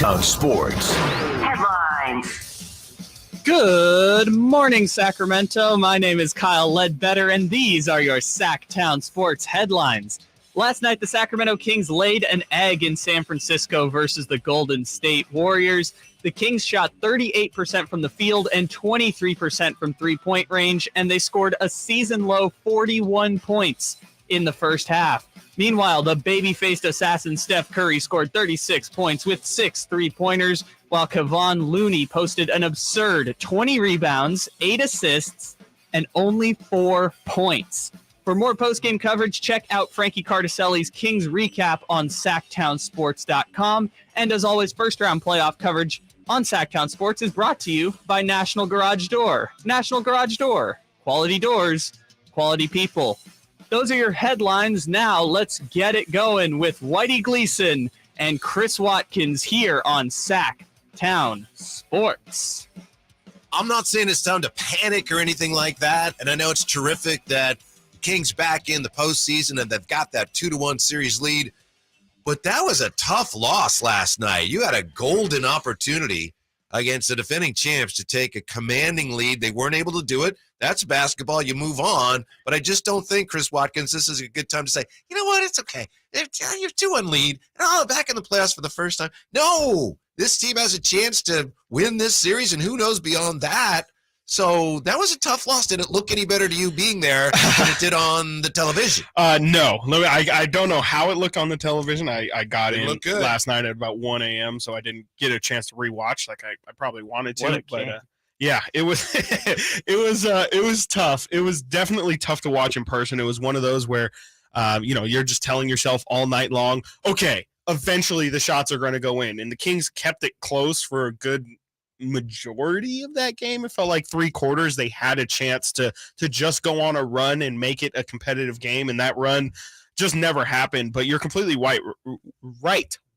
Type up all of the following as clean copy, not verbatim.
of sports. Headlines. Good morning, Sacramento. My name is Kyle Ledbetter, and these are your Sactown sports headlines. Last night, the Sacramento Kings laid an egg in San Francisco versus the Golden State Warriors. The Kings shot 38% from the field and 23% from three-point range, and they scored a season-low 41 points in the first half. Meanwhile, the baby-faced assassin Steph Curry scored 36 points with 6 three-pointers, while Kevon Looney posted an absurd 20 rebounds, 8 assists, and only 4 points. For more post-game coverage, check out Frankie Cardicelli's Kings Recap on SactownSports.com. And as always, first-round playoff coverage on Sactown Sports is brought to you by National Garage Door. National Garage Door. Quality doors, quality people. Those are your headlines. Now let's get it going with Whitey Gleason and Chris Watkins here on Sactown Sports. I'm not saying it's time to panic or anything like that, and I know it's terrific that Kings back in the postseason and they've got that 2-1 series lead, but that was a tough loss last night. You had a golden opportunity against the defending champs to take a commanding lead. They weren't able to do it. That's basketball. You move on. But I just don't think, Chris Watkins, this is a good time to say, you know what, it's okay. You're 2-1 lead. Back in the playoffs for the first time. No, this team has a chance to win this series, and who knows beyond that. So that was a tough loss. Did it look any better to you being there than it did on the television? No. I don't know how it looked on the television. I got in last night at about 1 a.m., so I didn't get a chance to rewatch like I probably wanted to. But yeah, it was it was tough. It was definitely tough to watch in person. It was one of those where you're just telling yourself all night long, okay, eventually the shots are going to go in. And the Kings kept it close for a good majority of that game. It felt like 3 quarters they had a chance to just go on a run and make it a competitive game, and that run just never happened. But you're completely right,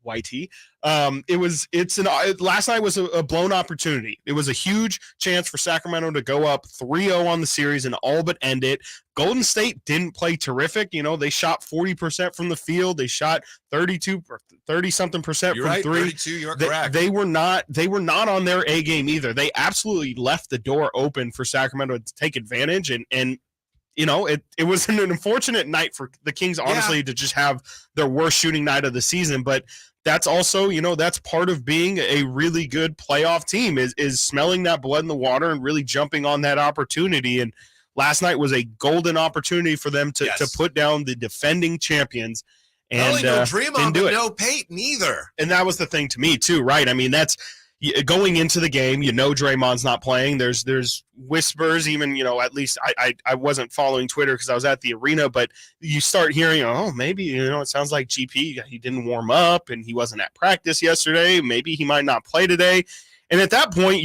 Whitey. Last night was a blown opportunity. It was a huge chance for Sacramento to go up 3-0 on the series and all but end it. Golden State didn't play terrific. They shot 40% from the field. They shot 30-something% from three. 32, you're correct. They were not on their A game either. They absolutely left the door open for Sacramento to take advantage, and it was an unfortunate night for the Kings, honestly, to just have their worst shooting night of the season. But that's also, that's part of being a really good playoff team is smelling that blood in the water and really jumping on that opportunity. And last night was a golden opportunity for them to put down the defending champions. And no Draymond, but no Peyton either. And that was the thing to me too, right? I mean, that's going into the game, Draymond's not playing. There's whispers, even, at least I wasn't following Twitter because I was at the arena, but you start hearing, maybe, it sounds like GP, he didn't warm up and he wasn't at practice yesterday. Maybe he might not play today. And at that point,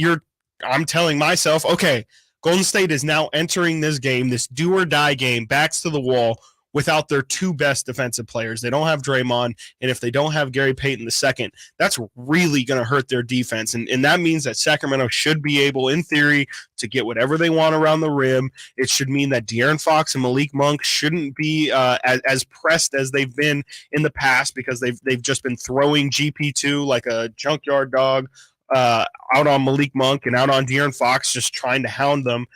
I'm telling myself, okay, Golden State is now entering this game, this do or die game, backs to the wall, without their 2 best defensive players. They don't have Draymond, and if they don't have Gary Payton II, that's really going to hurt their defense. And that means that Sacramento should be able, in theory, to get whatever they want around the rim. It should mean that De'Aaron Fox and Malik Monk shouldn't be as pressed as they've been in the past, because they've just been throwing GP2 like a junkyard dog out on Malik Monk and out on De'Aaron Fox, just trying to hound them.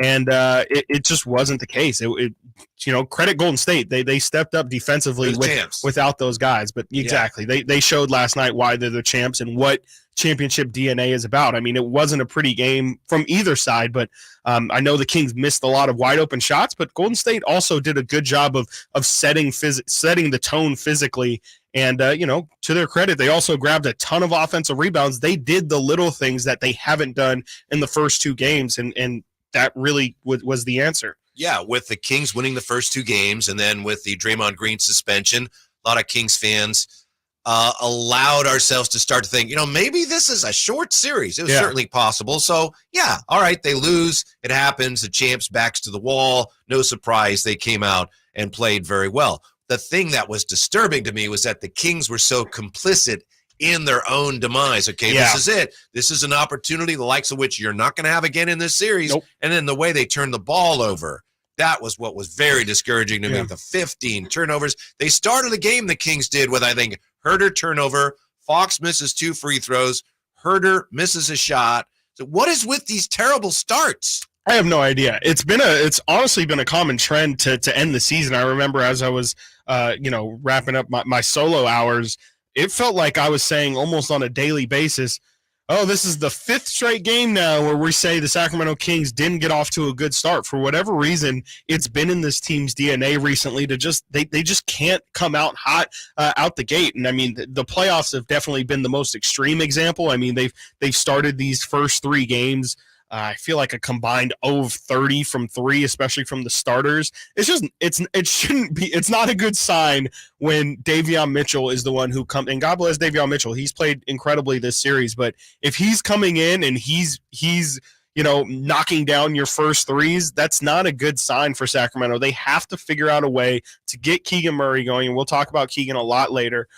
And it just wasn't the case. Credit Golden State. They stepped up defensively without those guys. But exactly, they showed last night why they're the champs and what championship DNA is about. I mean, it wasn't a pretty game from either side, but I know the Kings missed a lot of wide open shots, but Golden State also did a good job of setting the tone physically. And, to their credit, they also grabbed a ton of offensive rebounds. They did the little things that they haven't done in the first 2 games, and that really was the answer. Yeah, with the Kings winning the first 2 games, and then with the Draymond Green suspension, a lot of Kings fans allowed ourselves to start to think, maybe this is a short series. It was certainly possible. So, all right, they lose. It happens. The champs backs to the wall. No surprise, they came out and played very well. The thing that was disturbing to me was that the Kings were so complicit in their own demise. Okay, This is it. This is an opportunity, the likes of which you're not going to have again in this series. Nope. And then the way they turned the ball over, that was what was very discouraging to me. The 15 turnovers. They started the game, the Kings did, with, I think, Herter turnover, Fox misses 2 free throws. Herder misses a shot. So what is with these terrible starts? I have no idea. It's honestly been a common trend to end the season. I remember as I was, wrapping up my solo hours, it felt like I was saying almost on a daily basis, oh, this is the 5th straight game now where we say the Sacramento Kings didn't get off to a good start. For whatever reason, it's been in this team's DNA recently to just they just can't come out hot out the gate. And I mean, the playoffs have definitely been the most extreme example. I mean, they've started these first 3 games. I feel like a combined 0 of 30 from 3, especially from the starters. It shouldn't be. It's not a good sign when Davion Mitchell is the one who comes. And God bless Davion Mitchell. He's played incredibly this series. But if he's coming in and he's knocking down your first threes, that's not a good sign for Sacramento. They have to figure out a way to get Keegan Murray going. And we'll talk about Keegan a lot later.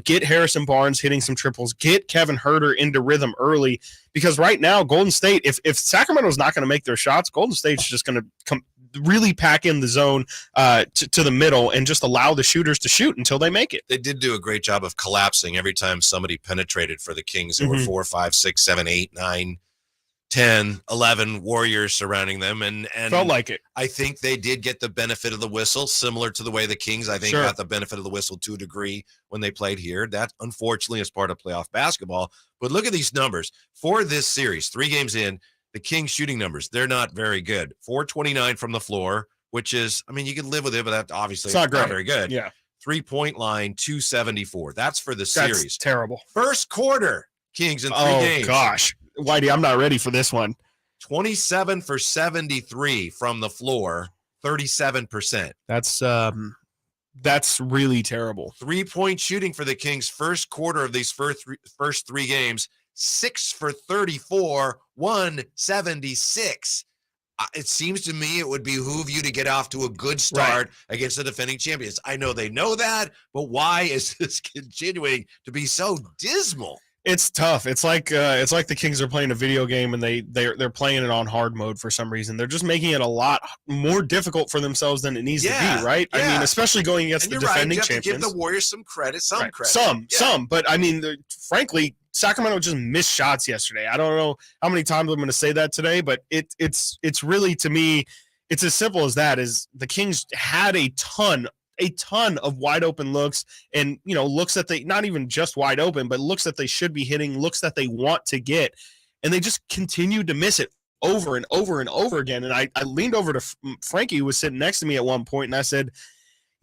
Get Harrison Barnes hitting some triples, get Kevin Herter into rhythm early, because right now Golden State, if Sacramento's not going to make their shots, Golden State's just going to really pack in the zone to the middle and just allow the shooters to shoot until they make it. They did do a great job of collapsing every time somebody penetrated for the Kings. There were 4, 5, 6, 7, 8, 9, 10, 11 Warriors surrounding them, and felt like it. I think they did get the benefit of the whistle, similar to the way the Kings, I think, got the benefit of the whistle to a degree when they played here. That, unfortunately, is part of playoff basketball. But look at these numbers. For this series, 3 games in, the Kings shooting numbers, they're not very good. 429 from the floor, which is, I mean, you can live with it, but that obviously it's not very good. Yeah. 3-point line, 274. That's for the series. That's terrible. First quarter, Kings in 3 games. Oh, gosh. Whitey, I'm not ready for this one. 27 for 73 from the floor, 37%. That's really terrible. 3-point shooting for the Kings first quarter of these first 3 games, 6 for 34, 176. It seems to me it would behoove you to get off to a good start against the defending champions. I know they know that, but why is this continuing to be so dismal? It's tough. It's like the Kings are playing a video game and they're playing it on hard mode for some reason. They're just making it a lot more difficult for themselves than it needs to be, right? Yeah. I mean, especially going against the defending champions. You have to give the Warriors some credit, credit. Some. But I mean, frankly, Sacramento just missed shots yesterday. I don't know how many times I'm going to say that today, but it's really, to me, it's as simple as that. Is the Kings had a ton of wide open looks, and looks that they, not even just wide open, but looks that they should be hitting, looks that they want to get, and they just continued to miss it over and over and over again. And I leaned over to Frankie, who was sitting next to me at one point, and I said,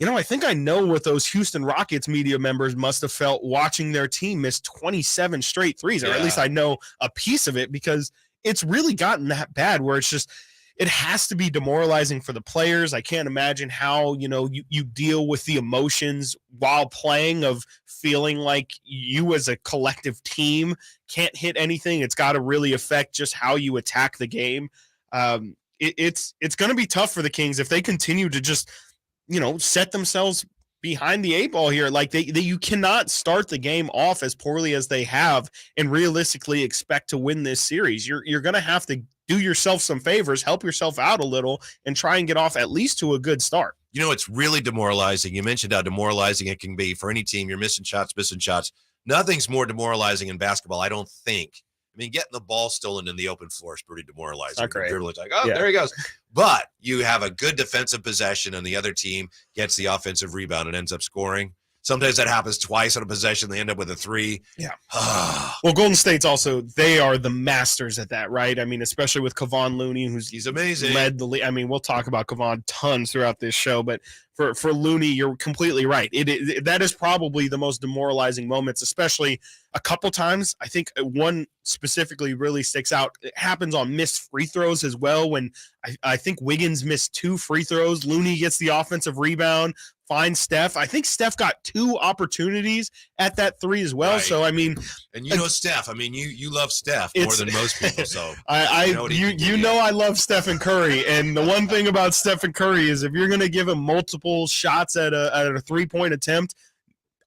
I think I know what those Houston Rockets media members must have felt watching their team miss 27 straight threes, or at least I know a piece of it, because it's really gotten that bad where it's just, it has to be demoralizing for the players. I can't imagine how, you deal with the emotions while playing, of feeling like you as a collective team can't hit anything. It's got to really affect just how you attack the game. It's going to be tough for the Kings if they continue to just, set themselves behind the 8 ball here. Like you cannot start the game off as poorly as they have and realistically expect to win this series. You're going to have to do yourself some favors, help yourself out a little, and try and get off at least to a good start. It's really demoralizing. You mentioned how demoralizing it can be for any team. You're missing shots. Nothing's more demoralizing in basketball, I don't think. I mean, getting the ball stolen in the open floor is pretty demoralizing. Not great. You're like, there he goes. But you have a good defensive possession, and the other team gets the offensive rebound and ends up scoring. Sometimes that happens twice on a possession. They end up with a 3. Yeah. Well, Golden State's also, they are the masters at that, right? I mean, especially with Kevon Looney, he's amazing. Led the league. I mean, we'll talk about Kevon tons throughout this show, but for Looney, you're completely right. That is probably the most demoralizing moments, especially a couple times. I think one specifically really sticks out. It happens on missed free throws as well, when I think Wiggins missed 2 free throws. Looney gets the offensive rebound, finds Steph. I think Steph got 2 opportunities at that 3 as well. Right. So, I mean, and Steph, I mean, you love Steph more than most people. So I love Stephen Curry. And the one thing about Stephen Curry is if you're going to give him multiple shots at a 3-point attempt,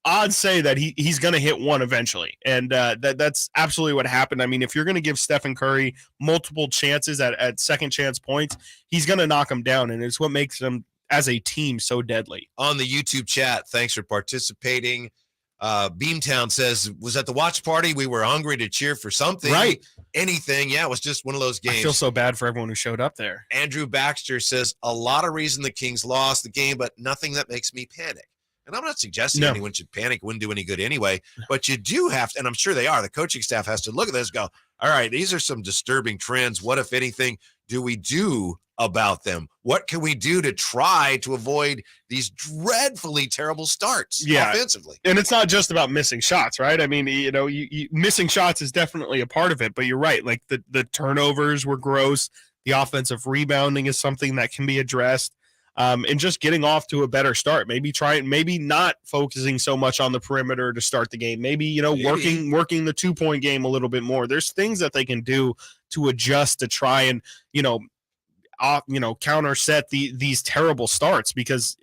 odds say that he's going to hit one eventually. And that's absolutely what happened. I mean, if you're going to give Stephen Curry multiple chances at second chance points, he's going to knock them down. And it's what makes them as a team so deadly. On the YouTube chat, thanks for participating. Beamtown says, was at the watch party. We were hungry to cheer for something. Right. Anything. Yeah, it was just one of those games. I feel so bad for everyone who showed up there. Andrew Baxter says, a lot of reason the Kings lost the game, but nothing that makes me panic. And I'm not suggesting anyone should panic. It wouldn't do any good anyway. But you do have to, and I'm sure they are, the coaching staff has to look at this and go, all right, these are some disturbing trends. What, if anything, do we do about them? What can we do to try to avoid these dreadfully terrible starts offensively? And it's not just about missing shots, right? I mean, you missing shots is definitely a part of it, but you're right. Like the turnovers were gross. The offensive rebounding is something that can be addressed. And just getting off to a better start. Maybe not focusing so much on the perimeter to start the game. Maybe working the 2-point game a little bit more. There's things that they can do to adjust to try and counterset these terrible starts, because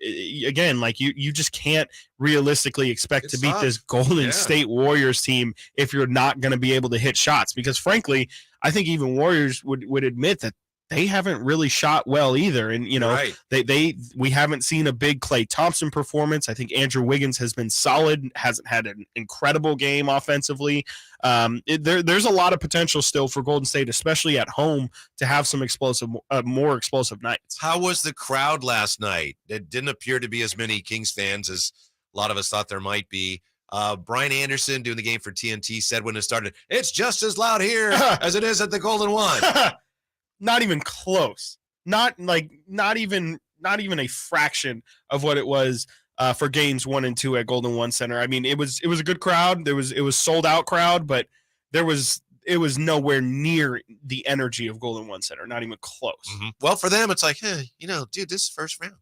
again, like you just can't realistically expect to beat this Golden State Warriors team if you're not going to be able to hit shots, because frankly, I think even Warriors would admit that they haven't really shot well either. And, we haven't seen a big Klay Thompson performance. I think Andrew Wiggins has been solid, hasn't had an incredible game offensively. There's a lot of potential still for Golden State, especially at home, to have some more explosive nights. How was the crowd last night? It didn't appear to be as many Kings fans as a lot of us thought there might be. Brian Anderson, doing the game for TNT, said when it started, it's just as loud here as it is at the Golden One. Not even close. Not even a fraction of what it was for games 1 and 2 at Golden One Center. I mean, it was a good crowd. It was sold out crowd, but it was nowhere near the energy of Golden One Center. Not even close. Mm-hmm. Well, for them, it's like, hey, dude, this is first round.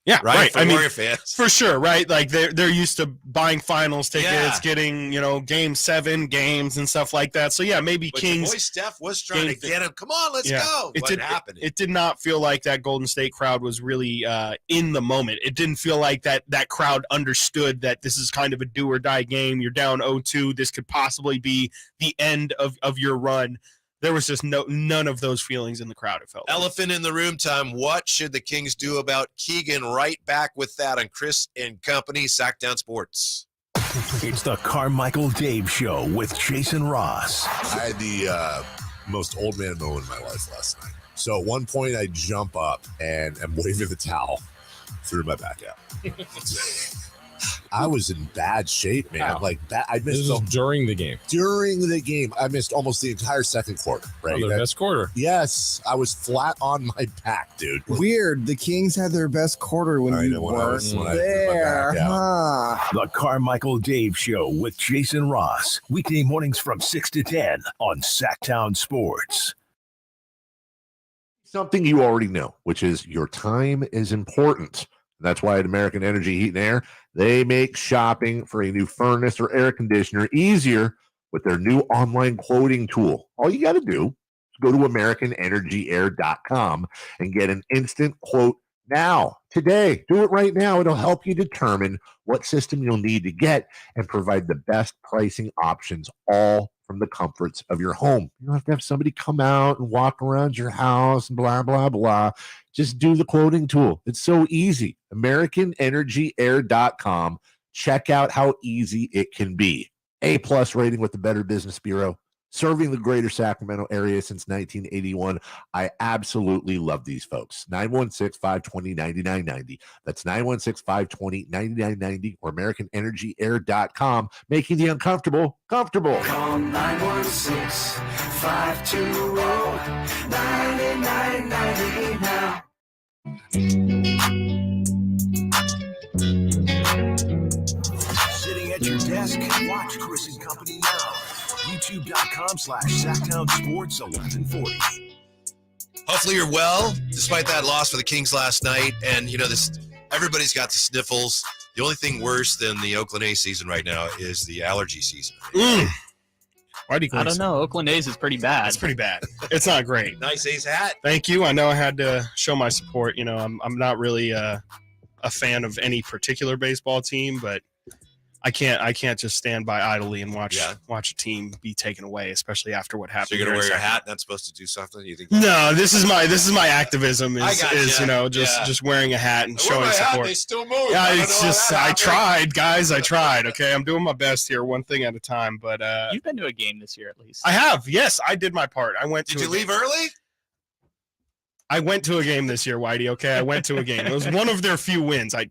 Yeah, right. For Warrior fans. For sure, right? Like they're used to buying finals tickets, getting Game 7 games and stuff like that. So yeah, maybe but Kings. Your boy Steph was trying to get him. Come on, let's go. It did not feel like that Golden State crowd was really in the moment. It didn't feel like that crowd understood that this is kind of a do or die game. You're down 0-2. This could possibly be the end of your run. There was just none of those feelings in the crowd, it felt Elephant in the room time. What should the Kings do about Keegan? Right back with that on Chris and Company, Sactown Sports. It's the Carmichael Dave Show with Jason Ross. I had the most old man moment in my life last night. So at one point, I jump up and I'm waving the towel through my back out. I was in bad shape, man. Wow. Like that, I missed during the game. During the game, I missed almost the entire second quarter. Right, the best quarter. Yes, I was flat on my back, dude. Weird. The Kings had their best quarter when you weren't there. The Carmichael Dave Show with Jason Ross. Weekday mornings from 6 to 10 on Sactown Sports. Something you already know, which is your time is important. That's why at American Energy Heat and Air, they make shopping for a new furnace or air conditioner easier with their new online quoting tool. All you got to do is go to AmericanEnergyAir.com and get an instant quote now, today. Do it right now. It'll help you determine what system you'll need to get and provide the best pricing options, all from the comforts of your home. You don't have to have somebody come out and walk around your house and blah, blah, blah. Just do the quoting tool. It's so easy. AmericanEnergyAir.com. Check out how easy it can be. A+ rating with the Better Business Bureau. Serving the greater Sacramento area since 1981. I absolutely love these folks. 916-520-9990. That's 916-520-9990 or AmericanEnergyAir.com, making the uncomfortable comfortable. Call 916-520-9990 now. Sitting at your desk, watch Chris and Company now. YouTube.com/Sactown Sports 1140. Hopefully you're well, despite that loss for the Kings last night. And, everybody's got the sniffles. The only thing worse than the Oakland A's season right now is the allergy season. Why do you I don't know. Oakland A's is pretty bad. It's pretty bad. It's not great. Nice A's hat. Thank you. I know I had to show my support. I'm not really a fan of any particular baseball team, but I can't just stand by idly and watch a team be taken away, especially after what happened. So you're gonna wear your hat, not supposed to do something? You think? No, this is my activism is just wearing a hat and showing support. They still move. Yeah, it's just I tried, guys. I tried. Okay, I'm doing my best here, one thing at a time. But you've been to a game this year at least. I have. Yes, I did my part. Did you leave early? I went to a game this year, Whitey. Okay, I went to a game. It was one of their few wins. I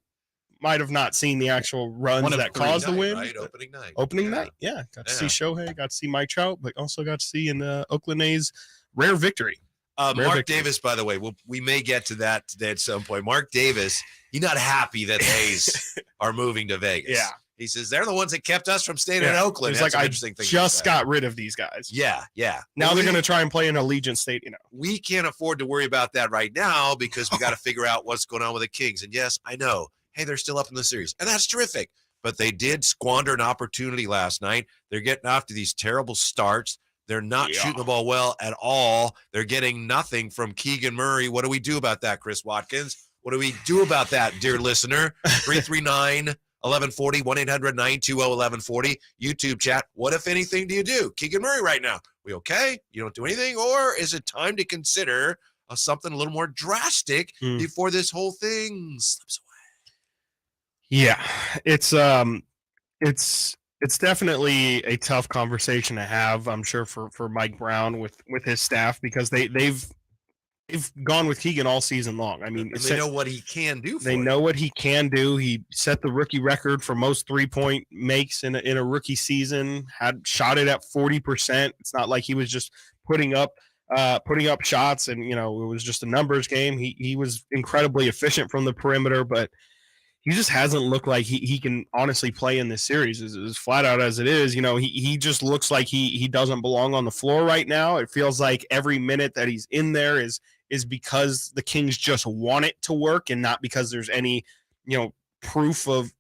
might have not seen the actual runs that caused the win. Right? Opening night. Opening night, yeah. Got to see Shohei, got to see Mike Trout, but also got to see in Oakland A's rare victory. Mark Davis, by the way, we may get to that today at some point. Mark Davis, he's not happy that the A's are moving to Vegas. Yeah. He says they're the ones that kept us from staying in Oakland. He's like, I just got rid of these guys. Yeah. Now they're going to try and play in Allegiant Stadium. We can't afford to worry about that right now because we got to figure out what's going on with the Kings. And yes, I know. Hey, they're still up in the series, and that's terrific. But they did squander an opportunity last night. They're getting off to these terrible starts. They're not shooting the ball well at all. They're getting nothing from Keegan Murray. What do we do about that, Chris Watkins? What do we do about that, dear listener? 339-1140, 1-800-920-1140. YouTube chat. What, if anything, do you do? Keegan Murray right now. We okay? You don't do anything? Or is it time to consider something a little more drastic before this whole thing slips away? Yeah, it's definitely a tough conversation to have, I'm sure, for Mike Brown with his staff, because they've gone with Keegan all season long. I mean, they know what he can do. They know what he can do. He set the rookie record for most 3-point makes in a rookie season. Had shot it at 40%. It's not like he was just putting up shots and it was just a numbers game. He was incredibly efficient from the perimeter, but he just hasn't looked like he can honestly play in this series as flat out as it is. He just looks like he doesn't belong on the floor right now. It feels like every minute that he's in there is because the Kings just want it to work and not because there's any, proof of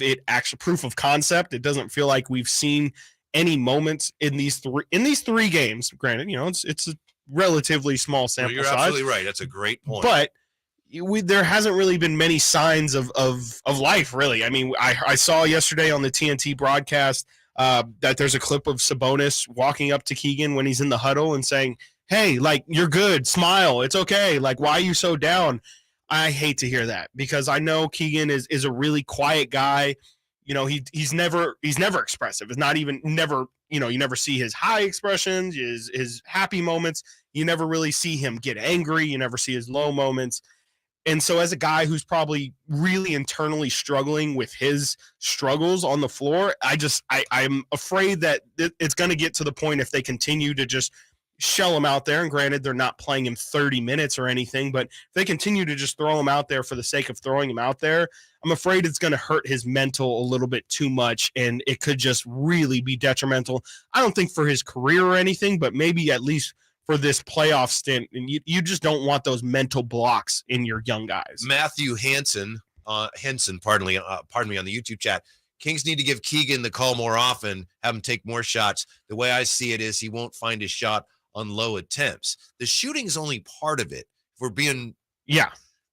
it, actual proof of concept. It doesn't feel like we've seen any moments in these three games. Granted, it's a relatively small sample size. You're absolutely right. That's a great point. But there hasn't really been many signs of life, really. I mean, I saw yesterday on the TNT broadcast that there's a clip of Sabonis walking up to Keegan when he's in the huddle and saying, hey, like, you're good, smile, it's okay, like, why are you so down? I hate to hear that, because I know Keegan is a really quiet guy. He's never expressive. It's not even never, you never see his high expressions, his happy moments. You never really see him get angry. You never see his low moments. And so as a guy who's probably really internally struggling with his struggles on the floor, I'm afraid that it's going to get to the point, if they continue to just shell him out there, and granted, they're not playing him 30 minutes or anything, but if they continue to just throw him out there for the sake of throwing him out there, I'm afraid it's going to hurt his mental a little bit too much, and it could just really be detrimental. I don't think for his career or anything, but maybe at least for this playoff stint, and you just don't want those mental blocks in your young guys. Matthew Henson, pardon me, on the YouTube chat. Kings need to give Keegan the call more often, have him take more shots. The way I see it is he won't find his shot on low attempts. The shooting is only part of it. If we're being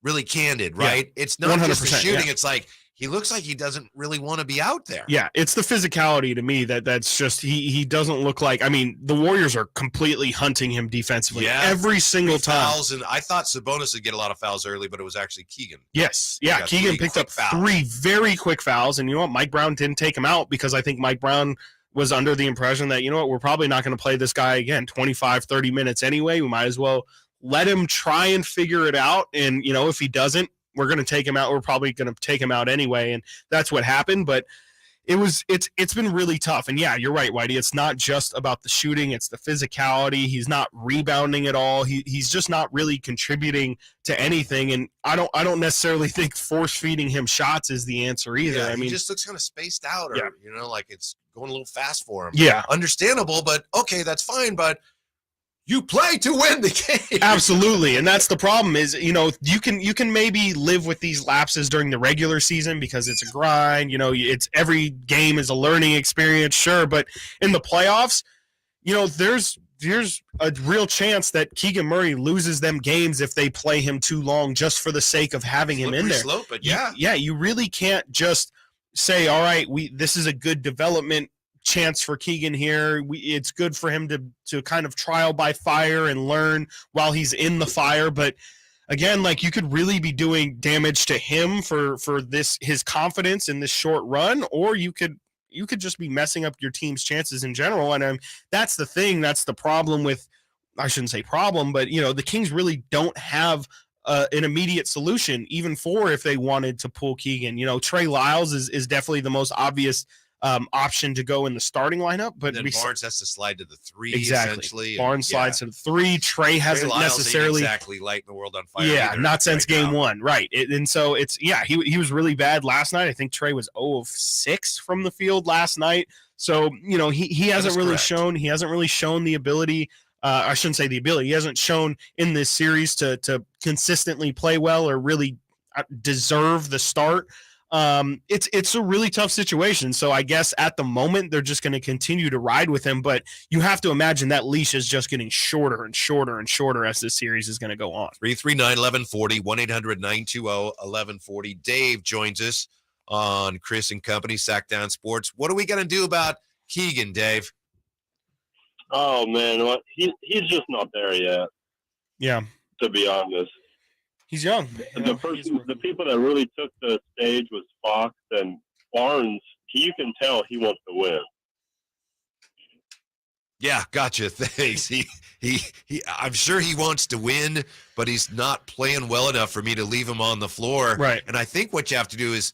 really candid, right? Yeah. It's not just the shooting. Yeah. It's like he looks like he doesn't really want to be out there. Yeah, it's the physicality to me that's just he doesn't look like. I mean, the Warriors are completely hunting him defensively every single time. Fouls, and I thought Sabonis would get a lot of fouls early, but it was actually Keegan. Yes, yeah, Keegan picked up 3 very quick fouls, and you know what? Mike Brown didn't take him out because I think Mike Brown was under the impression that, we're probably not going to play this guy again 25, 30 minutes anyway. We might as well let him try and figure it out. And, if he doesn't, we're going to take him out. We're probably going to take him out anyway. And that's what happened. But it's been really tough. And yeah, you're right, Whitey. It's not just about the shooting. It's the physicality. He's not rebounding at all. He's just not really contributing to anything. And I don't necessarily think force feeding him shots is the answer either. Yeah, he just looks kind of spaced out, or like it's going a little fast for him. Yeah, understandable, but okay, that's fine. But you play to win the game. Absolutely. And that's the problem is, you can maybe live with these lapses during the regular season because it's a grind, it's every game is a learning experience. Sure. But in the playoffs, there's a real chance that Keegan Murray loses them games if they play him too long just for the sake of having him in there. Slope, but you really can't just say, all right, this is a good development chance for Keegan here. It's good for him to kind of trial by fire and learn while he's in the fire. But again, like, you could really be doing damage to him for his confidence in this short run, or you could just be messing up your team's chances in general. And that's the thing. That's the problem with, I shouldn't say problem, but the Kings really don't have an immediate solution, even for if they wanted to pull Keegan. Trey Lyles is definitely the most obvious option to go in the starting lineup, but then Barnes has to slide to the 3. Exactly. Essentially. Barnes slides to the 3. Trey hasn't necessarily exactly lighting the world on fire. Yeah, not since game now. 1, right? And so he was really bad last night. I think Trey was 0 of 6 from the field last night. So he hasn't really shown the ability. I shouldn't say the ability. He hasn't shown in this series to consistently play well or really deserve the start. It's a really tough situation. So I guess at the moment they're just going to continue to ride with him, but you have to imagine that leash is just getting shorter and shorter and shorter as this series is going to go on. 339-1140, 1-800-920-1140. Dave joins us on Chris and Company, Sactown Sports. What are we going to do about Keegan, Dave? Oh, man, he's just not there yet. Yeah. To be honest. He's young. The people that really took the stage was Fox and Barnes. You can tell he wants to win. Yeah, gotcha. Thanks. He I'm sure he wants to win, but he's not playing well enough for me to leave him on the floor. Right. And I think what you have to do is,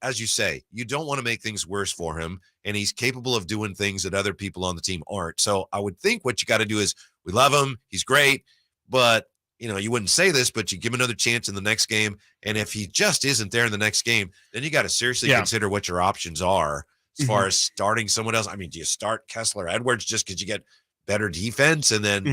as you say, you don't want to make things worse for him, and he's capable of doing things that other people on the team aren't. So I would think what you got to do is, we love him, he's great, but you wouldn't say this, but you give him another chance in the next game. And if he just isn't there in the next game, then you got to seriously consider what your options are as far as starting someone else. I mean, do you start Kessler Edwards just because you get better defense and then,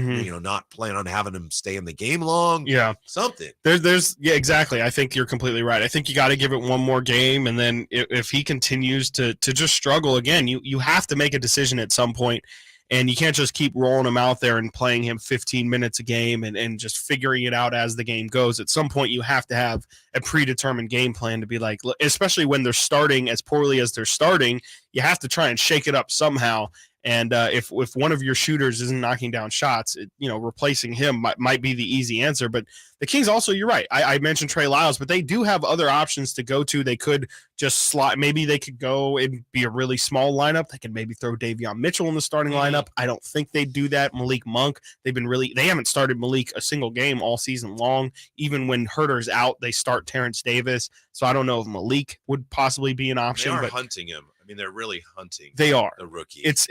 not plan on having him stay in the game long? Yeah. Something. There's exactly. I think you're completely right. I think you got to give it one more game. And then if he continues to just struggle again, you have to make a decision at some point. And you can't just keep rolling him out there and playing him 15 minutes a game and just figuring it out as the game goes. At some point, you have to have a predetermined game plan to be like, especially when they're starting as poorly as they're starting, you have to try and shake it up somehow. And if one of your shooters isn't knocking down shots, replacing him might be the easy answer. But the Kings also, you're right. I mentioned Trey Lyles, but they do have other options to go to. They could just slot. Maybe they could go and be a really small lineup. They could maybe throw Davion Mitchell in the starting lineup. I don't think they'd do that. Malik Monk. They haven't started Malik a single game all season long. Even when Herter's out, they start Terrence Davis. So I don't know if Malik would possibly be an option. They are hunting him. I mean, they're really hunting. They are the rookie. It's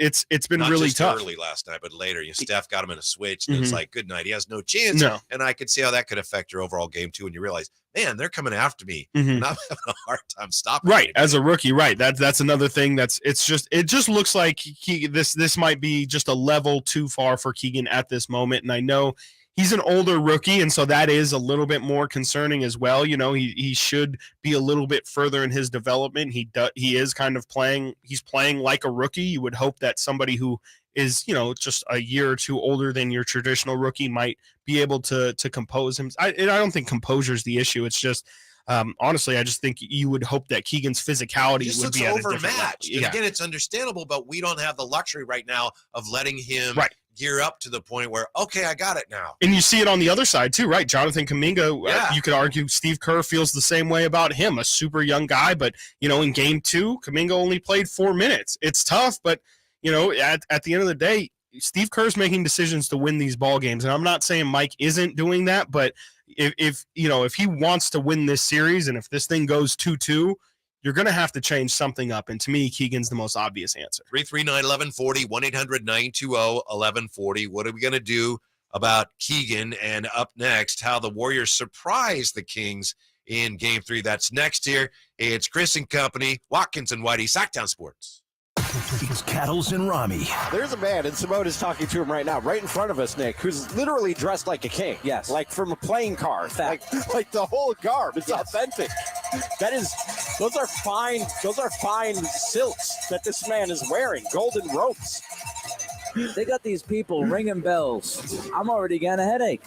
been not really just tough. Early last night, but later, Steph got him in a switch, and it's like, good night. He has no chance. No. And I could see how that could affect your overall game too. And you realize, man, they're coming after me, and I'm having a hard time stopping. Right, him. as a rookie, right. That's another thing. It just looks like this might be just a level too far for Keegan at this moment. And I know he's an older rookie, and so that is a little bit more concerning as well. He should be a little bit further in his development. He is kind of playing. He's playing like a rookie. You would hope that somebody who is just a year or two older than your traditional rookie might be able to compose him. I don't think composure is the issue. It's just honestly, I just think you would hope that Keegan's physicality would be at a different level. And again, it's understandable, but we don't have the luxury right now of letting him gear up to the point where, okay, I got it now. And you see it on the other side too, right? Jonathan Kuminga, you could argue Steve Kerr feels the same way about him, a super young guy, but in game 2, Kuminga only played 4 minutes. It's tough, but at the end of the day, Steve Kerr's making decisions to win these ball games. And I'm not saying Mike isn't doing that, but if he wants to win this series and if this thing goes 2-2, you're going to have to change something up. And to me, Keegan's the most obvious answer. 339-1140, 1-800-920-1140. What are we going to do about Keegan? And up next, how the Warriors surprised the Kings in Game 3. That's next here. It's Chris and Company, Watkins and Whitey, Sactown Sports. It's Cattles and Rami. There's a man, and Simone is talking to him right now, right in front of us, Nick, who's literally dressed like a king. Yes. Like from a playing card. Like the whole garb. It's authentic. Those are fine silks that this man is wearing. Golden ropes. They got these people ringing bells. I'm already getting a headache.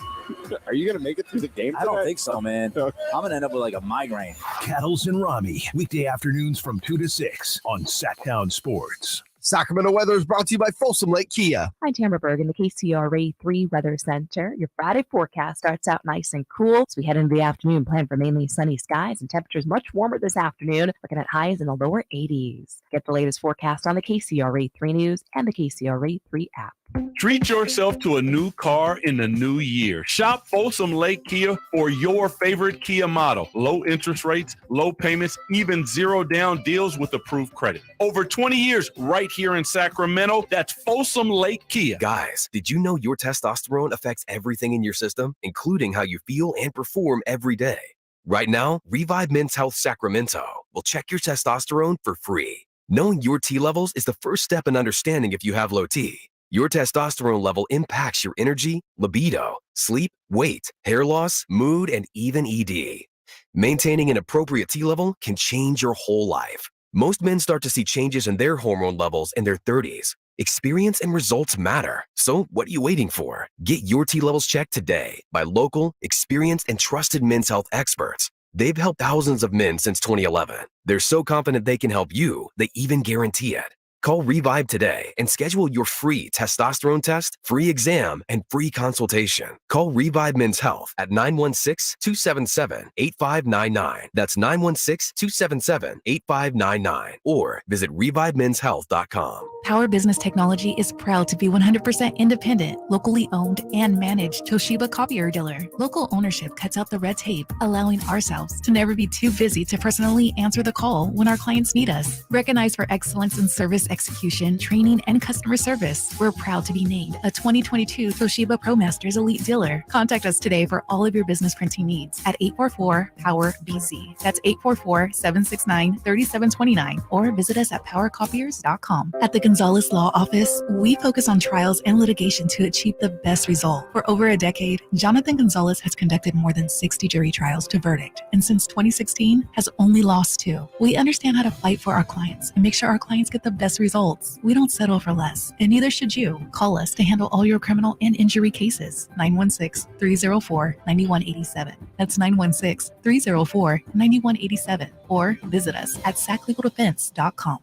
Are you going to make it through the game today? I don't think so, man. I'm going to end up with like a migraine. Cattles and Rami, weekday afternoons from 2 to 6 on Sactown Sports. Sacramento weather is brought to you by Folsom Lake Kia. Hi, Tamara Berg in the KCRA 3 Weather Center. Your Friday forecast starts out nice and cool. As we head into the afternoon, plan for mainly sunny skies and temperatures much warmer this afternoon, looking at highs in the lower 80s. Get the latest forecast on the KCRA 3 News and the KCRA 3 app. Treat yourself to a new car in the new year. Shop Folsom Lake Kia for your favorite Kia model. Low interest rates, low payments, even zero down deals with approved credit. Over 20 years right here in Sacramento. That's Folsom Lake Kia. Guys, did you know your testosterone affects everything in your system, including how you feel and perform every day? Right now, Revive Men's Health Sacramento will check your testosterone for free. Knowing your T levels is the first step in understanding if you have low T. Your testosterone level impacts your energy, libido, sleep, weight, hair loss, mood, and even ED. Maintaining an appropriate T level can change your whole life. Most men start to see changes in their hormone levels in their 30s. Experience and results matter. So what are you waiting for? Get your T levels checked today by local, experienced, and trusted men's health experts. They've helped thousands of men since 2011. They're so confident they can help you, they even guarantee it. Call Revive today and schedule your free testosterone test, free exam, and free consultation. Call Revive Men's Health at 916-277-8599. That's 916-277-8599. Or visit revivemenshealth.com. Power Business Technology is proud to be 100% independent, locally owned, and managed Toshiba copier dealer. Local ownership cuts out the red tape, allowing ourselves to never be too busy to personally answer the call when our clients need us. Recognized for excellence in service execution, training, and customer service, we're proud to be named a 2022 Toshiba ProMasters Elite Dealer. Contact us today for all of your business printing needs at 844-POWER-BZ. That's 844-769-3729. Or visit us at powercopiers.com. At the Gonzalez Law Office, we focus on trials and litigation to achieve the best result. For over a decade, Jonathan Gonzalez has conducted more than 60 jury trials to verdict, and since 2016 has only lost 2. We understand how to fight for our clients and make sure our clients get the best results. We don't settle for less, and neither should you. Call us to handle all your criminal and injury cases. 916-304-9187. That's 916-304-9187. Or visit us at saclegaldefense.com.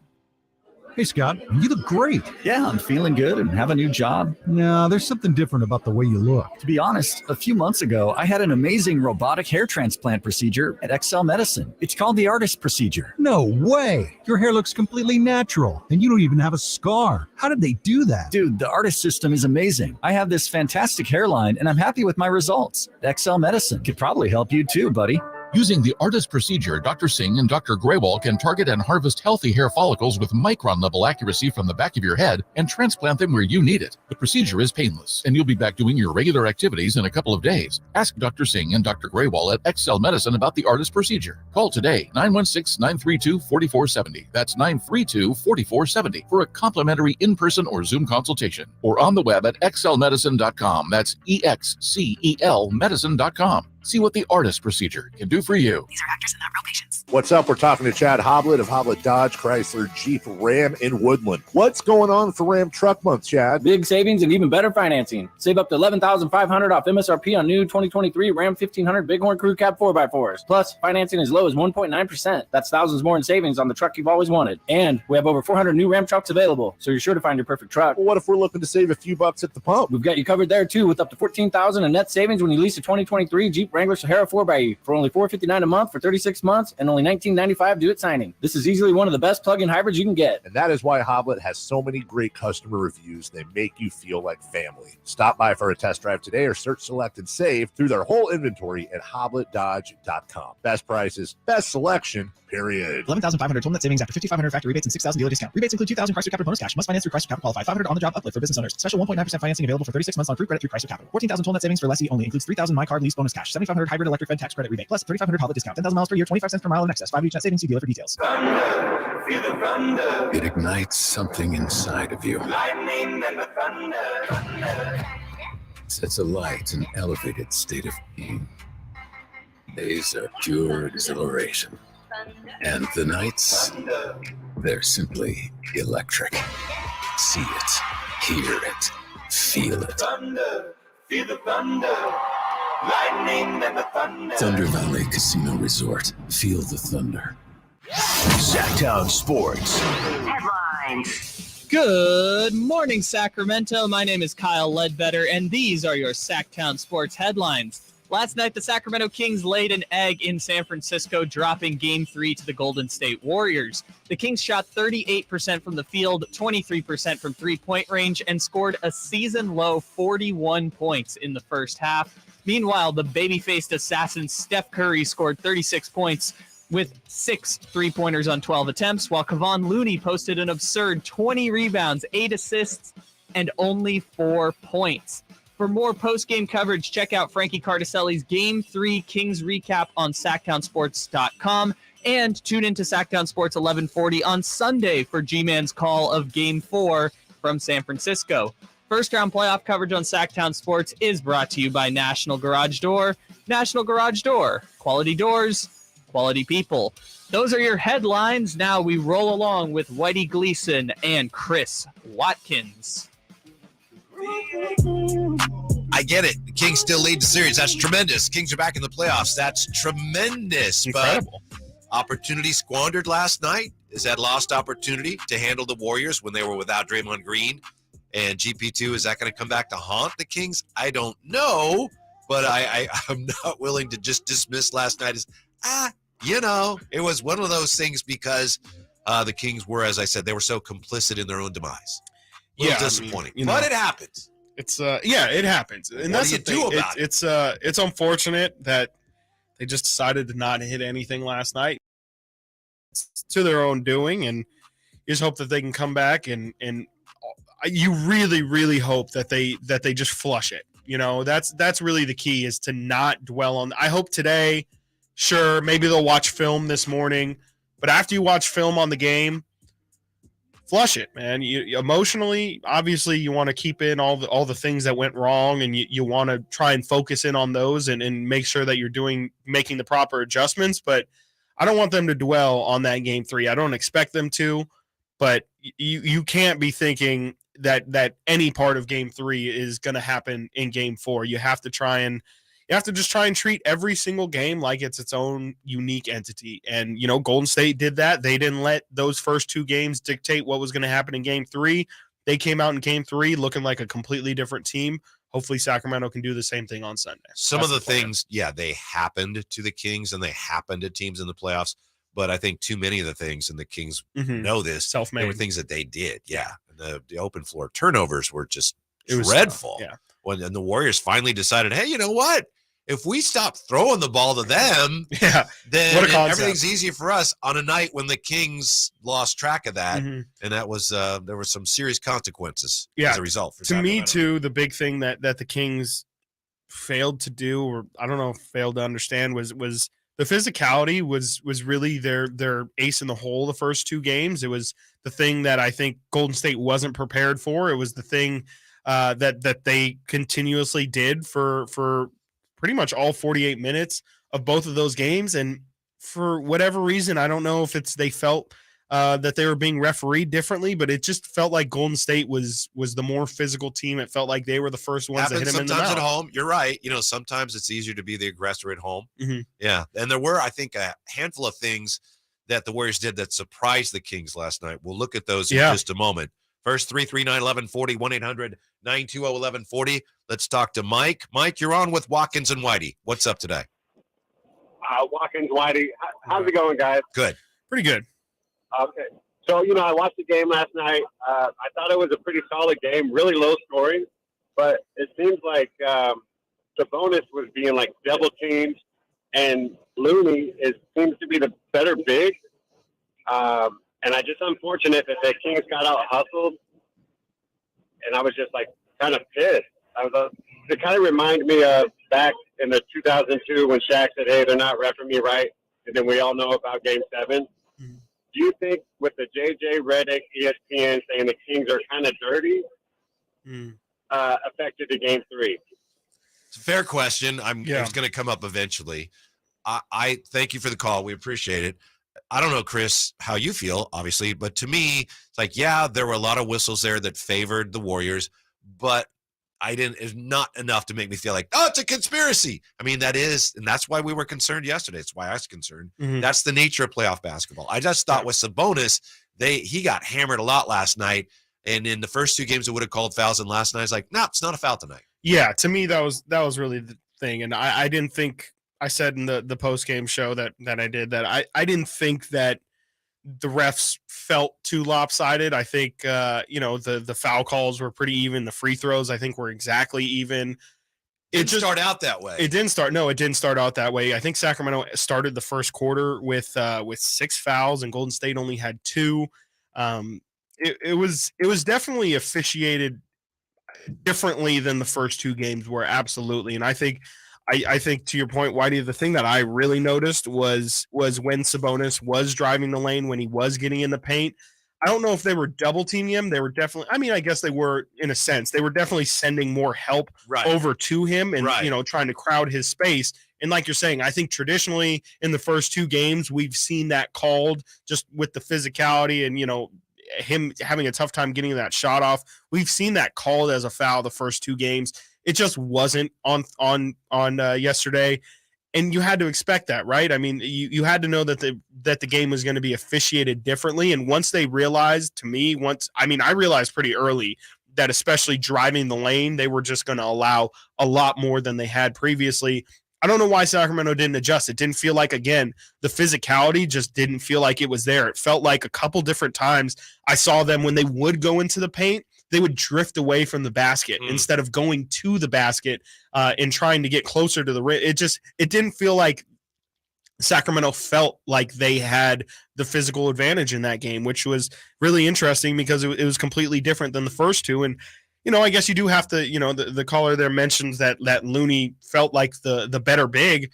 Hey, Scott, you look great. Yeah, I'm feeling good and have a new job. No, there's something different about the way you look. To be honest, a few months ago, I had an amazing robotic hair transplant procedure at XL Medicine. It's called the artist procedure. No way. Your hair looks completely natural, and you don't even have a scar. How did they do that? Dude, the artist system is amazing. I have this fantastic hairline, and I'm happy with my results. XL Medicine could probably help you too, buddy. Using the artist procedure, Dr. Singh and Dr. Graywall can target and harvest healthy hair follicles with micron-level accuracy from the back of your head and transplant them where you need it. The procedure is painless, and you'll be back doing your regular activities in a couple of days. Ask Dr. Singh and Dr. Graywall at XL Medicine about the artist procedure. Call today, 916-932-4470. That's 932-4470 for a complimentary in-person or Zoom consultation. Or on the web at xlmedicine.com. That's EXCEL medicine.com. See what the artist procedure can do for you. These are actors and not real patients. What's up? We're talking to Chad Hoblet of Hoblet Dodge, Chrysler, Jeep, Ram in Woodland. What's going on for Ram Truck Month, Chad? Big savings and even better financing. Save up to $11,500 off MSRP on new 2023 Ram 1500 Bighorn Crew Cab 4x4s. Plus, financing as low as 1.9%. That's thousands more in savings on the truck you've always wanted. And we have over 400 new Ram trucks available, so you're sure to find your perfect truck. Well, what if we're looking to save a few bucks at the pump? We've got you covered there, too, with up to $14,000 in net savings when you lease a 2023 Jeep Wrangler Sahara 4x for only $459 a month for 36 months and only $19.95 due at signing. This is easily one of the best plug-in hybrids you can get. And that is why Hoblet has so many great customer reviews. They make you feel like family. Stop by for a test drive today or search, select, and save through their whole inventory at hobletdodge.com. Best prices, best selection, period. 11,500 total net savings after 5,500 factory rebates and 6,000 dealer discount. Rebates include 2,000 Chrysler Capital bonus cash. Must finance through Chrysler Capital qualify. 500 on-the-job uplift for business owners. Special 1.9% financing available for 36 months on free credit through Chrysler Capital. 14,000 total net savings for lessee only. Includes 3,000 My Car lease bonus cash. 7,500 hybrid electric Fed tax credit rebate. Plus 3,500 Hoblet discount. 10,000 miles per year. 25 cents per mile in excess. 5 weeks net savings. See dealer for details. Thunder, feel the thunder. It ignites something inside of you. Lightning and the thunder. Sets alight an elevated state of being. Days are pure exhilaration. And the nights, they're simply electric. See it, hear it, feel it. Thunder, feel the thunder. lightning and the thunder. Thunder Valley Casino Resort. Feel the thunder. Sactown Sports. Headlines. Good morning, Sacramento. My name is Kyle Ledbetter, and these are your Sactown Sports headlines. Last night, the Sacramento Kings laid an egg in San Francisco, dropping Game 3 to the Golden State Warriors. The Kings shot 38% from the field, 23% from three-point range, and scored a season-low 41 points in the first half. Meanwhile, the baby-faced assassin Steph Curry scored 36 points with 6 three-pointers on 12 attempts, while Kevon Looney posted an absurd 20 rebounds, 8 assists, and only 4 points. For more post-game coverage, check out Frankie Cardicelli's Game 3 Kings recap on SactownSports.com and tune into Sactown Sports 1140 on Sunday for G-Man's call of Game 4 from San Francisco. First-round playoff coverage on Sactown Sports is brought to you by National Garage Door. National Garage Door. Quality doors, quality people. Those are your headlines. Now we roll along with Whitey Gleason and Chris Watkins. I get it. The Kings still lead the series. That's tremendous. Kings are back in the playoffs. That's tremendous. Incredible. But opportunity squandered last night. Is that lost opportunity to handle the Warriors when they were without Draymond Green and GP2? Is that going to come back to haunt the Kings? I don't know, but I'm not willing to just dismiss last night as, it was one of those things because the Kings were, as I said, they were so complicit in their own demise. Disappointing, but it happens. It's it happens, and that's what do you do about it? It's unfortunate that they just decided to not hit anything last night. It's to their own doing, and you just hope that they can come back and you really, really hope that they just flush it. That's really the key, is to not dwell on. I hope today, sure, maybe they'll watch film this morning, but after you watch film on the game, flush it, man. You emotionally, obviously, you want to keep in all the things that went wrong, and you want to try and focus in on those and make sure that you're making the proper adjustments. But I don't want them to dwell on that Game 3. I don't expect them to, but you can't be thinking that any part of Game 3 is going to happen in Game 4. You have to just try and treat every single game like it's its own unique entity. And, Golden State did that. They didn't let those first 2 games dictate what was going to happen in Game 3. They came out in Game 3 looking like a completely different team. Hopefully Sacramento can do the same thing on Sunday. Some of the things, they happened to the Kings and they happened to teams in the playoffs. But I think too many of the things, and the Kings know this, self-made. They were things that they did. Yeah. The open floor turnovers were just was dreadful. Yeah. And the Warriors finally decided, hey, you know what? If we stop throwing the ball to them, then everything's easier for us on a night when the Kings lost track of that. Mm-hmm. And that was there were some serious consequences as a result. To me, too, the big thing that the Kings failed to do, or I don't know if failed to understand, was the physicality was really their ace in the hole the first 2 games. It was the thing that I think Golden State wasn't prepared for. It was the thing that they continuously did for pretty much all 48 minutes of both of those games. And for whatever reason, I don't know if they felt that they were being refereed differently, but it just felt like Golden State was the more physical team. It felt like they were the first ones to hit him in the mouth. Sometimes at home, you're right. Sometimes it's easier to be the aggressor at home. Mm-hmm. Yeah. And there were, I think, a handful of things that the Warriors did that surprised the Kings last night. We'll look at those in just a moment. First, 339-1140, 1-800-920-1140. Let's talk to Mike. Mike, you're on with Watkins and Whitey. What's up today? Watkins, Whitey. How's it going, guys? Good. Pretty good. Okay. So, I watched the game last night. I thought it was a pretty solid game, really low scoring, but it seems like Sabonis was being double teamed, and Looney seems to be the better big. And I just unfortunate that the Kings got out hustled, and I was just kind of pissed. It kind of reminded me of back in the 2002 when Shaq said, "Hey, they're not reffing me right," and then we all know about Game 7. Mm-hmm. Do you think with the JJ Redick, ESPN saying the Kings are kind of dirty, affected the Game 3? It's a fair question. It's going to come up eventually. I thank you for the call. We appreciate it. I don't know, Chris, how you feel, obviously, but to me, it's there were a lot of whistles there that favored the Warriors, but is not enough to make me feel like, oh, it's a conspiracy. I mean, that is, and that's why we were concerned yesterday. It's why I was concerned. Mhm. That's the nature of playoff basketball. I just thought with Sabonis, he got hammered a lot last night. And in the first 2 games, it would have called fouls. And last night, I was like, no, it's not a foul tonight. Yeah, to me, that was really the thing. And I didn't think, I said in the post-game show that I did, that I didn't think that the refs felt too lopsided. I think, the foul calls were pretty even. The free throws, I think, were exactly even. It didn't start out that way. It didn't start out that way. I think Sacramento started the first quarter with 6 fouls, and Golden State only had 2. It was definitely officiated differently than the first 2 games were, absolutely. And I think to your point, Whitey, the thing that I really noticed was when Sabonis was driving the lane, when he was getting in the paint. I don't know if they were double teaming him. They were definitely, I mean, I guess they were in a sense. They were definitely sending more help over to him and, trying to crowd his space. And like you're saying, I think traditionally in the first 2 games, we've seen that called just with the physicality and, him having a tough time getting that shot off. We've seen that called as a foul the first 2 games. It just wasn't on yesterday. And you had to expect that, right? I mean, you had to know that the game was going to be officiated differently. And once they realized, I realized pretty early that especially driving the lane, they were just going to allow a lot more than they had previously. I don't know why Sacramento didn't adjust. It didn't feel like, again, the physicality just didn't feel like it was there. It felt like a couple different times I saw them when they would go into the paint, they would drift away from the basket instead of going to the basket and trying to get closer to the rim. It didn't feel like Sacramento felt like they had the physical advantage in that game, which was really interesting because it was completely different than the first 2. And I guess you do have to, the caller there mentions that Looney felt like the better big.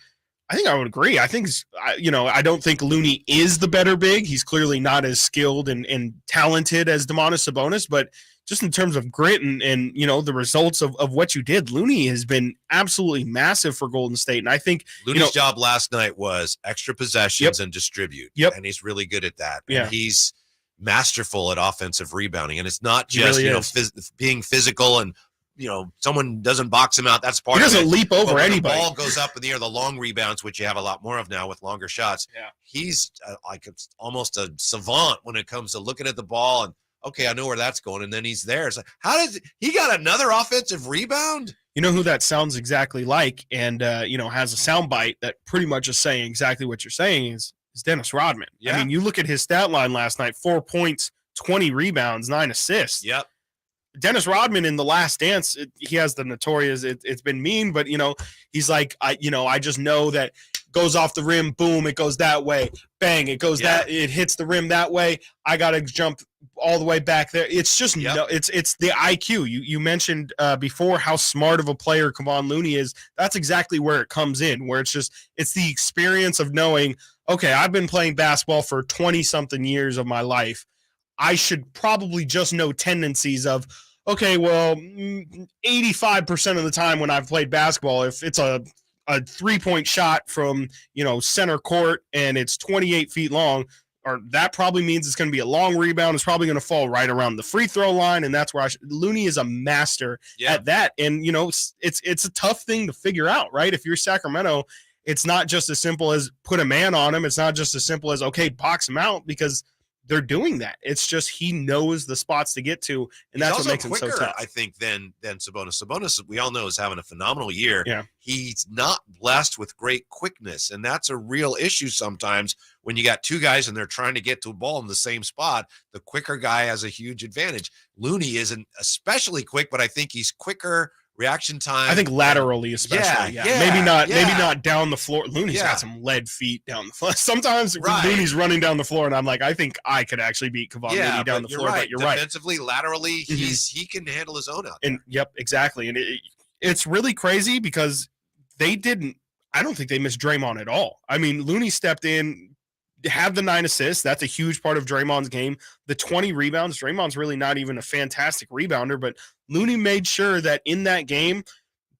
I think I would agree. I think, I don't think Looney is the better big. He's clearly not as skilled and talented as Domantas Sabonis, but just in terms of grit and the results of what you did, Looney has been absolutely massive for Golden State. And I think Looney's job last night was extra possessions and distribute. Yep. And he's really good at that. Yeah. And he's masterful at offensive rebounding. And it's not just, being physical and, someone doesn't box him out. That's part of it. He doesn't leap over anybody. The ball goes up in the air, the long rebounds, which you have a lot more of now with longer shots. Yeah. He's almost a savant when it comes to looking at the ball and, okay, I know where that's going. And then he's there. It's like, he got another offensive rebound? You know who that sounds exactly like and, has a soundbite that pretty much is saying exactly what you're saying is Dennis Rodman. Yeah. I mean, you look at his stat line last night, 4 points, 20 rebounds, 9 assists. Yep. Dennis Rodman in The Last Dance, he has the notorious, it's been mean, but, he's like, I just know that goes off the rim, boom, it goes that way, bang, it goes it hits the rim that way. I got to jump all the way back there. It's just, it's the IQ. You mentioned before how smart of a player Kevon Looney is. That's exactly where it comes in, where it's the experience of knowing, okay, I've been playing basketball for 20-something years of my life. I should probably just know tendencies of, okay, well, 85% of the time when I've played basketball, if it's a 3-point shot from, center court and it's 28 feet long, or that probably means it's going to be a long rebound. It's probably going to fall right around the free throw line. And that's where Looney is a master at that. And, it's a tough thing to figure out, right? If you're Sacramento, it's not just as simple as put a man on him. It's not just as simple as, okay, box him out, because they're doing that. It's just he knows the spots to get to, and that's what makes him so tough. I think than Sabonis. Sabonis, we all know, is having a phenomenal year. Yeah. He's not blessed with great quickness, and that's a real issue sometimes when you got 2 guys and they're trying to get to a ball in the same spot. The quicker guy has a huge advantage. Looney isn't especially quick, but I think he's quicker. Reaction time. I think laterally, especially. Maybe not down the floor. Looney's got some lead feet down the floor. Sometimes Looney's running down the floor, and I'm like, I think I could actually beat Kevon Looney down the floor. But you're right. Defensively, laterally, he can handle his own out there. And yep, exactly. And it's really crazy because I don't think they missed Draymond at all. I mean, Looney stepped in, have the 9 assists. That's a huge part of Draymond's game. The 20 rebounds. Draymond's really not even a fantastic rebounder, but Looney made sure that in that game,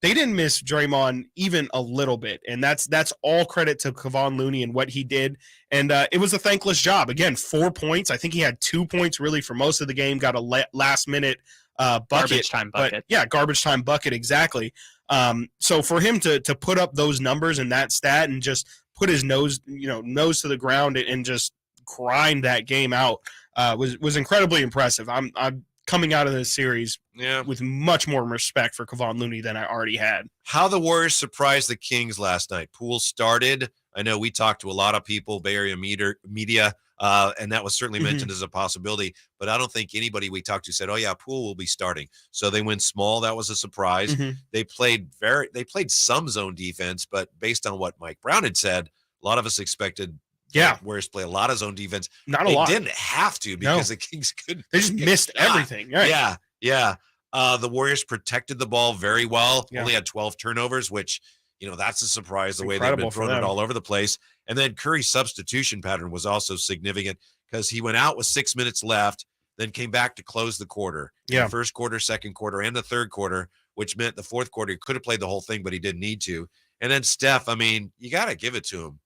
they didn't miss Draymond even a little bit. And that's all credit to Kevon Looney and what he did. And it was a thankless job. Again, 4 points. I think he had 2 points really for most of the game, got a last minute bucket. Garbage time bucket. But, yeah, garbage time bucket, exactly. So for him to put up those numbers and that stat and just put his nose to the ground and just grind that game out was incredibly impressive. I'm coming out of this series with much more respect for Kevon Looney than I already had. How the Warriors surprised the Kings last night. Poole started. I know we talked to a lot of people, Bay Area media, and that was certainly mentioned as a possibility. But I don't think anybody we talked to said, "Oh yeah, Poole will be starting." So they went small. That was a surprise. They played some zone defense, but based on what Mike Brown had said, a lot of us expected. Warriors play a lot of zone defense. Not a lot. They didn't have to because the Kings couldn't. They just missed everything. Right? Yeah. The Warriors protected the ball very well. Only had 12 turnovers, which, that's a surprise the way they've been throwing it all over the place. And then Curry's substitution pattern was also significant because he went out with 6 minutes left, then came back to close the quarter. Yeah. The first quarter, second quarter, and the third quarter, which meant the fourth quarter he could have played the whole thing, but he didn't need to. And then Steph, you got to give it to him,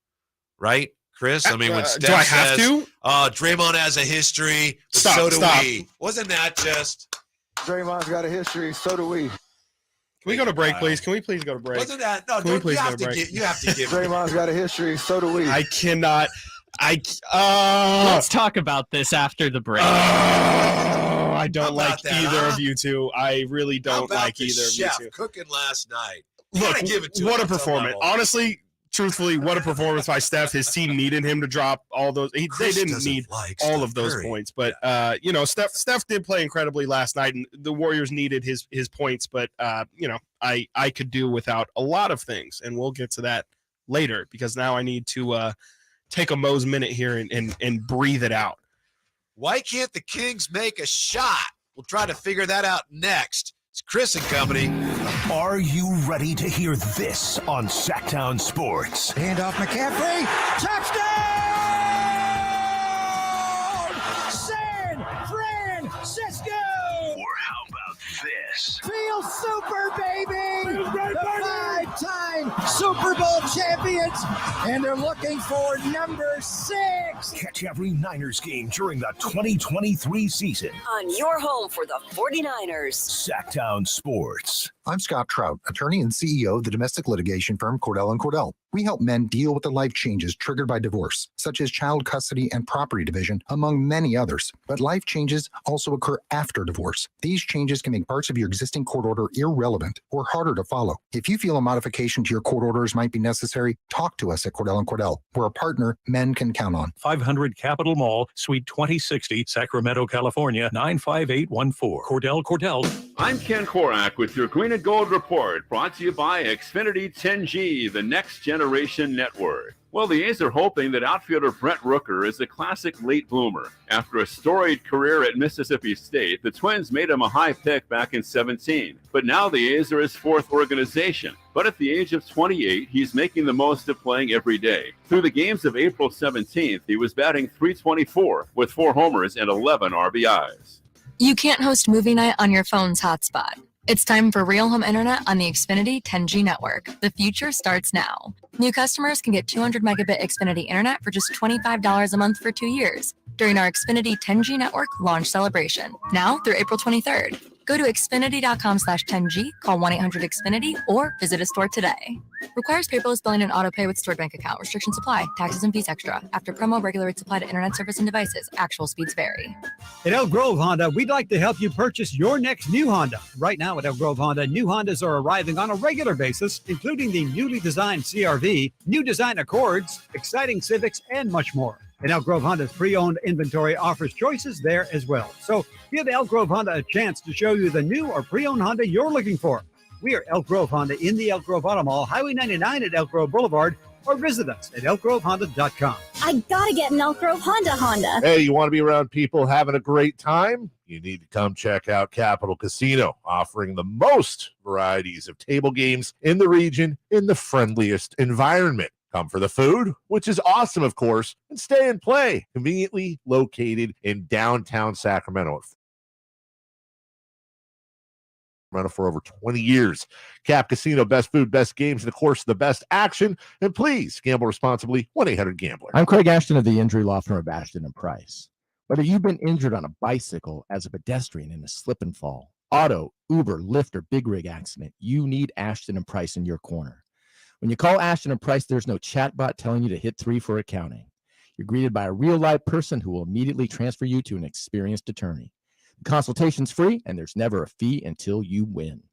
right? Chris, when Steph do I have says, Draymond has a history, but so do we. Wasn't that just? Draymond's got a history, so do we. Can we go to break, please? Can we please go to break? Wasn't that? No, you have to give Draymond's got a history, so do we. I cannot. Let's talk about this after the break. I don't like either of you two. I really don't like either of you two. Cooking last night. Look, what a performance. Honestly, truthfully, what a performance by Steph. His team needed him to drop all those. They didn't need all of those points, but Steph did play incredibly last night, and the Warriors needed his points. But I could do without a lot of things, and we'll get to that later because now I need to take a Mo's minute here and breathe it out. Why can't the Kings make a shot? We'll try to figure that out next. It's Chris and company. Are you ready to hear this on Sactown Sports? Handoff McCaffrey. Touchdown! San Francisco! Or how about this? Feel super, baby! The five-time Super Bowl champions, and they're looking for number 6. Catch every Niners game during the 2023 season on your home for the 49ers. Sactown Sports. I'm Scott Trout, attorney and CEO of the domestic litigation firm Cordell & Cordell. We help men deal with the life changes triggered by divorce, such as child custody and property division, among many others. But life changes also occur after divorce. These changes can make parts of your existing court order irrelevant or harder to follow. If you feel a modification to your court orders might be necessary, talk to us at Cordell & Cordell. We're a partner men can count on. 500 Capitol Mall, Suite 2060, Sacramento, California, 95814. Cordell. I'm Ken Korak with your Green and Gold Report, brought to you by Xfinity 10G, the next generation network. Well, the A's are hoping that outfielder Brent Rooker is a classic late bloomer. After a storied career at Mississippi State, the Twins made him a high pick back in 2017. But now the A's are his fourth organization. But at the age of 28, he's making the most of playing every day. Through the games of April 17th, he was batting .324 with 4 homers and 11 RBIs. You can't host movie night on your phone's hotspot. It's time for real home internet on the Xfinity 10G network. The future starts now. New customers can get 200 megabit Xfinity internet for just $25 a month for 2 years during our Xfinity 10G network launch celebration, now through April 23rd. Go to Xfinity.com/10G, call 1-800-XFINITY, or visit a store today. Requires paperless billing and auto pay with stored bank account. Restrictions apply. Taxes and fees extra. After promo, regular rates apply to internet service and devices. Actual speeds vary. At Elk Grove Honda, we'd like to help you purchase your next new Honda. Right now at Elk Grove Honda, new Hondas are arriving on a regular basis, including the newly designed CR-V, new design Accords, exciting Civics, and much more. And Elk Grove Honda's pre-owned inventory offers choices there as well. So give Elk Grove Honda a chance to show you the new or pre-owned Honda you're looking for. We are Elk Grove Honda in the Elk Grove Auto Mall, Highway 99 at Elk Grove Boulevard, or visit us at elkgrovehonda.com. I gotta get an Elk Grove Honda. Hey, you want to be around people having a great time? You need to come check out Capital Casino, offering the most varieties of table games in the region in the friendliest environment. Come for the food, which is awesome, of course, and stay and play. Conveniently located in downtown Sacramento. For over 20 years. Cap Casino, best food, best games, and of course, the best action. And please, gamble responsibly. 1-800-GAMBLER. I'm Craig Ashton of the Injury Law Firm of Ashton & Price. Whether you've been injured on a bicycle, as a pedestrian in a slip and fall, auto, Uber, Lyft, or big rig accident, you need Ashton and Price in your corner. When you call Ashton and Price, there's no chatbot telling you to hit 3 for accounting. You're greeted by a real live person who will immediately transfer you to an experienced attorney. The consultation's free, and there's never a fee until you win.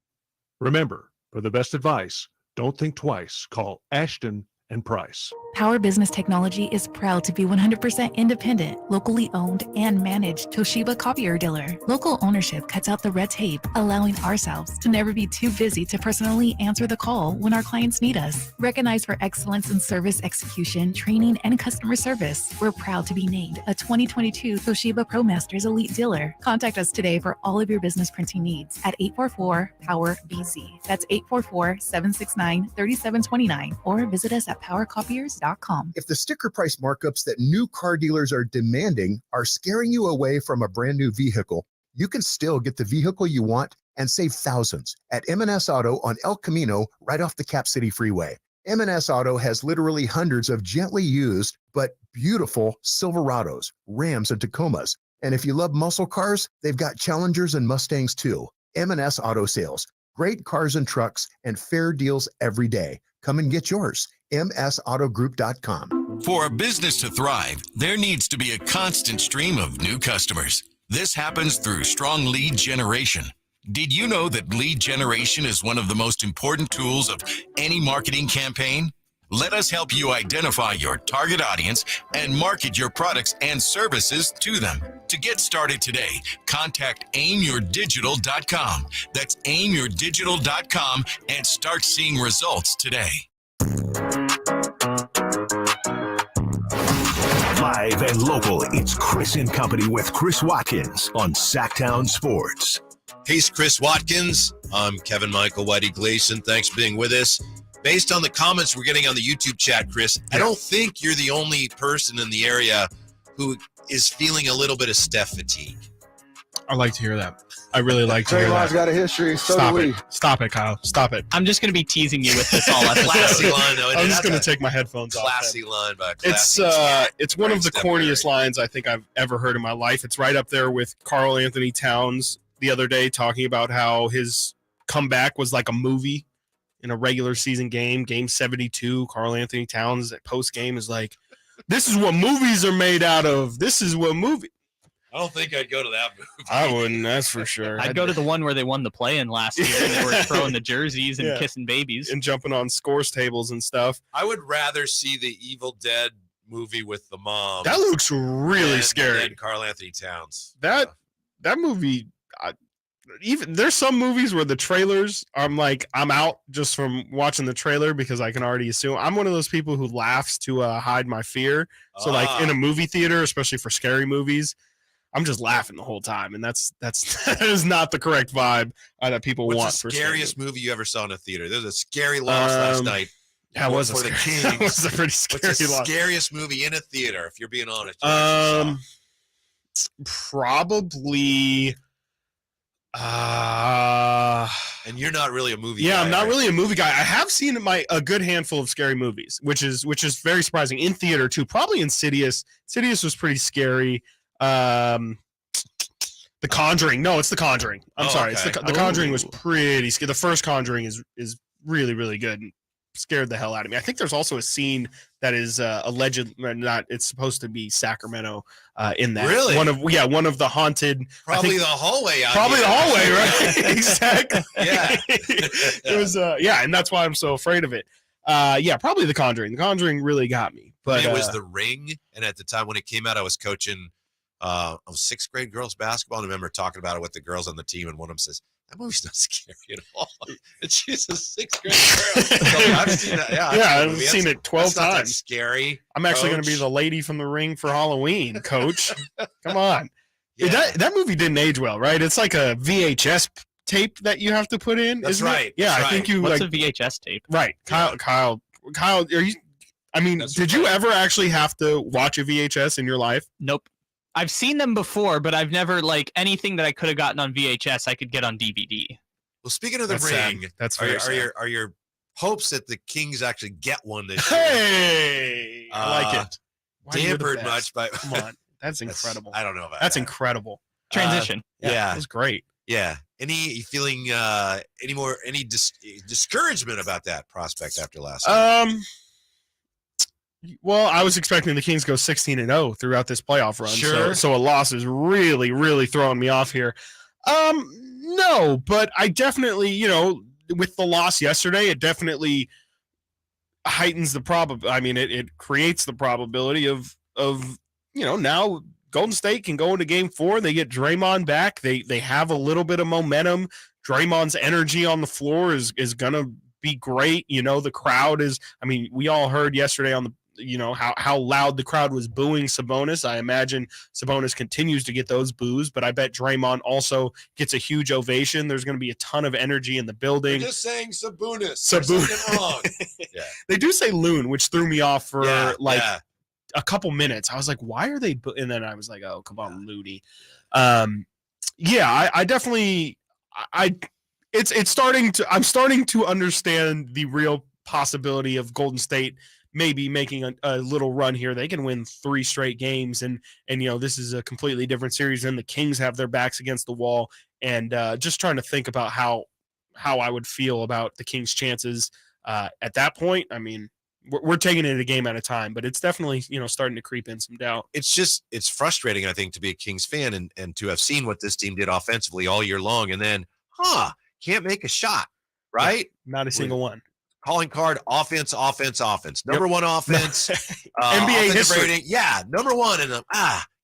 Remember, for the best advice, don't think twice. Call Ashton and Price. Power Business Technology is proud to be 100% independent, locally owned, and managed Toshiba copier dealer. Local ownership cuts out the red tape, allowing ourselves to never be too busy to personally answer the call when our clients need us. Recognized for excellence in service execution, training, and customer service, we're proud to be named a 2022 Toshiba ProMasters Elite Dealer. Contact us today for all of your business printing needs at 844-POWER-BZ. That's 844-769-3729, or visit us at powercopiers.com. If the sticker price markups that new car dealers are demanding are scaring you away from a brand new vehicle, you can still get the vehicle you want and save thousands at M&S Auto on El Camino right off the Cap City Freeway. M&S Auto has literally hundreds of gently used but beautiful Silverados, Rams, and Tacomas. And if you love muscle cars, they've got Challengers and Mustangs too. M&S Auto Sales. Great cars and trucks and fair deals every day. Come and get yours. msautogroup.com. For a business to thrive, there needs to be a constant stream of new customers. This happens through strong lead generation. Did you know that lead generation is one of the most important tools of any marketing campaign? Let us help you identify your target audience and market your products and services to them. To get started today, contact aimyourdigital.com. That's aimyourdigital.com and start seeing results today. Live and local, it's Chris and Company with Chris Watkins on Sactown Sports. Hey, Chris Watkins. I'm Kevin Michael Whitey Gleason. Thanks for being with us. Based on the comments we're getting on the YouTube chat, Chris, I don't think you're the only person in the area who is feeling a little bit of Steph fatigue. I like to hear that. I really like to hear Draymond's that. got a history. So Stop do we. it. Stop it, Kyle. Stop it. I'm just going to be teasing you with this all episode. Classy line, though. I'm just going to take my headphones off. Classy line by It's one of the corniest lines I think I've ever heard in my life. It's right up there with Karl Anthony Towns the other day talking about how his comeback was like a movie in a regular season game, game 72. Karl Anthony Towns at post game is like, "This is what movies are made out of. This is what movie." I don't think I'd go to that movie. I wouldn't, that's for sure. I'd go to the one where they won the play-in last year and they were throwing the jerseys and kissing babies. And jumping on scores tables and stuff. I would rather see the Evil Dead movie with the mom. That looks really scary. Than Karl Anthony Towns. That movie, even there's some movies where the trailers, I'm out just from watching the trailer because I can already assume. I'm one of those people who laughs to hide my fear. So like in a movie theater, especially for scary movies, I'm just laughing the whole time, and that is not the correct vibe that people want. What's the scariest movie you ever saw in a theater? There's a scary loss last night. That was for the Kings. That was a pretty scary What's the loss. scariest movie in a theater, if you're being honest? Probably. And you're not really a movie guy. Yeah, I'm not really a movie guy. I have seen a good handful of scary movies, which is very surprising in theater too. Probably Insidious. Insidious was pretty scary. The Conjuring. No, it's The Conjuring. I'm sorry. Okay. It's the Conjuring was pretty scary. The first Conjuring is really, really good and scared the hell out of me. I think there's also a scene that is alleged, not. It's supposed to be Sacramento in that. Really? One of the haunted. Probably the hallway. Probably the hallway, right? Exactly. Yeah. It was. And that's why I'm so afraid of it. Probably The Conjuring. The Conjuring really got me. But it was The Ring, and at the time when it came out, I was coaching. I was sixth grade girls basketball, and I remember talking about it with the girls on the team, and one of them says, "That movie's not scary at all." And she's a sixth grade girl. So I've seen that. I've seen it 12 not that times. Scary. I'm actually going to be the lady from The Ring for Halloween, Coach. Come on. Yeah. That movie didn't age well, right? It's like a VHS tape that you have to put in. That's isn't right. It? Yeah, That's I think right. you What's a VHS tape? Right. Kyle, are you? I mean, did you ever actually have to watch a VHS in your life? Nope. I've seen them before, but I've never anything that I could have gotten on VHS, I could get on DVD. Well, speaking of The Ring, are your hopes that the Kings actually get one this year? Hey, I like it. Dampered much by come on, that's incredible. I don't know about that's that. incredible. Transition. Yeah, it was great. Yeah, Any feeling any discouragement about that prospect after last night? Well, I was expecting the Kings go 16-0 throughout this playoff run. Sure. So a loss is really, really throwing me off here. No, but I definitely, with the loss yesterday, it definitely heightens the it creates the probability of now Golden State can go into game 4. They get Draymond back. They have a little bit of momentum. Draymond's energy on the floor is going to be great. The crowd is, we all heard yesterday on the, how loud the crowd was booing Sabonis. I imagine Sabonis continues to get those boos, but I bet Draymond also gets a huge ovation. There's going to be a ton of energy in the building. You're just saying Sabonis. There's something wrong. Yeah. They do say loon, which threw me off for a couple minutes. I was like, why are they? And then I was like, oh, come on, Looney. I definitely, it's starting to, I'm starting to understand the real possibility of Golden State maybe making a little run here. They can win 3 straight games, and this is a completely different series, and the Kings have their backs against the wall. And just trying to think about how I would feel about the Kings' chances at that point. We're taking it a game at a time, but it's definitely starting to creep in some doubt. It's frustrating, I think, to be a Kings fan and to have seen what this team did offensively all year long, and then can't make a shot, right? Not a single one. Calling card, offense. Number one offense. NBA history. Rating, number one, and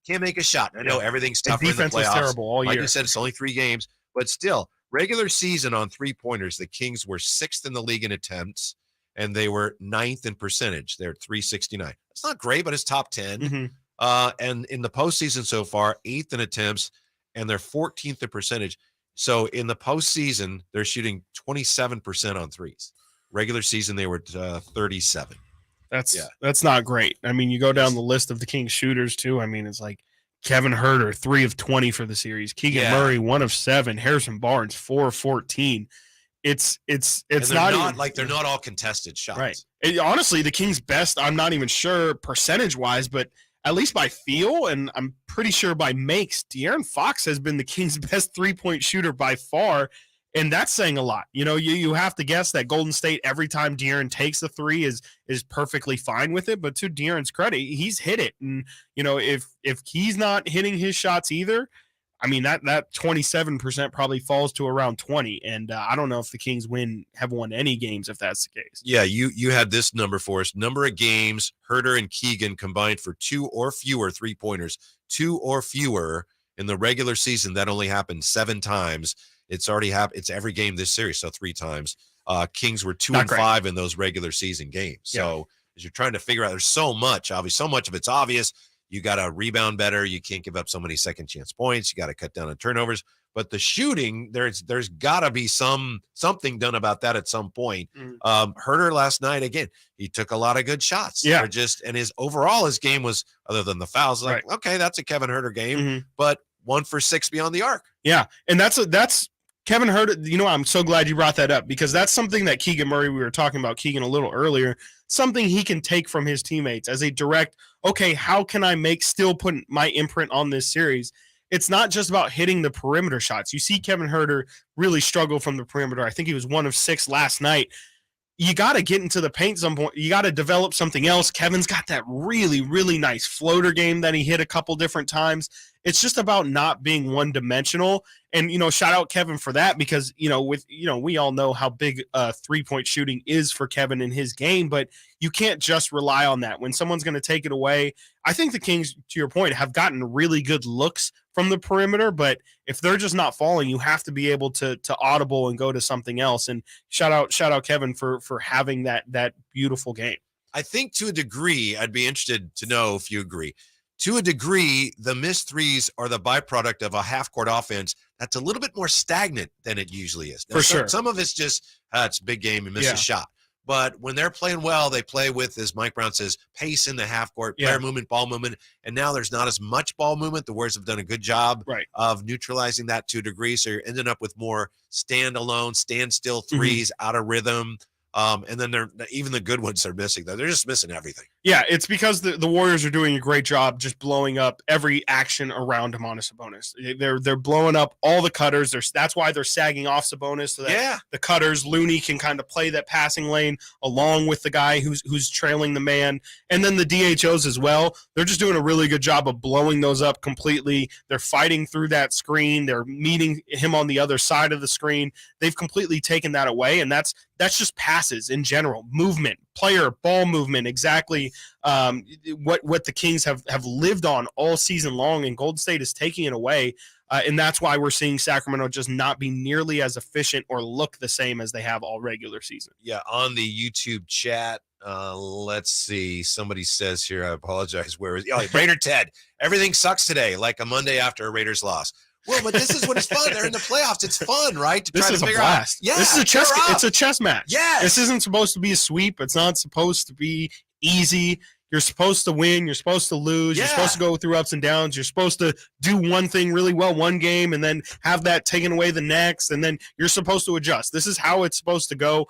can't make a shot. I know everything's tougher in the playoffs. Defense was terrible all year. Like you said, it's only 3 games, but still, regular season on 3-pointers, the Kings were 6th in the league in attempts, and they were 9th in percentage. They're 369. It's not great, but it's top 10. Mm-hmm. And in the postseason so far, 8th in attempts, and they're 14th in percentage. So in the postseason, they're shooting 27% on threes. Regular season, they were 37. That's not great. You go down the list of the Kings shooters too. It's like Kevin Huerter, 3 of 20 for the series. Keegan Murray, 1 of 7. Harrison Barnes, 4 of 14. It's not even, like they're not all contested shots. Right. Honestly, the Kings' best, I'm not even sure percentage-wise, but at least by feel, and I'm pretty sure by makes, De'Aaron Fox has been the Kings' best 3-point shooter by far. And that's saying a lot. You have to guess that Golden State, every time De'Aaron takes a 3, is perfectly fine with it. But to De'Aaron's credit, he's hit it. And, if he's not hitting his shots either, that 27% probably falls to around 20. And I don't know if the Kings have won any games if that's the case. Yeah, you had this number for us. Number of games, Huerter and Keegan combined for 2 or fewer 3-pointers. 2 or fewer in the regular season. That only happened 7 times. It's already happened. It's every game this series, so 3 times. Kings were 2 and 5 in those regular season games. So as you're trying to figure out, there's so much. Obviously, so much of it's obvious. You got to rebound better. You can't give up so many second chance points. You got to cut down on turnovers. But the shooting, there's got to be something done about that at some point. Huerter last night, again, he took a lot of good shots. Yeah. And his game was, other than the fouls, okay, that's a Kevin Huerter game, but 1 for 6 beyond the arc. Yeah, and that's Kevin Huerter. I'm so glad you brought that up, because that's something that Keegan Murray, we were talking about Keegan a little earlier, something he can take from his teammates as a direct, okay, how can I still put my imprint on this series? It's not just about hitting the perimeter shots. You see Kevin Huerter really struggle from the perimeter. I think he was 1 of 6 last night. You got to get into the paint some point. You got to develop something else. Kevin's got that really, really nice floater game that he hit a couple different times. It's just about not being one-dimensional. And, shout out Kevin for that, because, we all know how big 3-point shooting is for Kevin in his game, but you can't just rely on that. When someone's going to take it away, I think the Kings, to your point, have gotten really good looks from the perimeter, but if they're just not falling, you have to be able to audible and go to something else. And shout out Kevin for having that beautiful game. I think to a degree, I'd be interested to know if you agree. To a degree, the missed threes are the byproduct of a half-court offense that's a little bit more stagnant than it usually is. Now, sure. Some of it's just, it's a big game and miss a shot. But when they're playing well, they play with, as Mike Brown says, pace in the half-court, player movement, ball movement. And now there's not as much ball movement. The Warriors have done a good job of neutralizing that to a degree. So you're ending up with more standalone, standstill threes out of rhythm. And then even the good ones are missing. They're just missing everything. Yeah, it's because the Warriors are doing a great job just blowing up every action around Domantas Sabonis. They're blowing up all the cutters. That's why they're sagging off Sabonis so that the cutters, Looney can kind of play that passing lane along with the guy who's trailing the man. And then the DHOs as well. They're just doing a really good job of blowing those up completely. They're fighting through that screen. They're meeting him on the other side of the screen. They've completely taken that away, and that's just passes in general, movement, player, ball movement, exactly what the Kings have lived on all season long, and Golden State is taking it away, and that's why we're seeing Sacramento just not be nearly as efficient or look the same as they have all regular season. Yeah, on the YouTube chat, let's see. Somebody says here, I apologize, where is Raider Ted, everything sucks today, like a Monday after a Raiders loss. Well, but this is when it's fun. They're in the playoffs. It's fun, right? To this try is to figure a blast. out. Yeah, this is a chess. It's a chess match. Yes. This isn't supposed to be a sweep. It's not supposed to be easy. You're supposed to win. You're supposed to lose. You're supposed to go through ups and downs. You're supposed to do one thing really well one game and then have that taken away the next, and then you're supposed to adjust. This is how it's supposed to go.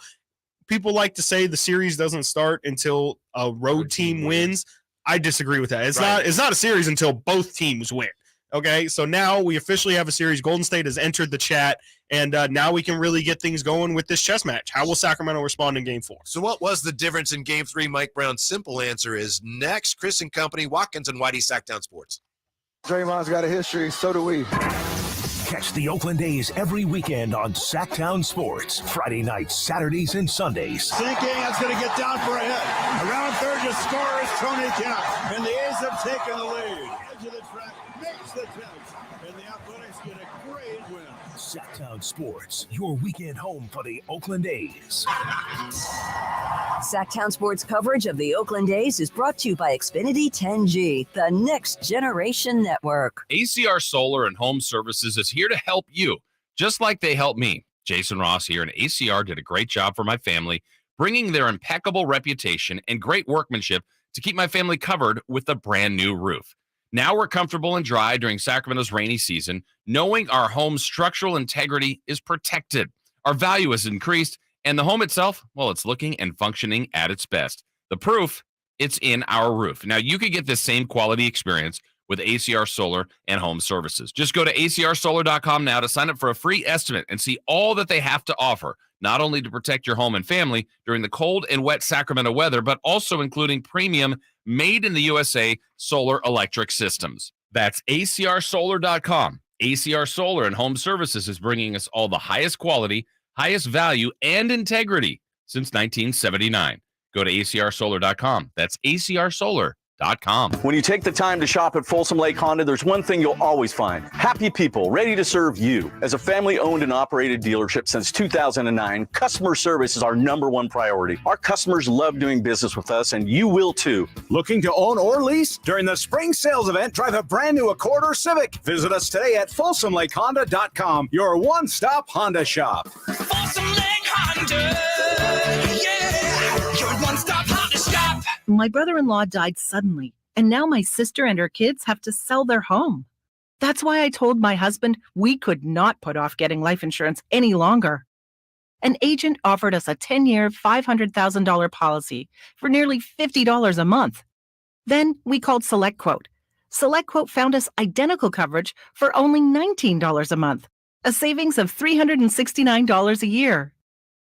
People like to say the series doesn't start until a road team wins. I disagree with that. It's not a series until both teams win. Okay, so now we officially have a series. Golden State has entered the chat, and now we can really get things going with this chess match. How will Sacramento respond in Game 4? So what was the difference in Game 3, Mike Brown's simple answer is next. Chris and Company, Watkins and Whitey, Sactown Sports. Draymond's got a history, so do we. Catch the Oakland A's every weekend on Sactown Sports. Friday nights, Saturdays, and Sundays. Sinking, that's going to get down for a hit. Around third to score is Tony Kemp, and the A's have taken the lead. Edge of the track makes the catch, and the Athletics get a great win. Sactown Sports, your weekend home for the Oakland A's. Sactown Sports coverage of the Oakland A's is brought to you by Xfinity 10G, the next generation network. ACR Solar and Home Services is here to help you, just like they helped me. Jason Ross here, and ACR did a great job for my family, bringing their impeccable reputation and great workmanship to keep my family covered with a brand new roof. Now we're comfortable and dry during Sacramento's rainy season, knowing our home's structural integrity is protected. Our value has increased, and the home itself, well, it's looking and functioning at its best. The proof, it's in our roof. Now, you can get this same quality experience with ACR Solar and Home Services. Just go to acrsolar.com now to sign up for a free estimate and see all that they have to offer, not only to protect your home and family during the cold and wet Sacramento weather, but also including premium made-in-the-USA solar electric systems. That's acrsolar.com. ACR Solar and Home Services is bringing us all the highest quality, highest value, and integrity since 1979. Go to acrsolar.com. That's acrsolar.com. When you take the time to shop at Folsom Lake Honda, there's one thing you'll always find: happy people ready to serve you. As a family-owned and operated dealership since 2009, customer service is our #1 priority. Our customers love doing business with us, and you will too. Looking to own or lease? During the spring sales event, drive a brand new Accord or Civic. Visit us today at FolsomLakeHonda.com, your one-stop Honda shop. Folsom Lake Honda, yeah, your one-stop Honda shop. My brother-in-law died suddenly, and now my sister and her kids have to sell their home. That's why I told my husband we could not put off getting life insurance any longer. An agent offered us a 10-year, $500,000 policy for nearly $50 a month. Then we called SelectQuote. SelectQuote found us identical coverage for only $19 a month, a savings of $369 a year.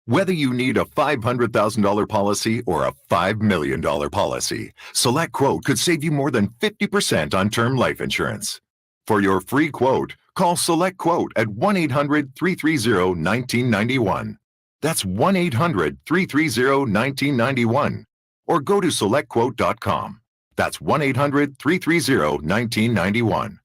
Whether you need a $500,000 policy or a $5 million policy, SelectQuote could save you more than 50% on term life insurance. For your free quote, call SelectQuote at 1-800-330-1991. That's 1-800-330-1991. Or go to SelectQuote.com. That's 1-800-330-1991.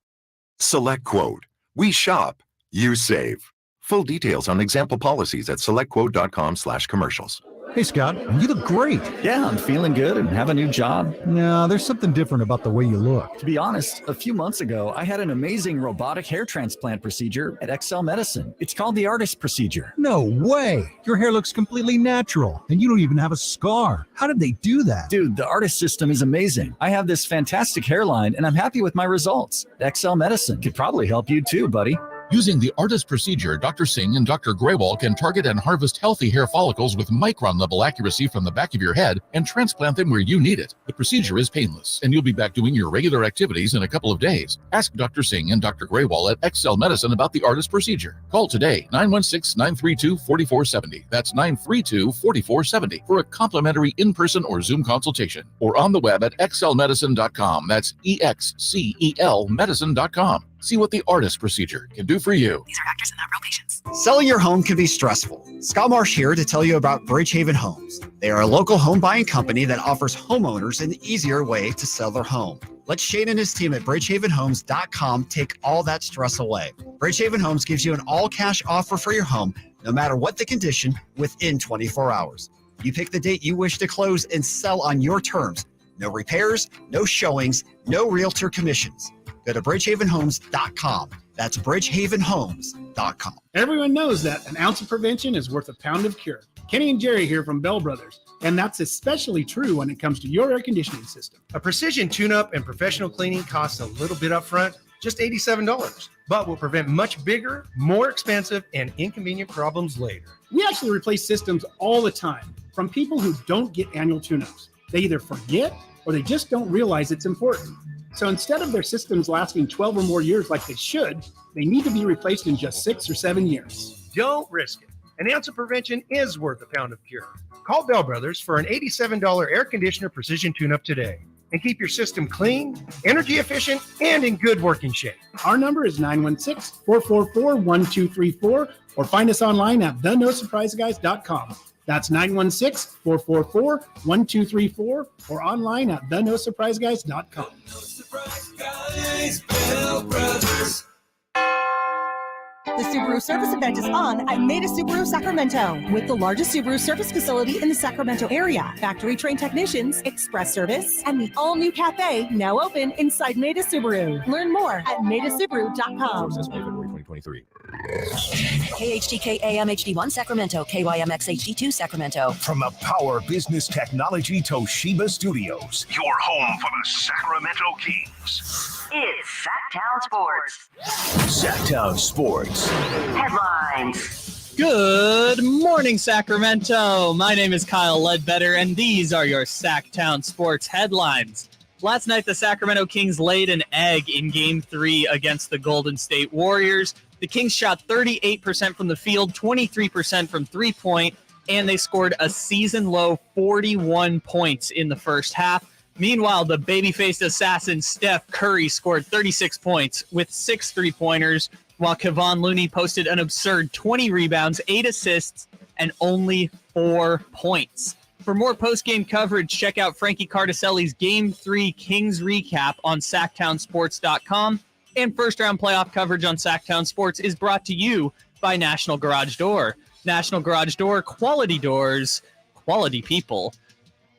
SelectQuote. We shop, you save. Full details on example policies at selectquote.com/commercials. Hey, Scott, you look great. Yeah, I'm feeling good and have a new job. No, there's something different about the way you look. To be honest, a few months ago, I had an amazing robotic hair transplant procedure at XL Medicine. It's called the Artist Procedure. No way. Your hair looks completely natural, and you don't even have a scar. How did they do that? Dude, the Artist system is amazing. I have this fantastic hairline, and I'm happy with my results. XL Medicine could probably help you too, buddy. Using the ARTIS procedure, Dr. Singh and Dr. Graywall can target and harvest healthy hair follicles with micron-level accuracy from the back of your head and transplant them where you need it. The procedure is painless, and you'll be back doing your regular activities in a couple of days. Ask Dr. Singh and Dr. Graywall at XL Medicine about the ARTIS procedure. Call today, 916-932-4470. That's 932-4470 for a complimentary in-person or Zoom consultation, or on the web at xlmedicine.com. That's EXCEL medicine.com. See what the ARTIS procedure can do for you. These are actors and not real patients. Selling your home can be stressful. Scott Marsh here to tell you about Bridgehaven Homes. They are a local home buying company that offers homeowners an easier way to sell their home. Let Shane and his team at bridgehavenhomes.com take all that stress away. Bridgehaven Homes gives you an all-cash offer for your home, no matter what the condition, within 24 hours. You pick the date you wish to close and sell on your terms. No repairs, no showings, no realtor commissions. Go to bridgehavenhomes.com. That's bridgehavenhomes.com. Everyone knows that an ounce of prevention is worth a pound of cure. Kenny and Jerry here from Bell Brothers. And that's especially true when it comes to your air conditioning system. A precision tune-up and professional cleaning costs a little bit up front, just $87, but will prevent much bigger, more expensive, and inconvenient problems later. We actually replace systems all the time from people who don't get annual tune-ups. They either forget or they just don't realize it's important. So instead of their systems lasting 12 or more years like they should, they need to be replaced in just 6 or 7 years. Don't risk it. An ounce of prevention is worth a pound of cure. Call Bell Brothers for an $87 air conditioner precision tune-up today and keep your system clean, energy efficient, and in good working shape. Our number is 916-444-1234 or find us online at thenosurpriseguys.com. That's 916-444-1234 or online at thenosurpriseguys.com. No surprise guys, Bell Brothers. The Subaru Service event is on at Maida Subaru Sacramento with the largest Subaru service facility in the Sacramento area. Factory-trained technicians, express service, and the all-new cafe now open inside Maida Subaru. Learn more at maidasubaru.com. KHTK AM HD1 Sacramento, KYMX HD2 Sacramento. From the Power Business Technology Toshiba Studios, your home for the Sacramento Kings. It's Sactown Sports. Sactown Sports. Headlines. Good morning, Sacramento. My name is Kyle Ledbetter, and these are your Sactown Sports headlines. Last night, the Sacramento Kings laid an egg in Game 3 against the Golden State Warriors. The Kings shot 38% from the field, 23% from three-point, and they scored a season-low 41 points in the first half. Meanwhile, the baby-faced assassin Steph Curry scored 36 points with 6 three-pointers, while Kevon Looney posted an absurd 20 rebounds, 8 assists, and only 4 points. For more post-game coverage, check out Frankie Cardicelli's Game 3 Kings recap on SactownSports.com. And first-round playoff coverage on Sactown Sports is brought to you by National Garage Door. National Garage Door, quality doors, quality people.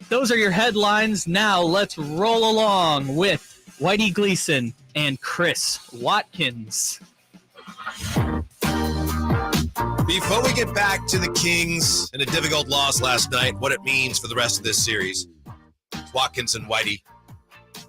Those are your headlines. Now let's roll along with Whitey Gleason and Chris Watkins. Before we get back to the Kings and a difficult loss last night, what it means for the rest of this series, Watkins and Whitey,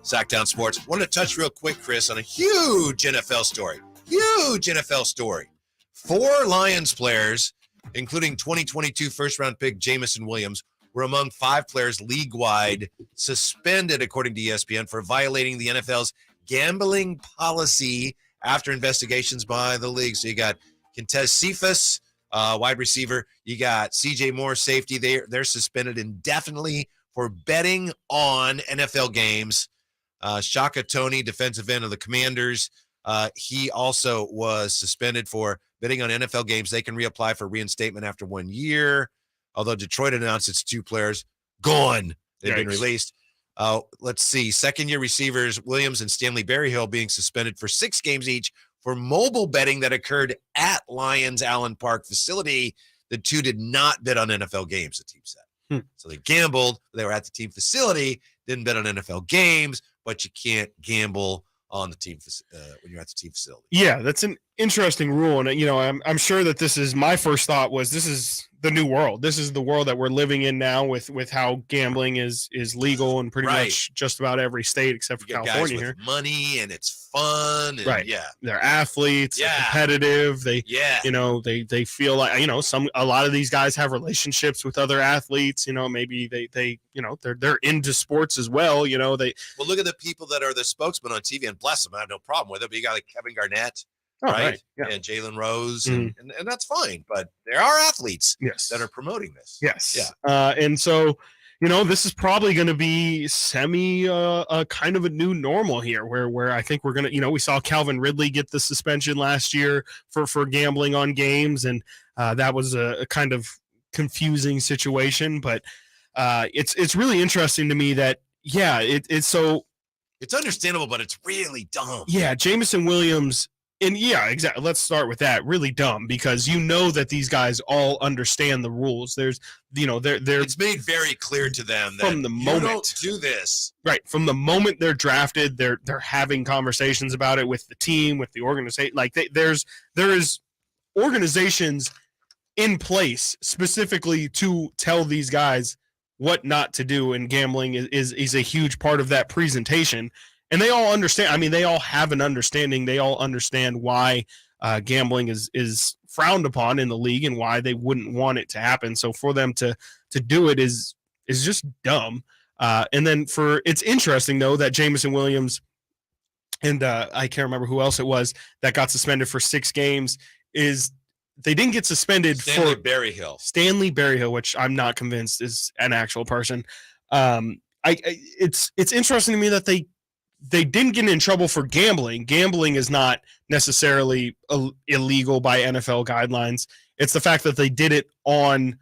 Sactown Sports. I wanted to touch real quick, Chris, on a huge NFL story. Huge NFL story. 4 Lions players, including 2022 first-round pick Jamison Williams, were among 5 players league-wide suspended, according to ESPN, for violating the NFL's gambling policy after investigations by the league. So you got Quintez Cephas, wide receiver. You got C.J. Moore, safety. They're suspended indefinitely for betting on NFL games. Shaka Toney, defensive end of the Commanders, he also was suspended for betting on NFL games. They can reapply for reinstatement after 1 year, although Detroit announced its 2 players gone. They've been released. Let's see. Second-year receivers Williams and Stanley Berryhill being suspended for 6 games each for mobile betting that occurred at Lions Allen Park facility. The 2 did not bet on NFL games, the team said. So they gambled. They were at the team facility, didn't bet on NFL games, but you can't gamble on the team when you're at the team facility. Yeah, that's an interesting rule. And, you know, I'm sure that this is my first thought was this is the new world. This is the world that we're living in now with how gambling is legal in pretty much just about every state except for California guys here. with money, and it's fun. And Right. Yeah. They're athletes, they're competitive. They, they feel like, a lot of these guys have relationships with other athletes, maybe they're into sports as well. Well, look at the people that are the spokesman on TV, and bless them. I have no problem with it. But you got like Kevin Garnett, right? Yeah. And Jalen Rose, and that's fine. But there are athletes that are promoting this. Yes. Yeah. And so, this is probably going to be kind of a new normal here where I think we're going to, we saw Calvin Ridley get the suspension last year for gambling on games. And that was a kind of confusing situation. But it's really interesting to me that, it's understandable, but it's really dumb. Yeah. Jameson Williams. And yeah, exactly. Let's start with that. Really dumb, because that these guys all understand the rules. There's, it's made very clear to them that from the moment, you don't do this. Right. From the moment they're drafted, they're having conversations about it with the team, with the organization. Like there is organizations in place specifically to tell these guys what not to do. And gambling is a huge part of that presentation. And they all understand. I mean, they all have an understanding. They all understand why gambling is frowned upon in the league and why they wouldn't want it to happen. So for them to do it is just dumb. And then it's interesting, though, that Jameson Williams and I can't remember who else it was that got suspended for 6 games they didn't get suspended Stanley for Berryhill, which I'm not convinced is an actual person. It's interesting to me that they didn't get in trouble for gambling. Gambling is not necessarily illegal by NFL guidelines. It's the fact that they did it on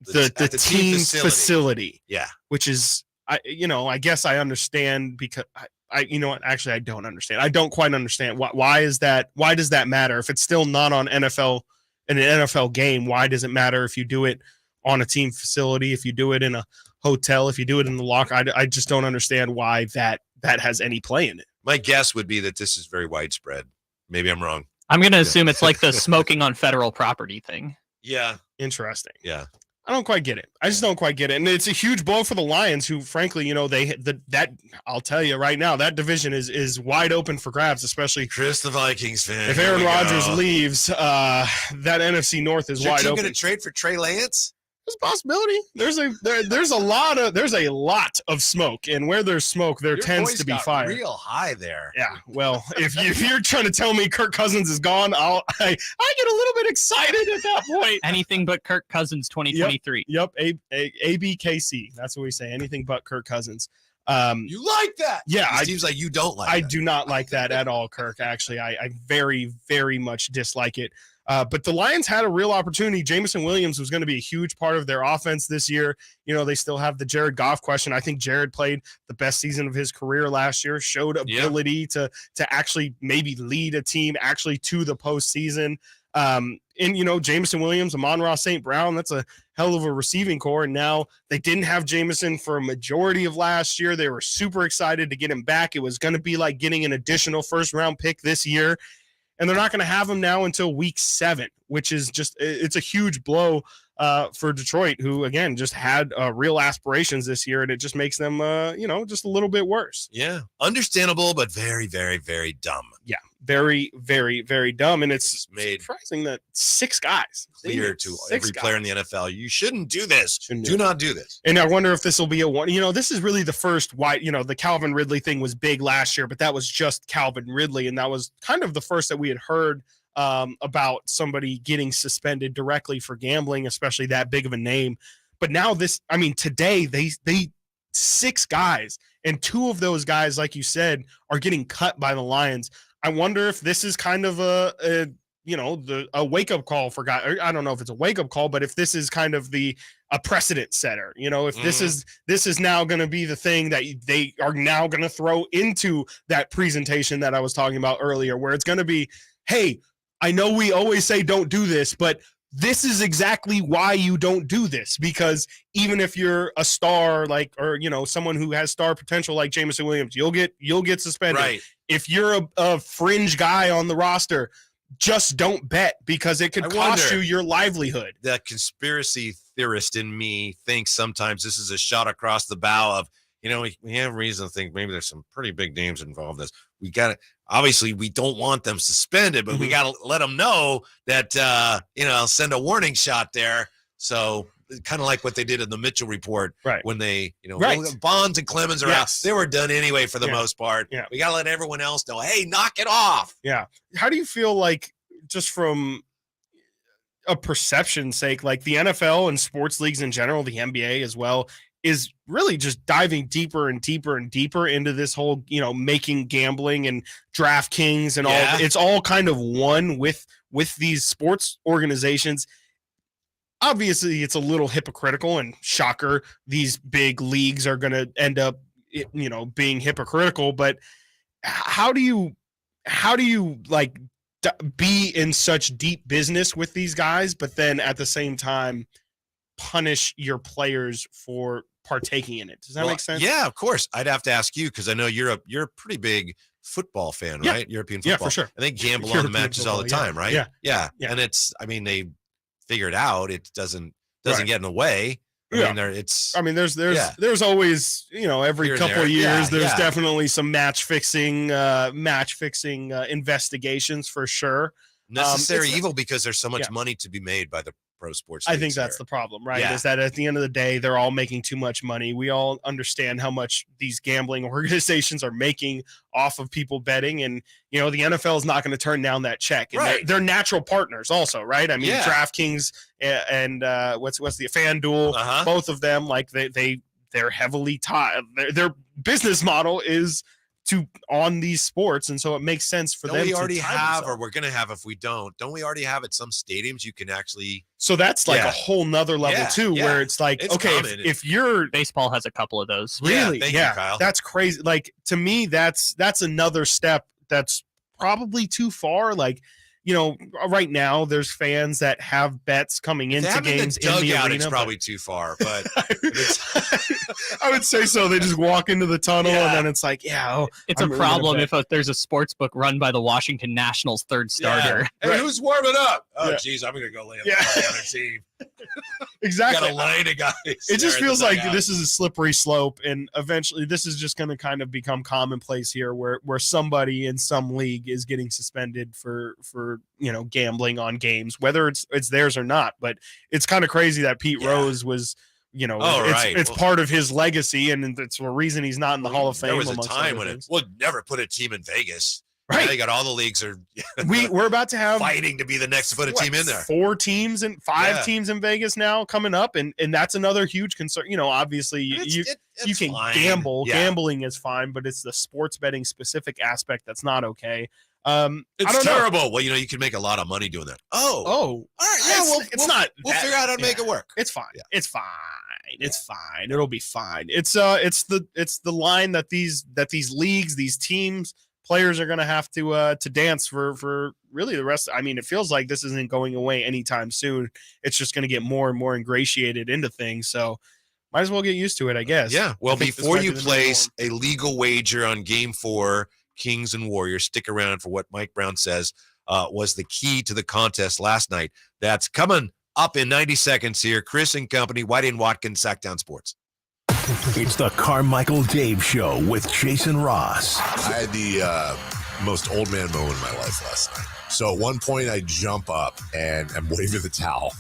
the team facility. Yeah. Which is, I guess I understand because actually I don't understand. I don't quite understand. Why is that? Why does that matter? If it's still not on an NFL game, why does it matter if you do it on a team facility, if you do it in a hotel, if you do it in the locker? I just don't understand why that has any play in it. My guess would be that this is very widespread. Maybe I'm wrong. I'm going to assume it's like the smoking on federal property thing. Yeah. Interesting. Yeah. I don't quite get it. I just don't quite get it. And it's a huge blow for the Lions, who frankly, I'll tell you right now, that division is wide open for grabs, especially Chris, the Vikings fan. If Aaron Rodgers leaves, that NFC North is wide open. Are you going to trade for Trey Lance? There's a possibility. There's a lot of smoke, and where there's smoke, there tends to be fire. Real high there. Yeah. Well, if you're trying to tell me Kirk Cousins is gone, I get a little bit excited at that point. Anything but Kirk Cousins 2023. Yep. ABKC. That's what we say. Anything but Kirk Cousins. You like that? Yeah. It seems like you don't like I that. do not like that at all, Kirk. Actually, I very, very much dislike it. But the Lions had a real opportunity. Jameson Williams was going to be a huge part of their offense this year. They still have the Jared Goff question. I think Jared played the best season of his career last year, showed ability to actually maybe lead a team actually to the postseason. And Jameson Williams, Amon-Ra St. Brown, that's a hell of a receiving core. And now they didn't have Jameson for a majority of last year. They were super excited to get him back. It was going to be like getting an additional first-round pick this year. And they're not going to have him now until week 7, which is it's a huge blow for Detroit, who, again, just had real aspirations this year. And it just makes them, just a little bit worse. Yeah. Understandable, but very, very, very dumb. Yeah. Very, very, very dumb. And it's made surprising that 6 guys. Clear to every player in the NFL. You shouldn't do this. Do not do this. And I wonder if this will be a one. This is really the first the Calvin Ridley thing was big last year, but that was just Calvin Ridley. And that was kind of the first that we had heard about somebody getting suspended directly for gambling, especially that big of a name. But now today they 6 guys, and 2 of those guys, like you said, are getting cut by the Lions. I wonder if this is kind of a wake-up call for guys. I don't know if it's a wake-up call, but if this is kind of a precedent setter, if this is now going to be the thing that they are now going to throw into that presentation that I was talking about earlier, where it's going to be, hey, I know we always say don't do this, but this is exactly why you don't do this, because even if you're a star, someone who has star potential like Jameson Williams, you'll get suspended. Right. If you're a fringe guy on the roster, just don't bet because it could cost you your livelihood. The conspiracy theorist in me thinks sometimes this is a shot across the bow of, we have reason to think maybe there's some pretty big names involved in this. We got to, obviously we don't want them suspended, but we got to let them know that, send a warning shot there. So kind of like what they did in the Mitchell report, right? When they, Bonds and Clemens are out, they were done anyway for the most part. Yeah. We got to let everyone else know, hey, knock it off. Yeah. How do you feel like, just from a perception sake, like the NFL and sports leagues in general, the NBA as well, is really just diving deeper and deeper and deeper into this whole, making gambling and DraftKings and all. It's all kind of one with these sports organizations. Obviously, it's a little hypocritical, and shocker, these big leagues are going to end up, being hypocritical. But how do you like be in such deep business with these guys, but then at the same time punish your players for partaking in it? Does that make sense? Yeah, of course. I'd have to ask you, because I know you're a pretty big football fan, right? European football. Yeah, for sure. And they gamble on the matches all the time, right? Yeah. And they figured out it doesn't get in the way. There's always, every couple of years, there's definitely some match fixing investigations for sure. Necessary evil, because there's so much money to be made by the pro sports. I think that's the problem, right? Is that at the end of the day, they're all making too much money. We all understand how much these gambling organizations are making off of people betting, and the NFL is not going to turn down that check. And they're natural partners, also, right? I mean, DraftKings and what's the FanDuel, both of them, like they're heavily tied. Their business model is on these sports, and so it makes sense for them. We already have, themselves. or we're going to have if we don't we already have at some stadiums you can actually. So that's like a whole nother level too, where it's like, if you're baseball has a couple of those. Really? Thank you, Kyle. That's crazy. Like, to me, that's another step that's probably too far. Like, right now there's fans that have bets coming into games in the arena. It's probably too far, but I would say so. They just walk into the tunnel and then it's like, it's a problem if there's a sports book run by the Washington Nationals third starter. Hey, who's warming up? Oh, geez, I'm going to go lay up on the other team. Exactly. Got a line of guys. It just feels like this is a slippery slope, and eventually this is just going to kind of become commonplace here, where somebody in some league is getting suspended for gambling on games, whether it's theirs or not. But it's kind of crazy that Pete Rose was, it's part of his legacy, and it's a reason he's not in the Hall of Fame. There was a time when it would never put a team in Vegas. Right. They got all the leagues are we're about to have fighting to be the next to put a team in there. 4 teams and 5 teams in Vegas now coming up, and that's another huge concern. Obviously you can gamble. Yeah. Gambling is fine, but it's the sports betting specific aspect that's not okay. It's terrible. Well, you can make a lot of money doing that. Oh, all right. Yeah, we'll figure out how to make it work. It's fine. Yeah. It's fine. It's fine. It'll be fine. It's the line that these leagues, these teams, players are going to have to dance for really the rest. I mean, it feels like this isn't going away anytime soon. It's just going to get more and more ingratiated into things. So might as well get used to it, I guess. Yeah. Well, before you place a legal wager on Game 4, Kings and Warriors, stick around for what Mike Brown says was the key to the contest last night. That's coming up in 90 seconds here. Chris and company, Whitey and Watkins, Sactown Sports. It's the Carmichael Dave Show with Jason Ross. I had the most old man moment in my life last night. So at one point, I jump up and I'm waving the towel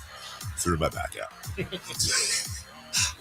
through my back out.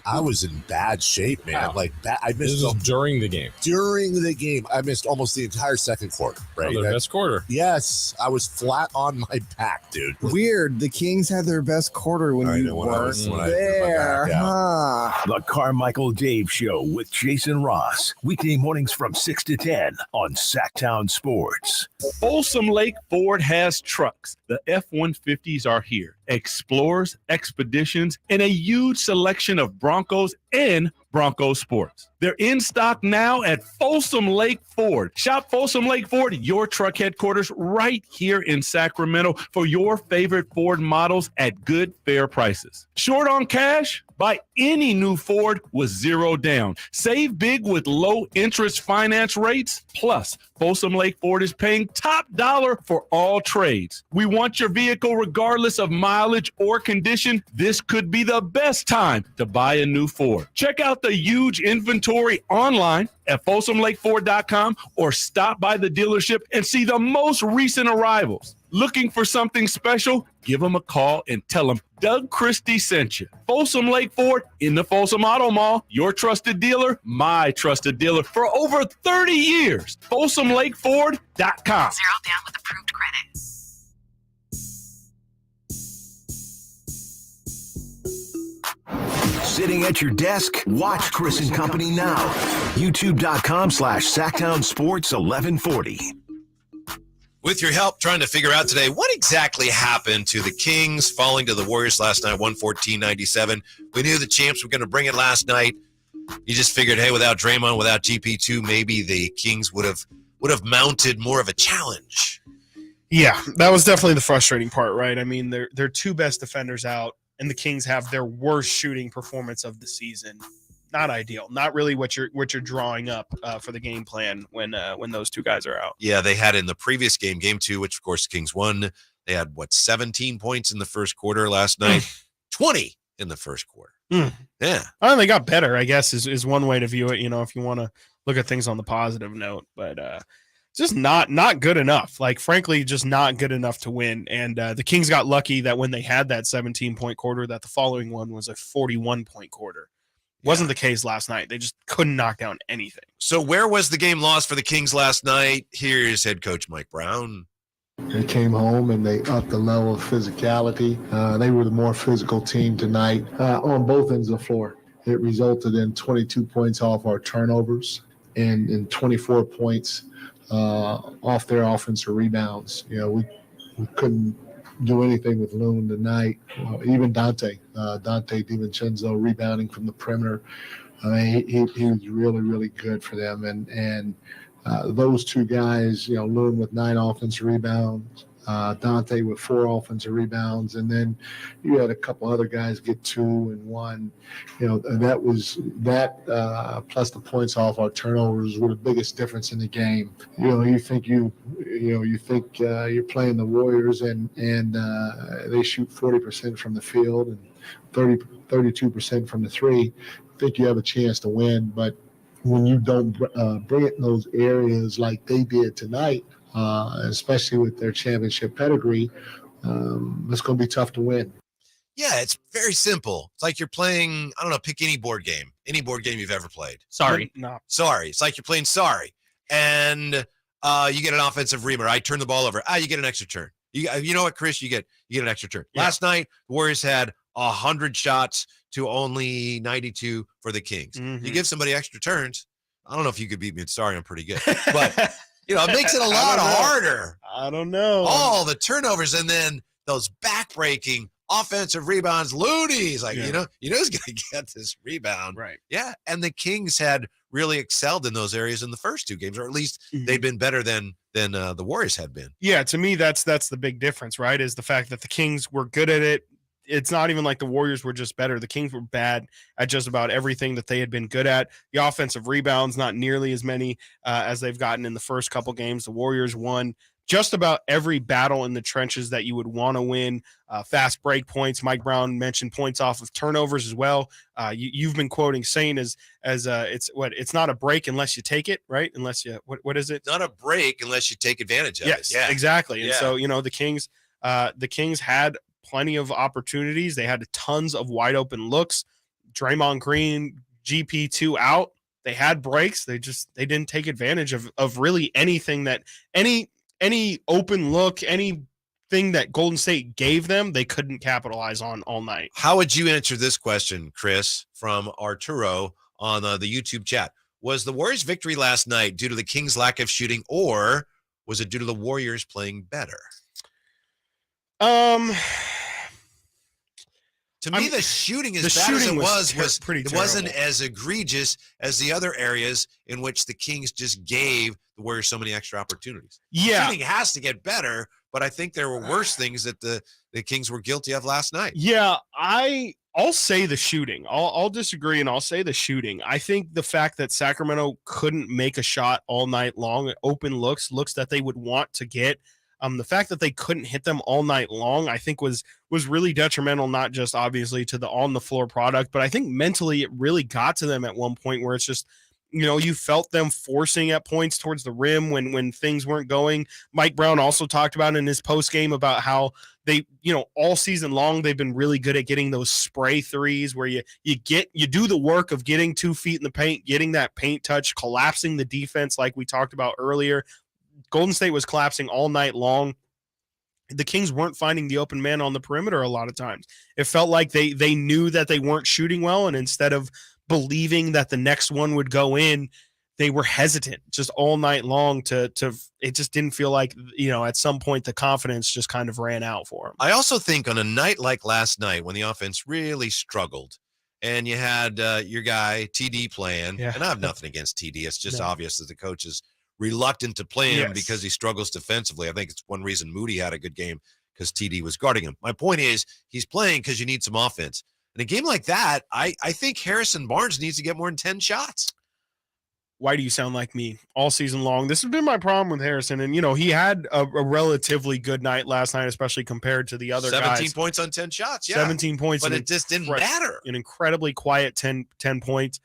I was in bad shape, man. Wow. I missed. This was during the game. During the game, I missed almost the entire second quarter. Right, their best quarter. Yes, I was flat on my back, dude. Weird. The Kings had their best quarter when you weren't there. The Carmichael Dave Show with Jason Ross. Weekday mornings from 6 to 10 on Sactown Sports. Folsom Lake Ford has trucks. The F-150s are here. Explorers, Expeditions, and a huge selection of Broncos and Bronco Sports. They're in stock now at Folsom Lake Ford. Shop Folsom Lake Ford, your truck headquarters, right here in Sacramento for your favorite Ford models at good, fair prices. Short on cash? Buy any new Ford with 0 down. Save big with low interest finance rates, plus Folsom Lake Ford is paying top dollar for all trades. We want your vehicle regardless of mileage or condition. This could be the best time to buy a new Ford. Check out the huge inventory online at folsomlakeford.com or stop by the dealership and see the most recent arrivals. Looking for something special? Give them a call and tell them Doug Christie sent you. Folsom Lake Ford in the Folsom Auto Mall, your trusted dealer, my trusted dealer for over 30 years. FolsomLakeFord.com. 0 down with approved credit. Sitting at your desk? Watch Chris and Company now. YouTube.com/Sactown Sports 1140. With your help, trying to figure out today what exactly happened to the Kings falling to the Warriors last night, 114-97. We knew the champs were going to bring it last night. You just figured, hey, without Draymond, without GP2, maybe the Kings would have mounted more of a challenge. Yeah, that was definitely the frustrating part, right? I mean, their two best defenders out, and the Kings have their worst shooting performance of the season. Not ideal. Not really what you're drawing up for the game plan when those two guys are out. Yeah, they had in the previous game, game 2, which of course the Kings won. They had 17 points in the first quarter last night, 20 in the first quarter. Yeah, I they got better, I guess, is one way to view it. If you want to look at things on the positive note, but just not good enough. Like, frankly, just not good enough to win. And the Kings got lucky that when they had that 17-point quarter, that the following one was a 41-point quarter. Wasn't the case last night. They just couldn't knock down anything. So where was the game lost for the Kings last night? Here's head coach Mike Brown. They came home and they upped the level of physicality. They were the more physical team tonight on both ends of the floor. It resulted in 22 points off our turnovers and 24 points off their offensive rebounds. We couldn't do anything with Loon tonight. Even Dante DiVincenzo rebounding from the perimeter. He was really, really good for them. And those two guys, Loon with 9 offensive rebounds, Dante with 4 offensive rebounds, and then you had a couple other guys get 2 and 1. That plus the points off our turnovers were the biggest difference in the game. You think you're playing the Warriors and they shoot 40% from the field and 32% from the 3. You think you have a chance to win, but when you don't bring it in those areas like they did tonight, especially with their championship pedigree, it's going to be tough to win. Yeah, it's very simple. It's like you're playing, I don't know, pick any board game you've ever played. Sorry. No. Sorry. It's like you're playing Sorry. And you get an offensive rebound. I turn the ball over. You get an extra turn. You know what, Chris? You get an extra turn. Yeah. Last night, the Warriors had 100 shots to only 92 for the Kings. Mm-hmm. You give somebody extra turns. I don't know if you could beat me in Sorry. I'm pretty good. But, it makes it a lot harder. I don't know. All the turnovers and then those back-breaking offensive rebounds, loonies. Like, who's going to get this rebound? Right. Yeah, and the Kings had really excelled in those areas in the first 2 games, or at least they'd been better than the Warriors had been. Yeah, to me, that's the big difference, right, is the fact that the Kings were good at it. It's not even like the Warriors were just better. The Kings were bad at just about everything that they had been good at. The offensive rebounds, not nearly as many as they've gotten in the first couple games. The Warriors won just about every battle in the trenches that you would want to win. Fast break points. Mike Brown mentioned points off of turnovers as well. You've been quoting saying it's not a break unless you take it, right? Unless you what is it? Not a break unless you take advantage of it. Yeah, exactly. And so the Kings had plenty of opportunities. They had tons of wide open looks. Draymond Green, GP2 out. They had breaks. They didn't take advantage of really anything that any open look, anything that Golden State gave them, they couldn't capitalize on all night. How would you answer this question, Chris, from Arturo on the YouTube chat? Was the Warriors' victory last night due to the Kings' lack of shooting, or was it due to the Warriors playing better? To me, the shooting, as bad as it was pretty it terrible. wasn't as egregious as the other areas in which the Kings just gave the Warriors so many extra opportunities. Yeah. Shooting has to get better, but I think there were worse things that the Kings were guilty of last night. Yeah, I'll say the shooting. I'll disagree, and I'll say the shooting. I think the fact that Sacramento couldn't make a shot all night long, open looks that they would want to get, the fact that they couldn't hit them all night long, I think was really detrimental, not just obviously to the on-the-floor product, but I think mentally it really got to them at one point where it's just, you felt them forcing at points towards the rim when things weren't going. Mike Brown also talked about in his post game about how they, all season long, they've been really good at getting those spray threes where you do the work of getting 2 feet in the paint, getting that paint touch, collapsing the defense like we talked about earlier. Golden State was collapsing all night long. The Kings weren't finding the open man on the perimeter a lot of times. It felt like they knew that they weren't shooting well, and instead of believing that the next one would go in, they were hesitant just all night long to it just didn't feel like, at some point the confidence just kind of ran out for them. I also think on a night like last night when the offense really struggled and you had your guy TD playing, and I have nothing against TD. It's just obvious that the coach is reluctant to play him because he struggles defensively. I think it's one reason Moody had a good game because TD was guarding him. My point is he's playing because you need some offense. In a game like that, I think Harrison Barnes needs to get more than 10 shots. Why do you sound like me all season long? This has been my problem with Harrison. And, he had a relatively good night last night, especially compared to the other 17 guys. Points on 10 shots. Yeah. 17 points. But it just didn't matter. An incredibly quiet 10 points.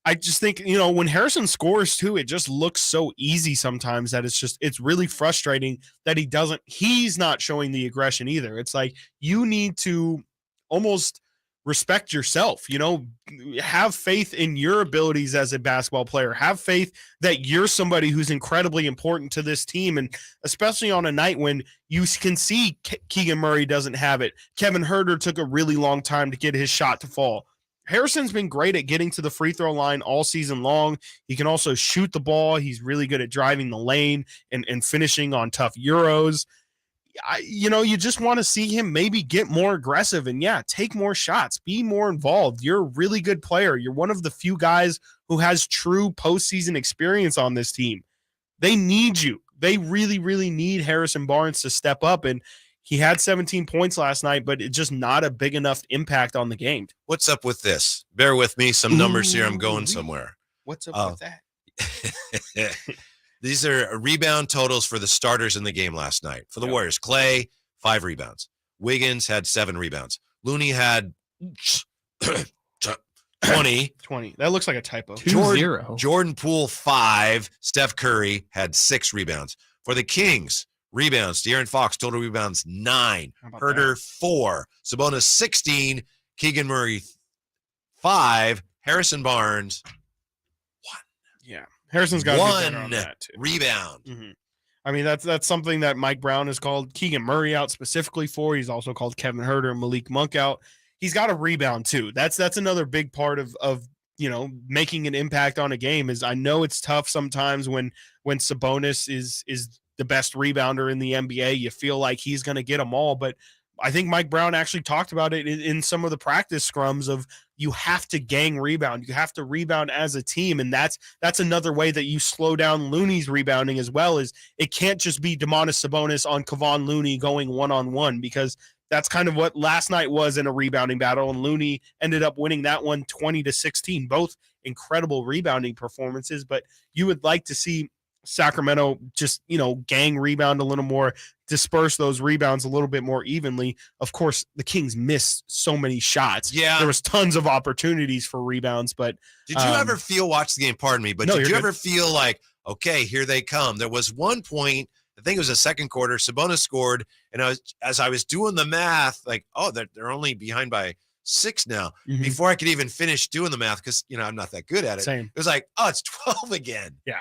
I just think, when Harrison scores too, it just looks so easy sometimes that it's really frustrating that he's not showing the aggression either. It's like you need to almost respect yourself, have faith in your abilities as a basketball player, have faith that you're somebody who's incredibly important to this team. And especially on a night when you can see Keegan Murray doesn't have it. Kevin Huerter took a really long time to get his shot to fall. Harrison's been great at getting to the free throw line all season long. He can also shoot the ball. He's really good at driving the lane and finishing on tough Euros. You just want to see him maybe get more aggressive and take more shots, be more involved. You're a really good player. You're one of the few guys who has true postseason experience on this team. They need you. They really, really need Harrison Barnes to step up. And he had 17 points last night, but it's just not a big enough impact on the game. What's up with this? Bear with me. Some numbers here. I'm going somewhere. What's up with that? These are rebound totals for the starters in the game last night. For the Warriors, Clay, 5 rebounds. Wiggins had 7 rebounds. Looney had 20. 20. That looks like a typo. Jordan Poole, 5. Steph Curry had 6 rebounds. For the Kings, rebounds, De'Aaron Fox, total rebounds, 9. Huerter, 4. Sabonis, 16. Keegan Murray, 5. Harrison Barnes, 1. Yeah. Harrison's got to be better on that too. Rebound. Mm-hmm. I mean, that's something that Mike Brown has called Keegan Murray out specifically for. He's also called Kevin Huerter and Malik Monk out. He's got a rebound too. That's another big part of making an impact on a game. Is I know it's tough sometimes when Sabonis is the best rebounder in the NBA. You feel like he's going to get them all, but I think Mike Brown actually talked about it in some of the practice scrums of you have to gang rebound. You have to rebound as a team. And that's another way that you slow down Looney's rebounding as well. Is it can't just be Domantas Sabonis on Kevon Looney going one-on-one, because that's kind of what last night was in a rebounding battle. And Looney ended up winning that one 20-16, both incredible rebounding performances. But you would like to see Sacramento just, gang rebound a little more, disperse those rebounds a little bit more evenly. Of course, the Kings missed so many shots. Yeah. There was tons of opportunities for rebounds, but did you ever watch the game, pardon me, but did you ever feel like, okay, here they come? There was one point, I think it was the second quarter, Sabonis scored, and as I was doing the math, like, oh, they're only behind by 6 now. Mm-hmm. Before I could even finish doing the math, because I'm not that good at it. Same. It was like, oh, it's 12 again. Yeah.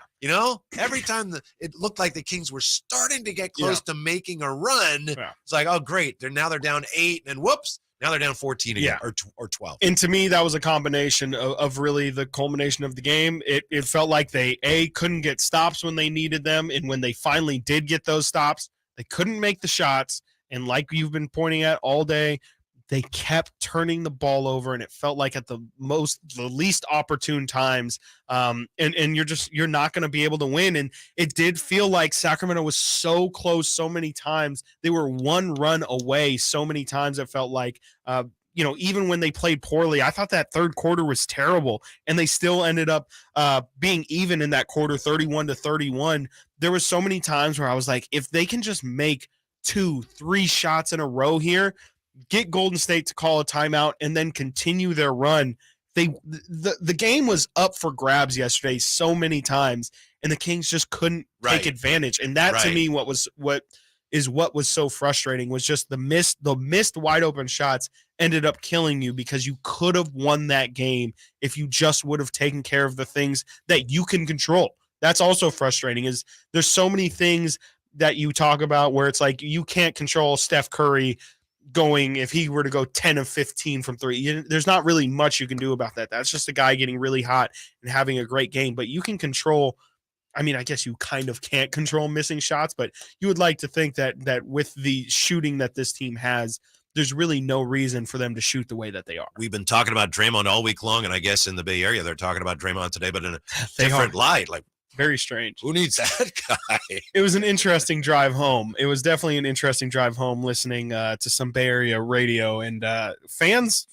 Every time it looked like the Kings were starting to get close to making a run. Yeah. It's like, oh, great. They're down 8, and whoops, now they're down 14 again, or 12. And to me, that was a combination of really the culmination of the game. It felt like they couldn't get stops when they needed them, and when they finally did get those stops, they couldn't make the shots. And like you've been pointing at all day, they kept turning the ball over, and it felt like at the least opportune times. And you're not going to be able to win. And it did feel like Sacramento was so close so many times. They were one run away so many times. It felt like, even when they played poorly, I thought that third quarter was terrible, and they still ended up being even in that quarter, 31-31. There were so many times where I was like, if they can just make 2-3 shots in a row here, get Golden State to call a timeout, and then continue their run. The game was up for grabs yesterday so many times, and the Kings just couldn't take advantage. And that to me, what was so frustrating was just the missed wide open shots ended up killing you, because you could have won that game if you just would have taken care of the things that you can control. That's also frustrating, is there's so many things that you talk about where it's like you can't control Steph Curry going, if he were to go 10 of 15 from three, there's not really much you can do about that. That's just a guy getting really hot and having a great game. But you can control, I guess you kind of can't control missing shots, but you would like to think that with the shooting that this team has, there's really no reason for them to shoot the way that they are. We've been talking about Draymond all week long, and I guess in the Bay Area they're talking about Draymond today, but in a different light. Like, very strange. Who needs that guy? It was an interesting drive home. It was definitely an interesting drive home, listening to some Bay Area radio, and fans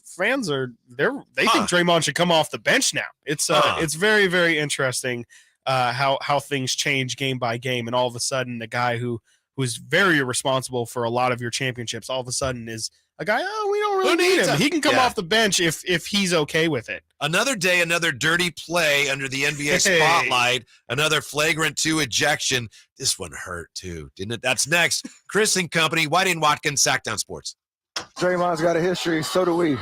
are there. They think Draymond should come off the bench now. It's very, very interesting how things change game by game, and all of a sudden the guy who was very responsible for a lot of your championships all of a sudden is a guy, we don't really need him. He can come off the bench if he's okay with it. Another day, another dirty play under the NBA spotlight, another flagrant 2 ejection. This one hurt too, didn't it? That's next. Chris and company, Whitey and Watkins, Sactown Sports. Draymond's got a history, so do we.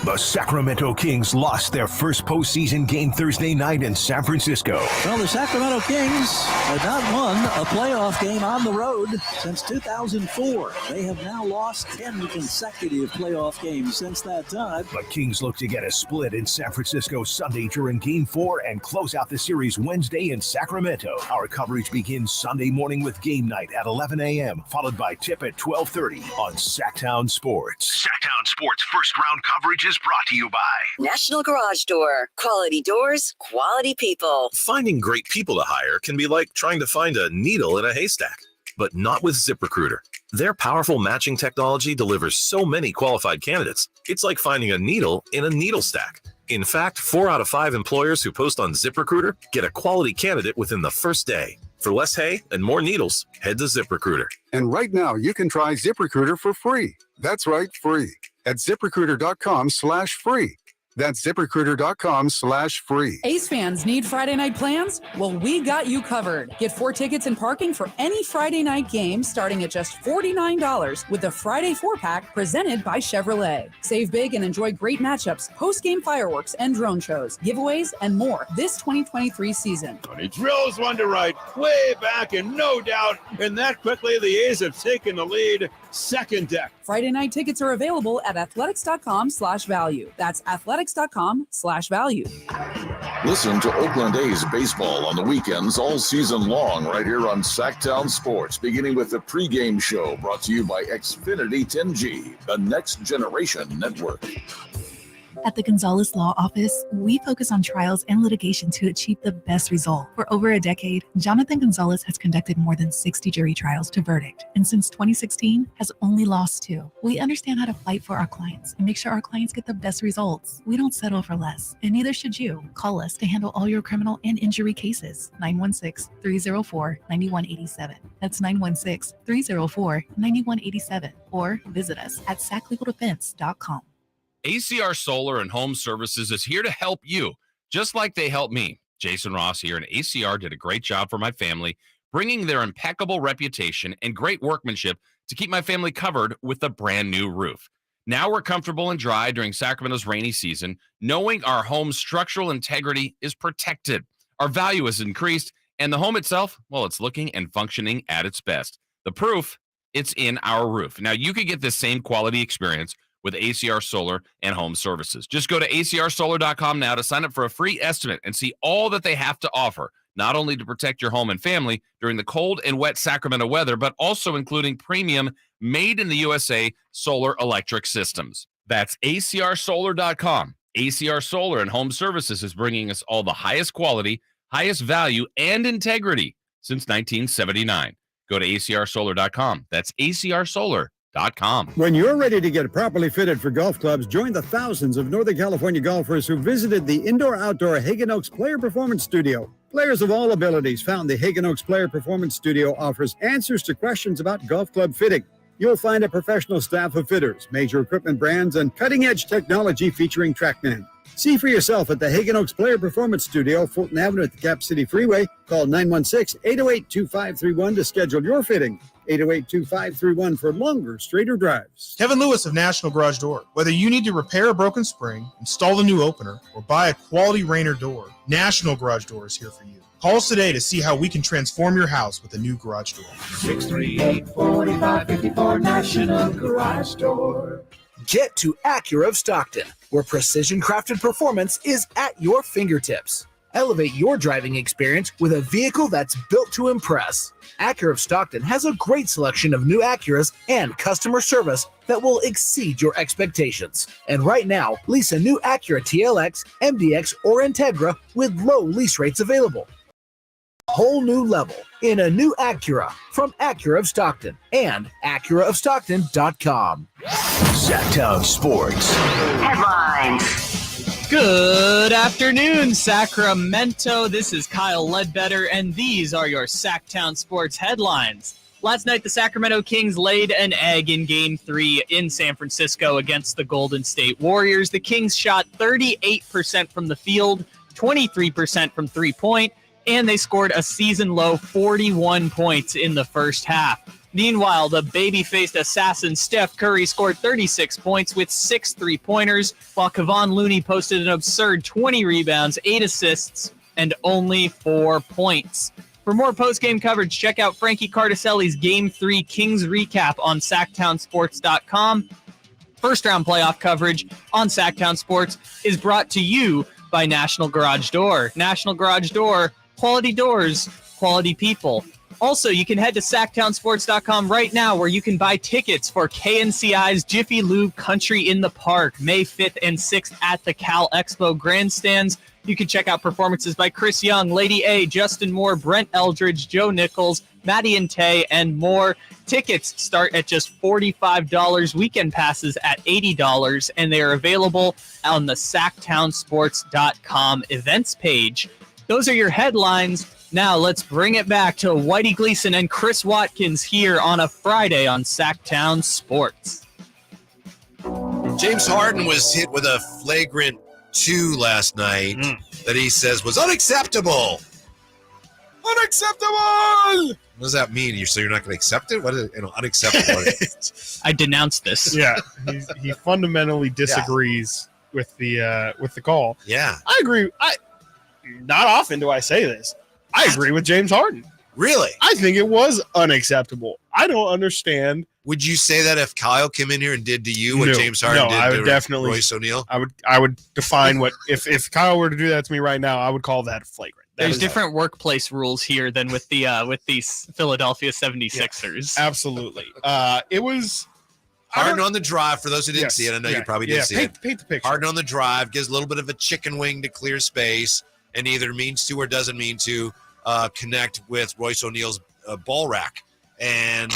The Sacramento Kings lost their first postseason game Thursday night in San Francisco. Well, the Sacramento Kings have not won a playoff game on the road since 2004. They have now lost 10 consecutive playoff games since that time. The Kings look to get a split in San Francisco Sunday during Game 4 and close out the series Wednesday in Sacramento. Our coverage begins Sunday morning with game night at 11 a.m., followed by tip at 12:30 on Sactown Sports. Sactown Sports first round coverage is brought to you by National Garage Door. Quality doors, quality people. Finding great people to hire can be like trying to find a needle in a haystack, but not with ZipRecruiter. Their powerful matching technology delivers so many qualified candidates. It's like finding a needle in a needle stack. In fact, 4 out of 5 employers who post on ZipRecruiter get a quality candidate within the first day. For less hay and more needles, head to ZipRecruiter. And right now, you can try ZipRecruiter for free. That's right, free. At ZipRecruiter.com/free. That's ZipRecruiter.com/free. Ace fans need Friday night plans? Well, we got you covered. Get 4 tickets and parking for any Friday night game starting at just $49 with the Friday 4-pack presented by Chevrolet. Save big and enjoy great matchups, post-game fireworks and drone shows, giveaways, and more this 2023 season. He drills one to right, way back, and no doubt, and that quickly the A's have taken the lead. Second deck. Friday night tickets are available at athletics.com/value. That's athletics.com/value. Listen to Oakland A's baseball on the weekends all season long right here on Sactown Sports, beginning with the pregame show brought to you by Xfinity 10G, the next generation network. At the Gonzalez Law Office, we focus on trials and litigation to achieve the best result. For over a decade, Jonathan Gonzalez has conducted more than 60 jury trials to verdict, and since 2016, has only lost 2. We understand how to fight for our clients and make sure our clients get the best results. We don't settle for less, and neither should you. Call us to handle all your criminal and injury cases. 916-304-9187. That's 916-304-9187. Or visit us at saclegaldefense.com. ACR Solar and Home Services is here to help you, just like they helped me. Jason Ross here, and ACR did a great job for my family, bringing their impeccable reputation and great workmanship to keep my family covered with a brand new roof. Now we're comfortable and dry during Sacramento's rainy season, knowing our home's structural integrity is protected. Our value is increased, and the home itself, well, it's looking and functioning at its best. The proof, it's in our roof. Now you can get this same quality experience with ACR Solar and Home Services. Just go to acrsolar.com now to sign up for a free estimate and see all that they have to offer. not only to protect your home and family during the cold and wet Sacramento weather, but also including premium made in the USA solar electric systems. That's acrsolar.com. ACR Solar and Home Services is bringing us all the highest quality, highest value, and integrity since 1979. Go to acrsolar.com. That's acrsolar.com. When you're ready to get properly fitted for golf clubs, join the thousands of Northern California golfers who visited the indoor-outdoor Hagen Oaks Player Performance Studio. Players of all abilities found the Hagen Oaks Player Performance Studio offers answers to questions about golf club fitting. You'll find a professional staff of fitters, major equipment brands, and cutting-edge technology featuring TrackMan. See for yourself at the Hagen Oaks Player Performance Studio, Fulton Avenue at the Cap City Freeway. Call 916-808-2531 to schedule your fitting. 808-2531 for longer, straighter drives. Kevin Lewis of National Garage Door. Whether you need to repair a broken spring, install a new opener, or buy a quality Rainer door, National Garage Door is here for you. Call us today to see how we can transform your house with a new garage door. 638-4554 National Garage Door. Get to Acura of Stockton, where precision-crafted performance is at your fingertips. Elevate your driving experience with a vehicle that's built to impress. Acura of Stockton has a great selection of new Acuras and customer service that will exceed your expectations. And right now, lease a new Acura TLX, MDX, or Integra with low lease rates available. Whole new level in a new Acura from Acura of Stockton and AcuraofStockton.com. Sactown Sports Headlines. Good afternoon, Sacramento. This is Kyle Ledbetter, and these are your Sactown Sports headlines. Last night, the Sacramento Kings laid an egg in Game 3 in San Francisco against the Golden State Warriors. The Kings shot 38% from the field, 23% from three-point, and they scored a season-low 41 points in the first half. Meanwhile, the baby-faced assassin Steph Curry scored 36 points with 6 three-pointers, while Kevon Looney posted an absurd 20 rebounds, 8 assists, and only 4 points. For more post-game coverage, check out Frankie Cardicelli's Game 3 Kings recap on SactownSports.com. First-round playoff coverage on Sactown Sports is brought to you by National Garage Door. National Garage Door, quality doors, quality people. Also, you can head to SactownSports.com right now where you can buy tickets for KNCI's Jiffy Lube Country in the Park, May 5th and 6th at the Cal Expo Grandstands. You can check out performances by Chris Young, Lady A, Justin Moore, Brent Eldridge, Joe Nichols, Maddie and Tay, and more. Tickets start at just $45, weekend passes at $80, and they are available on the SactownSports.com events page. Those are your headlines. Now let's bring it back to Whitey Gleason and Chris Watkins here on a Friday on Sactown Sports. James Harden was hit with a flagrant 2 last night that he says was unacceptable. Unacceptable! What does that mean? So you're not going to accept it? What is unacceptable? I denounce this. Yeah, he fundamentally disagrees with the call. Yeah, I agree. Not often do I say this. I agree with James Harden. Really? I think it was unacceptable. I don't understand. Would you say that if Kyle came in here and did to you what James Harden did I would to definitely, Royce O'Neal? I would define what if Kyle were to do that to me right now, I would call that flagrant. There's different workplace rules here than with these Philadelphia 76ers. Yeah, absolutely. It was Harden on the drive. For those who didn't see it, I know you probably did see it. Paint the picture. Harden on the drive gives a little bit of a chicken wing to clear space, and either means to or doesn't mean to connect with Royce O'Neal's ball rack. And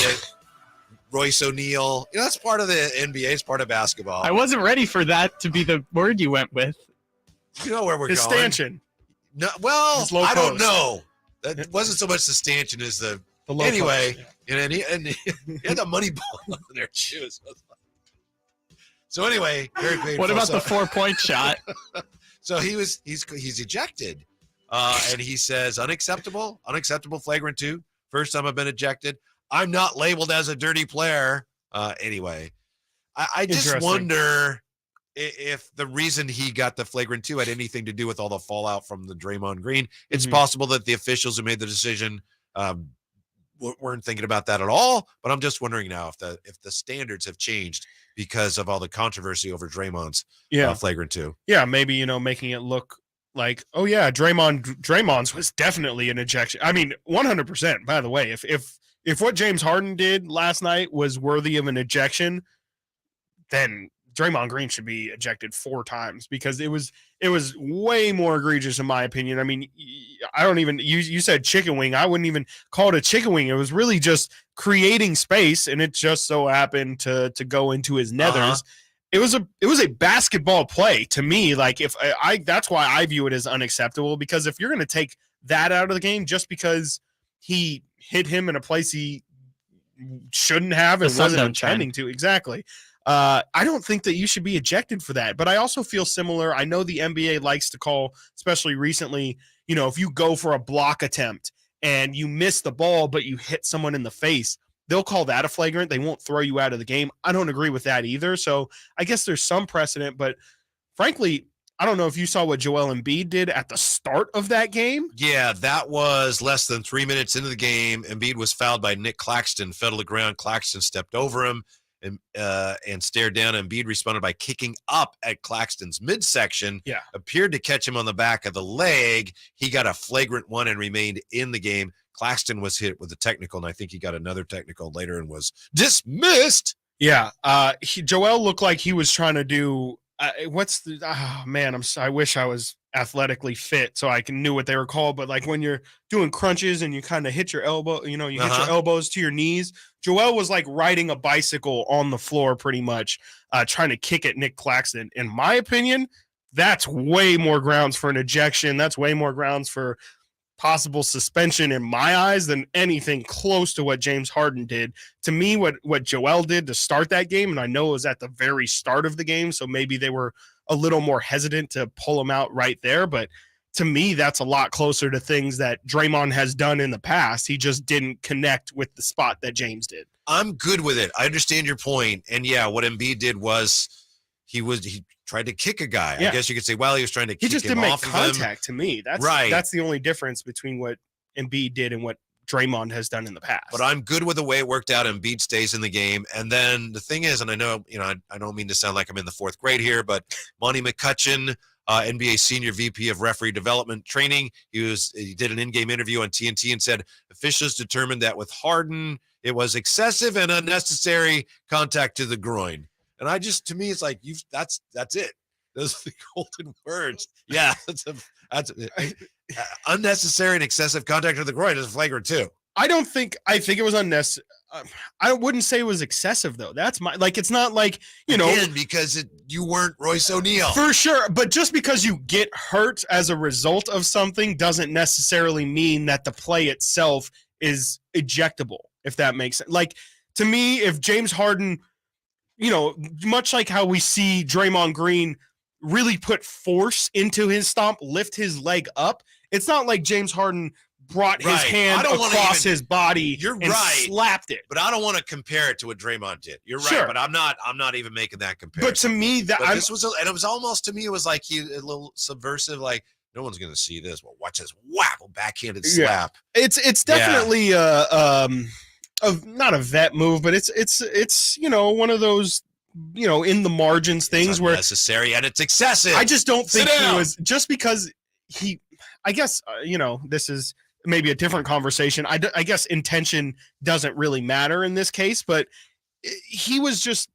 Royce O'Neal, that's part of the NBA, it's part of basketball. I wasn't ready for that to be the word you went with. You know where we're His going. stanchion. No, well, I don't post. know. That wasn't so much the stanchion as the low anyway. post, And he had the money ball on their shoes. So anyway, very painful. What about the 4-point shot? So he's ejected, and he says unacceptable flagrant 2. First time I've been ejected. I'm not labeled as a dirty player. Anyway, I just wonder if the reason he got the flagrant 2 had anything to do with all the fallout from the Draymond Green. It's possible that the officials who made the decision weren't thinking about that at all. But I'm just wondering now if the standards have changed because of all the controversy over Draymond's flagrant 2. Yeah, maybe making it look like, oh yeah, Draymond's was definitely an ejection. I mean, 100%. By the way, if what James Harden did last night was worthy of an ejection, then Draymond Green should be ejected 4 times because it was way more egregious in my opinion. I mean, I don't even you said chicken wing. I wouldn't even call it a chicken wing. It was really just creating space, and it just so happened to go into his nethers. It was a basketball play to me. Like if that's why I view it as unacceptable, because if you're going to take that out of the game just because he hit him in a place he shouldn't have and wasn't intending to, exactly. I don't think that you should be ejected for that, but I also feel similar. I know the NBA likes to call, especially recently, if you go for a block attempt and you miss the ball, but you hit someone in the face, they'll call that a flagrant. They won't throw you out of the game. I don't agree with that either. So I guess there's some precedent, but frankly, I don't know if you saw what Joel Embiid did at the start of that game. Yeah, that was less than 3 minutes into the game. Embiid was fouled by Nick Claxton, fell to the ground. Claxton stepped over him and stared down. Embiid responded by kicking up at Claxton's midsection. Yeah. Appeared to catch him on the back of the leg. He got a flagrant one and remained in the game. Claxton was hit with a technical, and I think he got another technical later and was dismissed. Yeah. Joel looked like he was trying to do I wish I was athletically fit so I knew what they were called. But like when you're doing crunches and you kind of hit your elbow, you hit your elbows to your knees. Joel was like riding a bicycle on the floor pretty much, trying to kick at Nick Claxton. In my opinion, that's way more grounds for an ejection. That's way more grounds for possible suspension in my eyes than anything close to what James Harden did. To me, what Joel did to start that game, and I know it was at the very start of the game, so maybe they were a little more hesitant to pull him out right there, but to me, that's a lot closer to things that Draymond has done in the past. He just didn't connect with the spot that James did. I'm good with it. I understand your point. And yeah, what Embiid did was he tried to kick a guy. Yeah. I guess you could say, well, he was trying to kick him off. He just didn't make contact to me. That's right. That's the only difference between what Embiid did and what Draymond has done in the past. But I'm good with the way it worked out. Embiid stays in the game. And then the thing is, and I know, I don't mean to sound like I'm in the 4th grade here, but Monty McCutcheon, NBA Senior VP of Referee Development Training, he did an in-game interview on TNT and said officials determined that with Harden, it was excessive and unnecessary contact to the groin. And to me, it's like that's it. Those are the golden words. Yeah, that's unnecessary and excessive contact to the groin is flagrant too. I think it was unnecessary. I wouldn't say it was excessive though. That's it's not like, Again, because you weren't Royce O'Neal. For sure. But just because you get hurt as a result of something doesn't necessarily mean that the play itself is ejectable, if that makes sense. Like, to me, if James Harden, much like how we see Draymond Green really put force into his stomp, lift his leg up, it's not like James Harden brought his hand across his body and slapped it. But I don't want to compare it to what Draymond did. You're right, sure. But I'm not even making that comparison. But to me, this was it was almost, to me, it was like a little subversive, like no one's going to see this. Well, watch this backhanded slap. It's definitely not a vet move, but it's one of those in the margins things where it's necessary and it's excessive. I just don't think he was, just because I guess this is maybe a different conversation. I guess intention doesn't really matter in this case, but it's just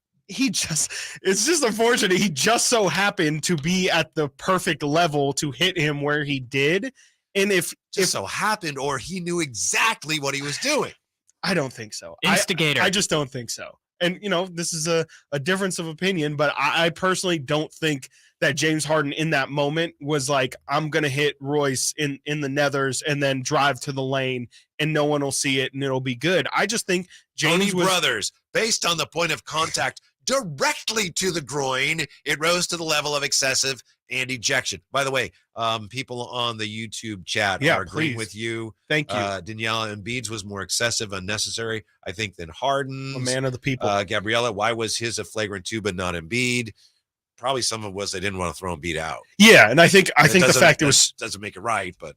unfortunate. He just so happened to be at the perfect level to hit him where he did. And if so happened, or he knew exactly what he was doing. I don't think so. Instigator. I just don't think so. And, this is a difference of opinion, but I personally don't think that James Harden in that moment was like, I'm going to hit Royce in the nethers and then drive to the lane and no one will see it and it'll be good. I just think James brothers, based on the point of contact directly to the groin, it rose to the level of excessive and ejection. By the way, people on the YouTube chat are agreeing with you. Thank you. Daniela, Embiid's was more excessive, unnecessary, I think, than Harden's. A man of the people. Gabriella, why was his a flagrant 2 but not Embiid? Probably some of it was they didn't want to throw Embiid out. Yeah, and I think the fact it was doesn't make it right, but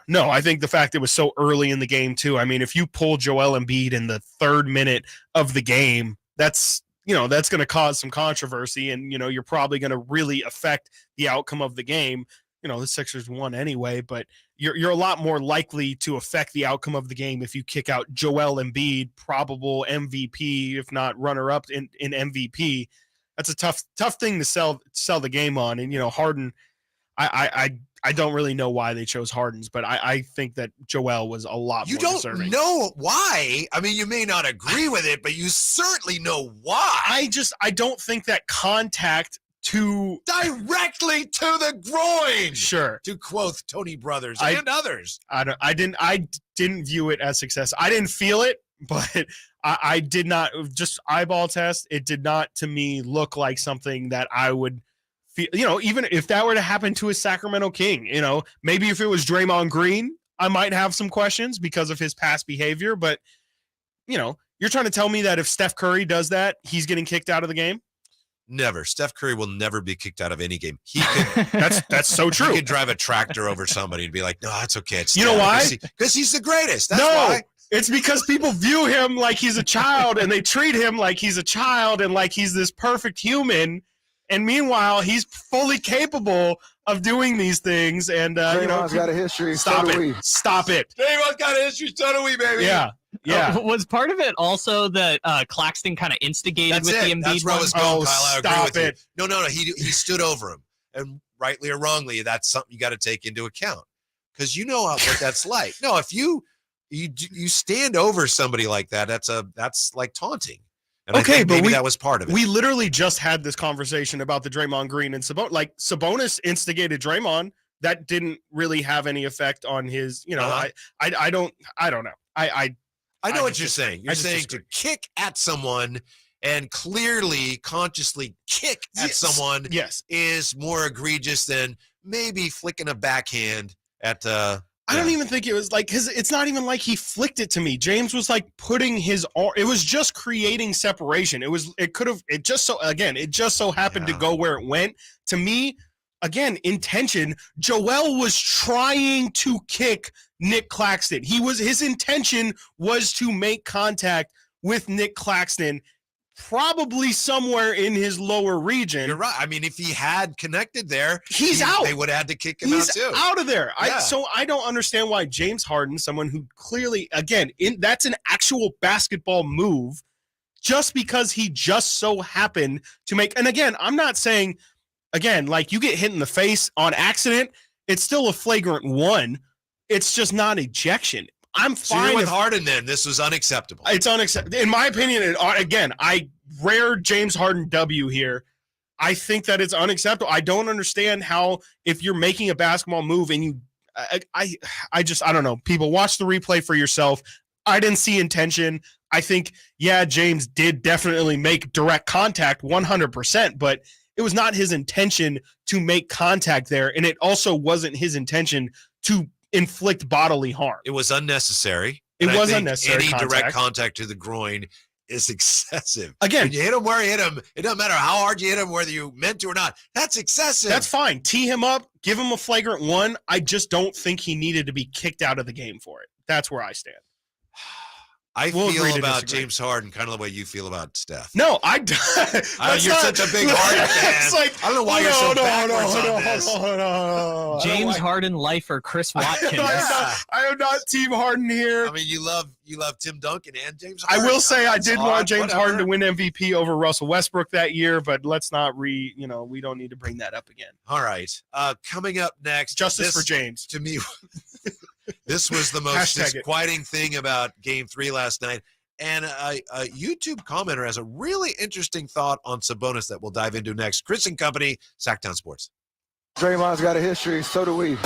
I think the fact it was so early in the game too. I mean, if you pull Joel Embiid in the 3rd minute of the game, that's going to cause some controversy, and you're probably going to really affect the outcome of the game. the Sixers won anyway, but you're a lot more likely to affect the outcome of the game if you kick out Joel Embiid, probable MVP, if not runner-up in MVP. That's a tough thing to sell the game on. And, Harden, I don't really know why they chose Harden's, but I think that Joel was a lot more deserving. You don't know why. I mean, you may not agree with it, but you certainly know why. I don't think that contact directly to the groin. Sure. To quote Tony Brothers and others. I didn't view it as success. I didn't feel it, but I did not, just eyeball test. It did not to me look like something that I would feel, even if that were to happen to a Sacramento King, maybe if it was Draymond Green, I might have some questions because of his past behavior, but you're trying to tell me that if Steph Curry does that, he's getting kicked out of the game? Never. Steph Curry will never be kicked out of any game. He could. That's so true. He could drive a tractor over somebody and be like, "No, that's okay." You know why? Because he's the greatest. That's why. It's because people view him like he's a child, and they treat him like he's a child and like he's this perfect human. And meanwhile, he's fully capable of doing these things. And Draymond's got a history. Stop so it. do we. Stop it. Draymond's got a history. So do we, baby. Yeah. Yeah. Was part of it also that Claxton kind of instigated with the Embiid? That's where I was going, Kyle. I agree stop with it. you. No. He stood over him, and rightly or wrongly, that's something you got to take into account because you know what that's like. No, if you stand over somebody like that, that's like taunting. And I think maybe that was part of it. We literally just had this conversation about the Draymond Green and Sabonis. Like Sabonis instigated Draymond. That didn't really have any effect on his. I don't know. I know what you're saying. You're saying to kick at someone and clearly, consciously kick at someone is more egregious than maybe flicking a backhand at I don't even think it was like it's not even like he flicked it to me. James was like putting his arm. It was just creating separation. It just so happened to go where it went. To me, again, intention. Joel was trying to kick Nick Claxton. His intention was to make contact with Nick Claxton, probably somewhere in his lower region. You're right. I mean, if he had connected there, he's out. They would have had to kick him out too. He's out of there. Yeah. So I don't understand why James Harden, someone who clearly, again, that's an actual basketball move, just because he just so happened to make. And again, I'm not saying, like you get hit in the face on accident, it's still a flagrant one. It's just not ejection. I'm fine with Harden then. This was unacceptable. It's unacceptable. In my opinion, I rare James Harden W here. I think that it's unacceptable. I don't understand how, if you're making a basketball move and I don't know. People, watch the replay for yourself. I didn't see intention. I think, James did definitely make direct contact 100%, but it was not his intention to make contact there. And it also wasn't his intention to inflict bodily harm. It was unnecessary. It was unnecessary. Any direct contact to the groin is excessive. Again, when you hit him where you hit him, it doesn't matter how hard you hit him, whether you meant to or not. That's excessive. That's fine. Tee him up, give him a flagrant one. I just don't think he needed to be kicked out of the game for it. That's where I stand. I feel about James Harden kind of the way you feel about Steph. No, you're such a big Harden fan. It's like, I don't know why you're so backwards on this. James Harden lifer Chris Watkins. I am not Team Harden here. I mean, you love Tim Duncan and James Harden. I will say I did want James Harden to win MVP over Russell Westbrook that year, but let's not we don't need to bring that up again. All right. Coming up next, justice for James. To me, this was the most disquieting thing about Game 3 last night. And a YouTube commenter has a really interesting thought on Sabonis that we'll dive into next. Chris and Company, Sactown Sports. Draymond's got a history, so do we.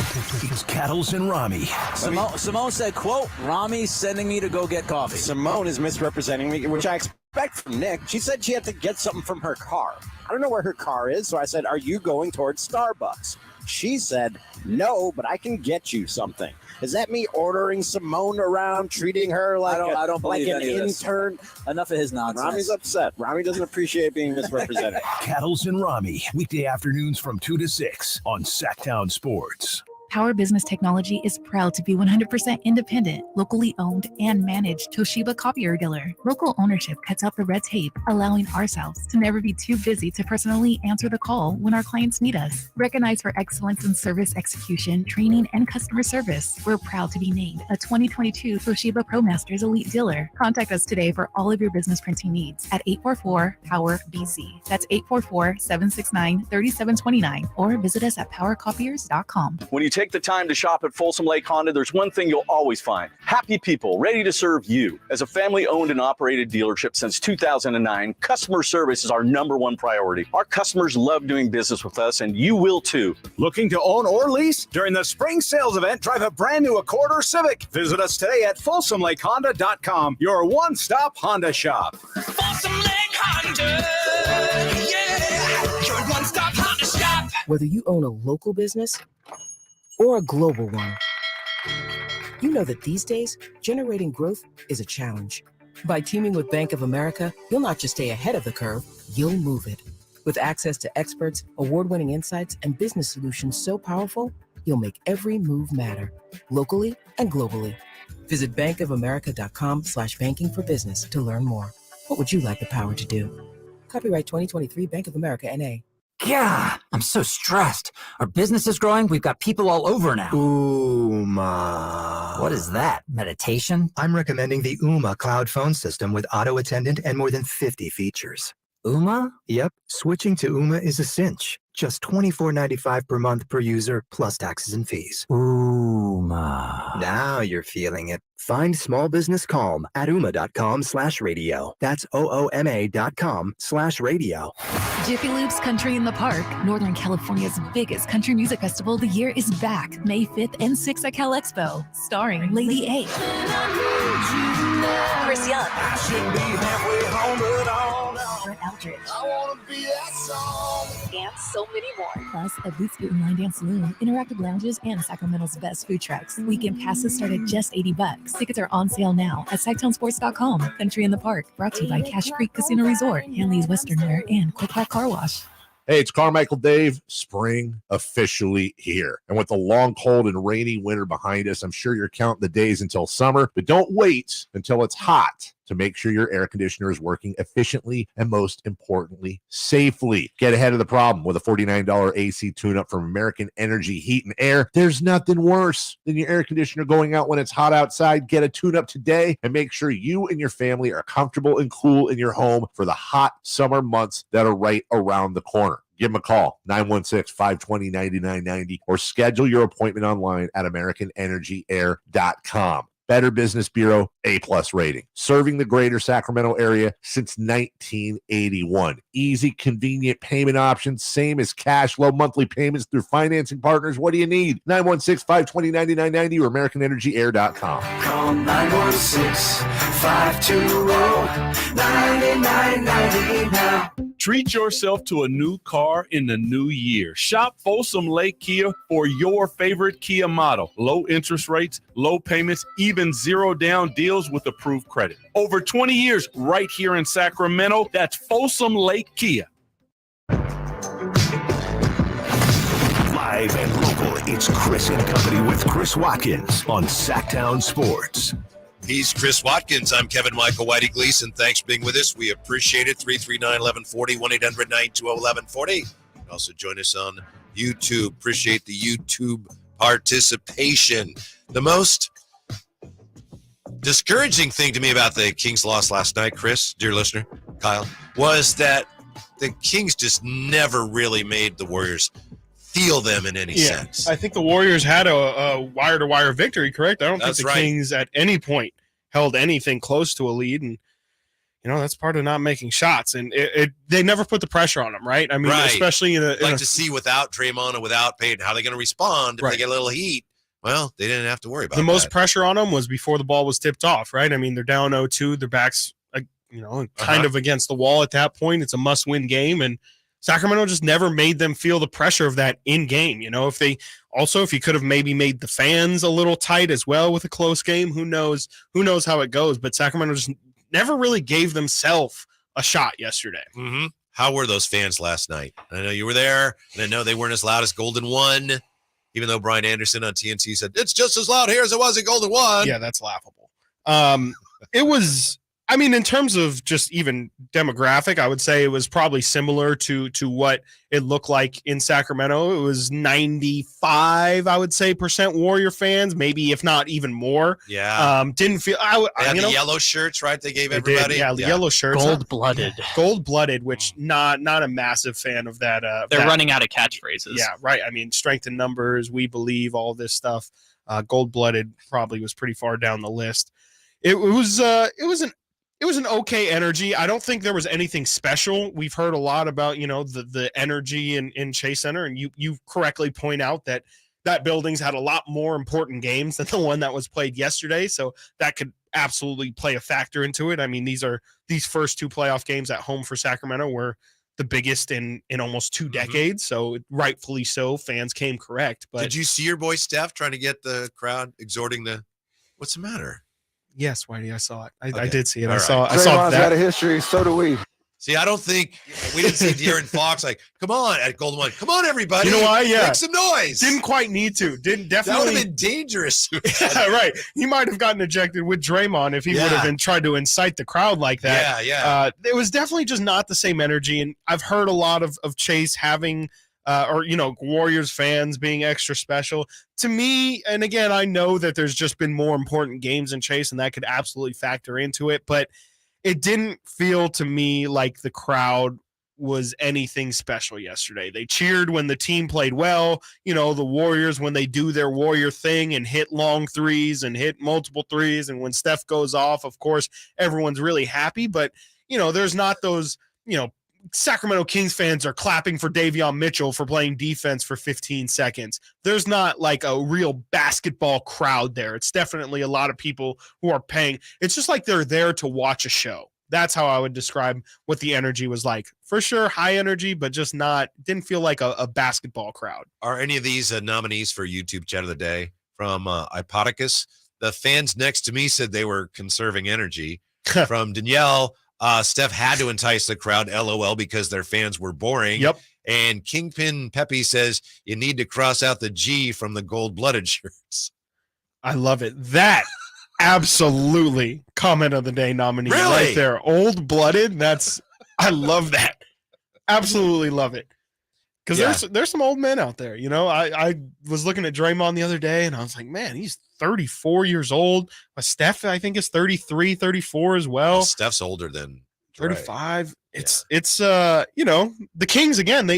It's Cattles and Rami. Simone said, quote, Rami's sending me to go get coffee. Simone is misrepresenting me, which I expect from Nick. She said she had to get something from her car. I don't know where her car is, so I said, are you going towards Starbucks? She said, no, but I can get you something. Is that me ordering Simone around, treating her like I don't like believe an any of this. intern? Enough of his nonsense. Rami's upset. Rami doesn't appreciate being misrepresented. Cattles and Rami, weekday afternoons from 2 to 6 on Sactown Sports. Power Business Technology is proud to be 100% independent, locally owned, and managed Toshiba copier dealer. Local ownership cuts out the red tape, allowing ourselves to never be too busy to personally answer the call when our clients need us. Recognized for excellence in service execution, training, and customer service, we're proud to be named a 2022 Toshiba ProMasters Elite Dealer. Contact us today for all of your business printing needs at 844-POWER-BZ. That's 844-769-3729, or visit us at powercopiers.com. When you take the time to shop at Folsom Lake Honda, there's one thing you'll always find: happy people ready to serve you. As a family-owned and operated dealership since 2009, customer service is our #1 priority. Our customers love doing business with us, and you will too. Looking to own or lease? During the spring sales event, drive a brand new Accord or Civic. Visit us today at FolsomLakeHonda.com, your one-stop Honda shop. Folsom Lake Honda, yeah, your one-stop Honda shop. Whether you own a local business or a global one, you know that these days, generating growth is a challenge. By teaming with Bank of America, you'll not just stay ahead of the curve, you'll move it. With access to experts, award-winning insights, and business solutions so powerful, you'll make every move matter, locally and globally. Visit bankofamerica.com/banking for business to learn more. What would you like the power to do? Copyright 2023 Bank of America, N.A. Yeah, I'm so stressed. Our business is growing. We've got people all over now. Ooma. What is that? Meditation? I'm recommending the Ooma cloud phone system with auto attendant and more than 50 features. Ooma? Yep. Switching to Ooma is a cinch. Just $24.95 per month per user, plus taxes and fees. Ooma. Now you're feeling it. Find small business calm at ooma.com/radio. That's OOMA.com/radio. Jiffy Lube's Country in the Park, Northern California's biggest country music festival of the year, is back May 5th and 6th at Cal Expo, starring Lady A, Chris Young, Brett Eldridge, and so many more. Plus, a Boots Boot and Line Dance Saloon, interactive lounges, and Sacramento's best food trucks. Weekend passes start at just $80. Tickets are on sale now at SactownSports.com. Country in the Park, brought to you by Cache Creek Casino Resort, Hanley's Western Wear, and Quick Pack Car Wash. Hey, it's Carmichael Dave. Spring officially here. And with the long, cold, and rainy winter behind us, I'm sure you're counting the days until summer. But don't wait until it's hot to make sure your air conditioner is working efficiently and, most importantly, safely. Get ahead of the problem with a $49 AC tune-up from American Energy Heat and Air. There's nothing worse than your air conditioner going out when it's hot outside. Get a tune-up today and make sure you and your family are comfortable and cool in your home for the hot summer months that are right around the corner. Give them a call, 916-520-9990, or schedule your appointment online at AmericanEnergyAir.com. Better Business Bureau, A+ rating. Serving the greater Sacramento area since 1981. Easy, convenient payment options, same as cash, low monthly payments through financing partners. What do you need? 916-520-9990 or AmericanEnergyAir.com. Call 916-520-9990 now. Treat yourself to a new car in the new year. Shop Folsom Lake Kia for your favorite Kia model. Low interest rates, low payments, even zero down deals with approved credit. Over 20 years right here in Sacramento. That's Folsom Lake Kia. Live and local, it's Chris and Company with Chris Watkins on Sactown Sports. He's Chris Watkins. I'm Kevin Michael Whitey Gleason. Thanks for being with us. We appreciate it. 339-1140, 1-800-920-1140. You can also join us on YouTube. Appreciate the YouTube participation. The most discouraging thing to me about the Kings' loss last night, Chris, dear listener, Kyle, was that the Kings just never really made the Warriors feel them in any sense. I think the Warriors had a wire-to-wire victory, correct? I don't think the right. Kings at any point held anything close to a lead, and that's part of not making shots. And they never put the pressure on them, right? I mean, especially to see without Draymond and without Payton, how they're going to respond if they get a little heat. Well, they didn't have to worry about the most that. pressure on them was before the ball was tipped off, right? I mean, they're down 0-2, their backs, kind of against the wall at that point. It's a must-win game, and Sacramento just never made them feel the pressure of that in game. If you could have maybe made the fans a little tight as well with a close game, who knows how it goes. But Sacramento just never really gave themselves a shot yesterday. Mm-hmm. How were those fans last night? I know you were there, and I know they weren't as loud as Golden 1, even though Brian Anderson on TNT said, it's just as loud here as it was at Golden One. Yeah, that's laughable. It was, I mean, in terms of just even demographic, I would say it was probably similar to what it looked like in Sacramento. It was 95, I would say, % Warrior fans, maybe if not even more. Yeah. Didn't feel They had the yellow shirts, right? They gave everybody. The yellow shirts. Gold-blooded, which not a massive fan of that. They're running out of catchphrases. Yeah, right. I mean, strength in numbers, we believe, all this stuff. Gold-blooded probably was pretty far down the list. It was an okay energy. I don't think there was anything special. We've heard a lot about, the energy in Chase Center, and you correctly point out that building's had a lot more important games than the one that was played yesterday, so that could absolutely play a factor into it. I mean, these first 2 playoff games at home for Sacramento were the biggest in almost 2 decades, so rightfully so, fans came correct. But did you see your boy Steph trying to get the crowd exhorting what's the matter? Yes, Whitey, I saw it. I Okay. did see it. All I right. saw Draymond's that. got a history. So do we. See, I don't think we didn't see De'Aaron Fox like, come on, at Golden One. Come on, everybody. You know why? Yeah. Make some noise. Didn't quite need to. Definitely. That would have been dangerous. Yeah, right. He might have gotten ejected with Draymond if he would have been tried to incite the crowd like that. Yeah. It was definitely just not the same energy. And I've heard a lot of Chase having Warriors fans being extra special. To me, and again, I know that there's just been more important games in Chase, and that could absolutely factor into it, but it didn't feel to me like the crowd was anything special yesterday. They cheered when the team played well. The Warriors, when they do their Warrior thing and hit long threes and hit multiple threes, and when Steph goes off, of course, everyone's really happy, but, there's not those, Sacramento Kings fans are clapping for Davion Mitchell for playing defense for 15 seconds. There's not like a real basketball crowd there. It's definitely a lot of people who are paying. It's just like they're there to watch a show. That's how I would describe what the energy was like. For sure, high energy, but just didn't feel like a basketball crowd. Are any of these nominees for YouTube Chat of the Day from Ipodicus? The fans next to me said they were conserving energy. From Danielle, Steph had to entice the crowd, LOL, because their fans were boring. Yep. And Kingpin Pepe says you need to cross out the G from the gold-blooded shirts. I love it. That absolutely comment of the day nominee right there. Old-blooded. I love that. Absolutely love it. Because there's some old men out there. I was looking at Draymond the other day, and I was like, man, he's 34 years old. Steph, I think, is 33, 34 as well. Steph's older than 35. It's the Kings again.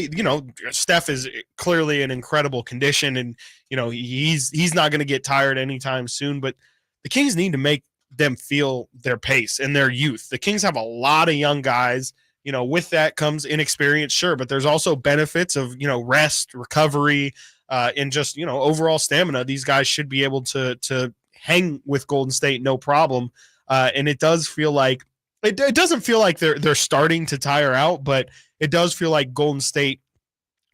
Steph is clearly in incredible condition, and he's not going to get tired anytime soon. But the Kings need to make them feel their pace and their youth. The Kings have a lot of young guys. With that comes inexperience, sure, but there's also benefits of rest, recovery, and just overall stamina. These guys should be able to hang with Golden State no problem. And it does feel like it doesn't feel like they're starting to tire out, but it does feel like Golden State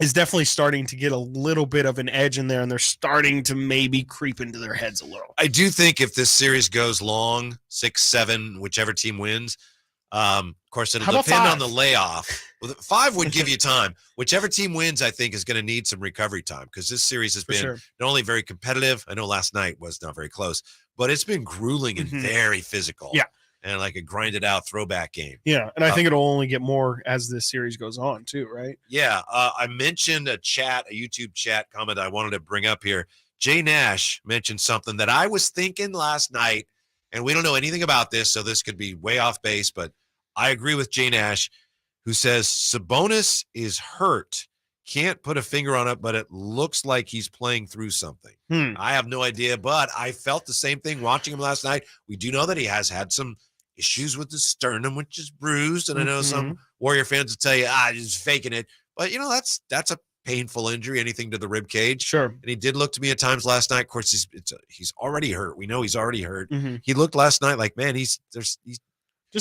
is definitely starting to get a little bit of an edge in there, and they're starting to maybe creep into their heads a little. I do think if this series goes long, 6-7, whichever team wins. Of course, it'll depend on the layoff. Well, 5 would give you time. Whichever team wins, I think, is going to need some recovery time because this series has been not only very competitive. I know last night was not very close, but it's been grueling and very physical. Yeah. And like a grinded out throwback game. Yeah. And I think it'll only get more as this series goes on too, right? Yeah. I mentioned a YouTube chat comment I wanted to bring up here. Jay Nash mentioned something that I was thinking last night, and we don't know anything about this, so this could be way off base, but I agree with Jay Nash, who says Sabonis is hurt. Can't put a finger on it, but it looks like he's playing through something. I have no idea, but I felt the same thing watching him last night. We do know that he has had some issues with the sternum, which is bruised, and I know some Warrior fans will tell you, he's faking it. But, that's a painful injury, anything to the rib cage. Sure. And he did look to me at times last night. Of course, he's already hurt. We know he's already hurt. He looked last night like, man, he's just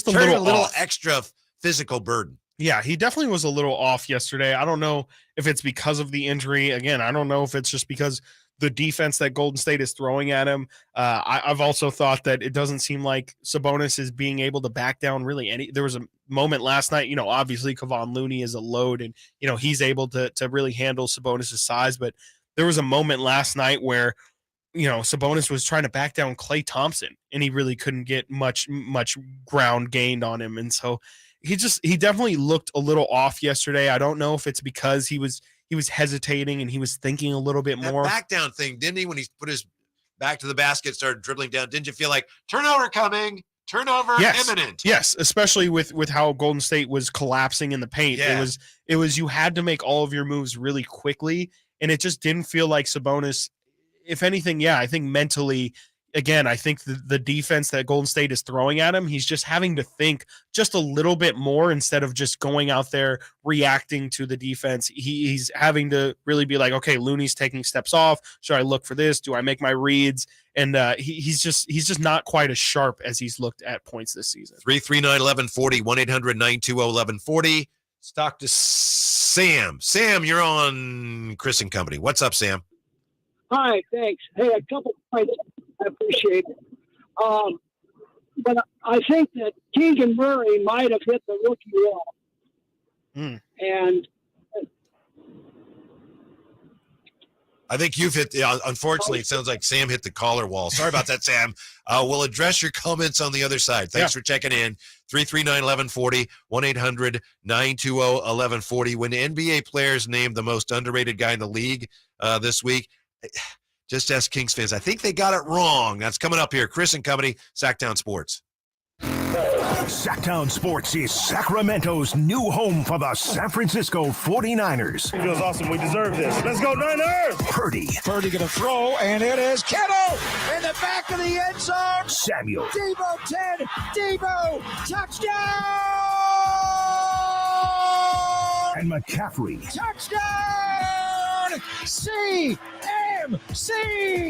a little off. extra physical burden. Yeah, he definitely was a little off yesterday. I don't know if it's because of the injury. Again, I don't know if it's just because the defense that Golden State is throwing at him. I've also thought that it doesn't seem like Sabonis is being able to back down really any. There was a moment last night, obviously Kevon Looney is a load, and he's able to really handle Sabonis' size, but there was a moment last night where, Sabonis was trying to back down Klay Thompson, and he really couldn't get much ground gained on him. And so he definitely looked a little off yesterday. I don't know if it's because he was hesitating and he was thinking a little bit more. That back down thing, didn't he? When he put his back to the basket, started dribbling down, didn't you feel like turnover coming? Turnover imminent. Yes, especially with how Golden State was collapsing in the paint. Yeah. It was you had to make all of your moves really quickly, and it just didn't feel like Sabonis. If anything, I think mentally, again, I think the defense that Golden State is throwing at him, he's just having to think just a little bit more instead of just going out there reacting to the defense. He's having to really be like, okay, Looney's taking steps off. Should I look for this? Do I make my reads? And he's just not quite as sharp as he's looked at points this season. 339-1140, 1-800-920-1140. Let's talk to Sam. Sam, you're on Chris and Company. What's up, Sam? Hi, thanks. Hey, a couple points. I appreciate it. But I think that Keegan Murray might have hit the rookie wall. And I think you've hit unfortunately, it sounds like Sam hit the caller wall. Sorry about that, Sam. We'll address your comments on the other side. Thanks for checking in. 339-1140, 1-800-920-1140. When NBA players named the most underrated guy in the league this week, just ask Kings fans. I think they got it wrong. That's coming up here. Chris and Company, Sactown Sports. Sactown Sports is Sacramento's new home for the San Francisco 49ers. It feels awesome. We deserve this. Let's go, Niners! Purdy going to throw, and it is Kittle in the back of the end zone. Samuel. Debo 10. Debo. Touchdown! And McCaffrey. Touchdown! CMC!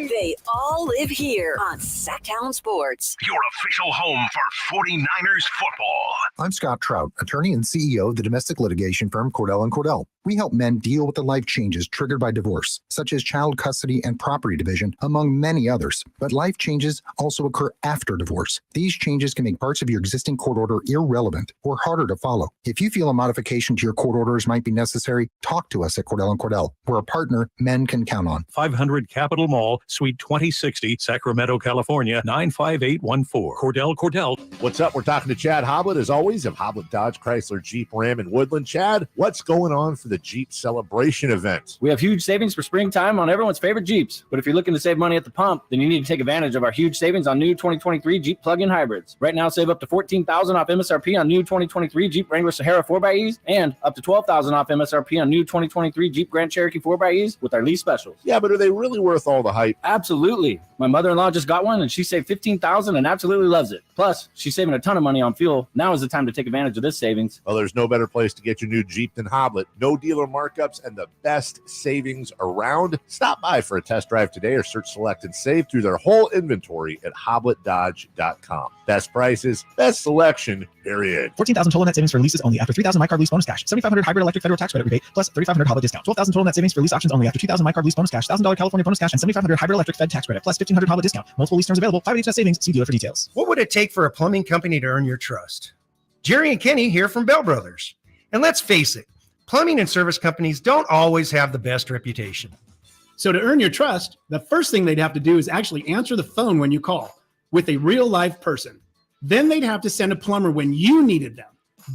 They all live here on Sactown Sports. Your official home for 49ers football. I'm Scott Trout, attorney and CEO of the domestic litigation firm Cordell & Cordell. We help men deal with the life changes triggered by divorce, such as child custody and property division, among many others. But life changes also occur after divorce. These changes can make parts of your existing court order irrelevant or harder to follow. If you feel a modification to your court orders might be necessary, talk to us at Cordell & Cordell. We're a partner men can count on. 500 Capitol Mall, Suite 2060, Sacramento, California, 95814. Cordell. What's up? We're talking to Chad Hoblet, as always, of Hoblet Dodge Chrysler Jeep Ram in Woodland. Chad, what's going on for the Jeep Celebration event? We have huge savings for springtime on everyone's favorite Jeeps. But if you're looking to save money at the pump, then you need to take advantage of our huge savings on new 2023 Jeep plug-in hybrids. Right now, save up to $14,000 off MSRP on new 2023 Jeep Wrangler Sahara 4xEs and up to $12,000 off MSRP on new 2023 Jeep Grand Cherokee 4xEs with our lease specials. Yeah, but are they really worth all the hype? Absolutely. My mother-in-law just got one and she saved $15,000 and absolutely loves it. Plus, she's saving a ton of money on fuel. Now is the time to take advantage of this savings. Well, there's no better place to get your new Jeep than Hoblet. No dealer markups and the best savings around. Stop by for a test drive today or search, select, and save through their whole inventory at hobletdodge.com. Best prices, best selection, period. 14,000 total net savings for leases only after 3,000 MyCard lease bonus cash. 7,500 hybrid electric federal tax credit rebate plus 3,500 Hoblet discount. 12,000 total net savings for lease options only after 2,000 MyCard lease bonus cash. $1,000 California bonus cash and 7,500 hybrid electric fed tax credit plus 1,500 Hoblet discount. Multiple lease terms available. 5 net savings. See dealer for details. What would it take for a plumbing company to earn your trust? Jerry and Kenny here from Bell Brothers. And let's face it, plumbing and service companies don't always have the best reputation. So to earn your trust, the first thing they'd have to do is actually answer the phone when you call with a real live person. Then they'd have to send a plumber when you needed them,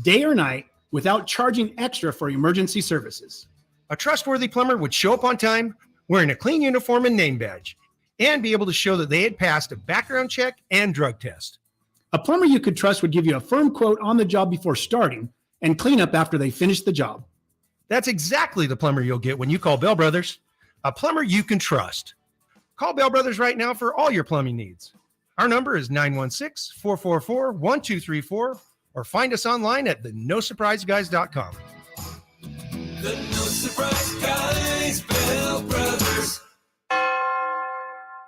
day or night, without charging extra for emergency services. A trustworthy plumber would show up on time, wearing a clean uniform and name badge, and be able to show that they had passed a background check and drug test. A plumber you could trust would give you a firm quote on the job before starting and clean up after they finish the job. That's exactly the plumber you'll get when you call Bell Brothers, a plumber you can trust. Call Bell Brothers right now for all your plumbing needs. Our number is 916-444-1234 or find us online at thenosurpriseguys.com. The No Surprise Guys, Bell Brothers.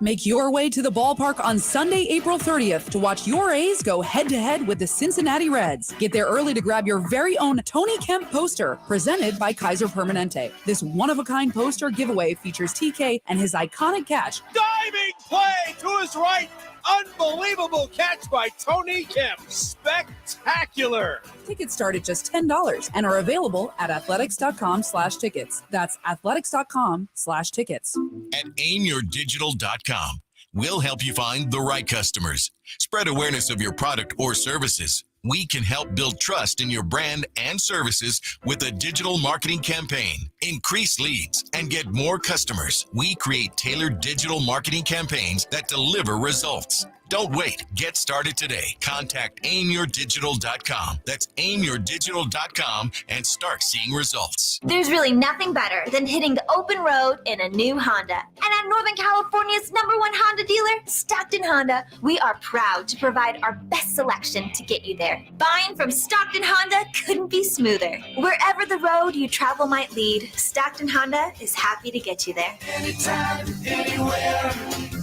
Make your way to the ballpark on Sunday, April 30th to watch your A's go head-to-head with the Cincinnati Reds. Get there early to grab your very own Tony Kemp poster, presented by Kaiser Permanente. This one-of-a-kind poster giveaway features TK and his iconic catch. Diving play to his right. Unbelievable catch by Tony Kemp. Spectacular. Tickets start at just $10 and are available at athletics.com/tickets. That's athletics.com/tickets. At aimyourdigital.com, we'll help you find the right customers. Spread awareness of your product or services. We can help build trust in your brand and services with a digital marketing campaign. Increase leads and get more customers. We create tailored digital marketing campaigns that deliver results. Don't wait. Get started today. Contact aimyourdigital.com. That's aimyourdigital.com and start seeing results. There's really nothing better than hitting the open road in a new Honda. And at Northern California's #1 Honda dealer, Stockton Honda, we are proud to provide our best selection to get you there. Buying from Stockton Honda couldn't be smoother. Wherever the road you travel might lead, Stockton Honda is happy to get you there. Anytime, anywhere,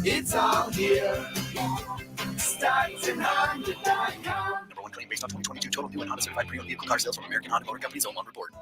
it's all here. StocktonHonda.com. #1 claim based on 2022 total new and Honda certified pre-owned vehicle car sales from American Honda Motor Company's own report.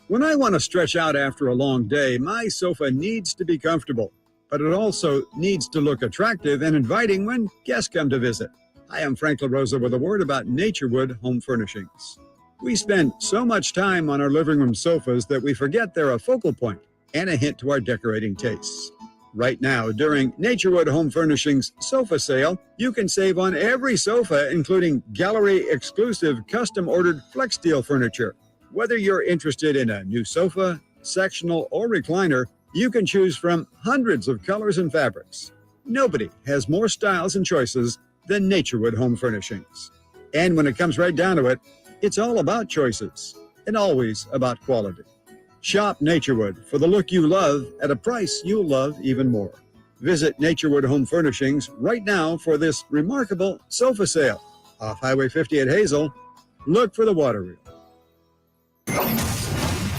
When I want to stretch out after a long day, my sofa needs to be comfortable, but it also needs to look attractive and inviting when guests come to visit. Hi, I'm Frank LaRosa with a word about Naturewood Home Furnishings. We spend so much time on our living room sofas that we forget they're a focal point and a hint to our decorating tastes. Right now, during Naturewood Home Furnishings sofa sale, you can save on every sofa, including gallery-exclusive custom-ordered flex steel furniture. Whether you're interested in a new sofa, sectional, or recliner, you can choose from hundreds of colors and fabrics. Nobody has more styles and choices than Naturewood Home Furnishings. And when it comes right down to it, it's all about choices and always about quality. Shop Naturewood for the look you love at a price you'll love even more. Visit Naturewood Home Furnishings right now for this remarkable sofa sale. Off Highway 50 at Hazel, look for the water wheel.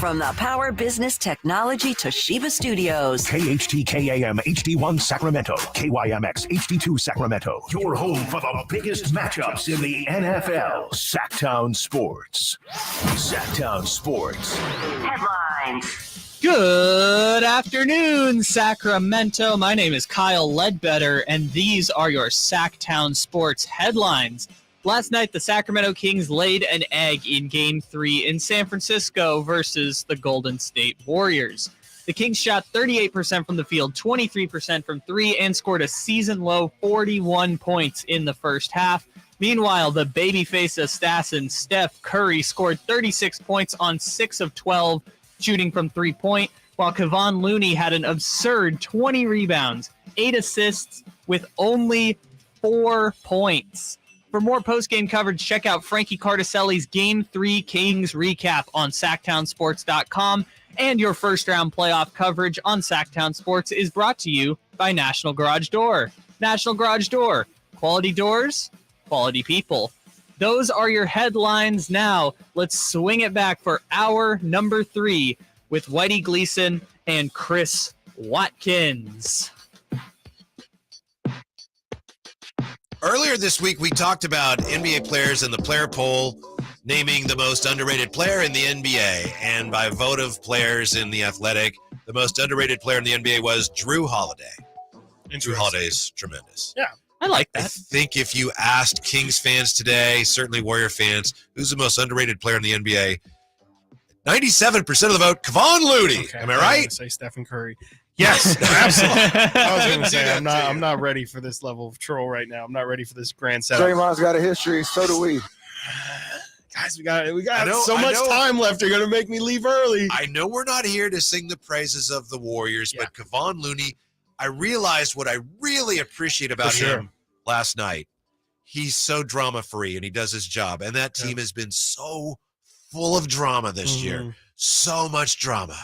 From the Power Business Technology Toshiba Studios. KHTKAM HD1 Sacramento, KYMX HD2 Sacramento. Your home for the biggest matchups in the NFL. Sactown Sports. Sactown Sports. Headlines. Good afternoon, Sacramento. My name is Kyle Ledbetter, and these are your Sactown Sports headlines. Last night, the Sacramento Kings laid an egg in Game 3 in San Francisco versus the Golden State Warriors. The Kings shot 38% from the field, 23% from three, and scored a season-low 41 points in the first half. Meanwhile, the babyface assassin Steph Curry scored 36 points on 6 of 12 shooting from three-point, while Kevon Looney had an absurd 20 rebounds, 8 assists with only 4 points. For more post-game coverage, check out Frankie Cardicelli's Game 3 Kings recap on SactownSports.com, and your first-round playoff coverage on Sactown Sports is brought to you by National Garage Door. National Garage Door. Quality doors, quality people. Those are your headlines now. Let's swing it back for hour number 3 with Whitey Gleason and Chris Watkins. Earlier this week, we talked about NBA players and the player poll naming the most underrated player in the NBA. And by vote of players in The Athletic, the most underrated player in the NBA was Drew Holiday. And Drew Holiday's tremendous. Yeah, I like that. I think if you asked Kings fans today, certainly Warrior fans, who's the most underrated player in the NBA, 97% of the vote, Kevon Looney. Okay, Am I right? Say Stephen Curry. Yes, absolutely. I was going to say I'm not ready for this level of troll right now. I'm not ready for this grand setup. Draymond's got a history. So do we. Guys, we got so much time left. You're going to make me leave early. I know we're not here to sing the praises of the Warriors, but Kevon Looney, I realized what I really appreciate about him last night. He's so drama-free, and he does his job. And that team has been so full of drama this year. So much drama.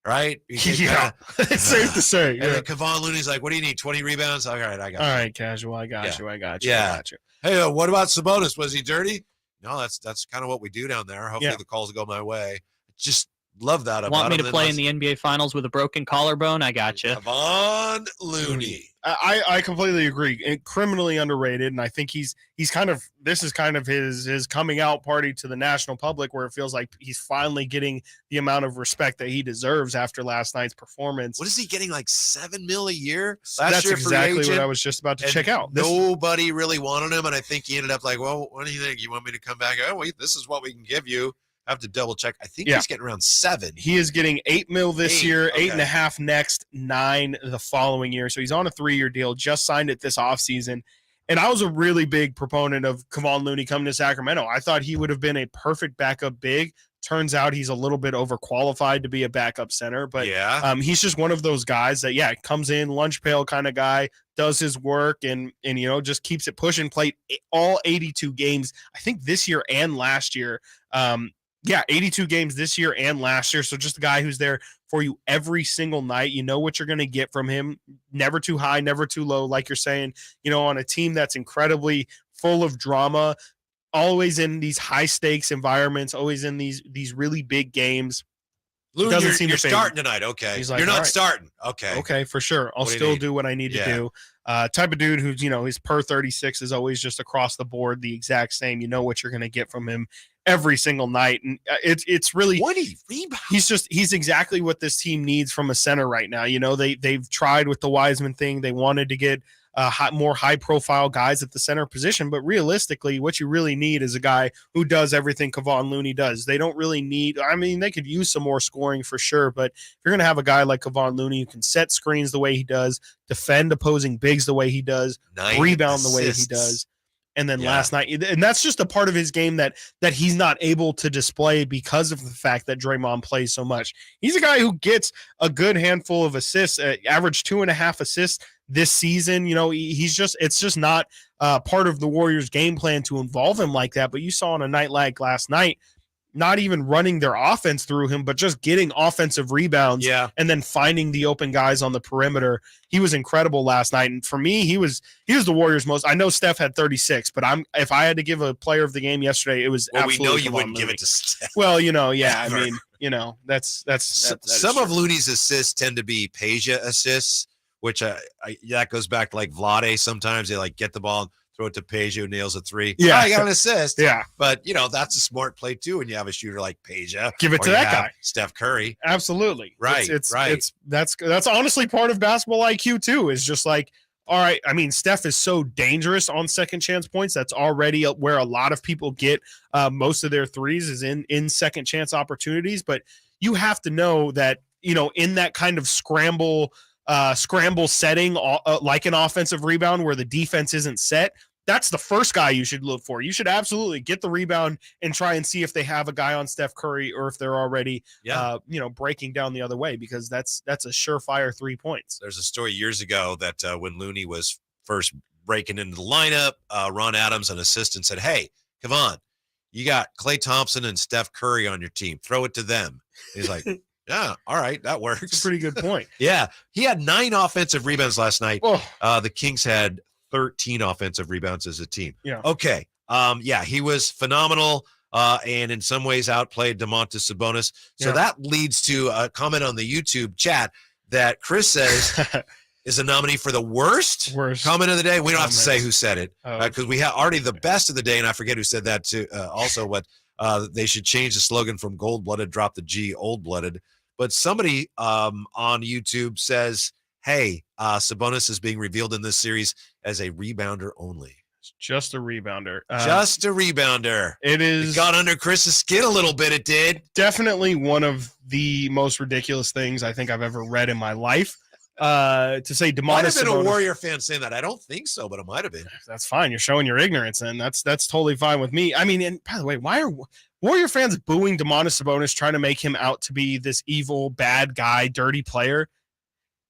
Right? Yeah. It's safe to say. And then Kevon Looney's like, what do you need, 20 rebounds? All right, I got you. All right, casual. I got you. Yeah. Hey, what about Sabonis? Was he dirty? No, that's kind of what we do down there. Hopefully the calls go my way. Just love that about Want me him. to play in the NBA Finals with a broken collarbone? I got you. Kevon Looney. I completely agree. Criminally underrated, and I think he's kind of, this is kind of his coming out party to the national public, where it feels like he's finally getting the amount of respect that he deserves after last night's performance. What is he getting, like $7 million a year? That's exactly what I was just about to check out. Nobody really wanted him, and I think he ended up like, well, what do you think? You want me to come back? Oh, wait, this is what we can give you. I have to double check. I think he's getting around 7. He is getting $8 million this year, okay. 8.5 next, 9 the following year. So he's on a 3-year deal, just signed it this offseason. And I was a really big proponent of Kevon Looney coming to Sacramento. I thought he would have been a perfect backup big. Turns out he's a little bit overqualified to be a backup center, but he's just one of those guys that, comes in, lunch pail kind of guy, does his work, and just keeps it pushing. Played all 82 games, I think, this year and last year. 82 games this year and last year. So just a guy who's there for you every single night. You know what you're going to get from him. Never too high, never too low. Like you're saying, on a team that's incredibly full of drama, always in these high stakes environments, always in these really big games. Loon, you're starting tonight. Okay. He's like, you're not right. starting. Okay. Okay, for sure. I'll still do what I need to do. Type of dude who's, his per 36 is always just across the board, the exact same. You know what you're going to get from him every single night. And it's really, he's exactly what this team needs from a center right now. They've tried with the Wiseman thing. They wanted to get more high profile guys at the center position, but realistically what you really need is a guy who does everything Kevon Looney does. They don't really need, they could use some more scoring for sure, but if you're going to have a guy like Kevon Looney who can set screens the way he does, defend opposing bigs the way he does, rebound the way he does. And then last night, and that's just a part of his game that he's not able to display because of the fact that Draymond plays so much. He's a guy who gets a good handful of assists, average 2.5 assists this season. It's just not part of the Warriors' game plan to involve him like that. But you saw on a night like last night, not even running their offense through him, but just getting offensive rebounds and then finding the open guys on the perimeter. He was incredible last night. And for me, he was the Warriors' most. I know Steph had 36, but if I had to give a player of the game yesterday, it was absolutely. We know you wouldn't give it to Steph. Well, that's some of Looney's assists tend to be Peja assists, which that goes back to like Vlade. Sometimes they get the ball and throw it to Peja, who nails a 3. Yeah, I got an assist. Yeah, but that's a smart play too. When you have a shooter like Peja, give it to that guy, Steph Curry. Absolutely, right. That's honestly part of basketball IQ too. Is just like, all right. Steph is so dangerous on second chance points. That's already where a lot of people get most of their threes is in second chance opportunities. But you have to know that in that kind of scramble setting, like an offensive rebound where the defense isn't set, that's the first guy you should look for. You should absolutely get the rebound and try and see if they have a guy on Steph Curry or if they're already, breaking down the other way, because that's a surefire 3 points. There's a story years ago that when Looney was first breaking into the lineup, Ron Adams, an assistant, said, "Hey, Kevon, you got Klay Thompson and Steph Curry on your team. Throw it to them." He's like, yeah, all right, that works. That's a pretty good point. Yeah, he had 9 offensive rebounds last night. The Kings had 13 offensive rebounds as a team. Yeah. Okay. He was phenomenal and in some ways outplayed Domantas Sabonis. So that leads to a comment on the YouTube chat that Chris says is a nominee for the worst comment of the day. We don't have to say who said it because we have already the best of the day, and I forget who said that too. Also, what they should change the slogan from gold-blooded, drop the G, old-blooded. But somebody on YouTube says, hey, Sabonis is being revealed in this series as a rebounder only. Just a rebounder. Just a rebounder. It is. It got under Chris's skin a little bit. It did. Definitely one of the most ridiculous things I think I've ever read in my life. To say Domantas might have been Sabonis, a Warrior fan saying that. I don't think so, but it might have been. That's fine. You're showing your ignorance, and that's totally fine with me. And by the way, why are Warrior fans booing Domantas Sabonis, trying to make him out to be this evil, bad guy, dirty player?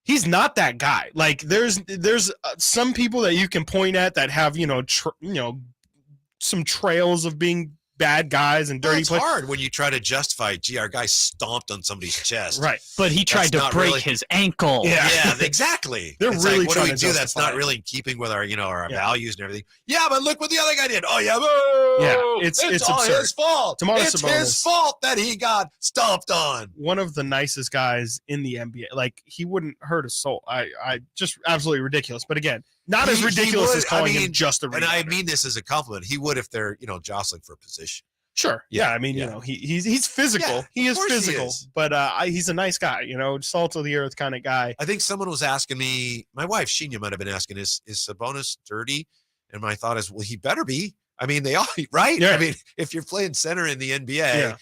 He's not that guy. Like there's some people that you can point at that have some trails of being bad guys and dirty It's players. hard when you try to justify, gee, our guy stomped on somebody's chest. Right. But he tried to break his ankle. Yeah, exactly. They're It's really like, what do trying we to do? That's justify not it. really in keeping with our, our values and everything. Yeah, but look what the other guy did. Oh, yeah. Boo! Yeah, it's all absurd. his fault. Domantas It's Sabonis. his fault that he got stomped on. One of the nicest guys in the NBA. Like, he wouldn't hurt a soul. I just absolutely ridiculous. But again, not as ridiculous as calling him just a rebounder. And I mean this as a compliment. He would if they're, jostling for a position. Sure. Yeah. I mean, he's physical. Yeah, he is of course he physical, is. but he's a nice guy, salt of the earth kind of guy. I think someone was asking me, my wife, Sheena, might have been asking, is Sabonis dirty? And my thought is, well, he better be. I mean, they all, right? Yeah. I mean, if you're playing center in the NBA,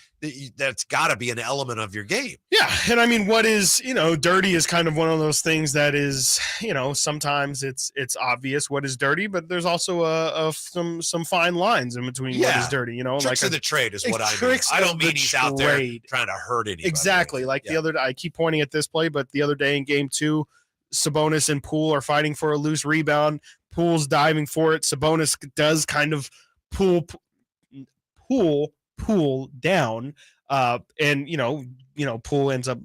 that's got to be an element of your game. Yeah. And I mean, what is, dirty is kind of one of those things that is, sometimes it's obvious what is dirty, but there's also some fine lines in between what is dirty, Tricks of the trade is what I mean. I don't mean he's out there trying to hurt anybody. Exactly. The other day, I keep pointing at this play, but the other day in game 2, Sabonis and Poole are fighting for a loose rebound. Poole's diving for it. Sabonis does kind of pull down, and Poole ends up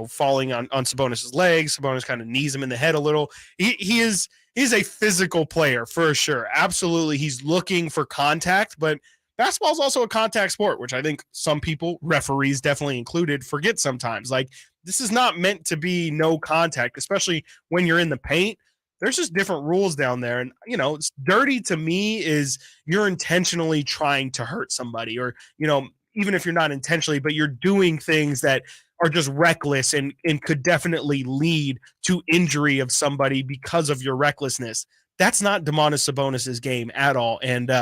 falling on Sabonis's legs. Sabonis kind of knees him in the head a little. He's a physical player for sure. Absolutely, he's looking for contact, but basketball is also a contact sport, which I think some people, referees definitely included, forget sometimes. Like, this is not meant to be no contact, especially when you're in the paint. There's just different rules down there. And, it's dirty to me is you're intentionally trying to hurt somebody, or, even if you're not intentionally, but you're doing things that are just reckless and could definitely lead to injury of somebody because of your recklessness. That's not Domantas Sabonis's game at all. And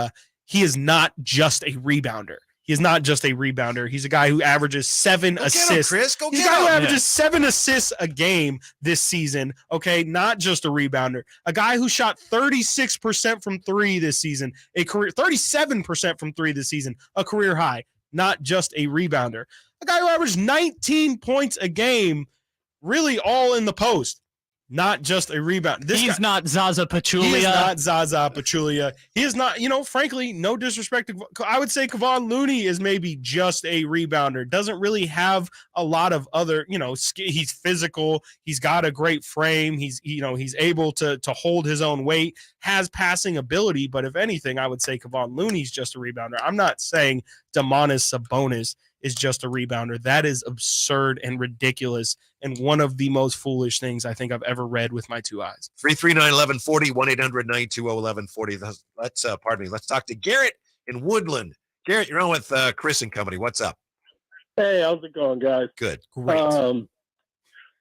he is not just a rebounder. He's not just a rebounder. He's a guy who averages 7 assists. Chris. Go He's a get guy who him. averages 7 assists a game this season. Okay, not just a rebounder. A guy who shot 36% from 3 this season, a career 37% from 3 this season, a career high. Not just a rebounder. A guy who averaged 19 points a game, really all in the post. Not just a rebounder. He's not Zaza Pachulia. He is not Zaza Pachulia. He is not, frankly, no disrespect to, I would say Kevon Looney is maybe just a rebounder. Doesn't really have a lot of other, he's physical. He's got a great frame. He's able to hold his own weight, has passing ability. But if anything, I would say Kevon Looney's just a rebounder. I'm not saying Domantas Sabonis is just a rebounder. That is absurd and ridiculous, and one of the most foolish things I think I've ever read with my 2 eyes. 339-1140, 1-800-920-1140. Let's talk to Garrett in Woodland. Garrett, you're on with Chris and company. What's up? Hey, how's it going, guys? Good. Great.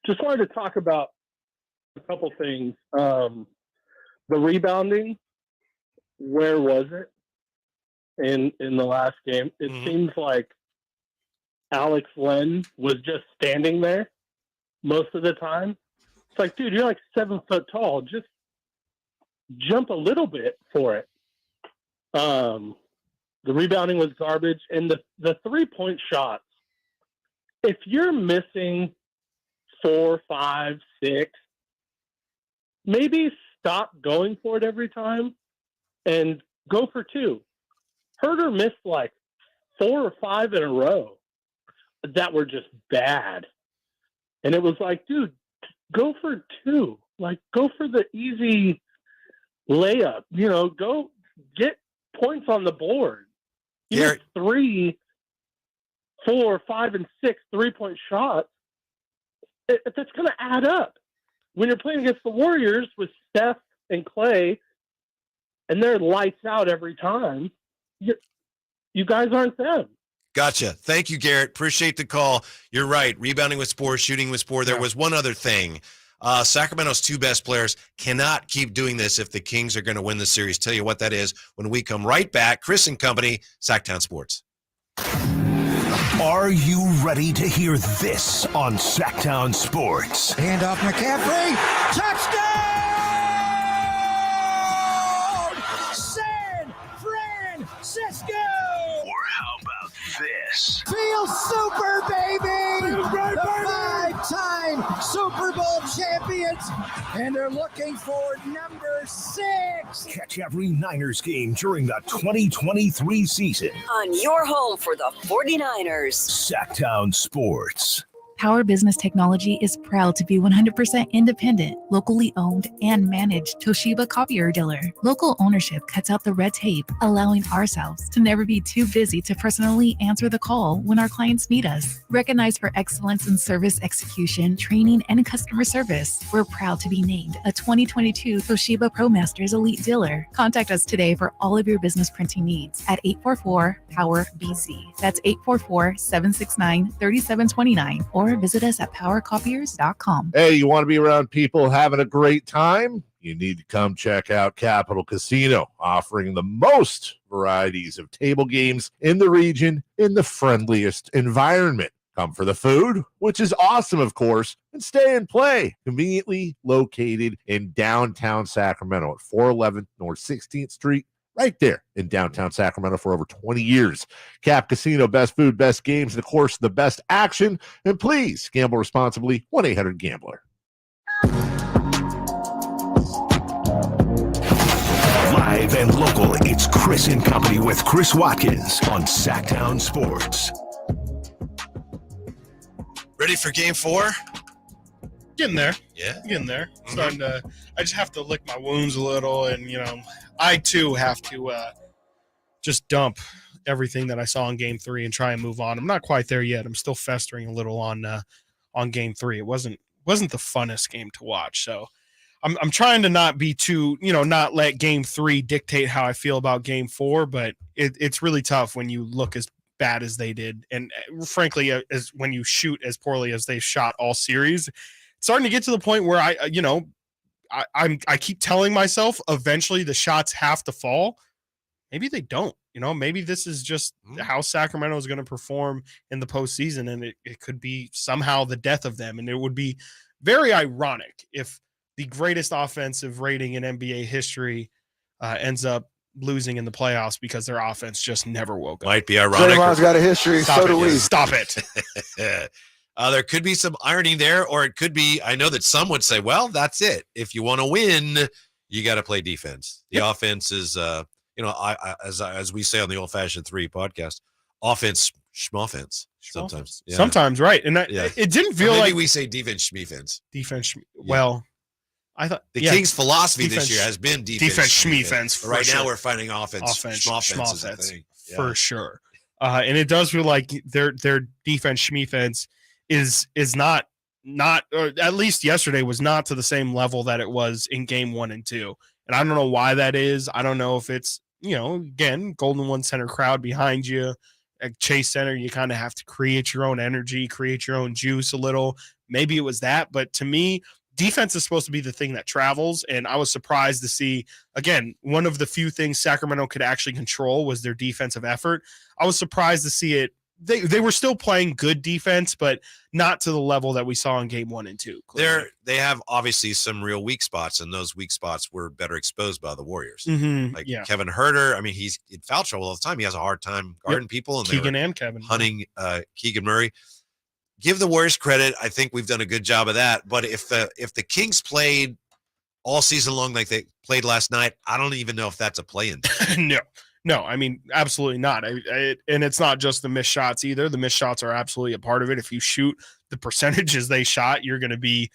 Just wanted to talk about a couple things. The rebounding, where was it in the last game? It seems like Alex Len was just standing there most of the time. It's like, dude, you're like 7 foot tall. Just jump a little bit for it. The rebounding was garbage. And the 3-point shots, if you're missing 4, 5, 6, maybe stop going for it every time and go for 2. Herter missed like 4 or 5 in a row that were just bad. And it was like, dude, go for 2. Like, go for the easy layup. Go get points on the board. You missed 3, 4, 5, and 6 3-point shots. That's going to add up. When you're playing against the Warriors with Steph and Clay, and they're lights out every time, you guys aren't them. Gotcha. Thank you, Garrett. Appreciate the call. You're right. Rebounding with Spore, shooting with Spore. There was one other thing. Sacramento's 2 best players cannot keep doing this if the Kings are going to win the series. Tell you what that is when we come right back. Chris and company, Sactown Sports. Are you ready to hear this on Sactown Sports? Hand off McCaffrey. Touchdown! San Francisco! Or how about this? Feels super, baby! The 5-time Super Bowl champions And they're looking for number 6. Catch every Niners game during the 2023 season On your home for the 49ers. Sactown Sports. Power Business Technology is proud to be 100% independent, locally owned, and managed Toshiba copier dealer. Local ownership cuts out the red tape, allowing ourselves to never be too busy to personally answer the call when our clients need us. Recognized for excellence in service execution, training, and customer service, we're proud to be named a 2022 Toshiba ProMasters Elite Dealer. Contact us today for all of your business printing needs at 844-POWER-BC. That's 844-769-3729, or visit us at powercopiers.com. Hey, you want to be around people having a great time? You need to come check out Capital Casino, offering the most varieties of table games in the region in the friendliest environment. Come for the food, which is awesome, of course, and stay and play. Conveniently located in downtown Sacramento at 411 North 16th Street. Right there in downtown Sacramento for over 20 years. Cap Casino, best food, best games, and of course, the best action. And please gamble responsibly. 1-800-GAMBLER. Live and local, it's Chris and Company with Chris Watkins on Sactown Sports. Ready for game 4? Getting there. Yeah. Getting there. Starting to, I just have to lick my wounds a little, and, I too have to just dump everything that I saw in game 3 and try and move on. I'm not quite there yet. I'm still festering a little on game 3. It wasn't the funnest game to watch. So I'm trying to not be too, not let game 3 dictate how I feel about game 4, but it's really tough when you look as bad as they did. And frankly, as when you shoot as poorly as they shot all series, it's starting to get to the point where I keep telling myself eventually the shots have to fall. Maybe they don't. Maybe this is just how Sacramento is going to perform in the postseason, and it could be somehow the death of them. And it would be very ironic if the greatest offensive rating in NBA history ends up losing in the playoffs because their offense just never woke up. Might be ironic. Draymond's got a history. So do we. Stop it. There could be some irony there, or it could be, I know that some would say, well, that's it. If you want to win, you got to play defense. The offense is, as we say on the Old Fashioned 3 podcast, offense, schmoffense sometimes. Yeah. Sometimes, right. And it didn't feel maybe like we say defense, schmeefense. Defense. Well, I thought the Kings' philosophy this year has been defense, schmeefense. Right now we're finding offense, schmoffense, for sure. And it does feel like their defense, schmeefense, is not or at least yesterday was not to the same level that it was in game 1 and 2. And I don't know why that is. I don't know if it's, again, Golden One Center crowd behind you. At Chase Center, you kind of have to create your own energy, create your own juice a little. Maybe it was that. But to me, defense is supposed to be the thing that travels. And I was surprised to see, again, one of the few things Sacramento could actually control was their defensive effort. I was surprised to see it. They were still playing good defense, but not to the level that we saw in game 1 and 2. They have obviously some real weak spots, and those weak spots were better exposed by the Warriors. Kevin Huerter, he's in foul trouble all the time. He has a hard time guarding people. And Keegan and Kevin. Hunting Keegan Murray. Give the Warriors credit. I think we've done a good job of that. But if the Kings played all season long like they played last night, I don't even know if that's a play-in. No, absolutely not. And it's not just the missed shots either. The missed shots are absolutely a part of it. If you shoot the percentages they shot, you're going to be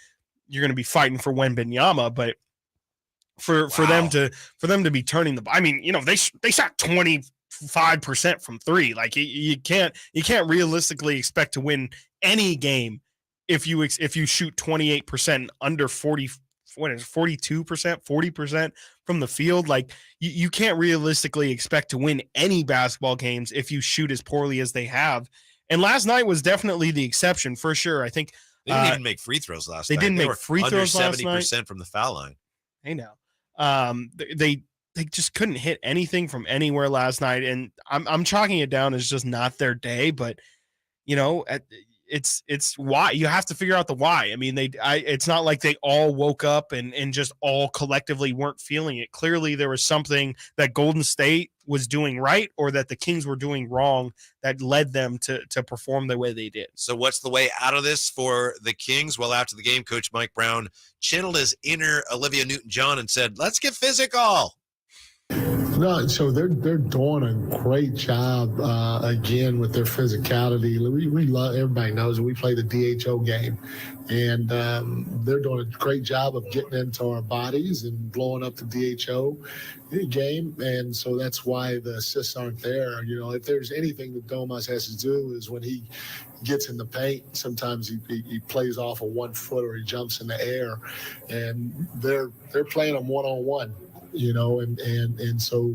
fighting for Wembanyama. But for them to be turning they shot 25% from 3. Like you can't realistically expect to win any game if you shoot 28% under 42%, 40% from the field. Like you can't realistically expect to win any basketball games if you shoot as poorly as they have. And last night was definitely the exception for sure. I think they didn't even make free throws last night. They didn't make free throws last night. 70% from the foul line. Hey now, they just couldn't hit anything from anywhere last night, and I'm chalking it down as just not their day. But it's why you have to figure out the why. I mean, it's not like they all woke up and just all collectively weren't feeling it. Clearly there was something that Golden State was doing right or that the Kings were doing wrong that led them to perform the way they did. So what's the way out of this for the Kings? Well, after the game, Coach Mike Brown channeled his inner Olivia Newton-John and said, let's get physical. No, so they're doing a great job again with their physicality. We love, everybody knows we play the DHO game, and they're doing a great job of getting into our bodies and blowing up the DHO game, and so that's why the assists aren't there. You know, if there's anything that Domas has to do is when he gets in the paint, sometimes he plays off of 1 foot or he jumps in the air, and they're playing him one-on-one. You know, and so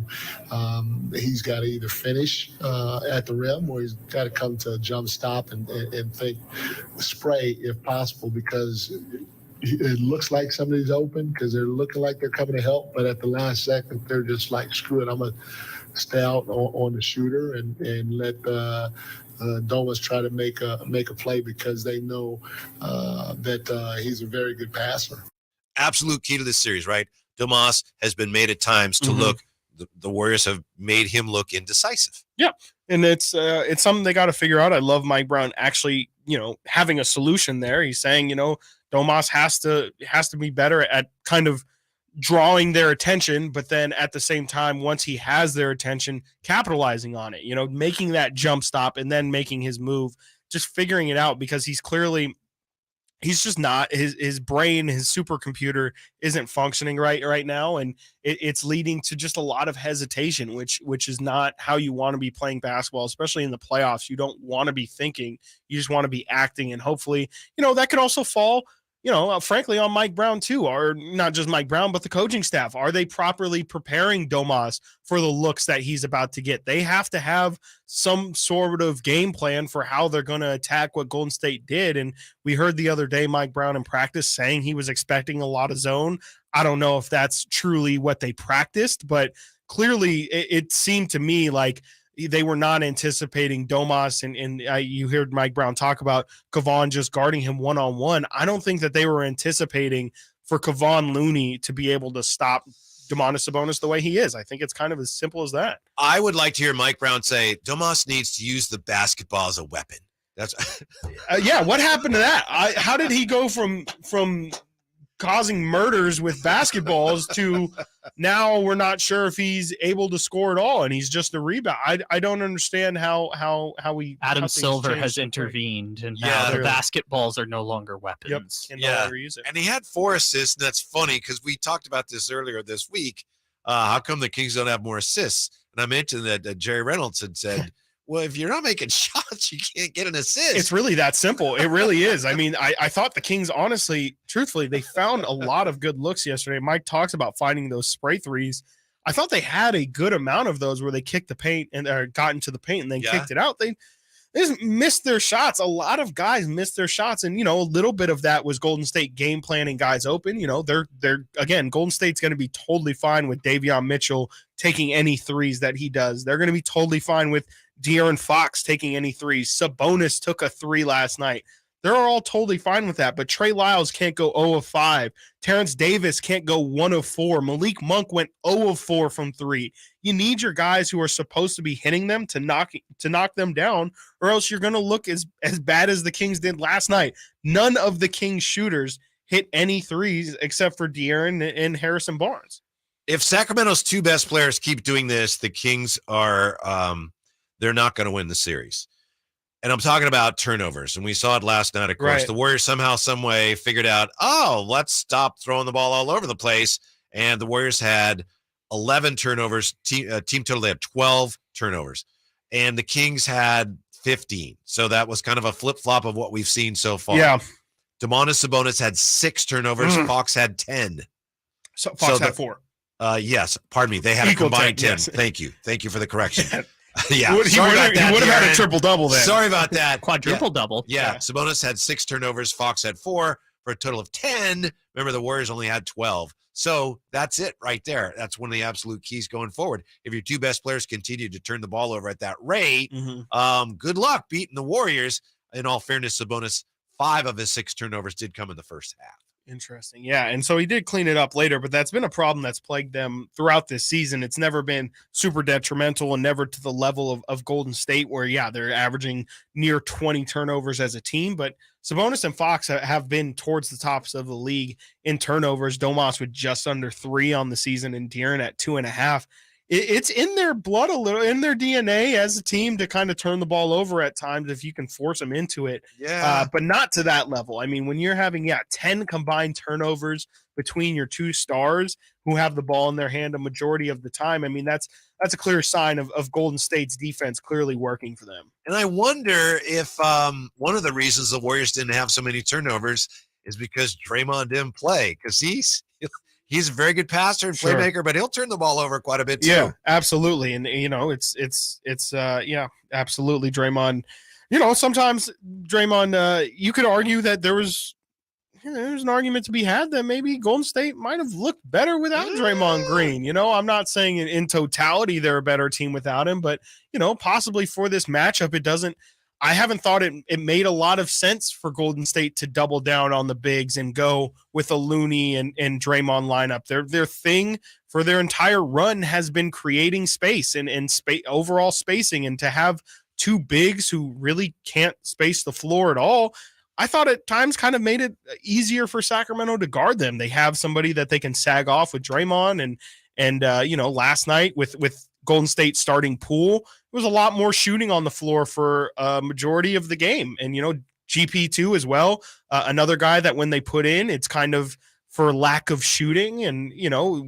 he's got to either finish at the rim or he's got to come to a jump stop and think spray if possible, because it looks like somebody's open because they're looking like they're coming to help, but at the last second they're just like, screw it, I'm gonna stay out on the shooter and let Domas try to make a play because they know that he's a very good passer. Absolute key to this series, right? Domas has been made at times to look. The Warriors have made him look indecisive. Yeah, and it's something they got to figure out. I love Mike Brown actually, having a solution there. He's saying, Domas has to be better at kind of drawing their attention, but then at the same time, once he has their attention, capitalizing on it. Making that jump stop and then making his move, just figuring it out, because he's just not, his brain, his supercomputer isn't functioning right now. And it's leading to just a lot of hesitation, which is not how you want to be playing basketball, especially in the playoffs. You don't want to be thinking, you just want to be acting. And hopefully, that could also fall, frankly, on Mike Brown too, or not just Mike Brown, but the coaching staff. Are they properly preparing Domas for the looks that he's about to get? They have to have some sort of game plan for how they're going to attack what Golden State did. And we heard the other day Mike Brown in practice saying he was expecting a lot of zone. I don't know if that's truly what they practiced, but clearly it seemed to me like they were not anticipating Domas, and you heard Mike Brown talk about Kevon just guarding him one-on-one. I don't think that they were anticipating for Kevon Looney to be able to stop Domantas Sabonis the way he is. I think it's kind of as simple as that. I would like to hear Mike Brown say Domas needs to use the basketball as a weapon. That's yeah. What happened to that? How did he go from causing murders with basketballs to now we're not sure if he's able to score at all and he's just a rebound? I don't understand how we Adam Silver has intervened and now the basketballs are no longer weapons. Yep. No longer use it. And he had 4 assists, and that's funny because we talked about this earlier this week. How come the Kings don't have more assists? And I mentioned that Jerry Reynolds had said, well, if you're not making shots, you can't get an assist. It's really that simple. It really is. I mean, I thought the Kings, honestly, truthfully, they found a lot of good looks yesterday. Mike talks about finding those spray threes. I thought they had a good amount of those where they kicked the paint and got into the paint and then kicked it out. They just missed their shots. A lot of guys missed their shots. And, a little bit of that was Golden State game planning guys open. They're again, Golden State's going to be totally fine with Davion Mitchell taking any threes that he does. They're going to be totally fine with De'Aaron Fox taking any threes. Sabonis took a 3 last night. They're all totally fine with that, but Trey Lyles can't go 0 of 5. Terrence Davis can't go 1 of 4. Malik Monk went 0 of 4 from 3. You need your guys who are supposed to be hitting them to knock them down, or else you're going to look as bad as the Kings did last night. None of the Kings shooters hit any threes except for De'Aaron and Harrison Barnes. If Sacramento's 2 best players keep doing this, the Kings are they're not going to win the series. And I'm talking about turnovers. And we saw it last night, of course. Right. The Warriors somehow, some way figured out, let's stop throwing the ball all over the place. And the Warriors had 11 turnovers. Team total, they had 12 turnovers. And the Kings had 15. So that was kind of a flip-flop of what we've seen so far. Yeah. Domantas Sabonis had 6 turnovers. Fox had 10. So Fox had 4. Yes. Pardon me. They had equal a combined 10. Yes. Thank you. Thank you for the correction. Yeah, he would have had a triple-double then. Sorry about that. Quadruple-double. Yeah, Sabonis had 6 turnovers. Fox had 4 for a total of 10. Remember, the Warriors only had 12. So that's it right there. That's one of the absolute keys going forward. If your 2 best players continue to turn the ball over at that rate, good luck beating the Warriors. in all fairness, Sabonis, 5 of his 6 turnovers did come in the first half. Interesting. Yeah. And so he did clean it up later, but that's been a problem that's plagued them throughout this season. It's never been super detrimental and never to the level of Golden State where, yeah, they're averaging near 20 turnovers as a team. But Sabonis and Fox have been towards the tops of the league in turnovers. Domas with just under 3 on the season and De'Aaron at 2.5. It's in their blood a little, in their DNA as a team to kind of turn the ball over at times if you can force them into it. Yeah. But not to that level. I mean, when you're having, 10 combined turnovers between your 2 stars who have the ball in their hand a majority of the time, I mean, that's a clear sign of Golden State's defense clearly working for them. And I wonder if one of the reasons the Warriors didn't have so many turnovers is because Draymond didn't play, because he's a very good passer and playmaker, but he'll turn the ball over quite a bit too. Yeah, absolutely. And it's absolutely Draymond. Sometimes Draymond, you could argue that there's an argument to be had that maybe Golden State might have looked better without Draymond Green. I'm not saying in totality they're a better team without him, but possibly for this matchup, I haven't thought it made a lot of sense for Golden State to double down on the bigs and go with a Looney and Draymond lineup. Their thing for their entire run has been creating space and overall spacing, and to have 2 bigs who really can't space the floor at all, I thought at times kind of made it easier for Sacramento to guard them. They have somebody that they can sag off with Draymond and last night with Golden State starting Poole, it was a lot more shooting on the floor for a majority of the game. And, GP2 as well, another guy that when they put in, it's kind of for lack of shooting and,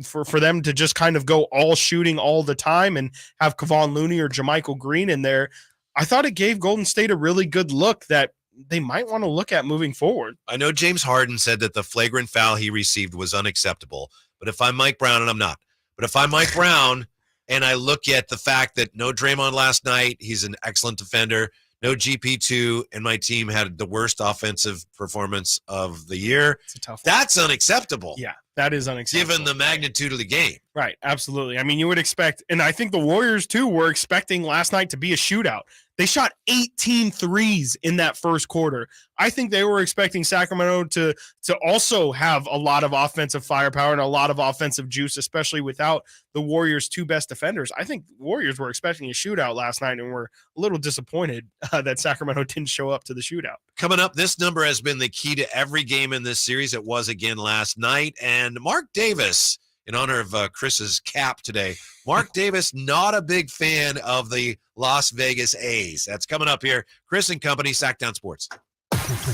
for them to just kind of go all shooting all the time and have Kevon Looney or JaMychal Green in there. I thought it gave Golden State a really good look that they might want to look at moving forward. I know James Harden said that the flagrant foul he received was unacceptable, but if I'm Mike Brown, and I'm not, but if I'm Mike Brown, and I look at the fact that no Draymond last night, he's an excellent defender, no GP2, and my team had the worst offensive performance of the year. It's a tough one. That's unacceptable. Yeah, that is unacceptable. Given the magnitude of the game. Right, absolutely. I mean, you would expect, and I think the Warriors, too, were expecting last night to be a shootout. They shot 18 threes in that first quarter. I think they were expecting Sacramento to also have a lot of offensive firepower and a lot of offensive juice, especially without the Warriors' 2 best defenders. I think the Warriors were expecting a shootout last night and were a little disappointed that Sacramento didn't show up to the shootout. Coming up, this number has been the key to every game in this series. It was again last night. And Mark Davis, in honor of Chris's cap today, Mark Davis, not a big fan of the Las Vegas A's. That's coming up here. Chris and Company, Sactown Sports.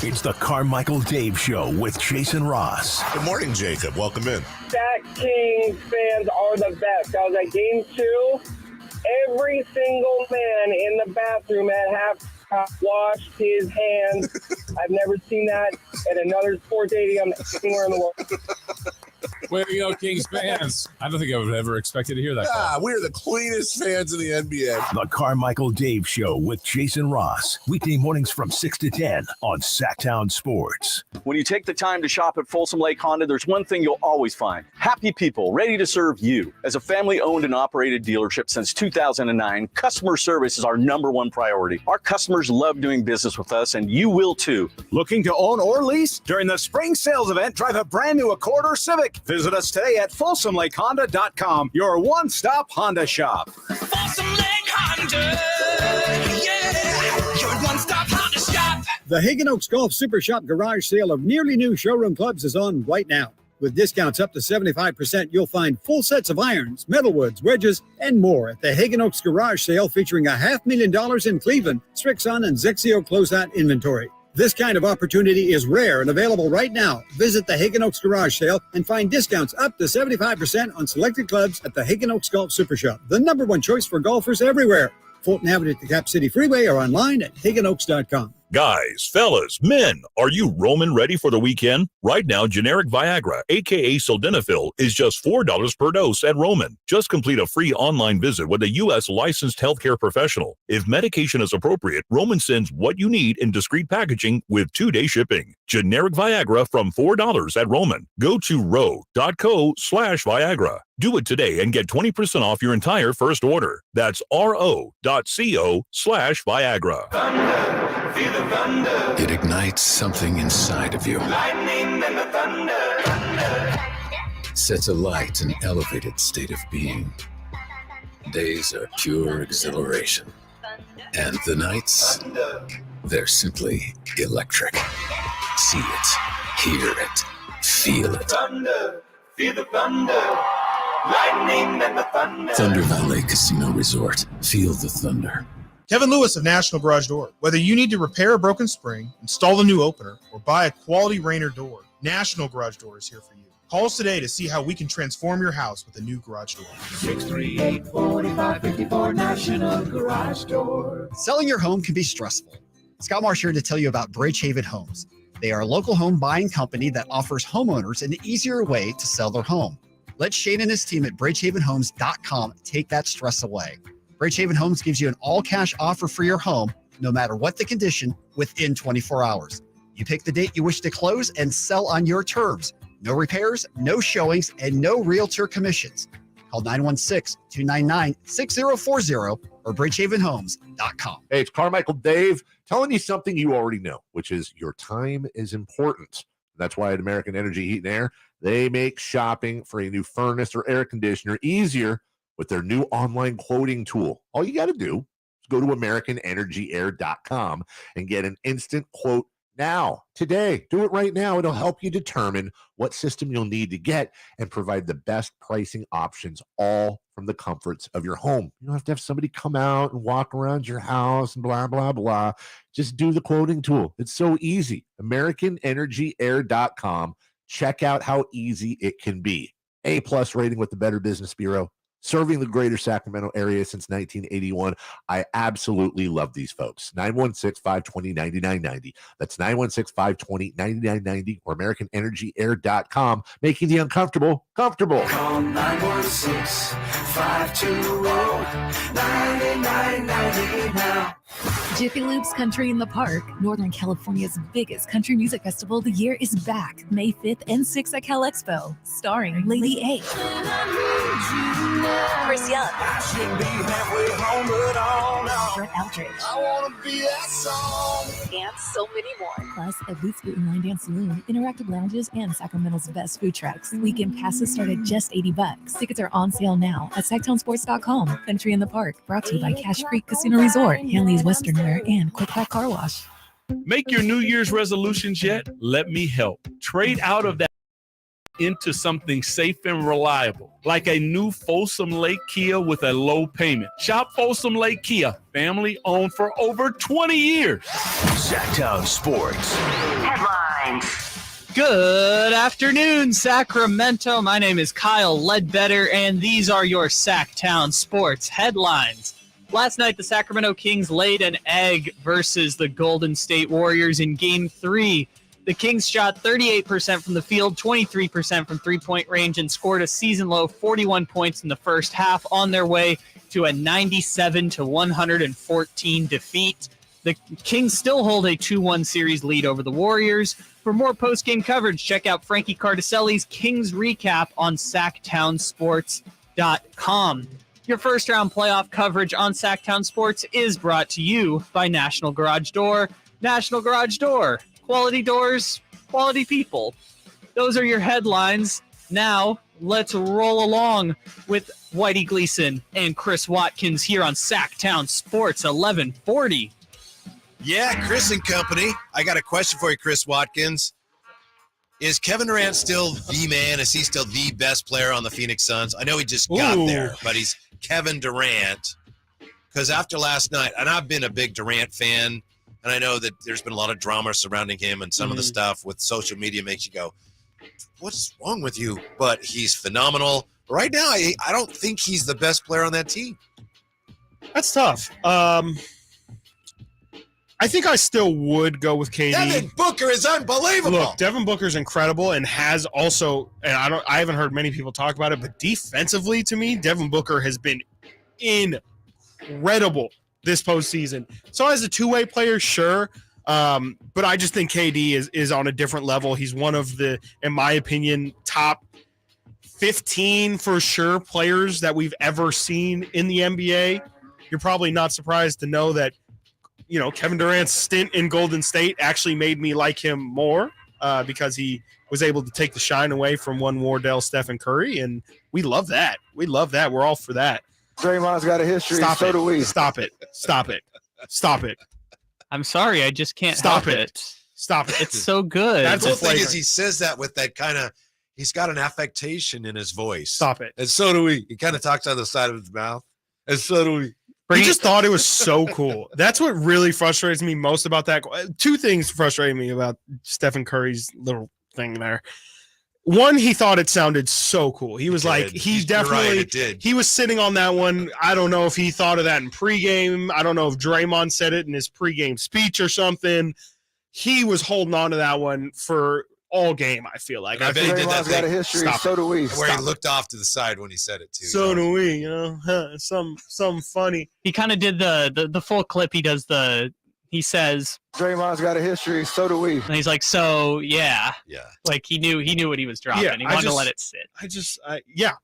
It's the Carmichael Dave Show with Jason Ross. Good morning, Jacob. Welcome in. Sac Kings fans are the best. I was at Game 2. Every single man in the bathroom at half washed his hands. I've never seen that at another sports stadium anywhere in the world. Way to go, Kings fans. I don't think I would have ever expected to hear that. Yeah, we're the cleanest fans in the NBA. The Carmichael Dave Show with Jason Ross. Weekday mornings from 6 to 10 on Sactown Sports. When you take the time to shop at Folsom Lake Honda, there's one thing you'll always find. Happy people ready to serve you. As a family-owned and operated dealership since 2009, customer service is our #1 priority. Our customers love doing business with us, and you will too. Looking to own or lease? During the spring sales event, drive a brand new Accord or Civic. Visit us today at FolsomLakeHonda.com, your one-stop Honda shop. Folsom Lake Honda, yeah, your one-stop Honda shop. The Hagen Oaks Golf Super Shop garage sale of nearly new showroom clubs is on right now. With discounts up to 75%, you'll find full sets of irons, metalwoods, wedges, and more at the Hagen Oaks garage sale featuring $500,000 in Cleveland, Strixon, and Zexio closeout inventory. This kind of opportunity is rare and available right now. Visit the Hagen Oaks Garage Sale and find discounts up to 75% on selected clubs at the Hagen Oaks Golf Super Shop, the #1 choice for golfers everywhere. Fulton Avenue at the Cap City Freeway or online at HagenOaks.com. Guys, fellas, men, are you Roman ready for the weekend? Right now, generic Viagra, aka Sildenafil, is just $4 per dose at Roman. Just complete a free online visit with a U.S. licensed healthcare professional. If medication is appropriate, Roman sends what you need in discreet packaging with 2-day shipping. Generic Viagra from $4 at Roman. Go to ro.co/Viagra. Do it today and get 20% off your entire first order. That's ro.co/Viagra. It ignites something inside of you. Lightning and the thunder. Sets alight an elevated state of being. Days are pure exhilaration. And the nights, they're simply electric. See it, hear it, feel it. Thunder, feel the thunder. Lightning and the thunder. Thunder Valley Casino Resort. Feel the thunder. Kevin Lewis of National Garage Door. Whether you need to repair a broken spring, install a new opener, or buy a quality Rainer door, National Garage Door is here for you. Call us today to see how we can transform your house with a new garage door. 638-4554 National Garage Door. Selling your home can be stressful. Scott Marsh here to tell you about Bridgehaven Homes. They are a local home buying company that offers homeowners an easier way to sell their home. Let Shane and his team at bridgehavenhomes.com take that stress away. Bridgehaven Homes gives you an all-cash offer for your home, no matter what the condition, within 24 hours. You pick the date you wish to close and sell on your terms. No repairs, no showings, and no realtor commissions. Call 916-299-6040 or bridgehavenhomes.com. Hey, it's Carmichael Dave telling you something you already know, which is your time is important. That's why at American Energy Heat and Air, they make shopping for a new furnace or air conditioner easier with their new online quoting tool. All you got to do is go to AmericanEnergyAir.com and get an instant quote now, today. Do it right now. It'll help you determine what system you'll need to get and provide the best pricing options, all from the comforts of your home. You don't have to have somebody come out and walk around your house and blah, blah, blah. Just do the quoting tool. It's so easy. AmericanEnergyAir.com. Check out how easy it can be. A+ rating with the Better Business Bureau. Serving the greater Sacramento area since 1981. I absolutely love these folks. 916-520-9990. That's 916-520-9990 or AmericanEnergyAir.com, making the uncomfortable comfortable. Call 916-520-9990 now. Jiffy Lube's Country in the Park, Northern California's biggest country music festival of the year, is back May 5th and 6th at Cal Expo, starring Lady A, Chris Young, Brett Eldridge, and so many more. Plus, a Boots Boot and Line Dance Saloon, interactive lounges, and Sacramento's best food trucks. Weekend passes start at just $80. Tickets are on sale now at SactownSports.com. Country in the Park, brought to you by Cache Creek Casino Resort, Hanley's Western Wear, and Quick Pack Car Wash. Make your New Year's resolutions yet? Let me help. Trade out of that into something safe and reliable, like a new Folsom Lake Kia with a low payment. Shop Folsom Lake Kia, family owned for over 20 years. Sactown Sports Headlines. Good afternoon, Sacramento. My name is Kyle Ledbetter, and these are your Sactown Sports headlines. Last night, the Sacramento Kings laid an egg versus the Golden State Warriors in Game 3. The Kings shot 38% from the field, 23% from three-point range, and scored a season-low 41 points in the first half on their way to a 97-114 defeat. The Kings still hold a 2-1 series lead over the Warriors. For more post-game coverage, check out Frankie Cardicelli's Kings Recap on SactownSports.com. Your first-round playoff coverage on Sactown Sports is brought to you by National Garage Door. National Garage Door. Quality doors, quality people. Those are your headlines. Now, let's roll along with Whitey Gleason and Chris Watkins here on Sactown Sports 1140. Yeah, Chris and company. I got a question for you, Chris Watkins. Is Kevin Durant still the man? Is he still the best player on the Phoenix Suns? I know he just got there, but he's Kevin Durant. Because after last night, and I've been a big Durant fan, and I know that there's been a lot of drama surrounding him, and some of the stuff with social media makes you go, what's wrong with you? But he's phenomenal. Right now, I don't think he's the best player on that team. That's tough. I think I still would go with KD. Devin Booker is unbelievable. Look, Devin Booker's incredible and has also, and I haven't heard many people talk about it, but defensively to me, Devin Booker has been incredible this postseason. So as a two-way player, sure. But I just think KD is on a different level. He's one of the, in my opinion, top 15 for sure players that we've ever seen in the NBA. You're probably not surprised to know that Kevin Durant's stint in Golden State actually made me like him more because he was able to take the shine away from one Wardell, Stephen Curry, and we love that. We love that. We're all for that. Draymond's got a history. Stop so it. do we. Stop it. Stop it. Stop it. I'm sorry, I just can't Stop help it. Stop it. It's so good. The cool thing is he says that with that kind of, he's got an affectation in his voice. Stop it. And so do we. He kind of talks out of the side of his mouth. And so do we. He just thought it was so cool. That's what really frustrates me most about that. Two things frustrate me about Stephen Curry's little thing there. One, he thought it sounded so cool. He was like, he definitely, did. He was sitting on that one. I don't know if he thought of that in pregame. I don't know if Draymond said it in his pregame speech or something. He was holding on to that one for all game, I feel like. I bet he did that Draymond's got a history. Stop So do we. where he looked off to the side when he said it too. So do we, some funny. He kind of did the full clip. He says Draymond's got a history. So do we. and he's like, so yeah. Yeah. Like he knew what he was dropping. Yeah, He wanted to let it sit.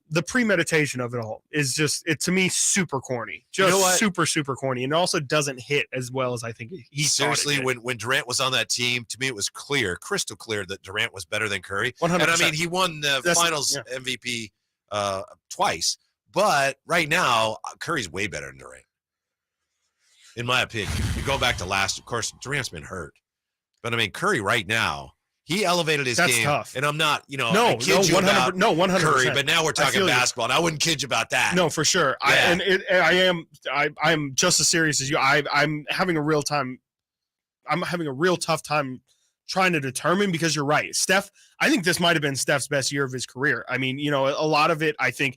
The premeditation of it all is just, to me, super corny. Just You know what? super, super corny. And it also doesn't hit as well as I think he Seriously, thought it did. when Durant was on that team, to me it was crystal clear that Durant was better than Curry. 100%. And I mean, he won the Finals MVP twice, but right now Curry's way better than Durant, in my opinion. You go back to last, of course, Durant's been hurt, but I mean, Curry right now, he elevated his That's game. tough. And I'm not, No, I kid you 100%. about No, 100%. Curry, but now we're I talking feel you. basketball, and I wouldn't kid you about that. No, for sure. Yeah. I'm just as serious as you. I'm having a real tough time trying to determine, because you're right. Steph, I think this might have been Steph's best year of his career. I mean, a lot of it, I think,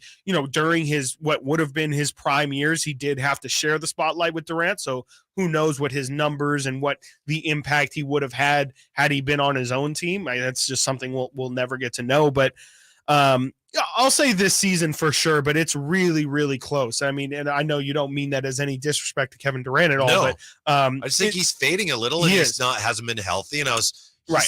during his, what would have been his prime years, he did have to share the spotlight with Durant. So who knows what his numbers and what the impact he would have had he been on his own team. That's just something we'll never get to know. But I'll say this season for sure, but it's really, really close. I mean, and I know you don't mean that as any disrespect to Kevin Durant at all, No. but I just think he's fading a little, and he hasn't been healthy. And Right.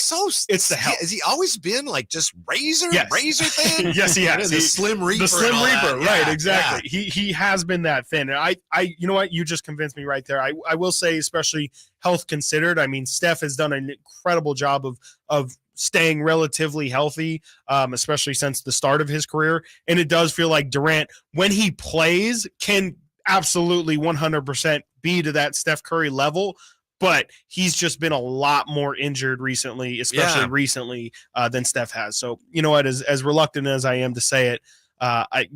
It's the health. Has he always been like just razor thin? Yes, he has. The Slim Reaper. The Slim and all Reaper, that. right? Yeah, Exactly. yeah. He has been that thin. And I you know what? You just convinced me right there. I will say, especially health considered, I mean, Steph has done an incredible job of staying relatively healthy, especially since the start of his career. And it does feel like Durant, when he plays, can absolutely 100% be to that Steph Curry level. But he's just been a lot more injured recently, especially recently, than Steph has. So, you know what? As reluctant as I am to say it,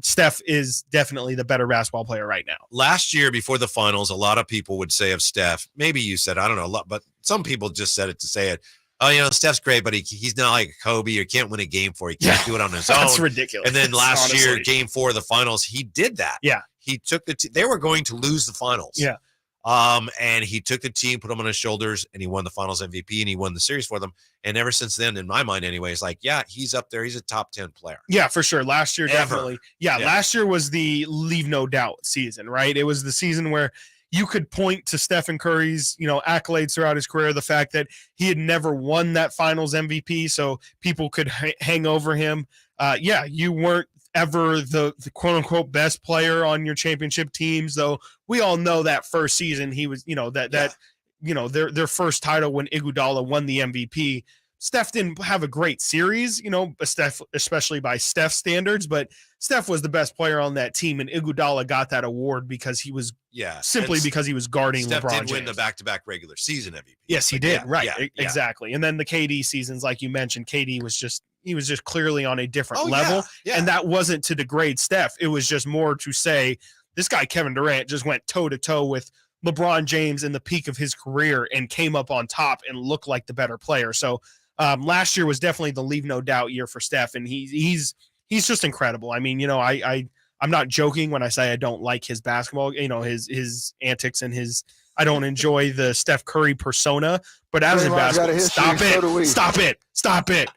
Steph is definitely the better basketball player right now. Last year, before the finals, a lot of people would say of Steph, maybe you said, I don't know, a lot, but some people just said it to say it. Oh, Steph's great, but he's not like Kobe. You can't win a game for. He can't do it on his own. That's ridiculous. And then last honestly. year, game 4 of the finals, he did that. Yeah. He took they were going to lose the finals. Yeah. And he took the team, put them on his shoulders, and he won the finals MVP, and he won the series for them. And ever since then, in my mind anyway, it's like, yeah, he's up there. He's a top 10 player. Yeah, for sure. Last year, definitely. Yeah, Yeah. last year was the leave no doubt season, right? It was the season where you could point to Stephen Curry's, accolades throughout his career, the fact that he had never won that finals MVP, so people could hang over him. You weren't ever the quote unquote best player on your championship teams, though we all know that first season he was, their first title when Iguodala won the MVP. Steph didn't have a great series, especially by Steph's standards, but Steph was the best player on that team, and Iguodala got that award because he was because he was guarding Steph LeBron did James. win the back-to-back regular season MVP. Yes, he did. Yeah, Right. yeah, Exactly. And then the KD seasons, like you mentioned, KD was just clearly on a different Oh, level. yeah. And that wasn't to degrade Steph. It was just more to say this guy, Kevin Durant, just went toe to toe with LeBron James in the peak of his career and came up on top and looked like the better player. So last year was definitely the leave no doubt year for Steph. And he's just incredible. I mean, I'm not joking when I say I don't like his basketball, his antics and I don't enjoy the Steph Curry persona, but as a basketball, stop it.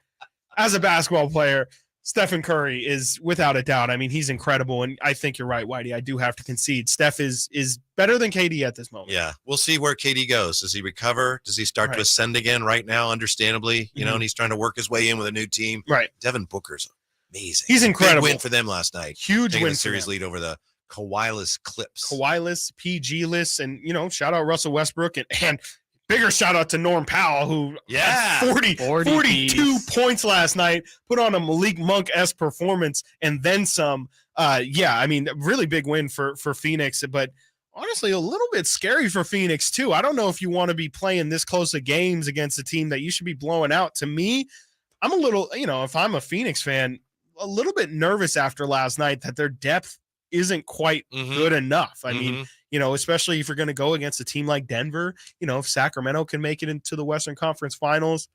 As a basketball player, Stephen Curry is without a doubt. I mean, he's incredible. And I think you're right, Whitey. I do have to concede. Steph is better than KD at this moment. Yeah. We'll see where KD goes. Does he recover? Does he start to ascend again right now, understandably? And he's trying to work his way in with a new team. Right. Devin Booker's amazing. He's incredible. Big win for them last night. Huge Taking win the for series them. lead over the Kawhi-less clips. Kawhi-less, PG-less, and, shout out Russell Westbrook and bigger shout out to Norm Powell, who had 42 points last night, put on a Malik Monk-esque performance, and then some. Really big win for Phoenix, but honestly, a little bit scary for Phoenix, too. I don't know if you want to be playing this close of games against a team that you should be blowing out. To me, I'm a little, if I'm a Phoenix fan, a little bit nervous after last night that their depth isn't quite good enough. I mean, especially if you're going to go against a team like Denver, if Sacramento can make it into the Western Conference Finals,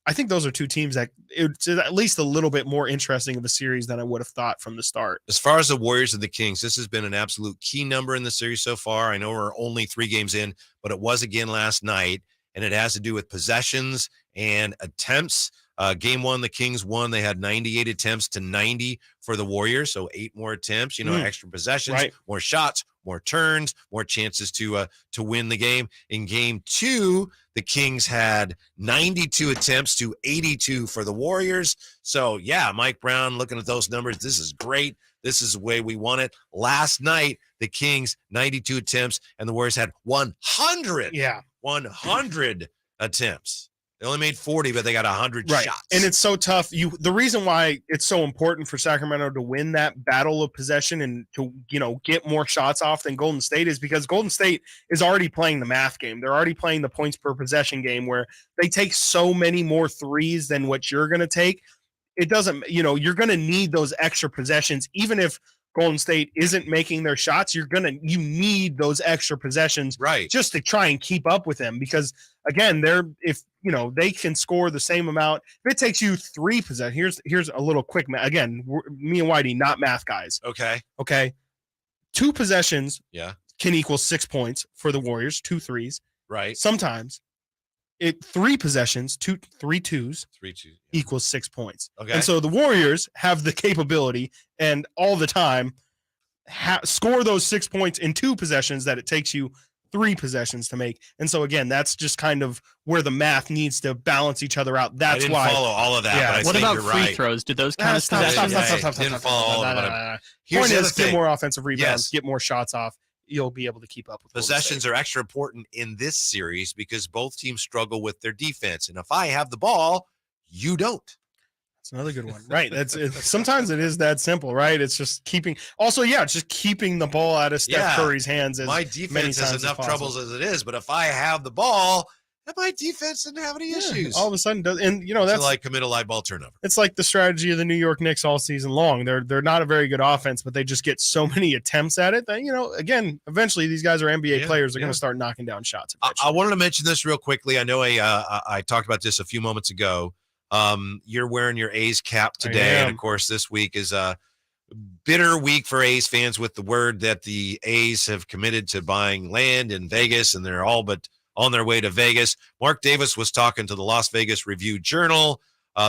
I think those are two teams that it's at least a little bit more interesting of a series than I would have thought from the start. As far as the Warriors and the Kings, this has been an absolute key number in the series so far. I know we're only 3 games in, but it was again last night, and it has to do with possessions and attempts. Game 1, the Kings won. They had 98 attempts to 90 for the Warriors, so 8 more attempts, extra possessions, more shots, more turns, more chances to win the game. In Game 2, the Kings had 92 attempts to 82 for the Warriors. So, yeah, Mike Brown, looking at those numbers, this is great. This is the way we want it. Last night, the Kings, 92 attempts, and the Warriors had 100. Yeah. 100 attempts. They only made 40, but they got 100 shots. And it's so tough. The reason why it's so important for Sacramento to win that battle of possession and to, get more shots off than Golden State is because Golden State is already playing the math game. They're already playing the points per possession game where they take so many more threes than what you're going to take. It doesn't, you're going to need those extra possessions, even if Golden State isn't making their shots, you need those extra possessions just to try and keep up with them because again, they can score the same amount. If it takes you 3 possessions, here's a little quick again, me and Whitey, not math guys. Okay. 2 possessions can equal 6 points for the Warriors, 2 threes. Right. Sometimes 3 possessions, 3 twos equals 6 points. Okay. And so the Warriors have the capability and all the time score those 6 points in 2 possessions that it takes you 3 possessions to make. And so again, that's just kind of where the math needs to balance each other out. That's I didn't why follow all of that. Yeah. But What about you're free throws? Did those count as possessions? Didn't follow all of it. Point is, get more offensive rebounds, get more shots off. You'll be able to keep up with possessions are extra important in this series because both teams struggle with their defense. And if I have the ball, you don't. That's another good one. Right. Sometimes it is that simple, right? It's just keeping the ball out of Steph Curry's hands. My defense has enough troubles as it is, but if I have the ball, my defense didn't have any issues. All of a sudden does, and that's until I commit a live ball turnover. It's like the strategy of the New York Knicks all season long. They're not a very good offense, but they just get so many attempts at it that again, eventually these guys are NBA players. They're going to start knocking down shots. I wanted to mention this real quickly. I know I talked about this a few moments ago. You're wearing your A's cap today, and of course, this week is a bitter week for A's fans with the word that the A's have committed to buying land in Vegas, and they're all but on their way to Vegas. Mark Davis was talking to the Las Vegas Review-Journal,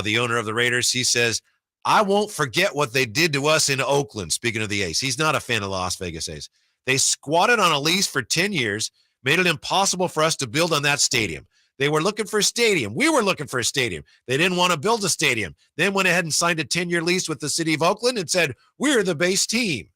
the owner of the Raiders. He says, I won't forget what they did to us in Oakland. Speaking of the A's, he's not a fan of the Las Vegas A's. They squatted on a lease for 10 years, made it impossible for us to build on that stadium. They were looking for a stadium. We were looking for a stadium. They didn't want to build a stadium. Then went ahead and signed a 10-year lease with the city of Oakland and said, we're the base team.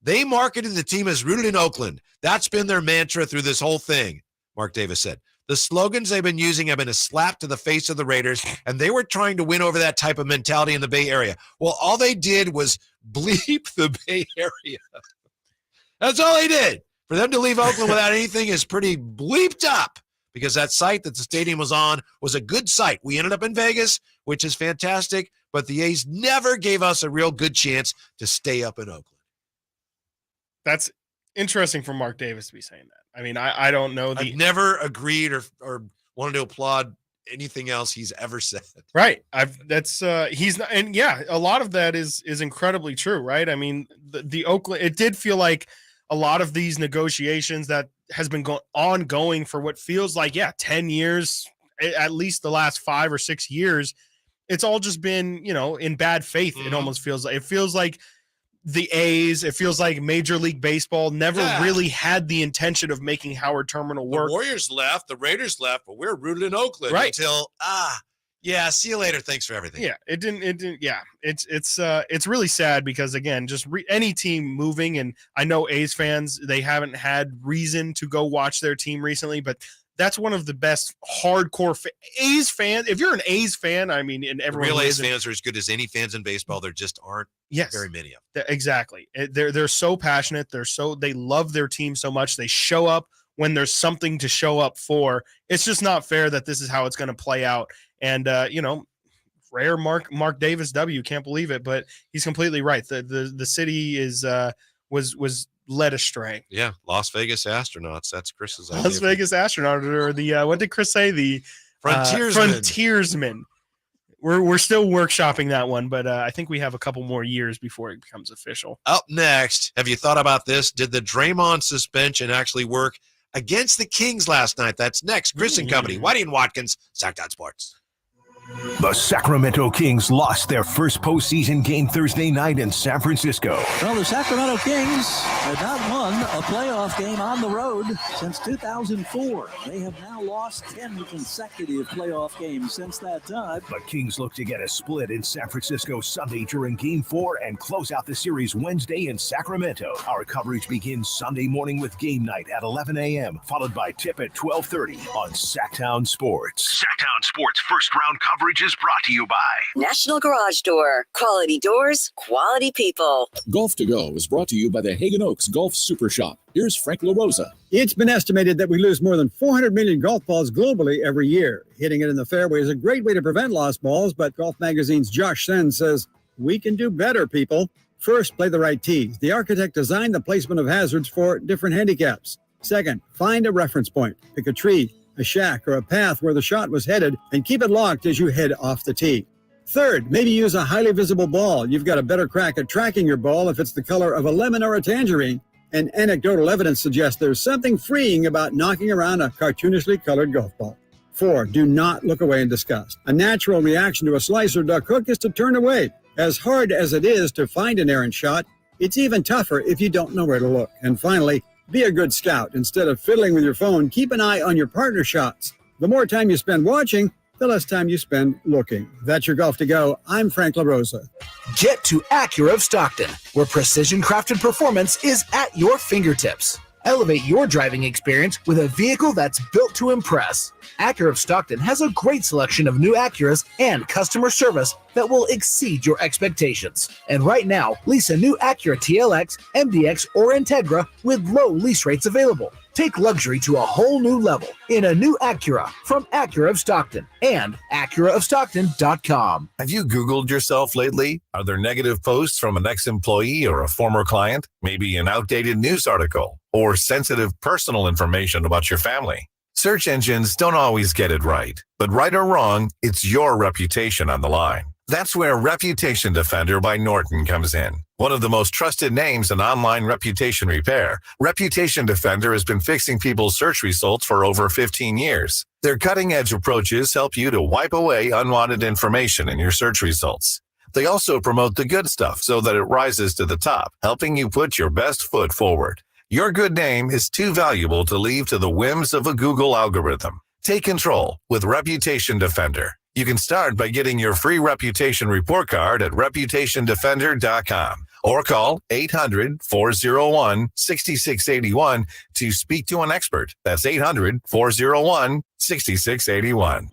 They marketed the team as rooted in Oakland. That's been their mantra through this whole thing, Mark Davis said. The slogans they've been using have been a slap to the face of the Raiders, and they were trying to win over that type of mentality in the Bay Area. Well, all they did was bleep the Bay Area. That's all they did. For them to leave Oakland without anything is pretty bleeped up, because that site that the stadium was on was a good site. We ended up in Vegas, which is fantastic, but the A's never gave us a real good chance to stay up in Oakland. That's interesting for Mark Davis to be saying that. I mean, I don't know. I've never agreed or wanted to applaud anything else he's ever said. Right. He's not, and yeah, a lot of that is incredibly true, right? I mean, the Oakland, it did feel like a lot of these negotiations that has been ongoing for what feels like, 10 years, at least the last 5 or 6 years. It's all just been, in bad faith. It almost feels like. It feels like the A's, it feels like Major League Baseball never really had the intention of making Howard Terminal work. The Warriors left, the Raiders left, but we're rooted in Oakland until, Yeah, see you later. Thanks for everything. Yeah, it didn't. Yeah, it's really sad because again, just any team moving, and I know A's fans, they haven't had reason to go watch their team recently, but that's one of the best hardcore A's fans. If you're an A's fan, I mean, and everyone real A's fans are as good as any fans in baseball. There just aren't very many of them. Exactly. They're so passionate. They love their team so much. They show up when there's something to show up for. It's just not fair that this is how it's going to play out. And rare Mark Davis W. Can't believe it, but he's completely right. The city was led astray. Yeah, Las Vegas astronauts. That's Chris's idea. Las Vegas astronaut, or the what did Chris say? The frontiersman. We're still workshopping that one, but I think we have a couple more years before it becomes official. Up next, have you thought about this? Did the Draymond suspension actually work against the Kings last night? That's next. Chris and Company, Whitey and Watkins, Sactown Sports. The Sacramento Kings lost their first postseason game Thursday night in San Francisco. Well, the Sacramento Kings have not won a playoff game on the road since 2004. They have now lost 10 consecutive playoff games since that time. The Kings look to get a split in San Francisco Sunday during Game 4 and close out the series Wednesday in Sacramento. Our coverage begins Sunday morning with game night at 11 a.m., followed by tip at 12:30 on Sactown Sports. Sactown Sports first round coverage is brought to you by National Garage Door. Quality doors, quality people. Golf to Go is brought to you by the Hagen Oaks Golf Super Shop. Here's Frank LaRosa. It's been estimated that we lose more than 400 million golf balls globally every year. Hitting it in the fairway is a great way to prevent lost balls, but Golf Magazine's Josh Sen says, we can do better, people. First, play the right tees. The architect designed the placement of hazards for different handicaps. Second, find a reference point. Pick a tree, a shack, or a path where the shot was headed, and keep it locked as you head off the tee. Third, maybe use a highly visible ball. You've got a better crack at tracking your ball if it's the color of a lemon or a tangerine. And anecdotal evidence suggests there's something freeing about knocking around a cartoonishly colored golf ball. 4, do not look away in disgust. A natural reaction to a slice or duck hook is to turn away. As hard as it is to find an errant shot, it's even tougher if you don't know where to look. And finally, be a good scout. Instead of fiddling with your phone, keep an eye on your partner shots. The more time you spend watching, the less time you spend looking. That's your Golf to Go. I'm Frank LaRosa. Get to Acura of Stockton, where precision-crafted performance is at your fingertips. Elevate your driving experience with a vehicle that's built to impress. Acura of Stockton has a great selection of new Acuras and customer service that will exceed your expectations. And right now, lease a new Acura TLX, MDX, or Integra with low lease rates available. Take luxury to a whole new level in a new Acura from Acura of Stockton and AcuraofStockton.com. Have you Googled yourself lately? Are there negative posts from an ex-employee or a former client? Maybe an outdated news article or sensitive personal information about your family? Search engines don't always get it right, but right or wrong, it's your reputation on the line. That's where Reputation Defender by Norton comes in. One of the most trusted names in online reputation repair, Reputation Defender has been fixing people's search results for over 15 years. Their cutting-edge approaches help you to wipe away unwanted information in your search results. They also promote the good stuff so that it rises to the top, helping you put your best foot forward. Your good name is too valuable to leave to the whims of a Google algorithm. Take control with Reputation Defender. You can start by getting your free reputation report card at reputationdefender.com or call 800-401-6681 to speak to an expert. That's 800-401-6681.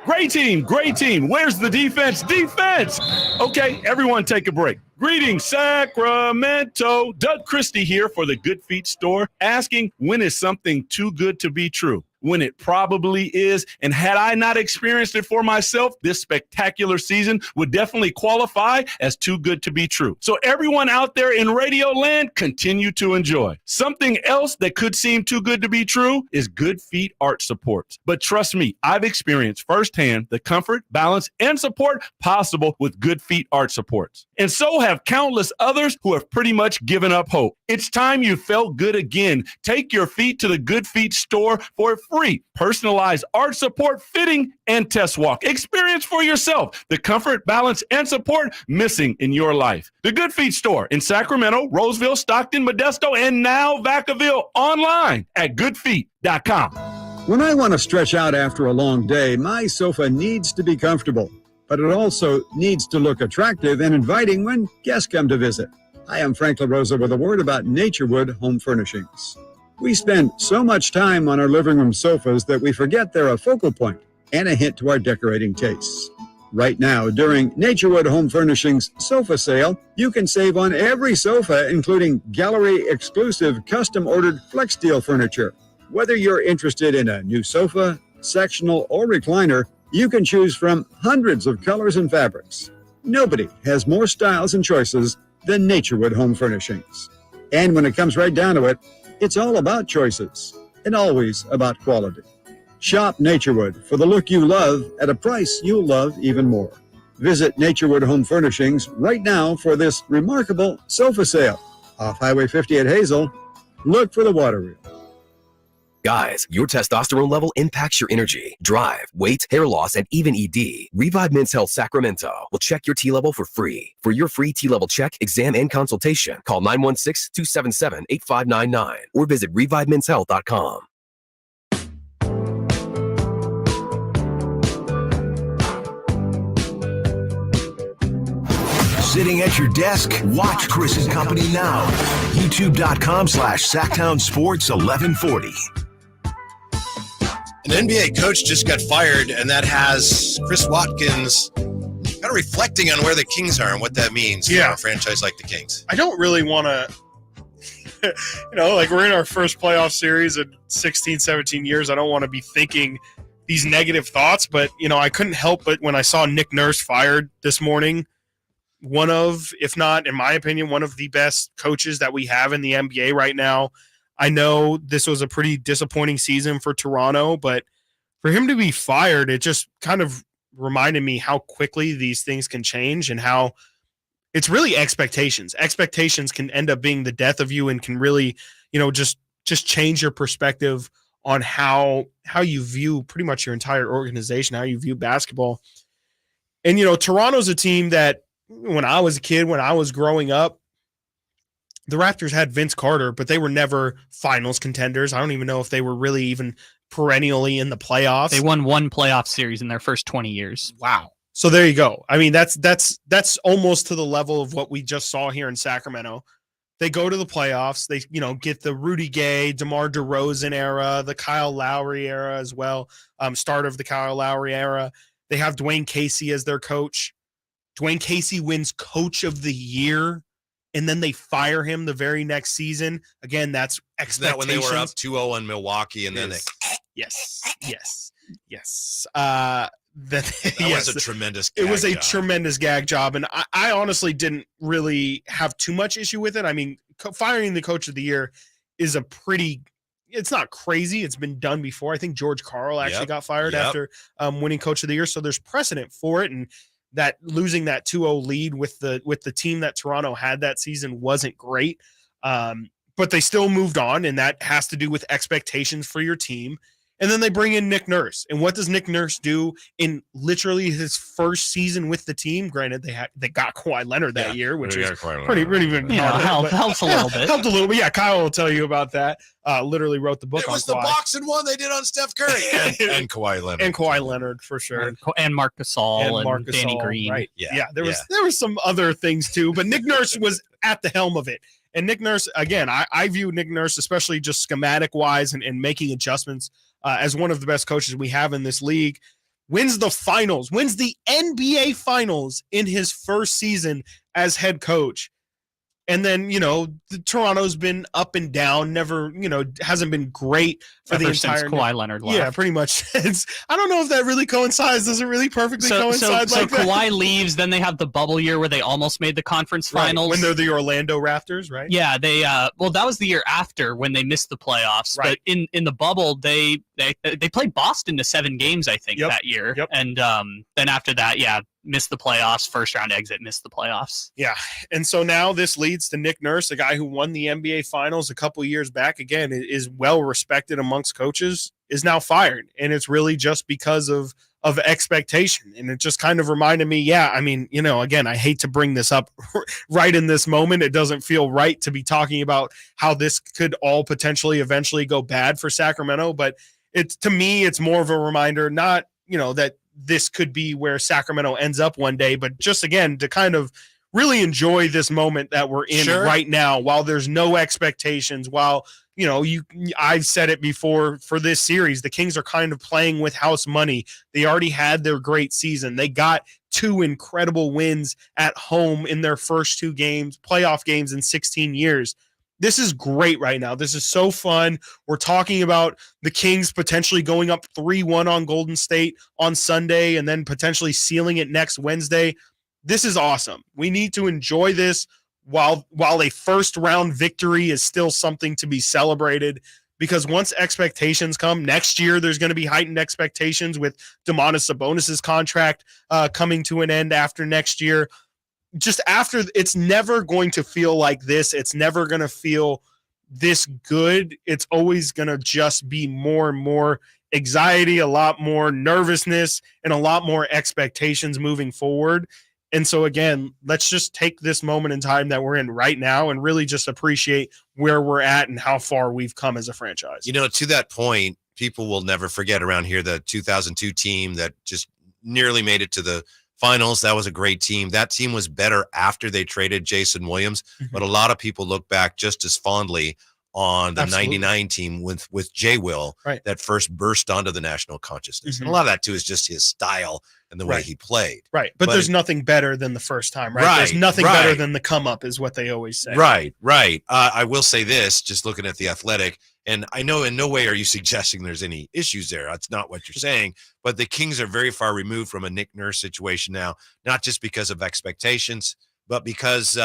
Great team, great team. Where's the defense? Defense! Okay, everyone take a break. Greetings, Sacramento. Doug Christie here for the Good Feet store, asking, when is something too good to be true? When it probably is. And had I not experienced it for myself, this spectacular season would definitely qualify as too good to be true. So everyone out there in Radio Land, continue to enjoy. Something else that could seem too good to be true is Good Feet Arch Supports. But trust me, I've experienced firsthand the comfort, balance, and support possible with Good Feet Arch Supports. And so have countless others who have pretty much given up hope. It's time you felt good again. Take your feet to the Good Feet store for free personalized arch support, fitting, and test walk. Experience for yourself the comfort, balance, and support missing in your life. The Good Feet store in Sacramento, Roseville, Stockton, Modesto, and now Vacaville, online at goodfeet.com. When I want to stretch out after a long day, my sofa needs to be comfortable, but it also needs to look attractive and inviting when guests come to visit. I am Frank LaRosa with a word about Naturewood Home Furnishings. We spend so much time on our living room sofas that we forget they're a focal point and a hint to our decorating tastes. Right now, during Naturewood Home Furnishings sofa sale, you can save on every sofa, including gallery-exclusive custom-ordered flex steel furniture. Whether you're interested in a new sofa, sectional, or recliner, you can choose from hundreds of colors and fabrics. Nobody has more styles and choices than Naturewood Home Furnishings. And when it comes right down to it, it's all about choices and always about quality. Shop Naturewood for the look you love at a price you'll love even more. Visit Naturewood Home Furnishings right now for this remarkable sofa sale. Off Highway 50 at Hazel, look for the water wheel. Guys, your testosterone level impacts your energy, drive, weight, hair loss, and even ED. Revive Men's Health Sacramento will check your T level for free. For your free T level check, exam, and consultation, call 916-277-8599 or visit revivemenshealth.com. Sitting at your desk, watch Chris and Company now. YouTube.com/Sactown Sports 1140. An NBA coach just got fired, and that has Chris Watkins kind of reflecting on where the Kings are and what that means for a franchise like the Kings. I don't really want to, like we're in our first playoff series in 16, 17 years. I don't want to be thinking these negative thoughts, but, I couldn't help but when I saw Nick Nurse fired this morning, one of, if not, in my opinion, one of the best coaches that we have in the NBA right now. I know this was a pretty disappointing season for Toronto, but for him to be fired, it just kind of reminded me how quickly these things can change and how it's really expectations. Expectations can end up being the death of you and can really, just change your perspective on how you view pretty much your entire organization, how you view basketball. And, Toronto's a team that when I was a kid, when I was growing up, the Raptors had Vince Carter, but they were never finals contenders. I don't even know if they were really even perennially in the playoffs. They won one playoff series in their first 20 years. Wow. So there you go. I mean, that's almost to the level of what we just saw here in Sacramento. They go to the playoffs. They, get the Rudy Gay, DeMar DeRozan era, the Kyle Lowry era as well, start of the Kyle Lowry era. They have Dwayne Casey as their coach. Dwayne Casey wins Coach of the Year, and then they fire him the very next season. Again, that's expectations. That when they were up 2-0 on Milwaukee, and then Yes. that was a tremendous gag It was a job. tremendous gag job, and I honestly didn't really have too much issue with it. I mean, firing the Coach of the Year is a pretty – it's not crazy. It's been done before. I think George Karl actually got fired after winning Coach of the Year, so there's precedent for it, and that losing that 2-0 lead with the team that Toronto had that season wasn't great. But they still moved on, and that has to do with expectations for your team. And then they bring in Nick Nurse. And what does Nick Nurse do in literally his first season with the team? Granted, they got Kawhi Leonard that year, which is pretty big. Helps a little bit. Helped a little bit. Yeah, Kyle will tell you about that. Literally wrote the book on Kawhi. It was the boxing one they did on Steph Curry and Kawhi Leonard. And Kawhi Leonard, for sure. And Marc Gasol and Danny Green. Right. Yeah. There was some other things too, but Nick Nurse was at the helm of it. And Nick Nurse, again, I view Nick Nurse, especially just schematic-wise and making adjustments, as one of the best coaches we have in this league. Wins the finals, wins the NBA finals in his first season as head coach. And then, Toronto's been up and down, never, hasn't been great for Ever the entire since Kawhi Leonard left. Yeah, pretty much. I don't know if that really coincides. Does it really perfectly coincide so like that? Kawhi leaves, then they have the bubble year where they almost made the conference finals. When they're the Orlando Raptors, right? Yeah, they that was the year after when they missed the playoffs. Right. But in the bubble, they played Boston to 7 games, I think, that year. Yep. And then after that, missed the playoffs, first round exit, missed the playoffs. Yeah. And so now this leads to Nick Nurse, a guy who won the NBA finals a couple years back, again, is well respected amongst coaches, is now fired. And it's really just because of expectation. And it just kind of reminded me, again, I hate to bring this up right in this moment. It doesn't feel right to be talking about how this could all potentially eventually go bad for Sacramento, but to me, it's more of a reminder, not, that this could be where Sacramento ends up one day, but just again, to kind of really enjoy this moment that we're in right now, while there's no expectations, while, I've said it before for this series, the Kings are kind of playing with house money. They already had their great season. They got 2 incredible wins at home in their first 2 games, playoff games in 16 years. This is great right now. This is so fun. We're talking about the Kings potentially going up 3-1 on Golden State on Sunday and then potentially sealing it next Wednesday. This is awesome. We need to enjoy this while a first-round victory is still something to be celebrated, because once expectations come next year, there's going to be heightened expectations with Domantas Sabonis's contract coming to an end after next year. Just after, it's never going to feel like this. It's never going to feel this good. It's always going to just be more and more anxiety, a lot more nervousness, and a lot more expectations moving forward. And so, again, let's just take this moment in time that we're in right now and really just appreciate where we're at and how far we've come as a franchise. To that point, people will never forget around here the 2002 team that just nearly made it to the finals. That was a great team. That team was better after they traded Jason Williams, but a lot of people look back just as fondly on the 99 team with Jay Will that first burst onto the national consciousness. And a lot of that too is just his style and the way he played. Right. But there's nothing better than the first time, right? There's nothing better than the come up, is what they always say. Right. I will say this, just looking at the Athletic, and I know in no way are you suggesting there's any issues there. That's not what you're saying. But the Kings are very far removed from a Nick Nurse situation now, not just because of expectations, but because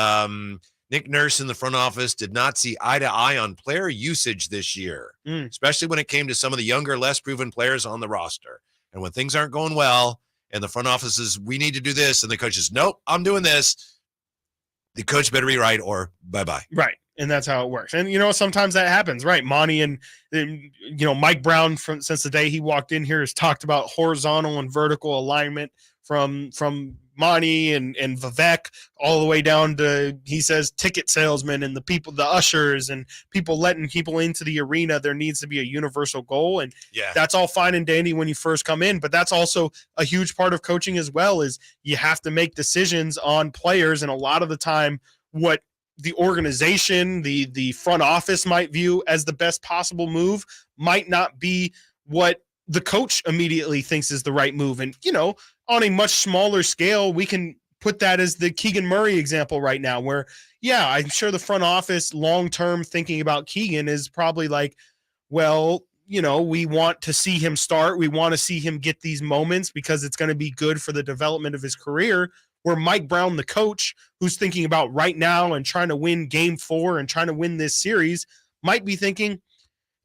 Nick Nurse in the front office did not see eye to eye on player usage this year, especially when it came to some of the younger, less proven players on the roster. And when things aren't going well and the front office says, we need to do this, and the coach says, nope, I'm doing this, the coach better be right or bye-bye. Right. And that's how it works. And, sometimes that happens, right? Monty and Mike Brown, since the day he walked in here, has talked about horizontal and vertical alignment from Monty and Vivek all the way down to, he says, ticket salesmen and the ushers and people letting people into the arena. There needs to be a universal goal. And that's all fine and dandy when you first come in, but that's also a huge part of coaching as well, is you have to make decisions on players. And a lot of the time, what the organization, the front office might view as the best possible move might not be what the coach immediately thinks is the right move. And, on a much smaller scale, we can put that as the Keegan Murray example right now, where, I'm sure the front office long-term thinking about Keegan is probably like, well, we want to see him start. We want to see him get these moments because it's going to be good for the development of his career. Where Mike Brown, the coach, who's thinking about right now and trying to win game 4 and trying to win this series, might be thinking,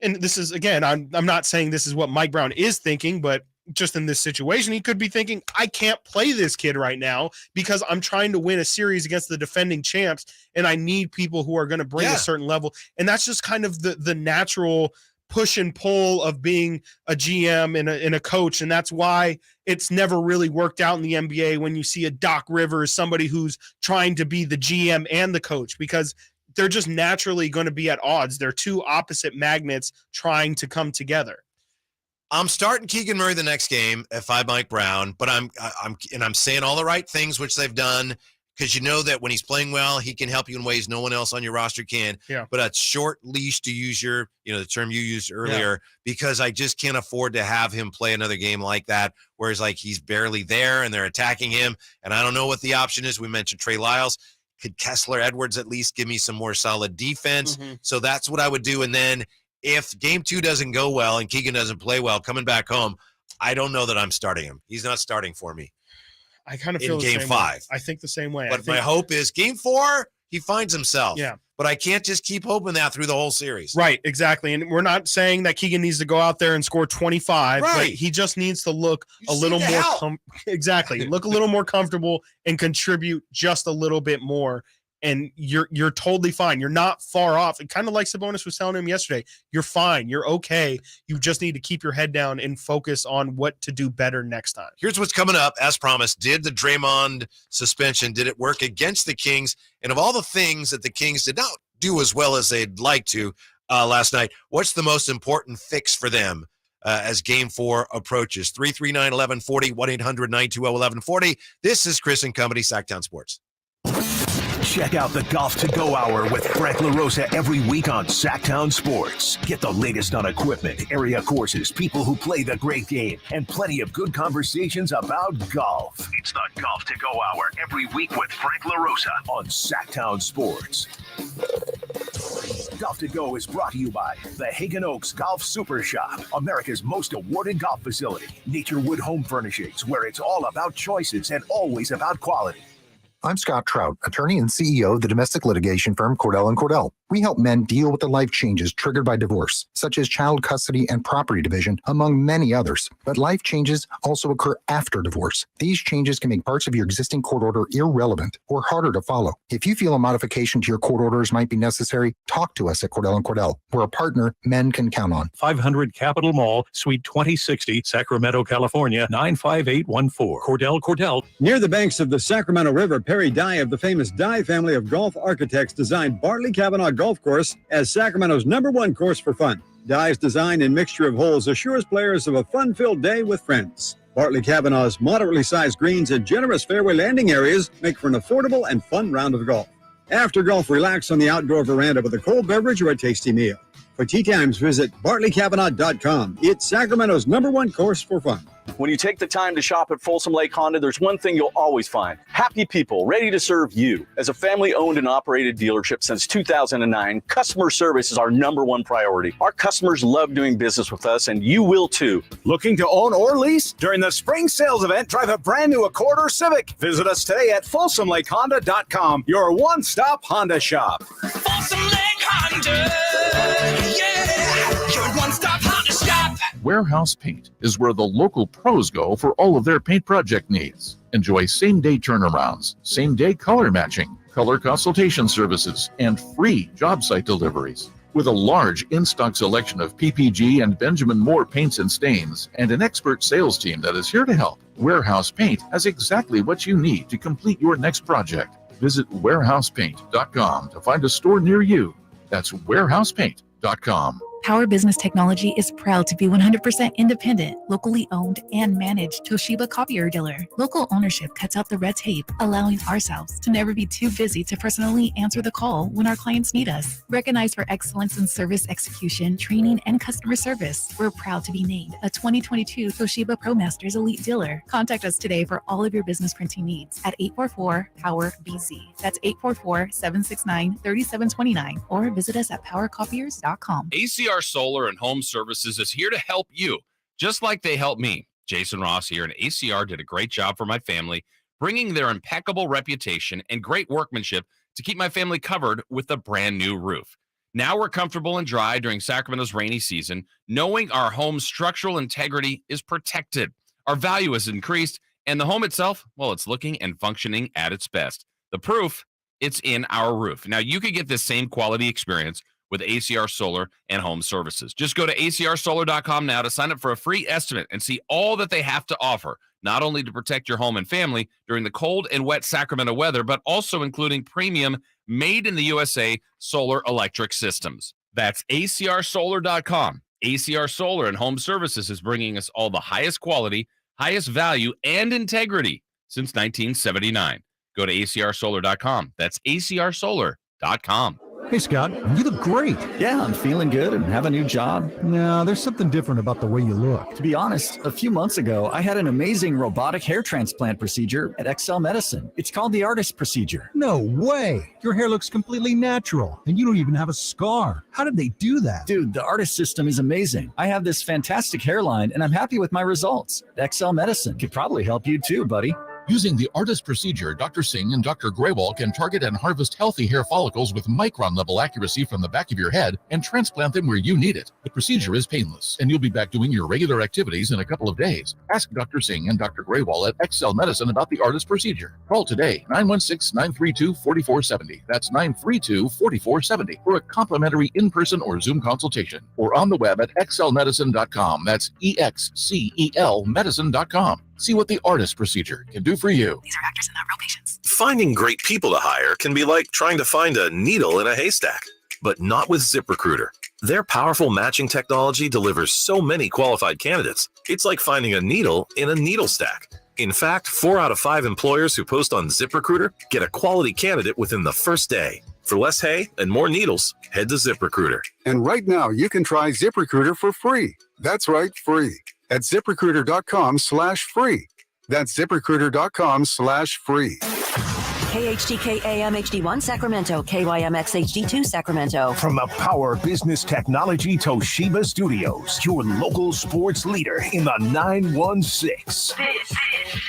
and this is, again, I'm not saying this is what Mike Brown is thinking, but just in this situation, he could be thinking, I can't play this kid right now because I'm trying to win a series against the defending champs, and I need people who are going to bring a certain level. And that's just kind of the natural push and pull of being a GM and a coach. And that's why it's never really worked out in the NBA when you see a Doc Rivers, somebody who's trying to be the GM and the coach, because they're just naturally going to be at odds. They're two opposite magnets trying to come together. I'm starting Keegan Murray the next game if I'm Mike Brown, but I'm saying all the right things, which they've done, because you know that when he's playing well, he can help you in ways no one else on your roster can. Yeah. But a short leash, to use the term you used earlier, because I just can't afford to have him play another game like that, where it's like he's barely there and they're attacking him. And I don't know what the option is. We mentioned Trey Lyles. Could Kessler Edwards at least give me some more solid defense? Mm-hmm. So that's what I would do. And then if game 2 doesn't go well and Keegan doesn't play well coming back home, I don't know that I'm starting him. He's not starting for me. I kind of feel in the game same 5. Way. I think the same way. But my hope is game 4, he finds himself. Yeah. But I can't just keep hoping that through the whole series. Right, exactly. And we're not saying that Keegan needs to go out there and score 25, but he just needs to look a little more look a little more comfortable and contribute just a little bit more. And you're totally fine. You're not far off. And kind of like Sabonis was telling him yesterday, you're fine. You're okay. You just need to keep your head down and focus on what to do better next time. Here's what's coming up. As promised, did the Draymond suspension, did it work against the Kings? And of all the things that the Kings did not do as well as they'd like to last night, what's the most important fix for them as Game 4 approaches. 339-1140, 1-800-920-1140. This is Chris and Company, Sactown Sports. Check out the Golf to Go Hour with Frank LaRosa every week on Sactown Sports. Get the latest on equipment, area courses, people who play the great game, and plenty of good conversations about golf. It's the Golf to Go Hour every week with Frank LaRosa on Sactown Sports. Golf to Go is brought to you by the Hagen Oaks Golf Super Shop, America's most awarded golf facility. Naturewood Home Furnishings, where it's all about choices and always about quality. I'm Scott Trout, attorney and CEO of the domestic litigation firm Cordell & Cordell. We help men deal with the life changes triggered by divorce, such as child custody and property division, among many others. But life changes also occur after divorce. These changes can make parts of your existing court order irrelevant or harder to follow. If you feel a modification to your court orders might be necessary, talk to us at Cordell & Cordell. We're a partner men can count on. 500 Capitol Mall, Suite 2060, Sacramento, California, 95814. Cordell. Near the banks of the Sacramento River, Perry Dye of the famous Dye family of golf architects designed Bartley Kavanaugh Golf Course as Sacramento's #1 course for fun. Dye's design and mixture of holes assures players of a fun-filled day with friends. Bartley Kavanaugh's moderately sized greens and generous fairway landing areas make for an affordable and fun round of golf. After golf, relax on the outdoor veranda with a cold beverage or a tasty meal. For tee times, visit BartleyKavanaugh.com. It's Sacramento's #1 course for fun. When you take the time to shop at Folsom Lake Honda, there's one thing you'll always find. Happy people ready to serve you. As a family-owned and operated dealership since 2009, customer service is our #1 priority. Our customers love doing business with us, and you will too. Looking to own or lease? During the spring sales event, drive a brand new Accord or Civic. Visit us today at FolsomLakeHonda.com, your one-stop Honda shop. Folsom Lake Honda, yeah, your one-stop Honda shop. Warehouse Paint is where the local pros go for all of their paint project needs. Enjoy same-day turnarounds, same-day color matching, color consultation services, and free job site deliveries. With a large in-stock selection of PPG and Benjamin Moore paints and stains, and an expert sales team that is here to help, Warehouse Paint has exactly what you need to complete your next project. Visit warehousepaint.com to find a store near you. That's warehousepaint.com. Power Business Technology is proud to be 100% independent, locally owned, and managed Toshiba copier dealer. Local ownership cuts out the red tape, allowing ourselves to never be too busy to personally answer the call when our clients need us. Recognized for excellence in service execution, training, and customer service, we're proud to be named a 2022 Toshiba ProMasters Elite Dealer. Contact us today for all of your business printing needs at 844-POWER-BZ. That's 844-769-3729, or visit us at powercopiers.com. ACR Solar and Home Services is here to help you, just like they helped me. Jason Ross here, and ACR did a great job for my family, bringing their impeccable reputation and great workmanship to keep my family covered with a brand new roof. Now we're comfortable and dry during Sacramento's rainy season, knowing our home's structural integrity is protected. Our value has increased, and the home itself, well, it's looking and functioning at its best. The proof, it's in our roof. Now you can get this same quality experience with ACR Solar and Home Services. Just go to acrsolar.com now to sign up for a free estimate and see all that they have to offer, not only to protect your home and family during the cold and wet Sacramento weather, but also including premium made-in-the-USA solar electric systems. That's acrsolar.com. ACR Solar and Home Services is bringing us all the highest quality, highest value, and integrity since 1979. Go to acrsolar.com. That's acrsolar.com. Hey, Scott, you look great. Yeah, I'm feeling good and have a new job. No, there's something different about the way you look. To be honest, a few months ago, I had an amazing robotic hair transplant procedure at XL Medicine. It's called the Artist Procedure. No way. Your hair looks completely natural, and you don't even have a scar. How did they do that? Dude, the Artist system is amazing. I have this fantastic hairline, and I'm happy with my results. XL Medicine could probably help you too, buddy. Using the Artist Procedure, Dr. Singh and Dr. Graywall can target and harvest healthy hair follicles with micron-level accuracy from the back of your head and transplant them where you need it. The procedure is painless, and you'll be back doing your regular activities in a couple of days. Ask Dr. Singh and Dr. Graywall at XL Medicine about the Artist Procedure. Call today, 916-932-4470. That's 932-4470 for a complimentary in-person or Zoom consultation, or on the web at xlmedicine.com. That's EXCEL medicine.com. See what the Artist Procedure can do for you. These are actors and not real patients. Finding great people to hire can be like trying to find a needle in a haystack, but not with ZipRecruiter. Their powerful matching technology delivers so many qualified candidates, it's like finding a needle in a needle stack. In fact, 4 out of 5 employers who post on ZipRecruiter get a quality candidate within the first day. For less hay and more needles, head to ZipRecruiter. And right now, you can try ZipRecruiter for free. That's right, free. At ZipRecruiter.com/free. That's ZipRecruiter.com/free. KHTK AM HD1 Sacramento, KYMX HD2 Sacramento. From the Power Business Technology Toshiba Studios, your local sports leader in the 916. This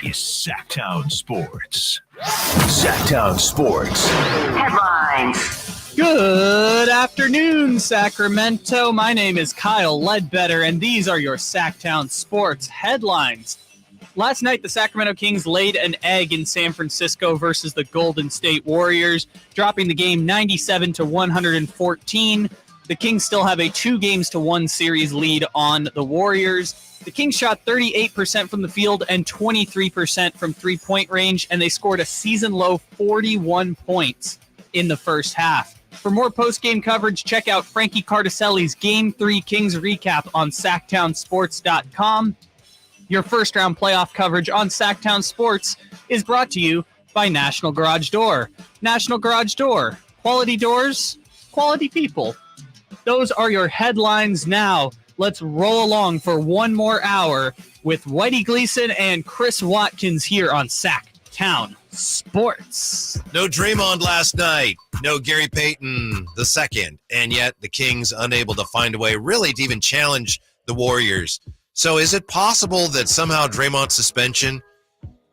is Sactown Sports. Sactown Sports. Headlines. Good afternoon, Sacramento. My name is Kyle Ledbetter, and these are your Sactown Sports headlines. Last night, the Sacramento Kings laid an egg in San Francisco versus the Golden State Warriors, dropping the game 97-114. The Kings still have a 2-1 series lead on the Warriors. The Kings shot 38% from the field and 23% from three-point range, and they scored a season-low 41 points in the first half. For more post-game coverage, check out Frankie Cardicelli's Game 3 Kings recap on SactownSports.com. Your first-round playoff coverage on Sactown Sports is brought to you by National Garage Door. National Garage Door. Quality doors, quality people. Those are your headlines now. Let's roll along for one more hour with Whitey Gleason and Chris Watkins here on Sactown Sports. No Draymond last night. No Gary Payton II. And yet the Kings unable to find a way really to even challenge the Warriors. So is it possible that somehow Draymond's suspension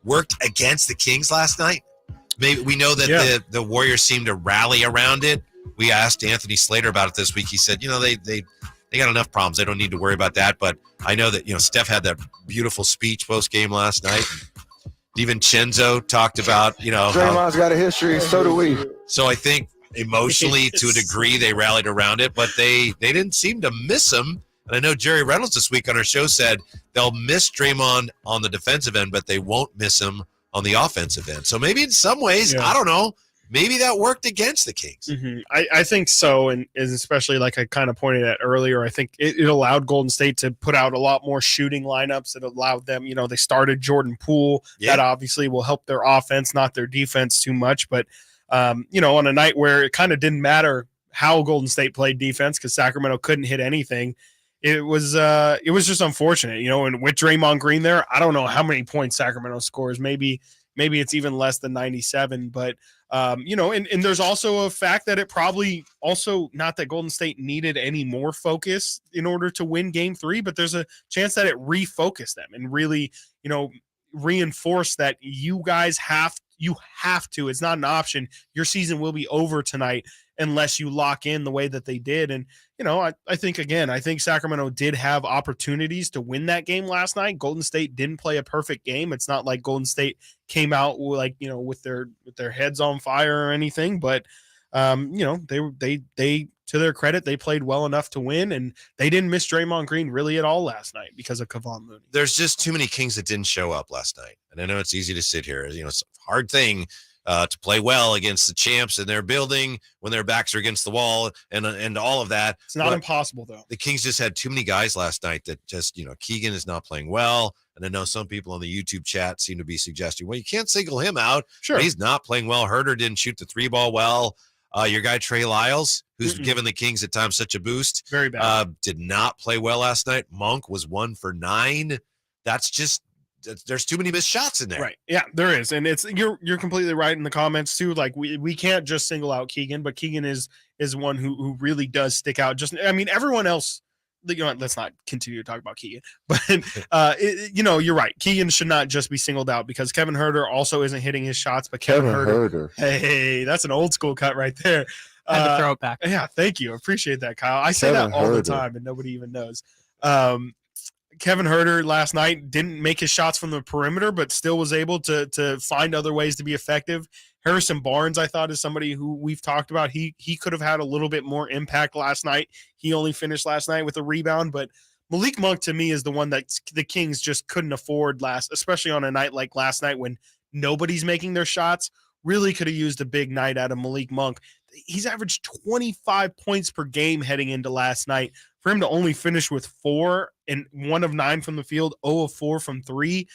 worked against the Kings last night? Maybe we know that the Warriors seemed to rally around it. We asked Anthony Slater about it this week. He said, they got enough problems. They don't need to worry about that. But I know that, Steph had that beautiful speech post-game last night. DiVincenzo talked about, Draymond's got a history. So do we. So I think emotionally, to a degree, they rallied around it. But they didn't seem to miss him. And I know Jerry Reynolds this week on our show said they'll miss Draymond on the defensive end, but they won't miss him on the offensive end. So maybe in some ways, I don't know, maybe that worked against the Kings. Mm-hmm. I think so, and especially like I kind of pointed at earlier, I think it allowed Golden State to put out a lot more shooting lineups. It allowed them, they started Jordan Poole. Yeah. That obviously will help their offense, not their defense too much. But, on a night where it kind of didn't matter how Golden State played defense because Sacramento couldn't hit anything, it was just unfortunate, and with Draymond Green there, I don't know how many points Sacramento scores. Maybe it's even less than 97, but and there's also a fact that it probably also not that Golden State needed any more focus in order to win game 3, but there's a chance that it refocused them and really, reinforce that you guys have to, it's not an option. Your season will be over tonight unless you lock in the way that they did. And, I think Sacramento did have opportunities to win that game last night. Golden State didn't play a perfect game. It's not like Golden State came out with their heads on fire or anything, but they to their credit, they played well enough to win, and they didn't miss Draymond Green really at all last night because of Kevon Looney. There's just too many Kings that didn't show up last night. And I know it's easy to sit here. It's a hard thing to play well against the champs in their building when their backs are against the wall and all of that. It's not impossible, though. The Kings just had too many guys last night that just, Keegan is not playing well. And I know some people on the YouTube chat seem to be suggesting, well, you can't single him out. Sure. He's not playing well. Herder didn't shoot the 3-ball well. Your guy, Trey Lyles, who's given the Kings at times such a boost. Very bad. Did not play well last night. Monk was 1 for 9. That's just, there's too many missed shots in there. Right. Yeah, there is. And you're completely right in the comments too. Like we can't just single out Keegan, but Keegan is one who really does stick out. Everyone else, let's not continue to talk about Keegan, but you're right. Keegan should not just be singled out because Kevin Herder also isn't hitting his shots, but Kevin Herder. Hey, that's an old school cut right there. Had to throw it back. Yeah. Thank you. Appreciate that, Kyle. I say that all the time and nobody even knows. Kevin Herder last night didn't make his shots from the perimeter, but still was able to find other ways to be effective. Harrison Barnes, I thought, is somebody who we've talked about. He could have had a little bit more impact last night. He only finished last night with a rebound, but Malik Monk to me is the one that the Kings just couldn't afford especially on a night like last night when nobody's making their shots. Really could have used a big night out of Malik Monk. he's averaged 25 points per game heading into last night. For him to only finish with 4 and 1 of 9 from the field, 0 of 4 from 3,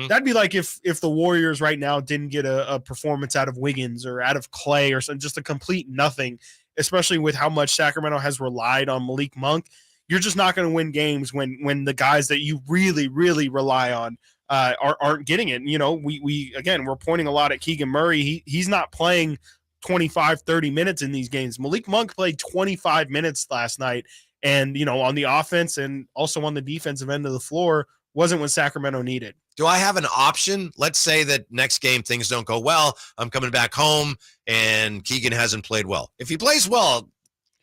that'd be like if the Warriors right now didn't get a performance out of Wiggins or out of Clay or something, just a complete nothing, especially with how much Sacramento has relied on Malik Monk. You're just not going to win games when the guys that you really, really rely on aren't getting it. We're pointing a lot at Keegan Murray. He's not playing 25, 30 minutes in these games. Malik Monk played 25 minutes last night. And, on the offense and also on the defensive end of the floor wasn't what Sacramento needed. Do I have an option? Let's say that next game things don't go well. I'm coming back home and Keegan hasn't played well. If he plays well,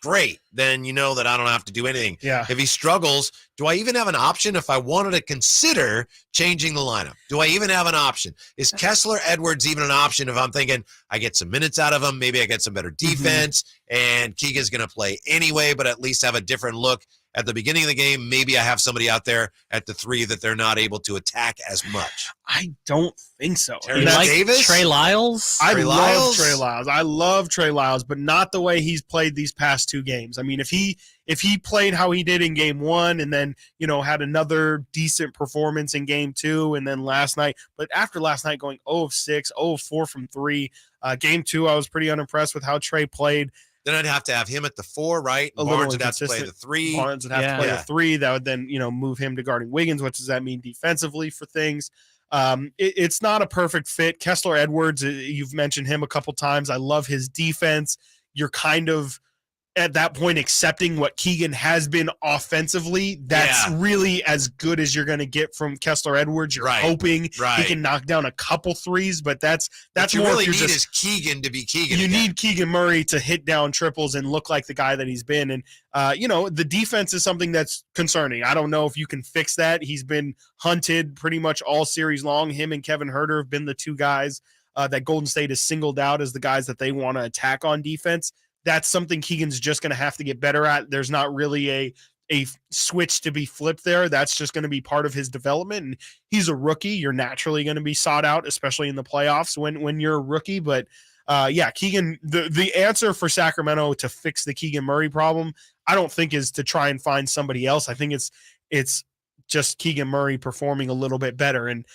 great. Then you know that I don't have to do anything. Yeah. If he struggles, do I even have an option if I wanted to consider changing the lineup? Do I even have an option? Is Kessler Edwards even an option if I'm thinking I get some minutes out of him, maybe I get some better defense, and Keegan's going to play anyway, but at least have a different look at the beginning of the game? Maybe I have somebody out there at the 3 that they're not able to attack as much. I don't think so. Davis? Trey Lyles? I love Trey Lyles. I love Trey Lyles, but not the way he's played these past 2 games. I mean, if he played how he did in game 1 and then, had another decent performance in game 2 and then last night, but after last night going 0 of 6, 0 of 4 from 3, game 2, I was pretty unimpressed with how Trey played. Then I'd have to have him at the 4, right? Barnes would have to play the 3. Barnes would have to play the 3. That would then, move him to guarding Wiggins. What does that mean defensively for things? It's not a perfect fit. Kessler Edwards, you've mentioned him a couple times. I love his defense. You're kind of at that point accepting what Keegan has been offensively. That's really as good as you're going to get from Kessler Edwards. You're hoping he can knock down a couple threes, but that's what you more really if you're need just, is Keegan to be Keegan. You again. need Keegan Murray to hit down triples and look like the guy that he's been. And, the defense is something that's concerning. I don't know if you can fix that. He's been hunted pretty much all series long. Him and Kevin Huerter have been the 2 guys that Golden State has singled out as the guys that they want to attack on defense. That's something Keegan's just going to have to get better at. There's not really a switch to be flipped there. That's just going to be part of his development. And he's a rookie. You're naturally going to be sought out, especially in the playoffs when you're a rookie. But Keegan, the answer for Sacramento to fix the Keegan Murray problem, I don't think is to try and find somebody else. I think it's just Keegan Murray performing a little bit better. And,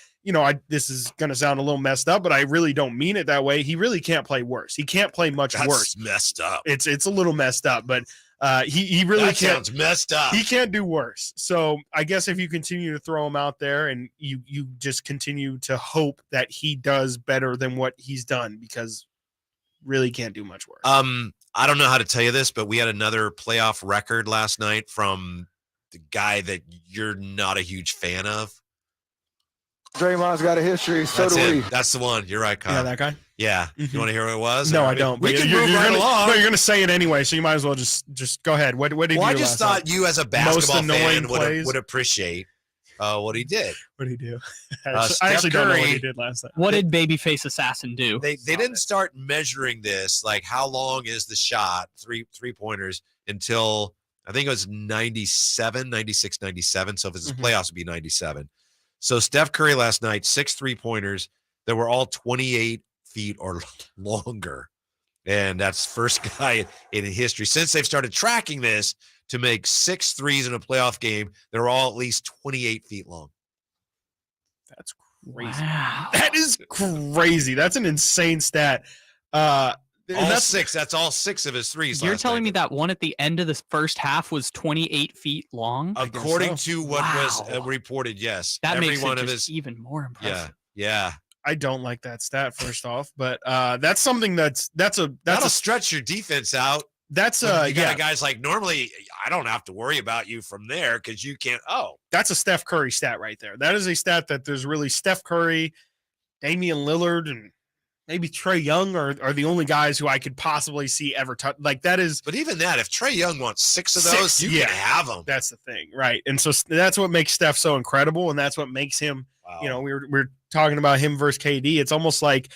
this is going to sound a little messed up, but I really don't mean it that way. He really can't play worse. He can't play much worse. Messed up. It's a little messed up, but he really that can't. Sounds messed up. He can't do worse. So I guess if you continue to throw him out there and you just continue to hope that he does better than what he's done, because really can't do much worse. I don't know how to tell you this, but we had another playoff record last night from the guy that you're not a huge fan of. Draymond's got a history, so That's do it. we. That's the one. You're right, Kyle. Yeah, that guy? Yeah. You want to hear what it was? No, I don't. We But can you're move right gonna, along. No, you're going to say it anyway, so you might as well just go ahead. What did he do I just last thought night? you as a Most basketball annoying fan plays? would appreciate what he did. What did he do? I Steph actually don't know what Curry- he did last night. What did Babyface Assassin do? They didn't start measuring this, like how long is the shot, three-pointers, until I think it was 97, 96, 97. So if it's the playoffs, it'd be 97. So Steph Curry last night, 6 3-pointers that were all 28 feet or longer. And that's first guy in history since they've started tracking this to make 6 threes in a playoff game. They're all at least 28 feet long. That's crazy. Wow. That is crazy. That's an insane stat. That's 6. That's all 6 of his threes. You're last telling night. me that one at the end of the first half was 28 feet long? According to what was Wow. reported, yes. That Every makes one it of just his, even more impressive. yeah. I don't like that stat, first off, but that's something that'll stretch your defense out. That's you got guys like normally I don't have to worry about you from there because you can't. That's a Steph Curry stat right there. That is a stat that there's really Steph Curry, Damian Lillard, and maybe Trae Young are the only guys who I could possibly see ever touch. Like that is. But even that, if Trae Young wants 6 of those, you can have them. That's the thing, right? And so that's what makes Steph so incredible, and that's what makes him. Wow. We're talking about him versus KD. It's almost like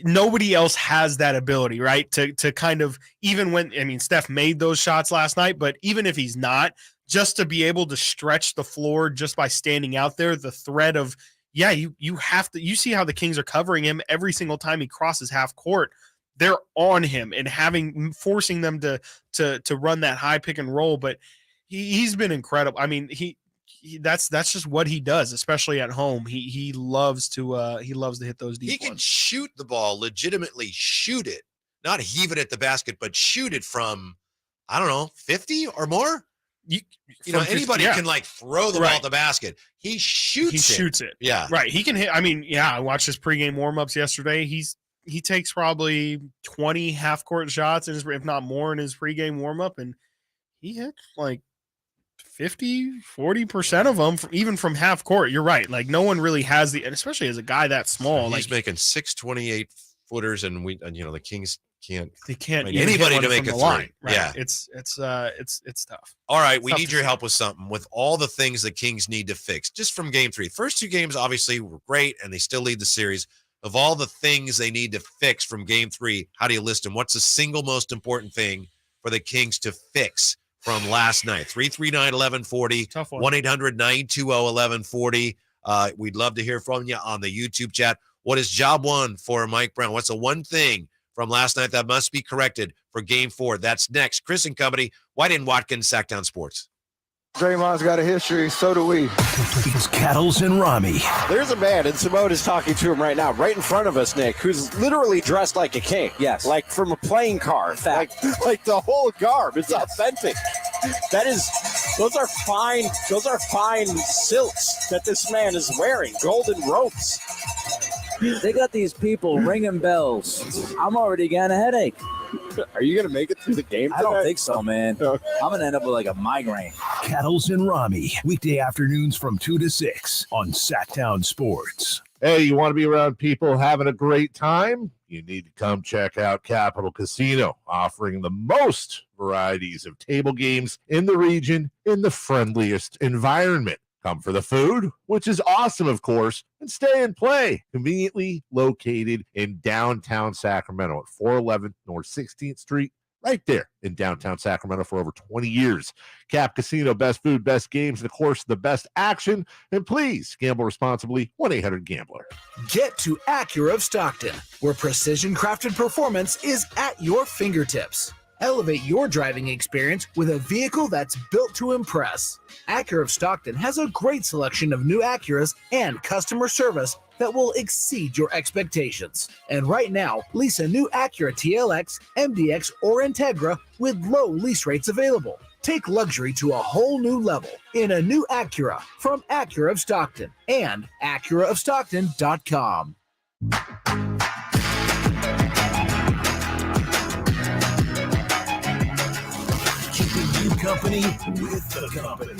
nobody else has that ability, right? To kind of, even when, Steph made those shots last night, but even if he's not, just to be able to stretch the floor just by standing out there, the threat of, you have to, you see how the Kings are covering him every single time he crosses half court. they're on him and forcing them to run that high pick and roll. But he's been incredible. I mean, that's just what he does, especially at home. He loves to hit those deep. He can ones. shoot the ball, legitimately shoot it, not heave it at the basket, but shoot it from, I don't know, 50 or more. You know, anybody can like throw the ball at the basket. He shoots it. Yeah. Right. He can hit. I mean, yeah, I watched his pregame warmups yesterday. He takes probably 20 half-court shots, if not more, in his pregame warmup, and he hits like 40% of them, even from half court. You're right. Like, no one really has and especially as a guy that small. He's making 6 28-footers, and the Kings can't. They can't anybody to make a three. Line. Right. Yeah, it's tough. All right, we need your help with something. With all the things the Kings need to fix, just from game 3. First 2 games obviously were great, and they still lead the series. Of all the things they need to fix from game 3, how do you list them? What's the single most important thing for the Kings to fix from last night? 339-1140, 1-800-920-1140. We'd love to hear from you on the YouTube chat. What is job 1 for Mike Brown? What's the one thing from last night that must be corrected for game 4? That's next. Chris and Company, Whitey and Watkins, Sactown Sports. Draymond's got a history, so do we. It's Cattles and Rami. There's a man, and Simone is talking to him right now, right in front of us, Nick, who's literally dressed like a king. Yes. Like from a playing card. Like the whole garb. It's authentic. Those are fine silks that this man is wearing. Golden ropes. They got these people ringing bells. I'm already getting a headache. Are you going to make it through the game today? I don't think so, man. I'm going to end up with like a migraine. Cattles and Rami, weekday afternoons from 2 to 6 on Sactown Sports. Hey, you want to be around people having a great time? You need to come check out Capital Casino, offering the most varieties of table games in the region in the friendliest environment. Come for the food, which is awesome, of course, and stay and play. Conveniently located in downtown Sacramento at 411 North 16th Street, right there in downtown Sacramento for over 20 years. Cap Casino, best food, best games, and of course, the best action. And please, gamble responsibly, 1-800-GAMBLER. Get to Acura of Stockton, where precision-crafted performance is at your fingertips. Elevate your driving experience with a vehicle that's built to impress. Acura of Stockton has a great selection of new Acuras and customer service that will exceed your expectations. And right now, lease a new Acura TLX, MDX, or Integra with low lease rates available. Take luxury to a whole new level in a new Acura from Acura of Stockton and AcuraofStockton.com. Company with the company.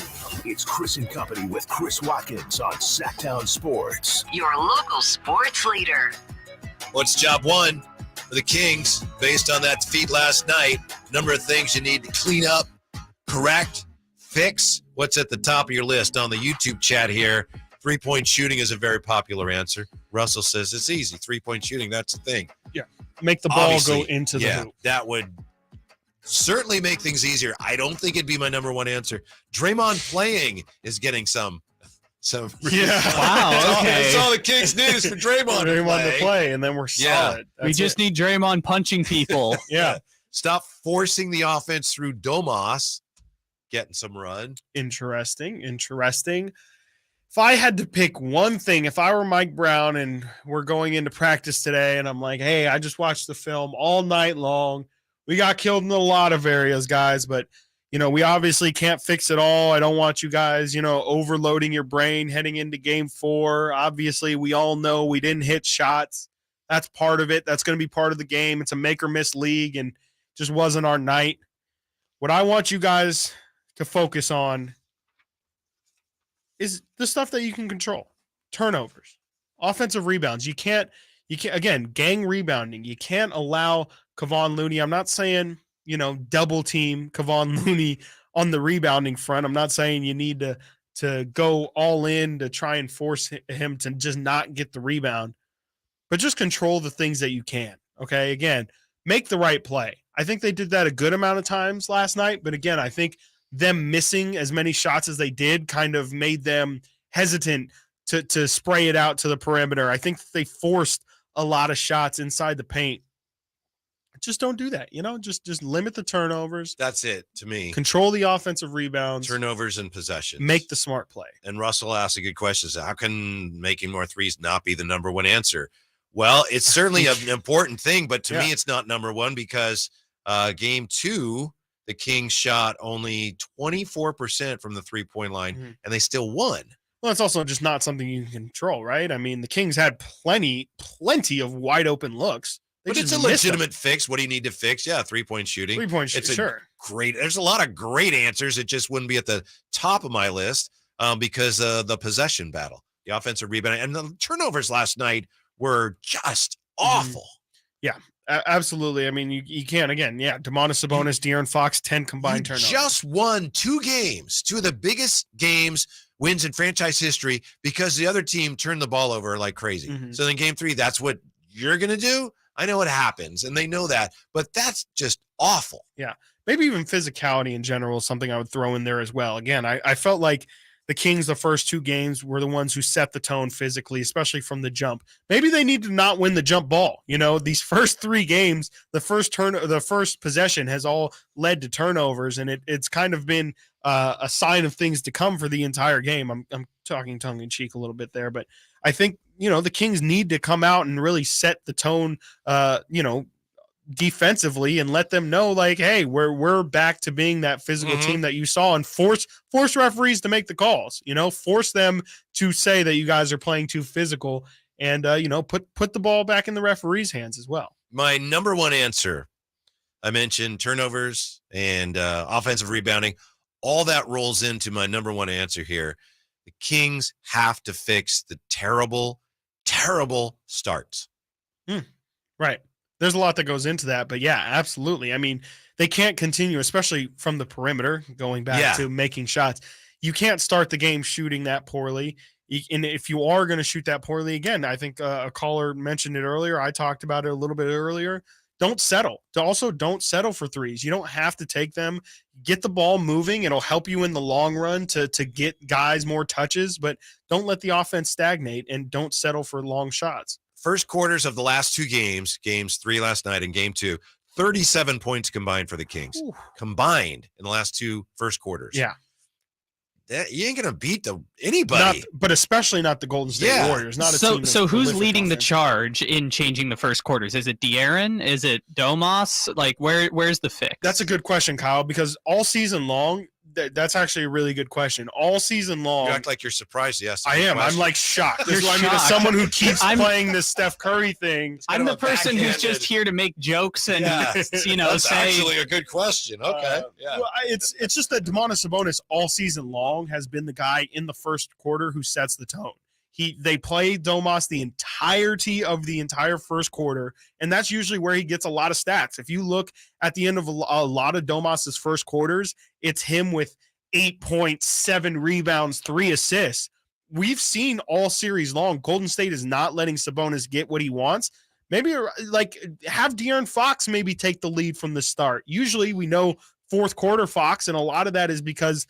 It's Chris and Company with Chris Watkins on Sactown Sports. Your local sports leader. What's job 1 for the Kings based on that defeat last night? Number of things you need to clean up, correct, fix. What's at the top of your list on the YouTube chat here? 3-point shooting is a very popular answer. Russell says it's easy. 3-point shooting, that's the thing. Yeah. Make the ball Obviously, go into the hoop. That would certainly make things easier. I don't think it'd be my number 1 answer. Draymond playing is getting some. Yeah. Wow. Okay. That's all the Kings need is for Draymond to play, and then we're solid. We just need Draymond punching people. Yeah. Stop forcing the offense through Domas. Getting some run. Interesting. If I had to pick one thing, if I were Mike Brown and we're going into practice today, and I'm like, hey, I just watched the film all night long. We got killed in a lot of areas, guys, but, we obviously can't fix it all. I don't want you guys, overloading your brain heading into game 4. Obviously, we all know we didn't hit shots. That's part of it. That's going to be part of the game. It's a make or miss league, and just wasn't our night. What I want you guys to focus on is the stuff that you can control. Turnovers, offensive rebounds. You can't, again, gang rebounding. You can't allow Kevon Looney. I'm not saying, double team Kevon Looney on the rebounding front. I'm not saying you need to go all in to try and force him to just not get the rebound, but just control the things that you can. Okay. Again, make the right play. I think they did that a good amount of times last night, but again, I think them missing as many shots as they did kind of made them hesitant to spray it out to the perimeter. I think they forced a lot of shots inside the paint. Just don't do that. Just limit the turnovers. That's it to me. Control the offensive rebounds. Turnovers and possessions. Make the smart play. And Russell asked a good question. So how can making more threes not be the number one answer? Well, it's certainly an important thing, but to me, it's not number one because game 2, the Kings shot only 24% from the three-point line, and they still won. Well, it's also just not something you can control, right? I mean, the Kings had plenty of wide open looks. But it's a legitimate fix. What do you need to fix? Yeah, three-point shooting. Three-point shooting, sure. There's a lot of great answers. It just wouldn't be at the top of my list because the possession battle, the offensive rebounding, and the turnovers last night were just awful. Yeah, absolutely. I mean, you can't, again, Domantas Sabonis, De'Aaron Fox, 10 combined turnovers. Just won 2 games, 2 of the biggest wins in franchise history because the other team turned the ball over like crazy. So then game 3, that's what you're going to do? I know it happens, and they know that, but that's just awful. Yeah, maybe even physicality in general is something I would throw in there as well. Again, I felt like the Kings, the first 2 games, were the ones who set the tone physically, especially from the jump. Maybe they need to not win the jump ball. These first 3 games, the first possession has all led to turnovers, and it's kind of been a sign of things to come for the entire game. I'm talking tongue in cheek a little bit there, but I think the Kings need to come out and really set the tone, defensively and let them know, like, hey, we're back to being that physical team that you saw, and force referees to make the calls. Force them to say that you guys are playing too physical, and put the ball back in the referees' hands as well. My number one answer, I mentioned turnovers and offensive rebounding. All that rolls into my number one answer here. The Kings have to fix the terrible starts. Right. There's a lot that goes into that, but yeah, absolutely. I mean, they can't continue, especially from the perimeter, going back to making shots. You can't start the game shooting that poorly. And if you are going to shoot that poorly, again, I think a caller mentioned it earlier. I talked about it a little bit earlier. Don't settle. Also, don't settle for threes. You don't have to take them. Get the ball moving. It'll help you in the long run to get guys more touches, but don't let the offense stagnate, and don't settle for long shots. First quarters of the last 2 games 3 last night and game 2, 37 points combined for the Kings. Ooh. Combined in the last 2 first quarters. Yeah. You ain't going to beat anybody. But especially not the Golden State Warriors. Not a team. So who's leading the charge in changing the first quarters? Is it De'Aaron? Is it Domas? Like, where's the fix? That's a good question, Kyle, because all season long, that's actually a really good question. All season long. You act like you're surprised. Yes, I am. I'm like shocked. This is what I mean, as someone who keeps playing this Steph Curry thing. I'm the person who's just here to make jokes and that's say. Actually a good question. Okay. Well, it's just that Domantas Sabonis all season long has been the guy in the first quarter who sets the tone. They play Domas the entirety of the entire first quarter, and that's usually where he gets a lot of stats. If you look at the end of a lot of Domas's first quarters, it's him with 8.7 rebounds, 3 assists. We've seen all series long, Golden State is not letting Sabonis get what he wants. Maybe have De'Aaron Fox maybe take the lead from the start. Usually we know fourth quarter Fox, and a lot of that is because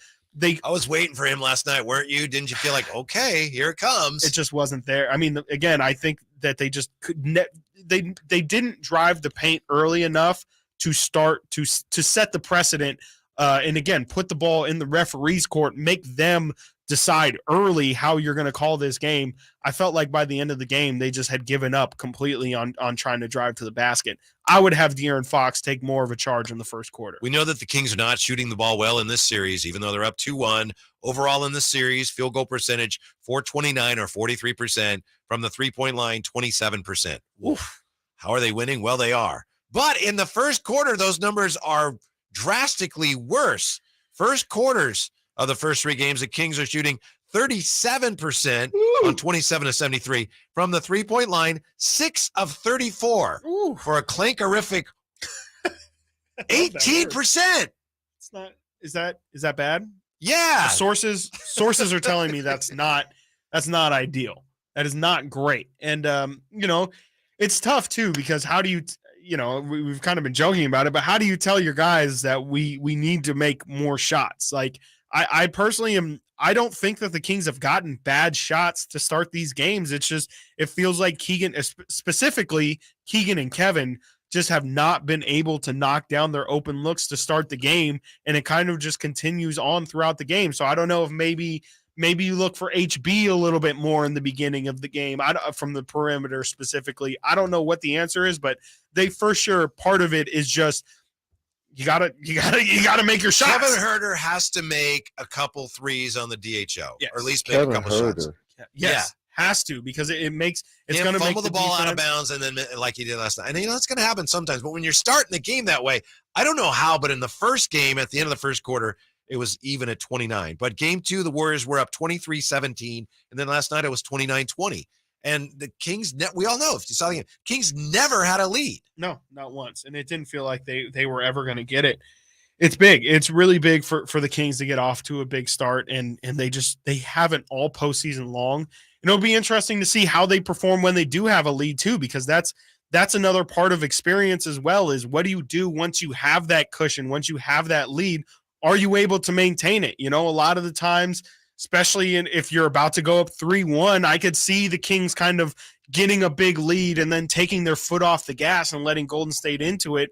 I was waiting for him last night, weren't you? Didn't you feel like, okay, here it comes? It just wasn't there. I mean, again, I think that they just they didn't drive the paint early enough to start to set the precedent, and again, put the ball in the referee's court, make them decide early how you're going to call this game. I felt like by the end of the game, they just had given up completely on trying to drive to the basket. I would have De'Aaron Fox take more of a charge in the first quarter. We know that the Kings are not shooting the ball well in this series, even though they're up 2-1. Overall in this series, field goal percentage, 429 or 43%. From the three-point line, 27%. Oof. How are they winning? Well, they are. But in the first quarter, those numbers are drastically worse. First quarters of the first 3 games, the Kings are shooting 37% on 27 of 73. From the three-point line, 6 of 34 for a clankerific 18%. It's not. Is that bad? Yeah. The sources are telling me that's not ideal. That is not great. And it's tough too, because how do you we've kind of been joking about it, but how do you tell your guys that we need to make more shots? Like, I personally I don't think that the Kings have gotten bad shots to start these games. It's just, it feels like specifically Keegan and Kevin just have not been able to knock down their open looks to start the game, and it kind of just continues on throughout the game. So I don't know if maybe you look for HB a little bit more in the beginning of the game, from the perimeter specifically. I don't know what the answer is, but they for sure, part of it is just you gotta make your shots. Kevin Huerter has to make a couple threes on the DHO, or at least make Kevin a couple Huerter. shots. Yes. Has to, because it's going to fumble make the ball out of bounds, and then like he did last night. And that's going to happen sometimes. But when you're starting the game that way, I don't know how, but in the first game, at the end of the first quarter, it was even at 29. But game 2, the Warriors were up 23-17, and then last night it was 29-20. And the Kings, we all know, if you saw the game, Kings never had a lead. No, not once. And it didn't feel like they were ever going to get it. It's big. It's really big for the Kings to get off to a big start, and they haven't all postseason long. And it'll be interesting to see how they perform when they do have a lead too, because that's another part of experience as well, is what do you do once you have that cushion, once you have that lead? Are you able to maintain it? A lot of the times, especially if you're about to go up 3-1, I could see the Kings kind of getting a big lead and then taking their foot off the gas and letting Golden State into it.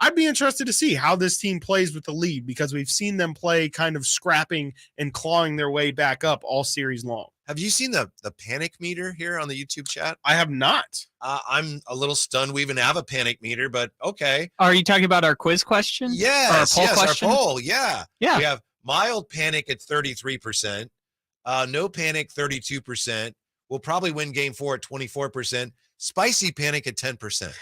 I'd be interested to see how this team plays with the lead, because we've seen them play kind of scrapping and clawing their way back up all series long. Have you seen the panic meter here on the YouTube chat? I have not. I'm a little stunned we even have a panic meter, but okay. Are you talking about our quiz question? Yes, our poll. Yeah. Yeah. We have mild panic at 33%, no panic 32%. We'll probably win game 4 at 24%, spicy panic at 10%.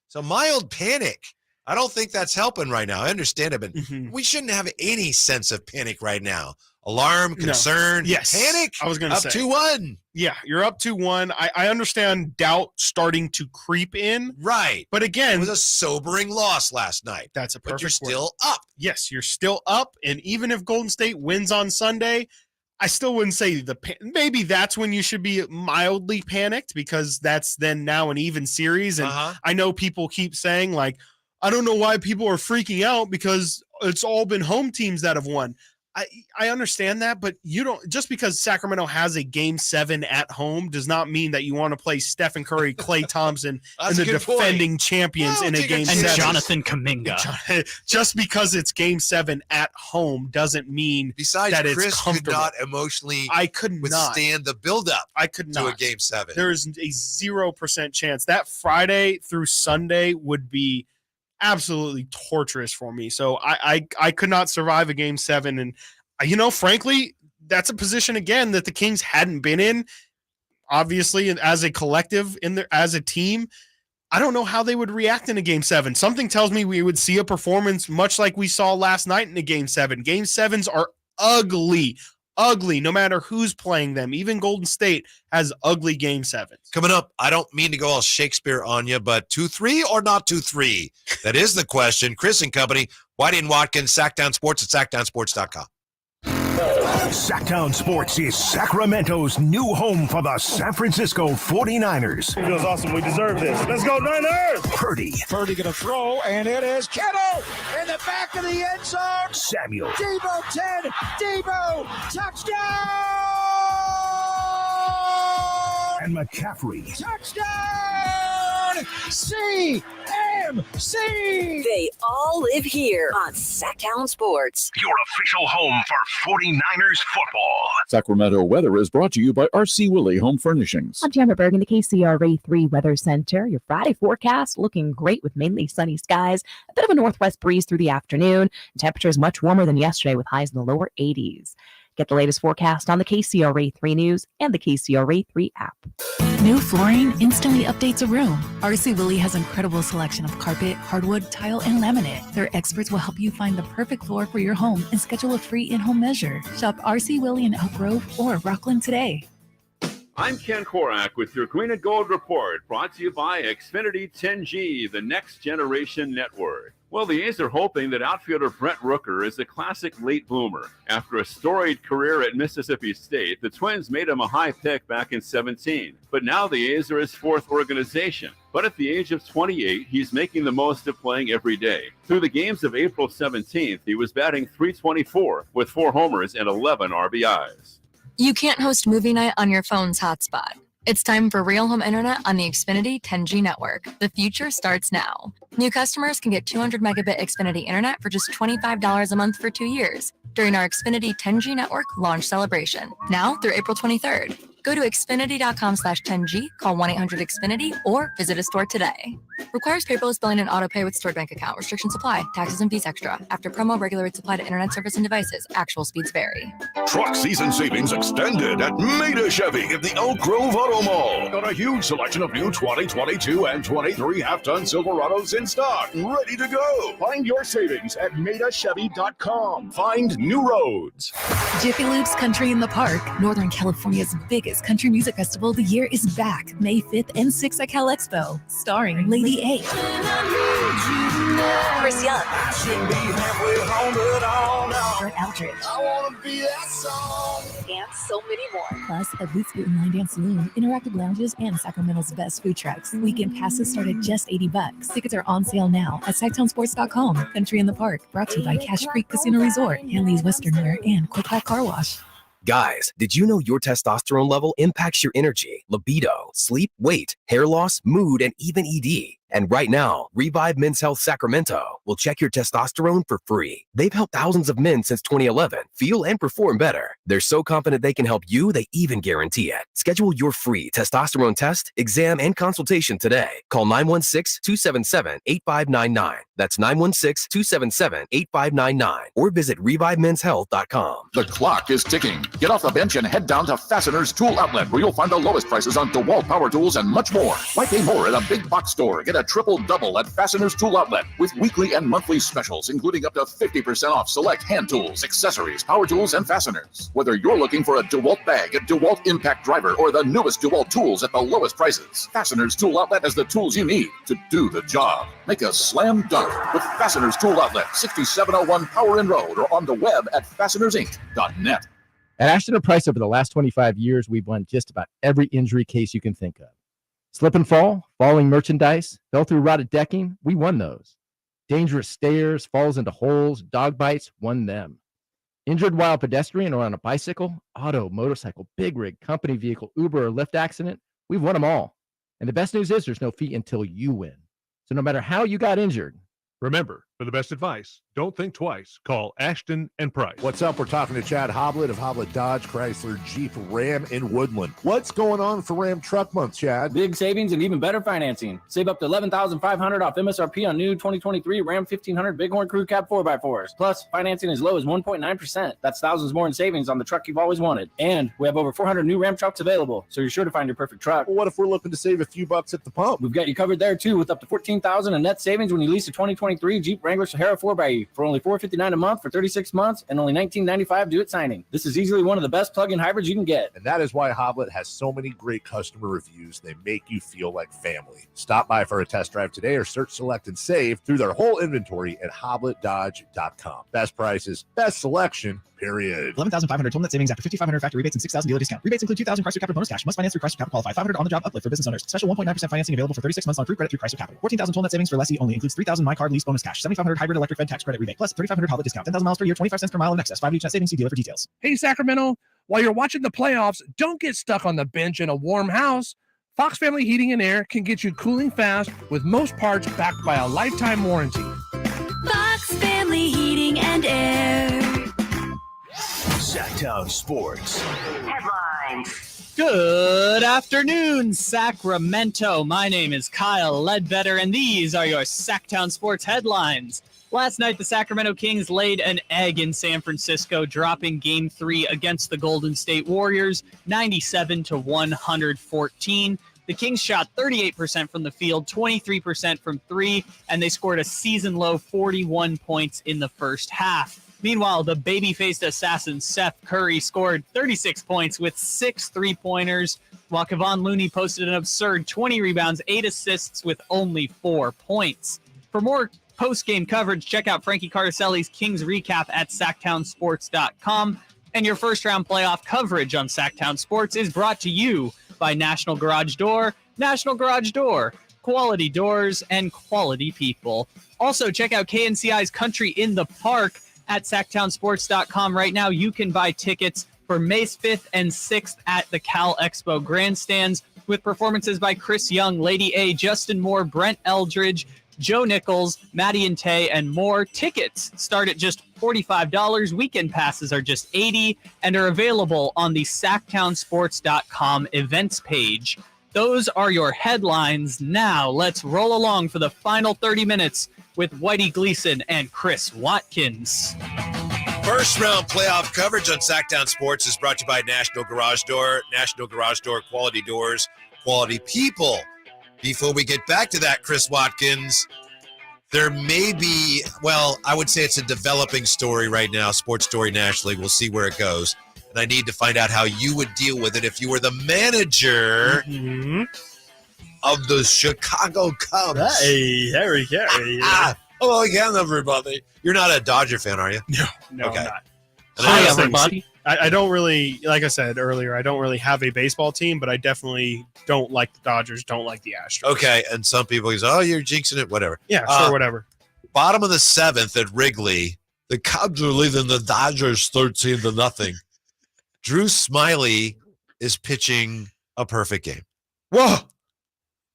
So mild panic. I don't think that's helping right now. I understand it, but we shouldn't have any sense of panic right now. Alarm, concern, panic. I was going to say. Up 2-1. Yeah, you're up 2-1. I understand doubt starting to creep in. Right. But again, it was a sobering loss last night. That's a perfect But you're still up. Yes, you're still up. And even if Golden State wins on Sunday, I still wouldn't say maybe that's when you should be mildly panicked, because that's then now an even series. And I know people keep saying, like, I don't know why people are freaking out because it's all been home teams that have won. I understand that, but you don't, just because Sacramento has a game 7 at home does not mean that you want to play Stephen Curry, Klay Thompson, and the defending champions in a game 7. And Jonathan Kuminga. Just because it's game 7 at home doesn't mean that Chris it's comfortable. Could not emotionally withstand the buildup. I could not. To a game 7. There is a 0% chance that Friday through Sunday would be absolutely torturous for me. So I could not survive a game 7. And, frankly, that's a position, again, that the Kings hadn't been in, obviously, as a collective, as a team. I don't know how they would react in a game 7. Something tells me we would see a performance much like we saw last night in a game 7. Game 7s are ugly, no matter who's playing them. Even Golden State has ugly game 7s. Coming up, I don't mean to go all Shakespeare on you, but 2-3 or not 2-3? That is the question. Chris and company, Whitey and Watkins, Sactown Sports at SactownSports.com. Sactown Sports is Sacramento's new home for the San Francisco 49ers. It feels awesome. We deserve this. Let's go, Niners! Purdy. Purdy going to throw, and it is Kittle in the back of the end zone. Samuel. Debo 10. Debo. Touchdown! And McCaffrey. Touchdown! CMC! They all live here on Sactown Sports. Your official home for 49ers football. Sacramento weather is brought to you by R.C. Willey Home Furnishings. I'm Tamara Berg in the KCRA 3 Weather Center. Your Friday forecast looking great with mainly sunny skies, a bit of a northwest breeze through the afternoon. Temperatures much warmer than yesterday with highs in the lower 80s. Get the latest forecast on the KCRA 3 News and the KCRA 3 app. New flooring instantly updates a room. RC Willey has an incredible selection of carpet, hardwood, tile, and laminate. Their experts will help you find the perfect floor for your home and schedule a free in-home measure. Shop RC Willey in Elk Grove or Rockland today. I'm Ken Korak with your Green and Gold Report, brought to you by Xfinity 10G, the next generation network. Well, the A's are hoping that outfielder Brent Rooker is a classic late bloomer. After a storied career at Mississippi State, the Twins made him a high pick back in 2017. But now the A's are his fourth organization. But at the age of 28, he's making the most of playing every day. Through the games of April 17th, he was batting .324 with 4 homers and 11 RBIs. You can't host movie night on your phone's hotspot. It's time for real home internet on the Xfinity 10G network. The future starts now. New customers can get 200 megabit Xfinity internet for just $25 a month for 2 years during our Xfinity 10G network launch celebration, now through April 23rd. Go to Xfinity.com/10G, call 1-800-XFINITY, or visit a store today. Requires paperless billing and auto pay with stored bank account. Restrictions apply. Taxes and fees extra. After promo, regular rates apply to internet service and devices. Actual speeds vary. Truck season savings extended at Maida Chevy in the Elk Grove Auto Mall. Got a huge selection of new 2022 and 23 half-ton Silverados in stock, ready to go. Find your savings at MaidaChevy.com. Find new roads. Jiffy Lube's Country in the Park, Northern California's biggest country music festival of the year, is back May 5th and 6th at Cal Expo, starring Lady A, Chris Young, Brett Eldridge, and so many more. plus a Boots Boot and Line Dance Saloon, interactive lounges, and Sacramento's best food trucks. Weekend passes start at just $80. Tickets are on sale now at SactownSports.com. Country in the Park, brought to you by Cache Creek Casino Resort, Hanley's Western Wear, and Quick Car Wash. Guys, did you know your testosterone level impacts your energy, libido, sleep, weight, hair loss, mood, and even ED? And right now, Revive Men's Health Sacramento will check your testosterone for free. They've helped thousands of men since 2011 feel and perform better. They're so confident they can help you, they even guarantee it. Schedule your free testosterone test, exam, and consultation today. Call 916-277-8599. That's 916-277-8599. Or visit ReviveMen'sHealth.com. The clock is ticking. Get off the bench and head down to Fastener's Tool Outlet, where you'll find the lowest prices on DeWalt power tools and much more. Why pay more at a big box store? Get a triple-double at Fastener's Tool Outlet with weekly and monthly specials, including up to 50% off select hand tools, accessories, power tools, and fasteners. Whether you're looking for a DeWalt bag, a DeWalt impact driver, or the newest DeWalt tools at the lowest prices, Fastener's Tool Outlet has the tools you need to do the job. Make a slam dunk with Fastener's Tool Outlet, 6701 Power Inn Road, or on the web at fastenersinc.net. At Ashton & Price, over the last 25 years, we've won just about every injury case you can think of. Slip and fall, falling merchandise, fell through rotted decking, we won those. Dangerous stairs, falls into holes, dog bites, won them. Injured while pedestrian or on a bicycle, auto, motorcycle, big rig, company vehicle, Uber, or Lyft accident, we've won them all. And the best news is there's no fee until you win. So no matter how you got injured, remember, for the best advice, don't think twice. Call Ashton & Price. What's up? We're talking to Chad Hoblet of Hoblet Dodge, Chrysler, Jeep, Ram in Woodland. What's going on for Ram Truck Month, Chad? Big savings and even better financing. Save up to $11,500 off MSRP on new 2023 Ram 1500 Bighorn Crew Cab 4x4s. Plus, financing as low as 1.9%. That's thousands more in savings on the truck you've always wanted. And we have over 400 new Ram trucks available, so you're sure to find your perfect truck. Well, what if we're looking to save a few bucks at the pump? We've got you covered there, too, with up to $14,000 in net savings when you lease a 2023 Jeep Wrangler Sahara 4x for only $459 a month for 36 months and only $19.95 due at signing. This is easily one of the best plug-in hybrids you can get. And that is why Hoblet has so many great customer reviews. They make you feel like family. Stop by for a test drive today or search, select, and save through their whole inventory at HobletDodge.com. Best prices, best selection, period. 11,500 total net savings after 5,500 factory rebates and 6,000 dealer discount. Rebates include 2,000 Chrysler Capital bonus cash. Must finance through Chrysler Capital qualify. 500 on the job uplift for business owners. Special 1.9% financing available for 36 months on free credit through Chrysler Capital. 14,000 total net savings for lessee only. Includes 3,000 my card lease bonus cash. 7,500 hybrid electric Fed tax credit rebate plus 3,500 Hoblet discount. 10,000 miles per year. 25 cents per mile in excess. 5 each net savings. See dealer for details. Hey Sacramento, while you're watching the playoffs, don't get stuck on the bench in a warm house. Fox Family Heating and Air can get you cooling fast with most parts backed by a lifetime warranty. Fox Family Heating and Air. Sactown Sports Headlines. Good afternoon, Sacramento. My name is Kyle Ledbetter, and these are your Sactown Sports headlines. Last night, the Sacramento Kings laid an egg in San Francisco, dropping Game 3 against the Golden State Warriors, 97-114. The Kings shot 38% from the field, 23% from three, and they scored a season-low 41 points in the first half. Meanwhile, the baby-faced assassin Seth Curry scored 36 points with 6 three-pointers, while Kevon Looney posted an absurd 20 rebounds, 8 assists with only 4 points. For more post-game coverage, check out Frankie Cardicelli's Kings Recap at SactownSports.com. And your first-round playoff coverage on Sactown Sports is brought to you by National Garage Door. National Garage Door, quality doors and quality people. Also, check out KNCI's Country in the Park at SactownSports.com. Right now, you can buy tickets for May 5th and 6th at the Cal Expo grandstands. with performances by Chris Young, Lady A, Justin Moore, Brent Eldridge, Joe Nichols, Maddie and Tay, and more. Tickets start at just $45. Weekend passes are just $80 and are available on the SactownSports.com events page. Those are your headlines. Now let's roll along for the final 30 minutes with Whitey Gleason and Chris Watkins. First round playoff coverage on Sactown Sports is brought to you by National Garage Door. National Garage Door, quality doors, quality people. Before we get back to that, Chris Watkins, there may be, well, I would say it's a developing story right now, sports story nationally. We'll see where it goes. And I need to find out how you would deal with it if you were the manager of the Chicago Cubs. Hey, Harry. Hello again, everybody. You're not a Dodger fan, are you? No, okay. I'm not. Hi, everybody. I don't really, like I said earlier, I don't really have a baseball team, but I definitely don't like the Dodgers, don't like the Astros. Okay, and some people go, oh, you're jinxing it, whatever. Yeah, sure, whatever. Bottom of the seventh at Wrigley, the Cubs are leading the Dodgers 13-0. Drew Smiley is pitching a perfect game. Whoa!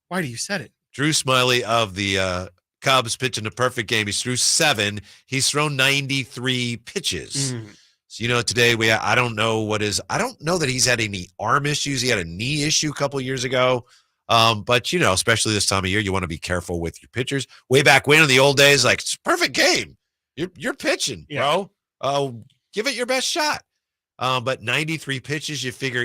Why do you said it? Drew Smiley of the Cubs pitching a perfect game. He's threw 7. He's thrown 93 pitches. So, today I don't know that he's had any arm issues. He had a knee issue a couple years ago. But, especially this time of year, you want to be careful with your pitchers. Way back when in the old days, like, it's a perfect game. You're pitching, bro. Give it your best shot. But 93 pitches, you figure,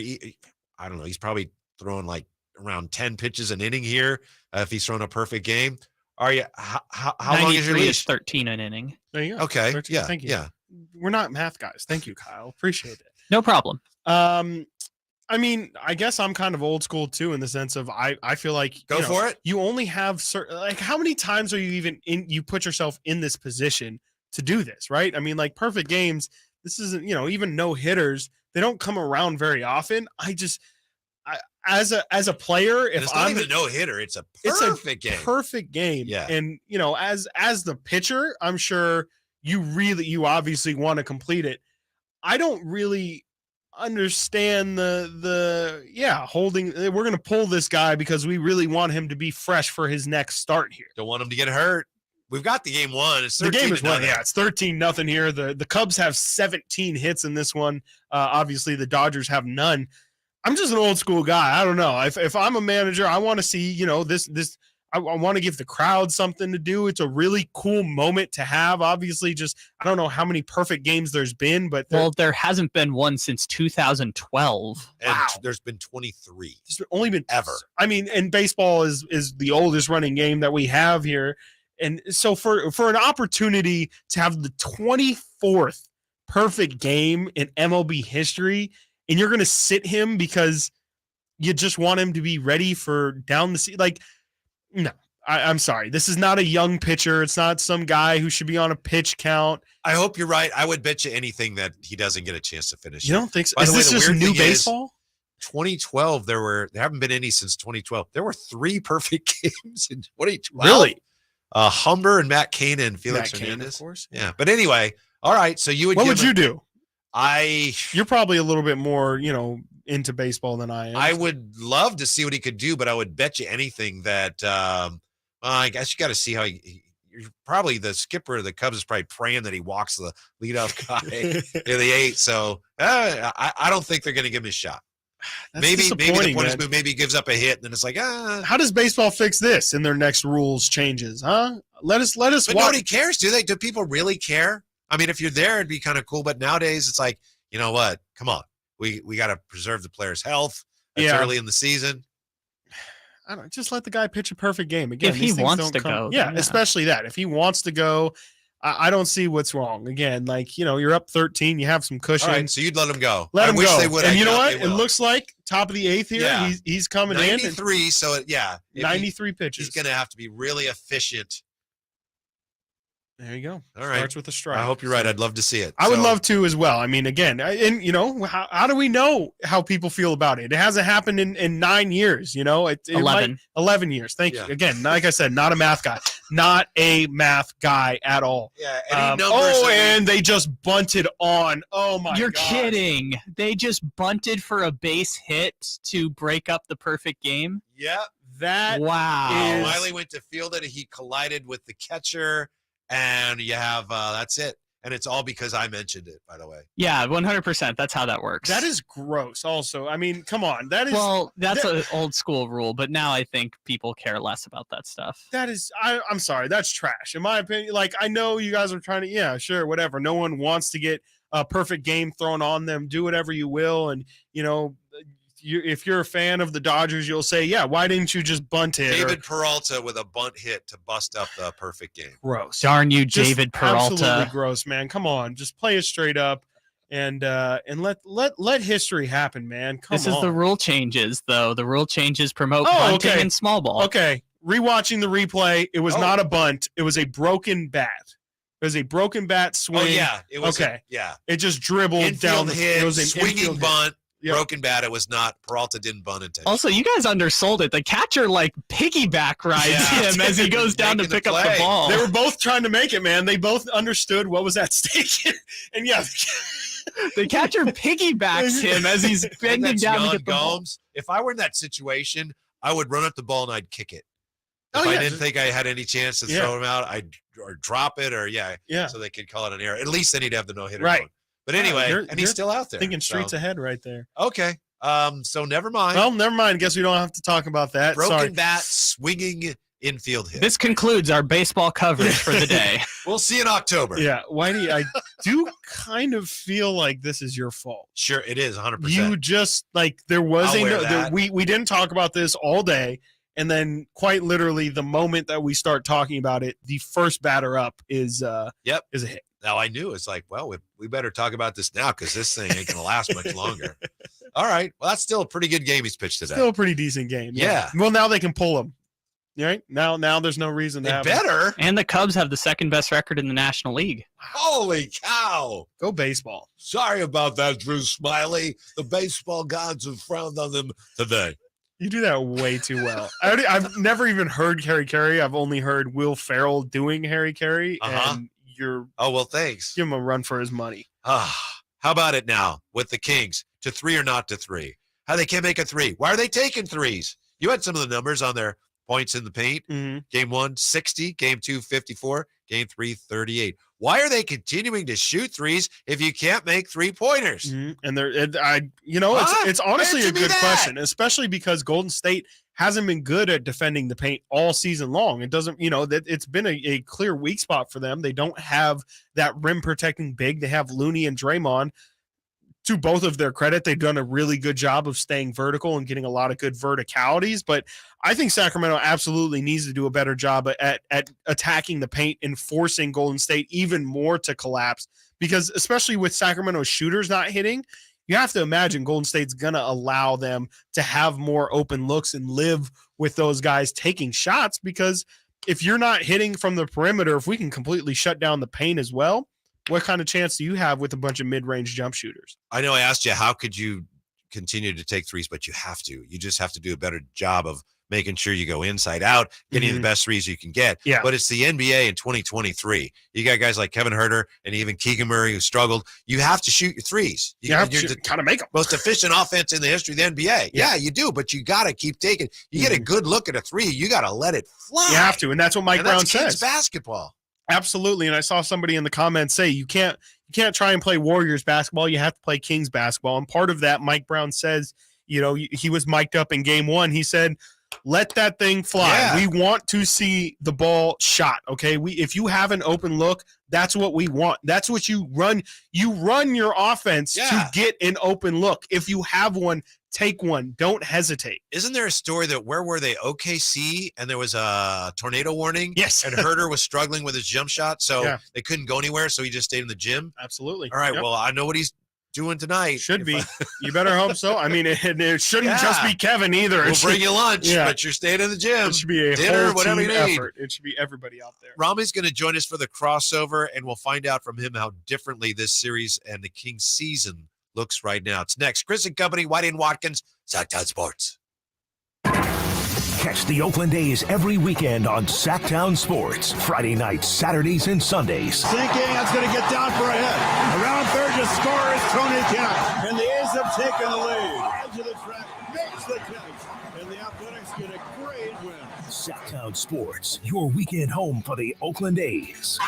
I don't know, he's probably throwing like around 10 pitches an inning here if he's throwing a perfect game. Are you, how long is your leash? 13 an inning. There you go. Okay. 13. Yeah. Thank you. Yeah. We're not math guys. Thank you, Kyle. Appreciate it. No problem. I mean, I guess I'm kind of old school too, in the sense of I feel like Go for it. You only have certain, like, how many times are you even you put yourself in this position to do this, right? I mean, like, perfect games. This isn't, even no hitters. They don't come around very often. As a player, if it's I'm not even a no hitter, it's a perfect game. Perfect game. Yeah. And as the pitcher, I'm sure you obviously want to complete it. I don't really understand holding. We're going to pull this guy because we really want him to be fresh for his next start here. Don't want him to get hurt. We've got the game won. It's 13-0. The game is won. Yeah, it's 13-0 here. The Cubs have 17 hits in this one. Obviously, the Dodgers have none. I'm just an old school guy. I don't know. If I'm a manager, I want to see, this. I want to give the crowd something to do. It's a really cool moment to have. Obviously, I don't know how many perfect games there's been, but there hasn't been one since 2012. And there's been 23. There's only been ever. I mean, and baseball is the oldest running game that we have here. And so for an opportunity to have the 24th perfect game in MLB history, and you're going to sit him because you just want him to be ready for down the season, like, no, I'm sorry. This is not a young pitcher. It's not some guy who should be on a pitch count. I hope you're right. I would bet you anything that he doesn't get a chance to finish. You don't think so? Is this just new baseball? 2012, there haven't been any since 2012. There were 3 perfect games in 2012. Really? Humber and Matt Cain and Felix Hernandez. Of course. Yeah. But anyway, all right. So you would. What would you do? You're probably a little bit more, into baseball than I am. I would love to see what he could do, but I would bet you anything that I guess you got to see how you're probably the skipper of the Cubs is probably praying that he walks the leadoff guy in the 8th. So I don't think they're going to give him a shot. Maybe the point is maybe he gives up a hit, and then it's like, How does baseball fix this in their next rules changes? Huh? Let us. But nobody cares, do they? Do people really care? I mean, if you're there, it'd be kind of cool. But nowadays, it's like, you know what? Come on. We got to preserve the player's health. It's early in the season. I don't just let the guy pitch a perfect game again. If he wants to go, yeah, especially that. If he wants to go, I don't see what's wrong. Again, like, you're up 13, you have some cushion. All right, so you'd let him go. Let him wish go. They would. And you know what? It looks like top of the 8th here. Yeah. He's coming 93, in. 93. So 93 pitches. He's going to have to be really efficient. There you go. All right. Starts with a strike. I hope you're right. I'd love to see it. I would love to as well. I mean, again, and how do we know how people feel about it? It hasn't happened in 9 years. It 11 years. Thank you. Again, like I said, not a math guy. Not a math guy at all. Yeah. Any numbers? And they just bunted on. Oh my! You're gosh. kidding. They just bunted for a base hit to break up the perfect game. Yeah. That wow. Wiley went to field it. He collided with the catcher, and you have that's it. And it's all because I mentioned it, by the way. Yeah, 100%. That's how that works. That is gross. Also, I mean, come on. That is that's an old school rule, but now I think people care less about that stuff. That is, I'm sorry, that's trash. In my opinion, like, I know you guys are trying to, yeah, sure, whatever. No one wants to get a perfect game thrown on them. Do whatever you will. And, if you're a fan of the Dodgers, you'll say, yeah, why didn't you just bunt it? David Peralta with a bunt hit to bust up the perfect game. Gross. Darn you, Just David Peralta. Absolutely gross, man. Come on. Just play it straight up and let history happen, man. Come on. This is the rule changes, though. The rule changes promote bunting and small ball. Okay. Rewatching the replay, it was not a bunt. It was a broken bat. It was a broken bat swing. Oh, yeah. It was okay. Yeah. It just dribbled Infield down the hit, it was an swinging infield bunt. hit. Yep. Broken bat. It was not. Peralta didn't bunt intentionally. Also, you guys undersold it. The catcher piggyback rides him as he goes down to pick up the ball. They were both trying to make it, man. They both understood what was at stake. And yeah, the catcher piggybacks him as he's bending down to get the ball. If I were in that situation, I would run up the ball and I'd kick it. If I didn't think I had any chance to throw him out, I'd drop it so they could call it an error. At least then he'd have the no-hitter. Right. Going. But anyway, and he's still out there. Thinking streets ahead right there. Okay. So never mind. Well, never mind. Guess we don't have to talk about that. Broken bat, swinging infield hit. This concludes our baseball coverage for the day. We'll see you in October. Yeah. Whitey, I do kind of feel like this is your fault. Sure, it is 100%. You just, there was we didn't talk about this all day. And then quite literally the moment that we start talking about it, the first batter up is a hit. Now I knew it's like, well, we better talk about this now because this thing ain't going to last much longer. All right. Well, that's still a pretty good game he's pitched today. Still a pretty decent game. Yeah. Well, now they can pull him. Right? Now there's no reason to have better. And the Cubs have the second best record in the National League. Holy cow. Go baseball. Sorry about that, Drew Smiley. The baseball gods have frowned on them today. You do that way too well. I've never even heard Harry Carey. I've only heard Will Ferrell doing Harry Carey. And oh, well, thanks. Give him a run for his money. How about it now with the Kings? To 3 or not to 3? How they can't make a 3? Why are they taking 3s? You had some of the numbers on their points in the paint. Mm-hmm. Game 1, 60. Game 2, 54. Game 3, 38. Why are they continuing to shoot 3s if you can't make 3-pointers? Mm-hmm. And it's honestly a good question, especially because Golden State hasn't been good at defending the paint all season long. It doesn't, it's been a clear weak spot for them. They don't have that rim protecting big. They have Looney and Draymond. To both of their credit, they've done a really good job of staying vertical and getting a lot of good verticalities. But I think Sacramento absolutely needs to do a better job at attacking the paint and forcing Golden State even more to collapse. Because especially with Sacramento shooters not hitting, you have to imagine Golden State's going to allow them to have more open looks and live with those guys taking shots. Because if you're not hitting from the perimeter, if we can completely shut down the paint as well, what kind of chance do you have with a bunch of mid-range jump shooters? I know I asked you, how could you continue to take 3s, but you have to. You just have to do a better job of making sure you go inside out, getting the best 3s you can get. Yeah. But it's the NBA in 2023. You got guys like Kevin Huerter and even Keegan Murray who struggled. You have to shoot your 3s. You have to kind of make them. Most efficient offense in the history of the NBA. Yeah, you do, but you got to keep taking. You get a good look at a 3, you got to let it fly. You have to, and that's what Mike Brown says. Kings basketball. Absolutely, and I saw somebody in the comments say you can't try and play Warriors basketball. You have to play Kings basketball, and part of that, Mike Brown says, he was mic'd up in game 1. He said, "Let that thing fly. Yeah. We want to see the ball shot. Okay, if you have an open look, that's what we want. That's what you run. You run your offense to get an open look. If you have one, take one. Don't hesitate." Isn't there a story that where were they? OKC, and there was a tornado warning? Yes. And Huerter was struggling with his jump shot, so they couldn't go anywhere, so he just stayed in the gym? Absolutely. All right, well, I know what he's doing tonight. Should be. You better hope so. I mean, it shouldn't just be Kevin either. We'll bring you lunch, but you're staying in the gym. It should be a dinner, whole whatever team you need. effort. It should be everybody out there. Rami's going to join us for the crossover, and we'll find out from him how differently this series and the Kings season looks right now. It's next. Chris and Company, Whitey and Watkins, Sactown Sports. Catch the Oakland A's every weekend on Sactown Sports. Friday nights, Saturdays, and Sundays. Sinking, that's going to get down for a hit. Around third to score is Tony Kennett. And the A's have taken the lead. Edge of the track makes the catch. And the Athletics get a great win. Sactown Sports, your weekend home for the Oakland A's.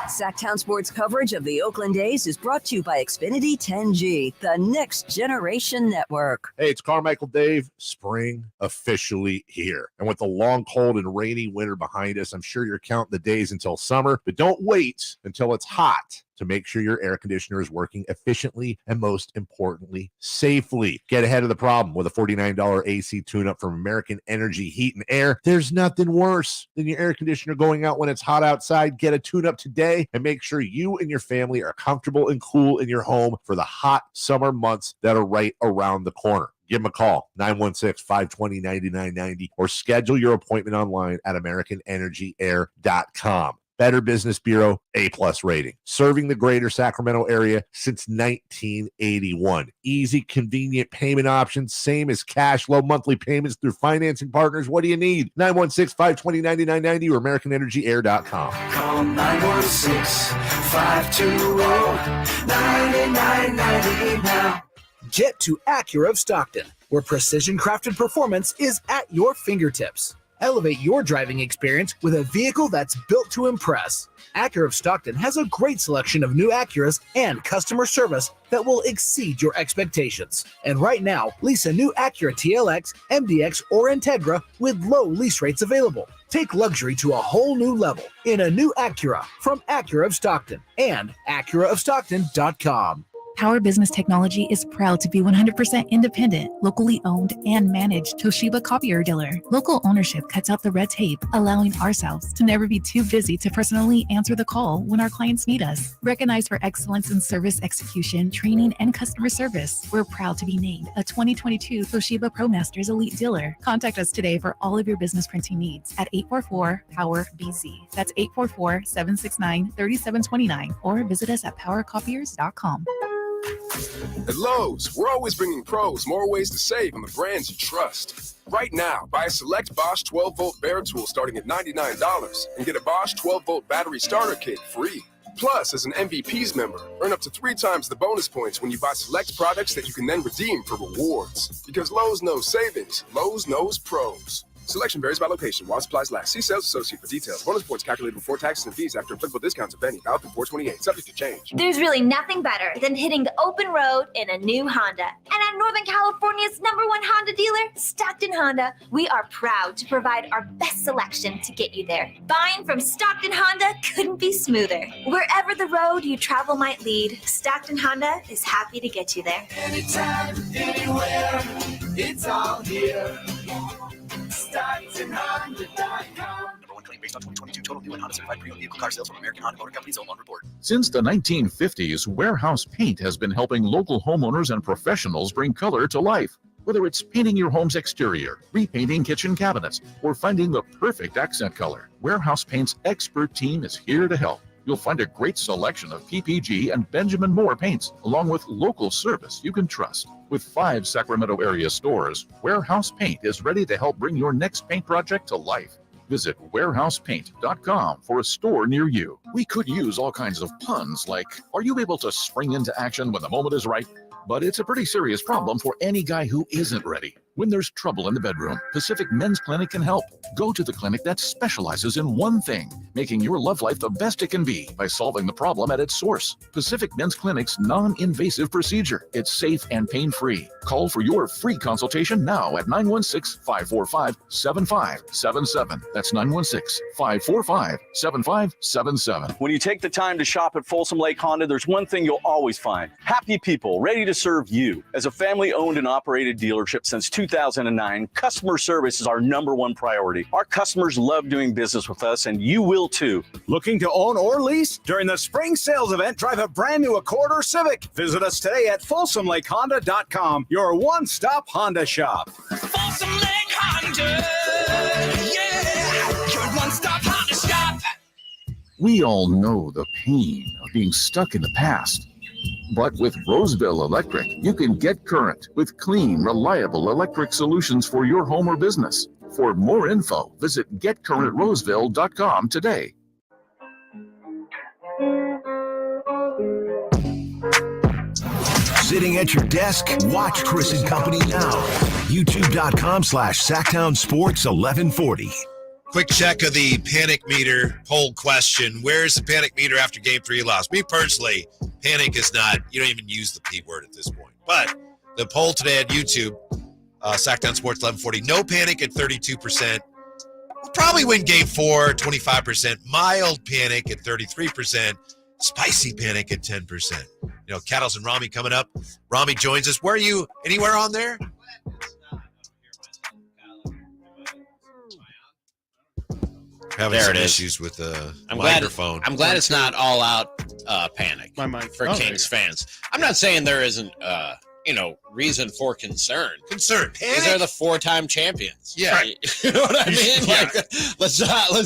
Sactown Sports coverage of the Oakland A's is brought to you by Xfinity 10G, the next generation network. Hey, it's Carmichael Dave. Spring officially here. And with the long, cold, and rainy winter behind us, I'm sure you're counting the days until summer, but don't wait until it's hot to make sure your air conditioner is working efficiently and, most importantly, safely. Get ahead of the problem with a $49 AC tune-up from American Energy Heat and Air. There's nothing worse than your air conditioner going out when it's hot outside. Get a tune-up today and make sure you and your family are comfortable and cool in your home for the hot summer months that are right around the corner. Give them a call, 916-520-9990, or schedule your appointment online at AmericanEnergyAir.com. Better Business Bureau, A+ rating. Serving the greater Sacramento area since 1981. Easy, convenient payment options, same as cash, low monthly payments through financing partners. What do you need? 916-520-9990 or AmericanEnergyAir.com. Call 916-520-9990 now. Get to Acura of Stockton, where precision-crafted performance is at your fingertips. Elevate your driving experience with a vehicle that's built to impress. Acura of Stockton has a great selection of new Acuras and customer service that will exceed your expectations. And right now, lease a new Acura TLX, MDX, or Integra with low lease rates available. Take luxury to a whole new level in a new Acura from Acura of Stockton and AcuraofStockton.com. Power Business Technology is proud to be 100% independent, locally owned, and managed Toshiba copier dealer. Local ownership cuts out the red tape, allowing ourselves to never be too busy to personally answer the call when our clients need us. Recognized for excellence in service execution, training, and customer service, we're proud to be named a 2022 Toshiba ProMasters Elite Dealer. Contact us today for all of your business printing needs at 844-POWER-BZ. That's 844-769-3729, or visit us at powercopiers.com. At Lowe's, we're always bringing pros more ways to save on the brands you trust. Right now, buy a select Bosch 12-volt bare tool starting at $99 and get a Bosch 12-volt battery starter kit free. Plus, as an MVPs member, earn up to 3 times the bonus points when you buy select products that you can then redeem for rewards. Because Lowe's knows savings, Lowe's knows pros. Selection varies by location. While supplies last. See sales associate for details. Bonus points calculated before taxes and fees after applicable discounts, if any. Valid through 4/28. Subject to change. There's really nothing better than hitting the open road in a new Honda. And at Northern California's #1 Honda dealer, Stockton Honda, we are proud to provide our best selection to get you there. Buying from Stockton Honda couldn't be smoother. Wherever the road you travel might lead, Stockton Honda is happy to get you there. Anytime, anywhere, it's all here. StocktonHonda.com. #1 claim based on 2022 total new and Honda certified pre-owned vehicle car sales from American Honda Motor Company's own report. Since the 1950s, Warehouse Paint has been helping local homeowners and professionals bring color to life. Whether it's painting your home's exterior, repainting kitchen cabinets, or finding the perfect accent color, Warehouse Paint's expert team is here to help. You'll find a great selection of PPG and Benjamin Moore paints, along with local service you can trust. With 5 Sacramento area stores, Warehouse Paint is ready to help bring your next paint project to life. Visit warehousepaint.com for a store near you. We could use all kinds of puns like, are you able to spring into action when the moment is right? But it's a pretty serious problem for any guy who isn't ready. When there's trouble in the bedroom, Pacific Men's Clinic can help. Go to the clinic that specializes in one thing, making your love life the best it can be by solving the problem at its source. Pacific Men's Clinic's non-invasive procedure. It's safe and pain-free. Call for your free consultation now at 916-545-7577. That's 916-545-7577. When you take the time to shop at Folsom Lake Honda, there's one thing you'll always find. Happy people ready to serve you. As a family-owned and operated dealership since 2000, 2009, customer service is our #1 priority. Our customers love doing business with us, and you will too. Looking to own or lease? During the spring sales event, drive a brand new Accord or Civic. Visit us today at FolsomLakeHonda.com, your one-stop Honda shop. Folsom Lake Honda, yeah, your one-stop Honda shop. We all know the pain of being stuck in the past. But with Roseville Electric, you can get current with clean, reliable electric solutions for your home or business. For more info, visit getcurrentroseville.com today. Sitting at your desk? Watch Chris and Company now. YouTube.com/Sactown Sports 1140. Quick check of the panic meter poll question. Where's the panic meter after game 3 loss? Me personally, panic is not, you don't even use the P word at this point. But the poll today at YouTube, Sactown Sports 1140, no panic at 32%. We'll probably win game 4, 25%. Mild panic at 33%. Spicy panic at 10%. You know, Cattles and Rami coming up. Rami joins us. Where are you? Anywhere on there? Having there some it is. issues with the I'm microphone. I'm glad it's not all out panic for Oh, Kings fans. I'm not saying there isn't reason for concern. Panic? These are the 4-time champions. Yeah. You know what I mean? Yeah. Like, let's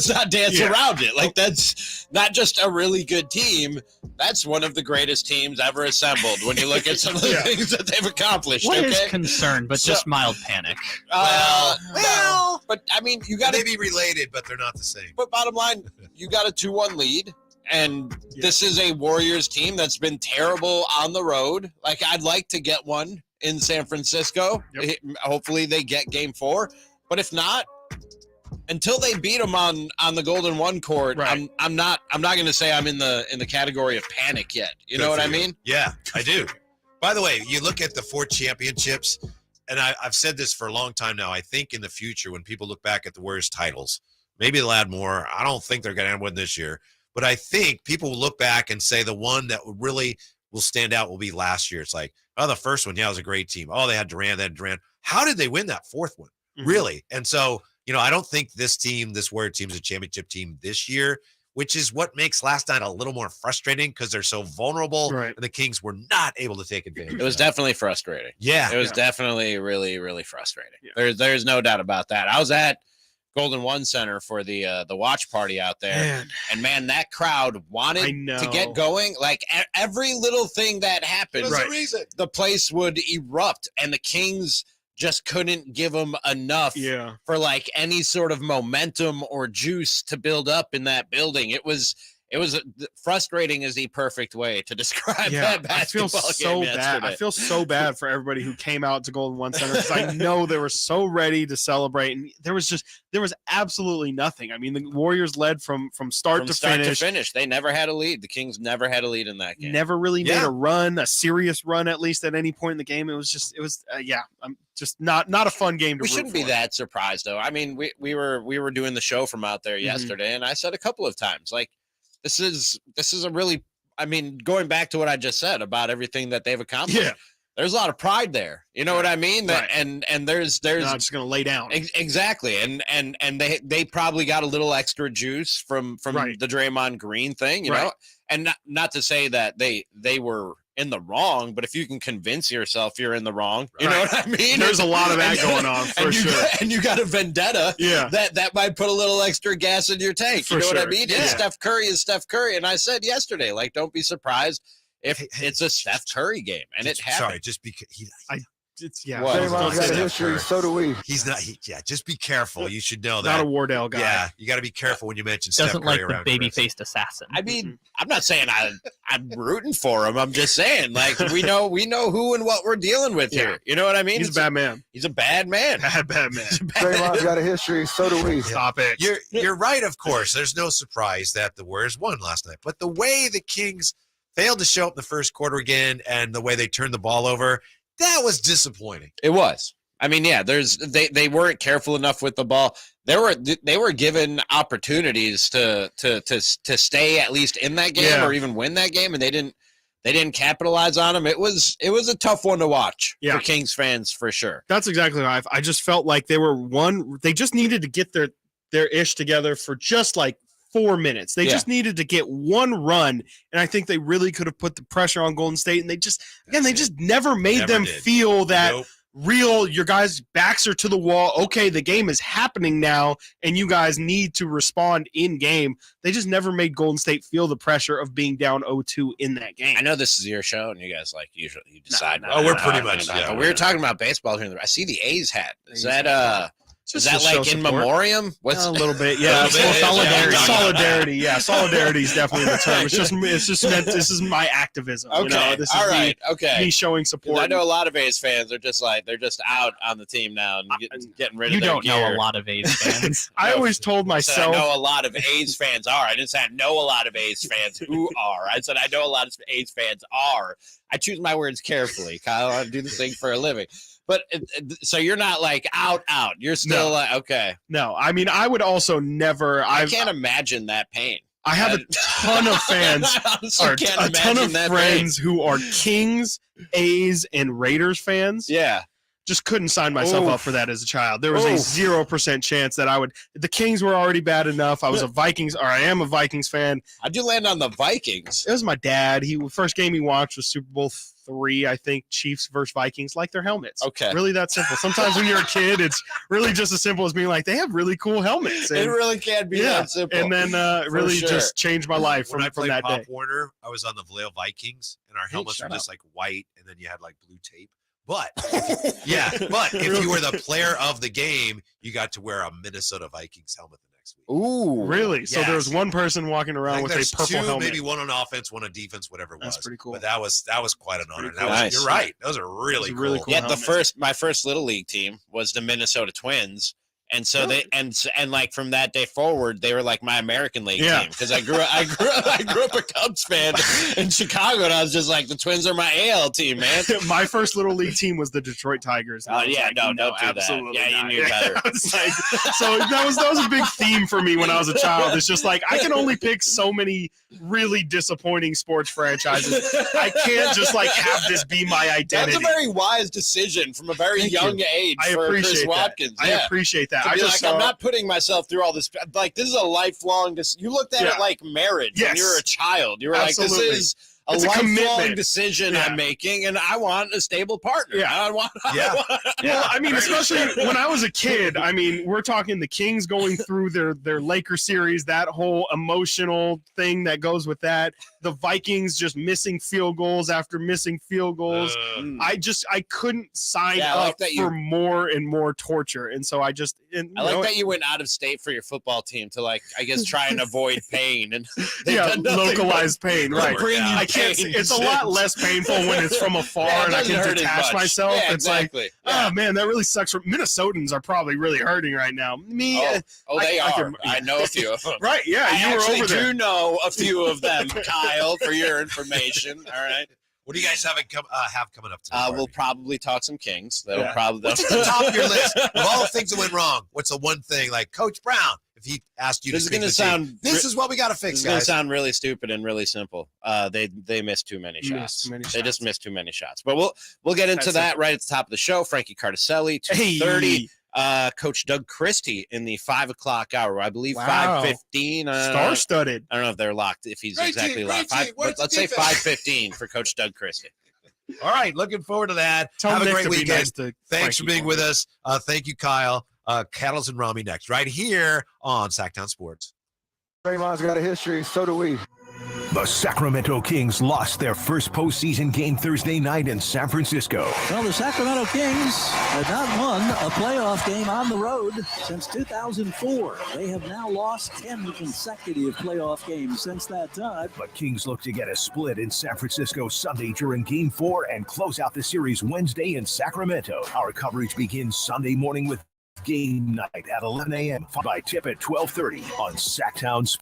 not dance around it. Like, that's not just a really good team. That's one of the greatest teams ever assembled when you look at some of the things that they've accomplished. What is okay? concern, but just mild panic? Well, but I mean, you got to be related, but they're not the same. But bottom line, you got a 2-1 lead. And this is a Warriors team that's been terrible on the road. Like, I'd like to get one in San Francisco. Hopefully they get game 4. But if not, until they beat them on the Golden One court, I'm not going to say I'm in the category of panic yet. You know what I mean? Yeah, I do. By the way, you look at the 4 championships, and I've said this for a long time now. I think in the future, when people look back at the Warriors titles, maybe they'll add more. I don't think they're going to win this year. But I think people will look back and say the one that really will stand out will be last year. It's like, oh, the first one, it was a great team. Oh, they had Durant. How did they win that 4th one? Mm-hmm. Really? And so, I don't think this Warrior team is a championship team this year, which is what makes last night a little more frustrating because they're so vulnerable and the Kings were not able to take advantage. It was definitely frustrating. Yeah. It was definitely really, really frustrating. Yeah. There's no doubt about that. I was at Golden One Center for the watch party out there, and man, that crowd wanted to get going. Like every little thing that happened, the place would erupt, and the Kings just couldn't give them enough for like any sort of momentum or juice to build up in that building. It was frustrating is the perfect way to describe that basketball I feel so game bad. yesterday. I feel so bad for everybody who came out to Golden One Center because I know they were so ready to celebrate, and there was absolutely nothing. I mean, the Warriors led from start to finish. They never had a lead. The Kings never had a lead in that game. Never really made a serious run, at least at any point in the game. It was I'm just not a fun game to We root shouldn't be for. that surprised, though. I mean, we were doing the show from out there yesterday, and I said a couple of times, like, this is a really, I mean, going back to what I just said about everything that they've accomplished. There's a lot of pride there. You know what I mean? That, and there's not just going to lay down. Exactly. And they probably got a little extra juice from the Draymond Green thing, you know, and not to say that they were in the wrong, but if you can convince yourself you're in the wrong, you know what I mean? There's a lot of that going on for sure. And you got a vendetta that might put a little extra gas in your tank. You know what I mean? And Steph Curry is Steph Curry. And I said yesterday, like, don't be surprised if it's a Steph Curry game. And it happened. Sorry, just because Draymond's got a history, so do we. He's not. Just be careful. You should know that. Not a Wardell guy. Yeah, you got to be careful when you mention Steph Doesn't Curry like the around baby-faced assassin. I mean, I'm not saying I'm rooting for him. I'm just saying, like, we know who and what we're dealing with here. You know what I mean? He's a bad man. He's a bad man. Bad man. Draymond's got a history, so do we. Stop it. You're right, of course. There's no surprise that the Warriors won last night. But the way the Kings failed to show up in the first quarter again and the way they turned the ball over, that was disappointing. It was. I mean, they weren't careful enough with the ball. They were given opportunities to stay at least in that game or even win that game, and they didn't they didn't capitalize on them. It was a tough one to watch for Kings fans for sure. That's exactly right. I just felt like they just needed to get their ish together for just like 4 minutes. They just needed to get one run, and I think they really could have put the pressure on Golden State, and they just never made them feel that real, your guys' backs are to the wall. Okay, the game is happening now, and you guys need to respond in game. They just never made Golden State feel the pressure of being down 0-2 in that game. I know this is your show, and you guys usually you decide. We're pretty much. Yeah, we were talking about baseball here. I see the A's hat. Is that is that like in memoriam? What's a little bit? Yeah, solidarity. Solidarity. Yeah, solidarity is definitely the term. It's just meant. This is my activism. Okay, this all is right. Okay, me showing support. I know a lot of A's fans are just they're just out on the team now and getting rid of. You their don't gear. know a lot of A's fans. I always told myself. I know a lot of A's fans are. I didn't say I know a lot of A's fans who are. I said I know a lot of A's fans are. I choose my words carefully, Kyle. I do this thing for a living. But so you're not like out. You're still okay. No, I mean, I would also never. I can't imagine that pain. I have a ton of fans, or a ton of friends who are Kings, A's, and Raiders fans. Yeah. Just couldn't sign myself up for that as a child. There was a 0% chance that I would. The Kings were already bad enough. I am a Vikings fan. How'd you land on the Vikings? It was my dad. First game he watched was Super Bowl III, I think, Chiefs versus Vikings. Like their helmets. Okay. Really that simple. Sometimes when you're a kid, it's really just as simple as being like, they have really cool helmets. And, it really can be that simple. And then just changed my life from that Pop day. Warner, I was on the Vallejo Vikings, and our helmets were just like white, and then you had like blue tape. But but if you were the player of the game, you got to wear a Minnesota Vikings helmet the next week. Ooh, really? So there was one person walking around with a purple helmet. Maybe one on offense, one on defense, whatever it was. That's pretty cool. But that was quite an honor. Cool. Nice. You're right. Those are really cool. Yeah, my first little league team was the Minnesota Twins. And so they and like from that day forward, they were like my American League team because I grew up a Cubs fan in Chicago, and I was just like, the Twins are my AL team, man. My first little league team was the Detroit Tigers. Oh yeah, don't do absolutely that. Yeah, not. you knew better. So that was a big theme for me when I was a child. It's just like I can only pick so many really disappointing sports franchises. I can't just like have this be my identity. That's a very wise decision from a very young age. I for appreciate Chris Watkins. that. I appreciate that. I'm not putting myself through all this. Like, this is a lifelong. You looked at it like marriage when you were a child. You were Absolutely. like, this is a lifelong decision I'm making, and I want a stable partner. Well, I mean, especially when I was a kid. I mean, we're talking the Kings going through their Laker series, that whole emotional thing that goes with that. The Vikings just missing field goals after missing field goals. I couldn't sign up for more and more torture, and so I like that you went out of state for your football team to try and avoid pain and localized pain, right? I can't. It's a lot less painful when it's from afar and I can detach myself. Yeah, it's like, oh man, that really sucks. Minnesotans are probably really hurting right now. Me, they are. I know a few of them. Right? Yeah, you were over there. I do know a few of them, Kyle, for your information. All right. What do you guys have coming up today? We'll probably talk some Kings. What's at the top of your list of all the things that went wrong? What's the one thing, like Coach Brown, if he asked you this is what we got to fix, This is guys. going to sound really stupid and really simple. They missed too many shots. They just missed too many shots. But we'll get into that right at the top of the show. Frankie Cardicelli, 2:30. Coach Doug Christie in the 5 o'clock hour. I believe 5:15. Star-studded. I don't know if they're locked. If he's exactly locked. But let's say 5:15 for Coach Doug Christie. All right, looking forward to that. Have a great weekend. Thanks for being with us. Thank you, Kyle. Cattles and Rami next, right here on Sactown Sports. Draymond's got a history, so do we. The Sacramento Kings lost their first postseason game Thursday night in San Francisco. Well, the Sacramento Kings have not won a playoff game on the road since 2004. They have now lost 10 consecutive playoff games since that time. But Kings look to get a split in San Francisco Sunday during Game 4 and close out the series Wednesday in Sacramento. Our coverage begins Sunday morning with Game Night at 11 a.m. followed by tip at 12:30 on Sactown Sports.